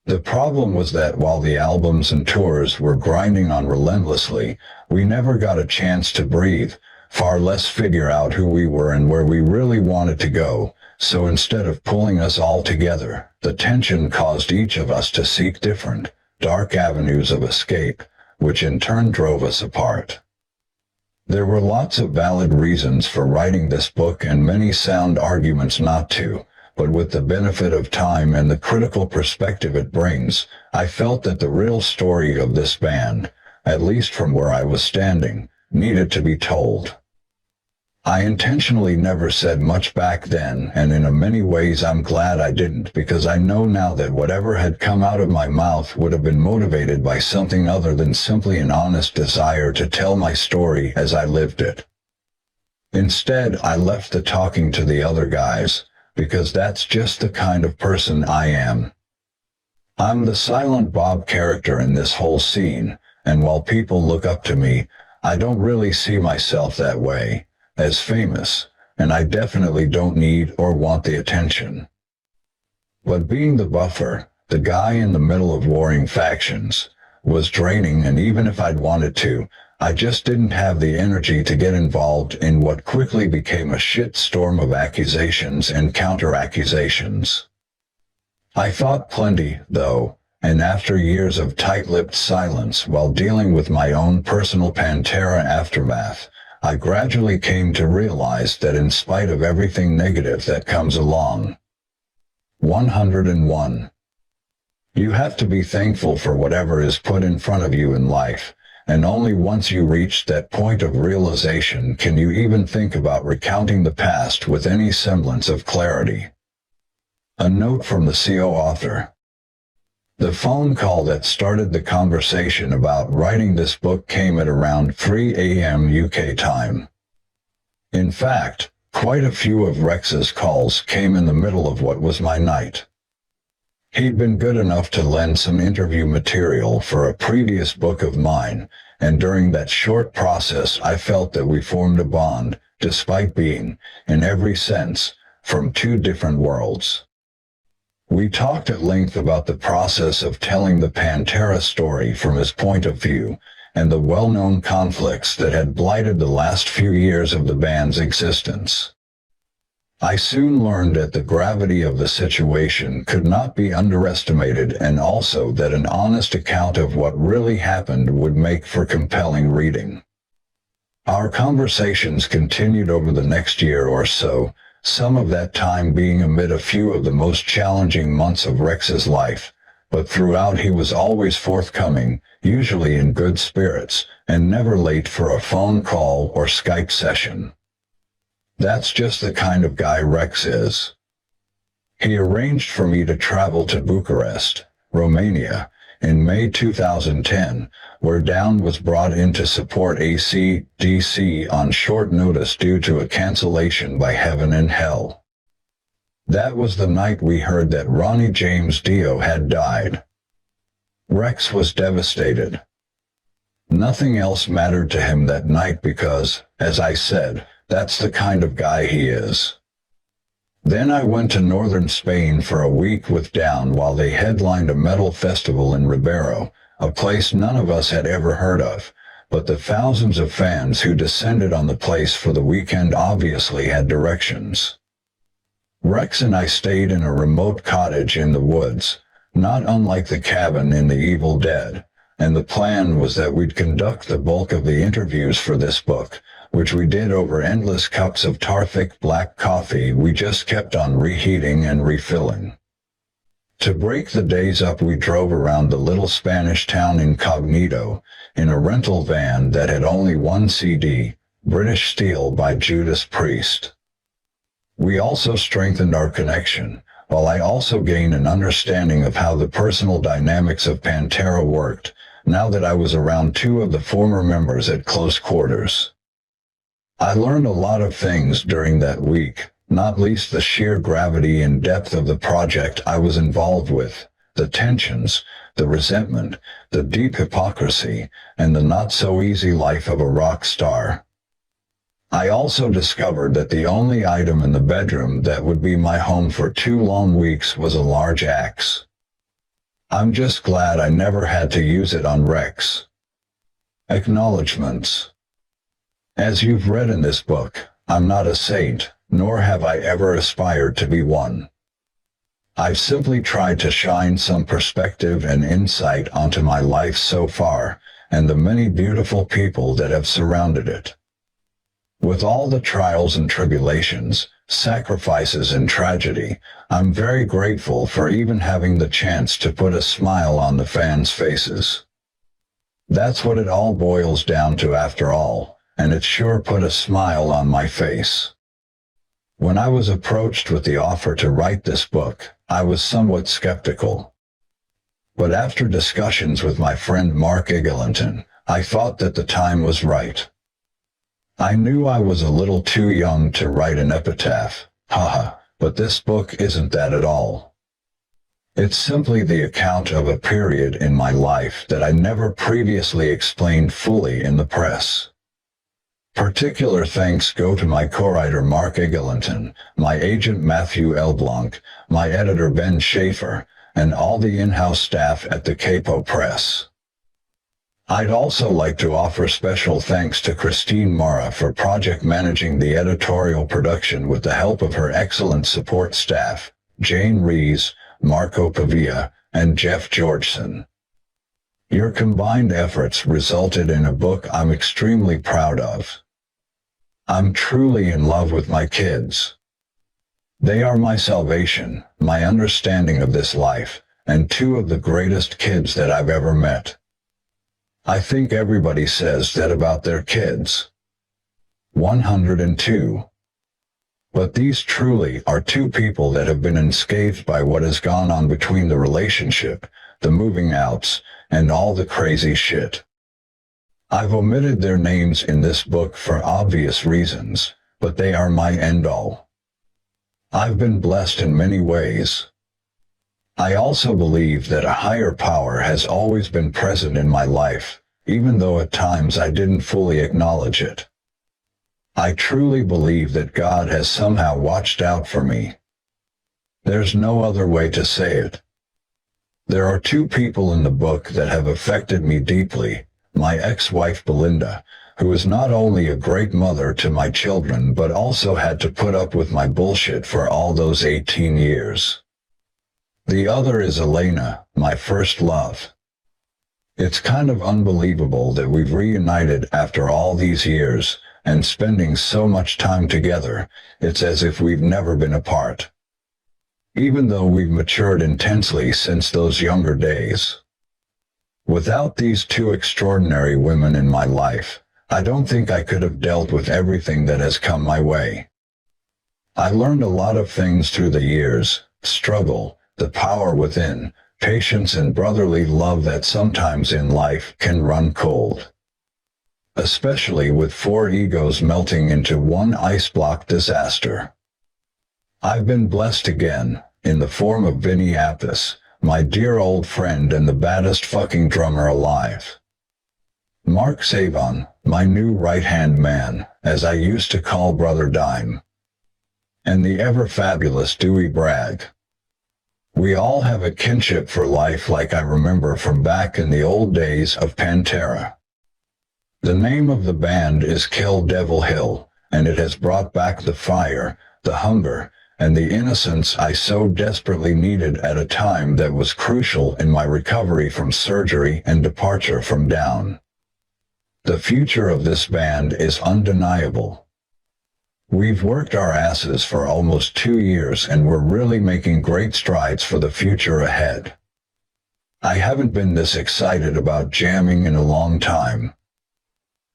[SPEAKER 1] The problem was that while the albums and tours were grinding on relentlessly, we never got a chance to breathe, far less figure out who we were and where we really wanted to go, so instead of pulling us all together, the tension caused each of us to seek different, dark avenues of escape, which in turn drove us apart. There were lots of valid reasons for writing this book and many sound arguments not to, but with the benefit of time and the critical perspective it brings, I felt that the real story of this band, at least from where I was standing, needed to be told. I intentionally never said much back then, and in many ways I'm glad I didn't, because I know now that whatever had come out of my mouth would have been motivated by something other than simply an honest desire to tell my story as I lived it. Instead, I left the talking to the other guys, because that's just the kind of person I am. I'm the Silent Bob character in this whole scene, and while people look up to me, I don't really see myself that way, as famous, and I definitely don't need or want the attention. But being the buffer, the guy in the middle of warring factions, was draining, and even if I'd wanted to, I just didn't have the energy to get involved in what quickly became a shit storm of accusations and counter-accusations. I thought plenty, though, and after years of tight-lipped silence while dealing with my own personal Pantera aftermath, I gradually came to realize that in spite of everything negative that comes along. 101. You have to be thankful for whatever is put in front of you in life, and only once you reach that point of realization can you even think about recounting the past with any semblance of clarity. A note from the CO author. The phone call that started the conversation about writing this book came at around 3 a.m. UK time. In fact, quite a few of Rex's calls came in the middle of what was my night. He'd been good enough to lend some interview material for a previous book of mine, and during that short process I felt that we formed a bond, despite being, in every sense, from two different worlds. We talked at length about the process of telling the Pantera story from his point of view, and the well-known conflicts that had blighted the last few years of the band's existence. I soon learned that the gravity of the situation could not be underestimated, and also that an honest account of what really happened would make for compelling reading. Our conversations continued over the next year or so, some of that time being amid a few of the most challenging months of Rex's life, but throughout he was always forthcoming, usually in good spirits, and never late for a phone call or Skype session. That's just the kind of guy Rex is. He arranged for me to travel to Bucharest, Romania, in May 2010, where Down was brought in to support AC/DC on short notice due to a cancellation by Heaven and Hell. That was the night we heard that Ronnie James Dio had died. Rex was devastated. Nothing else mattered to him that night because, as I said, that's the kind of guy he is. Then I went to northern Spain for a week with Down while they headlined a metal festival in Ribeiro, a place none of us had ever heard of, but the thousands of fans who descended on the place for the weekend obviously had directions. Rex and I stayed in a remote cottage in the woods, not unlike the cabin in The Evil Dead, and the plan was that we'd conduct the bulk of the interviews for this book, which we did over endless cups of tar-thick black coffee we just kept on reheating and refilling. To break the days up we drove around the little Spanish town incognito, in a rental van that had only one CD, British Steel by Judas Priest. We also strengthened our connection, while I also gained an understanding of how the personal dynamics of Pantera worked, now that I was around two of the former members at close quarters. I learned a lot of things during that week, not least the sheer gravity and depth of the project I was involved with, the tensions, the resentment, the deep hypocrisy, and the not-so-easy life of a rock star. I also discovered that the only item in the bedroom that would be my home for 2 long weeks was a large axe. I'm just glad I never had to use it on Rex. Acknowledgements. As you've read in this book, I'm not a saint, nor have I ever aspired to be one. I've simply tried to shine some perspective and insight onto my life so far, and the many beautiful people that have surrounded it. With all the trials and tribulations, sacrifices and tragedy, I'm very grateful for even having the chance to put a smile on the fans' faces. That's what it all boils down to after all, and it sure put a smile on my face. When I was approached with the offer to write this book, I was somewhat skeptical. But after discussions with my friend Mark Arlington, I thought that the time was right. I knew I was a little too young to write an epitaph, but this book isn't that at all. It's simply the account of a period in my life that I never previously explained fully in the press. Particular thanks go to my co-writer Mark Eglinton, my agent Matthew L. Blanc, my editor Ben Schaefer, and all the in-house staff at the Capo Press. I'd also like to offer special thanks to Christine Mara for project managing the editorial production with the help of her excellent support staff, Jane Rees, Marco Pavia, and Jeff Georgeson. Your combined efforts resulted in a book I'm extremely proud of. I'm truly in love with my kids. They are my salvation, my understanding of this life, and two of the greatest kids that I've ever met. I think everybody says that about their kids. 102. But these truly are two people that have been unscathed by what has gone on between the relationship, the moving outs, and all the crazy shit. I've omitted their names in this book for obvious reasons, but they are my end-all. I've been blessed in many ways. I also believe that a higher power has always been present in my life, even though at times I didn't fully acknowledge it. I truly believe that God has somehow watched out for me. There's no other way to say it. There are two people in the book that have affected me deeply, my ex-wife Belinda, who is not only a great mother to my children but also had to put up with my bullshit for all those 18 years. The other is Elena, my first love. It's kind of unbelievable that we've reunited after all these years, and spending so much time together, it's as if we've never been apart. Even though we've matured intensely since those younger days. Without these two extraordinary women in my life, I don't think I could have dealt with everything that has come my way. I learned a lot of things through the years, struggle, the power within, patience and brotherly love that sometimes in life can run cold. Especially with four egos melting into one ice block disaster. I've been blessed again, in the form of Vinnie Appice, my dear old friend and the baddest fucking drummer alive. Mark Savon, my new right-hand man, as I used to call Brother Dime. And the ever-fabulous Dewey Bragg. We all have a kinship for life like I remember from back in the old days of Pantera. The name of the band is Kill Devil Hill, and it has brought back the fire, the hunger, and the innocence I so desperately needed at a time that was crucial in my recovery from surgery and departure from Down. The future of this band is undeniable. We've worked our asses for almost 2 years and we're really making great strides for the future ahead. I haven't been this excited about jamming in a long time.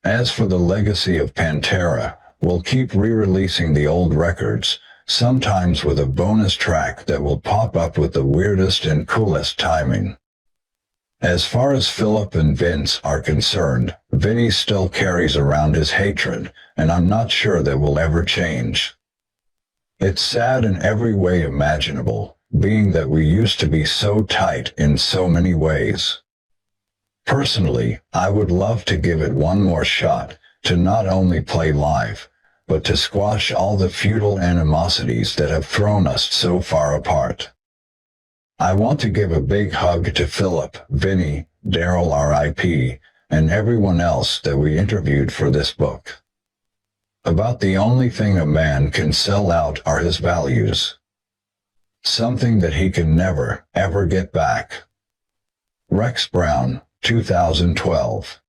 [SPEAKER 1] As for the legacy of Pantera, we'll keep re-releasing the old records, sometimes with a bonus track that will pop up with the weirdest and coolest timing. As far as Philip and Vince are concerned, Vinny still carries around his hatred, and I'm not sure that will ever change. It's sad in every way imaginable, being that we used to be so tight in so many ways. Personally, I would love to give it one more shot, to not only play live, but to squash all the feudal animosities that have thrown us so far apart. I want to give a big hug to Philip, Vinny, Darrell R.I.P., and everyone else that we interviewed for this book. About the only thing a man can sell out are his values. Something that he can never, ever get back. Rex Brown, 2012.